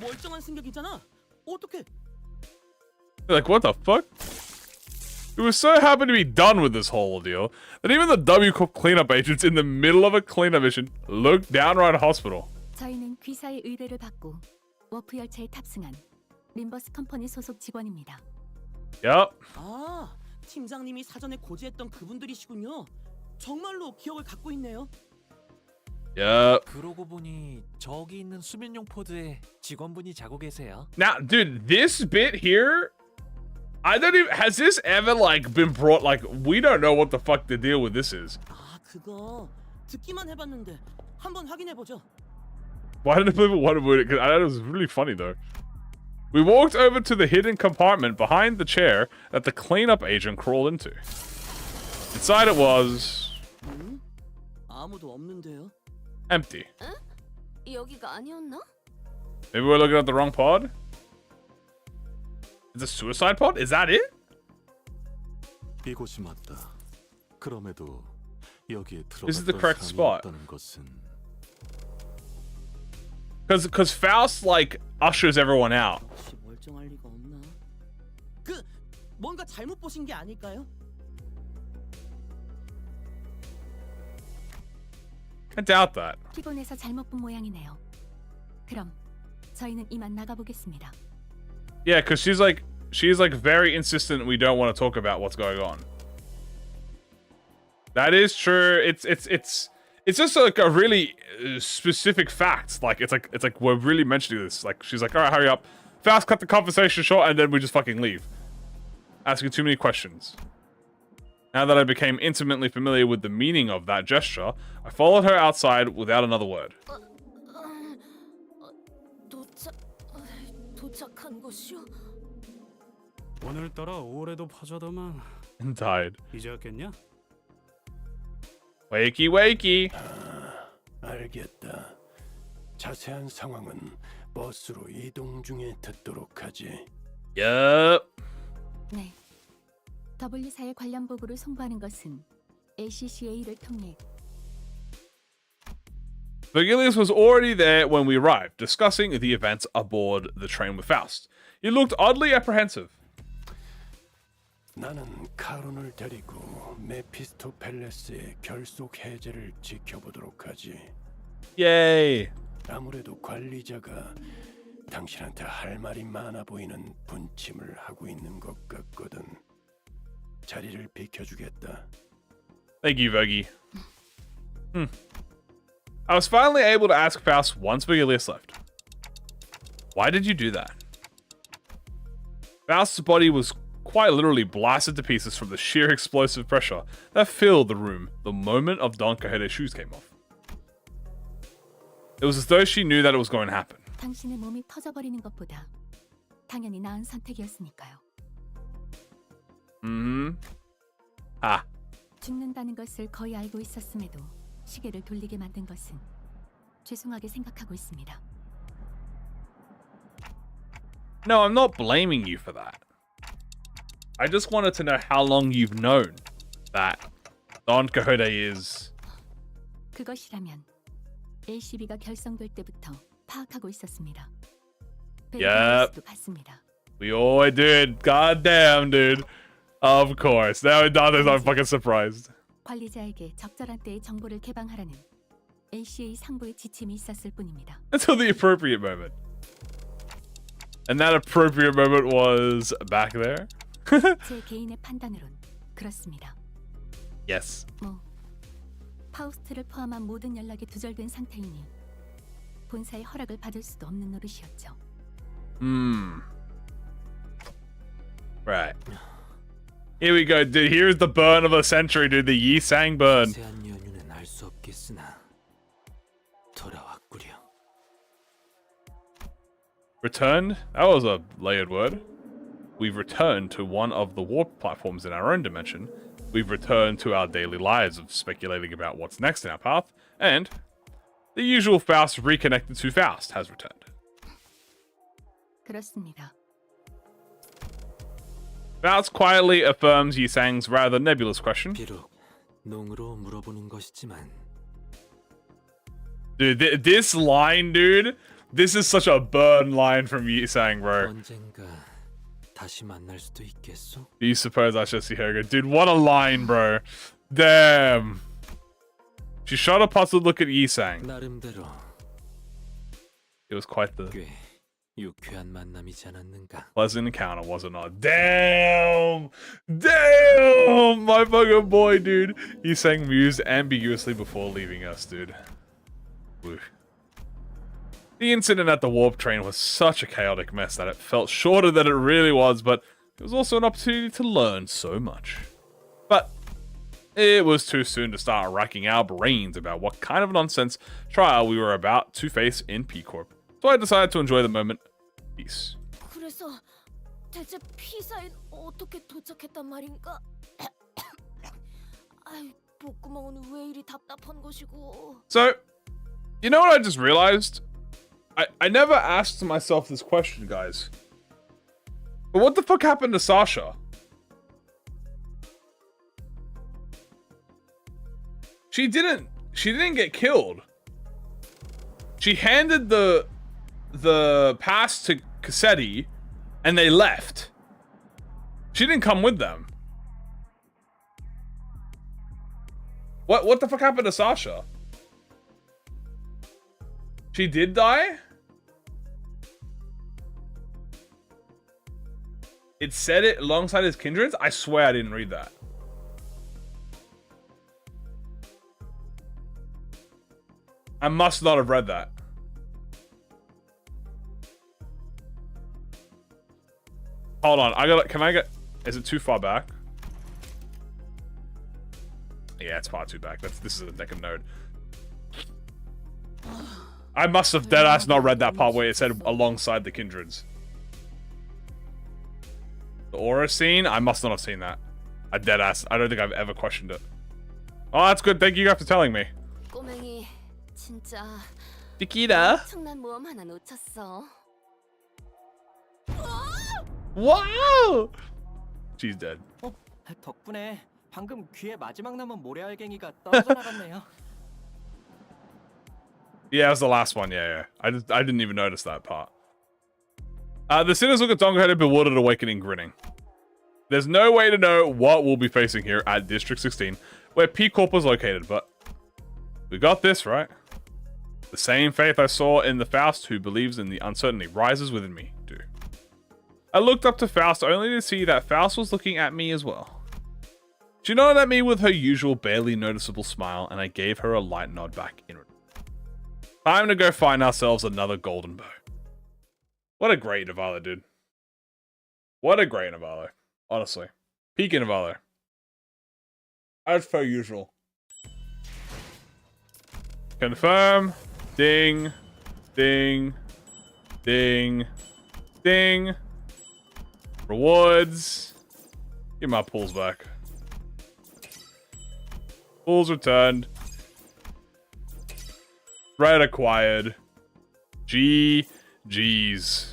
멀쩡한 승객이잖아. 어떡해? Like, what the fuck? We were so happy to be done with this whole ordeal that even the W Corp cleanup agents in the middle of a cleanup mission looked downright hospital. 저희는 귀사의 의뢰를 받고 워프 열차에 탑승한 림버스 컴퍼니 소속 직원입니다. Yup. 아, 팀장님이 사전에 고지했던 그분들이시군요. 정말로 기억을 갖고 있네요. Yup. 그러고 보니 저기 있는 수면용 포드에 직원분이 자고 계세요. Now, dude, this bit here, I don't even, has this ever, like, been brought, like, we don't know what the fuck the deal with this is. 아, 그거 듣기만 해봤는데 한번 확인해보죠. Why did people want to put it? Because I thought it was really funny, though. We walked over to the hidden compartment behind the chair that the cleanup agent crawled into. Inside it was... 아무도 없는데요. empty. 응? 여기가 아니었나? Maybe we're looking at the wrong pod? Is a suicide pod? Is that it? 이곳이 맞다. 그럼에도 여기에 This is the 들어갔던 correct 사람이 spot. 없다는 것은 Because Faust, like, ushers everyone out. 혹시 멀쩡할 리가 없나? 뭔가 잘못 보신 게 아닐까요? I doubt that. 피곤해서 잘못 본 모양이네요. 그럼 저희는 이만 나가보겠습니다. Yeah, because she's like very insistent we don't want to talk about what's going on. That is true. It's just like a really specific fact. Like it's like we're really mentioning this. Like she's like, all right, hurry up. Faust cut the conversation short, and then we just fucking leave. Asking too many questions. Now that I became intimately familiar with the meaning of that gesture, I followed her outside without another word. 도착한 곳이오? 오늘따라 올해도 파자더만. And died. 이제 왔겠냐? Wakey, wakey. 알겠다. 자세한 상황은 버스로 이동 중에 듣도록 하지. Yup. 네. W사의 관련 보고를 송부하는 것은 ACCA를 통해 Virgilius was already there when we arrived, discussing the events aboard the train with Faust. He looked oddly apprehensive. 나는 카론을 데리고 메피스토 팰레스의 결속 해제를 지켜보도록 하지. Yay. 아무래도 관리자가 당신한테 할 말이 많아 보이는 분침을 하고 있는 것 같거든. 자리를 비켜주겠다. Thank you, Virgie. I was finally able to ask Faust once Virgilius left. Why did you do that? Faust's body was quite literally blasted to pieces from the sheer explosive pressure that filled the room the moment of Don Quixote's shoes came off. It was as though she knew that it was going to happen. 당신의 몸이 터져버리는 것보다 당연히 나은 선택이었으니까요. Ah. 죽는다는 것을 거의 알고 있었음에도 시계를 돌리게 만든 것은 죄송하게 생각하고 있습니다. No, I'm not blaming you for that. I just wanted to know how long you've known that Don Quixote is... 그것이라면 LCB가 결성될 때부터 파악하고 있었습니다. Yep. 베르사우스도 봤습니다. We all did. God damn, dude. Of course. Now I'm fucking surprised. 관리자에게 적절한 때에 정보를 개방하라는 LCA 상부의 지침이 있었을 뿐입니다. Until the appropriate moment. And that appropriate moment was back there? 제 개인의 판단으론 그렇습니다. Yes. 파우스트를 포함한 모든 연락이 두절된 상태이니 본사의 허락을 받을 수도 없는 노릇이었죠. Right. Here we go, dude. Here's the burn of the century, dude. The Yi Sang burn. 자세한 연유는 알 수 없겠으나 돌아왔구려. Returned? That was a layered word. We've returned to one of the warp platforms in our own dimension. We've returned to our daily lives of speculating about what's next in our path. And the usual Faust reconnected to Faust has returned. 그렇습니다. Faust quietly affirms Yi Sang's rather nebulous question. 비록 농으로 물어보는 것이지만 Dude, this line, dude. This is such a burn line from Yi Sang, bro. 언젠가 다시 만날 수도 있겠소? Do you suppose I should see her go? Dude, what a line, bro. Damn. She shot a puzzled look at Yi Sang. 나름대로 It was quite the 꽤 유쾌한 만남이지 않았는가? pleasant encounter, was it not? Damn! Damn! My fucking boy, dude. Yi Sang mused ambiguously before leaving us, dude. Woo. The incident at the warp train was such a chaotic mess that it felt shorter than it really was, but it was also an opportunity to learn so much. But it was too soon to start racking our brains about what kind of nonsense trial we were about to face in P Corp. So I decided to enjoy the moment. Peace. 그래서 대체 P사엔 어떻게 도착했단 말인가? 아이, 목구멍은 왜 이리 답답한 것이고. So, you know what I just realized? I never asked myself this question, guys. But what the fuck happened to Sasha? She didn't get killed. She handed the pass to Cassetti and they left. She didn't come with them. What the fuck happened to Sasha? She did die? It said it alongside his kindreds? I swear I didn't read that. I must not have read that. Hold on, can I get, is it too far back? Yeah, it's far too back. This is a second node. I must have deadass not read that part where it said alongside the kindreds. The aura scene? I must not have seen that. I deadass. I don't think I've ever questioned it. Oh, that's good. Thank you guys for telling me. 꼬맹이 진짜 Nikita. 엄청난 모험 하나 놓쳤어. Wow! She's dead. 덕분에 방금 귀에 마지막 남은 모래알갱이가 떨어져 나갔네요. Yeah, it was the last one. Yeah. I didn't even notice that part. The sinners look at Dongo-headed, bewildered, awakening, grinning. There's no way to know what we'll be facing here at District 16, where P-Corp was located, but we got this, right? The same faith I saw in the Faust who believes in the uncertainty rises within me, too. I looked up to Faust only to see that Faust was looking at me as well. She nodded at me with her usual barely noticeable smile, and I gave her a light nod back in return. Time to go find ourselves another golden bow. What a great Navalo, dude. What a great Navalo. Honestly. Peak Navalo. As per usual. Confirm. Ding. Ding. Ding. Ding. Rewards. Give my pools back. Pools returned. Thread acquired. GG's.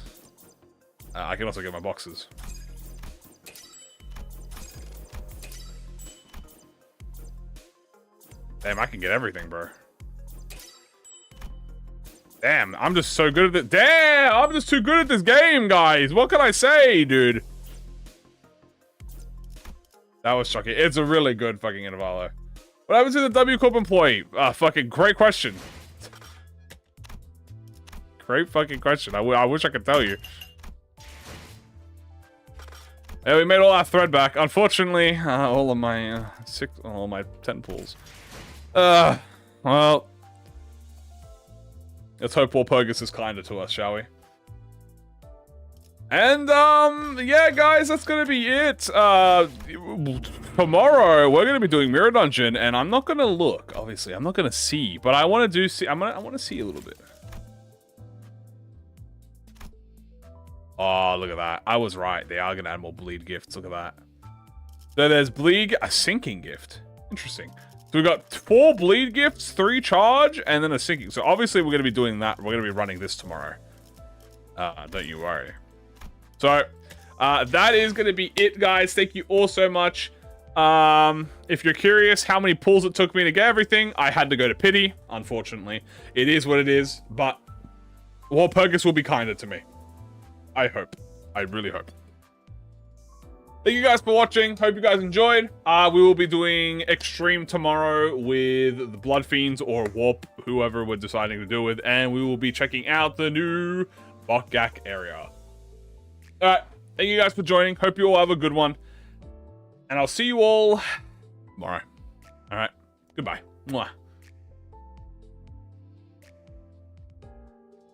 I can also get my boxes. Damn, I can get everything, bro. Damn, I'm just so good at it. Damn, I'm just too good at this game, guys. What can I say, dude? That was shocking. It's a really good fucking Intervalo. What happens to the W Corp employee? Fucking great question. Great fucking question. I wish I could tell you. Yeah, we made all our thread back. Unfortunately, all of my 10 pools. Well, let's hope Walpurgis is kinder to us, shall we? And yeah, guys, that's gonna be it. Tomorrow we're gonna be doing Mirror Dungeon, and I'm not gonna look. Obviously, I'm not gonna see, but I want to see. I want to see a little bit. Oh, look at that. I was right. They are going to add more bleed gifts. Look at that. So there's bleed, a sinking gift. Interesting. So we've got 4 bleed gifts, 3 charge, and then a sinking. So obviously we're going to be doing that. We're going to be running this tomorrow. Don't you worry. So that is going to be it, guys. Thank you all so much. If you're curious how many pulls it took me to get everything, I had to go to pity, unfortunately. It is what it is, but Walpurgis will be kinder to me. I hope. I really hope. Thank you guys for watching. Hope you guys enjoyed. We will be doing Extreme tomorrow with the Bloodfiends or Warp, whoever we're deciding to do with, and we will be checking out the new BOKGAK area. Alright, thank you guys for joining. Hope you all have a good one. And I'll see you all tomorrow. Alright, goodbye. Mwah.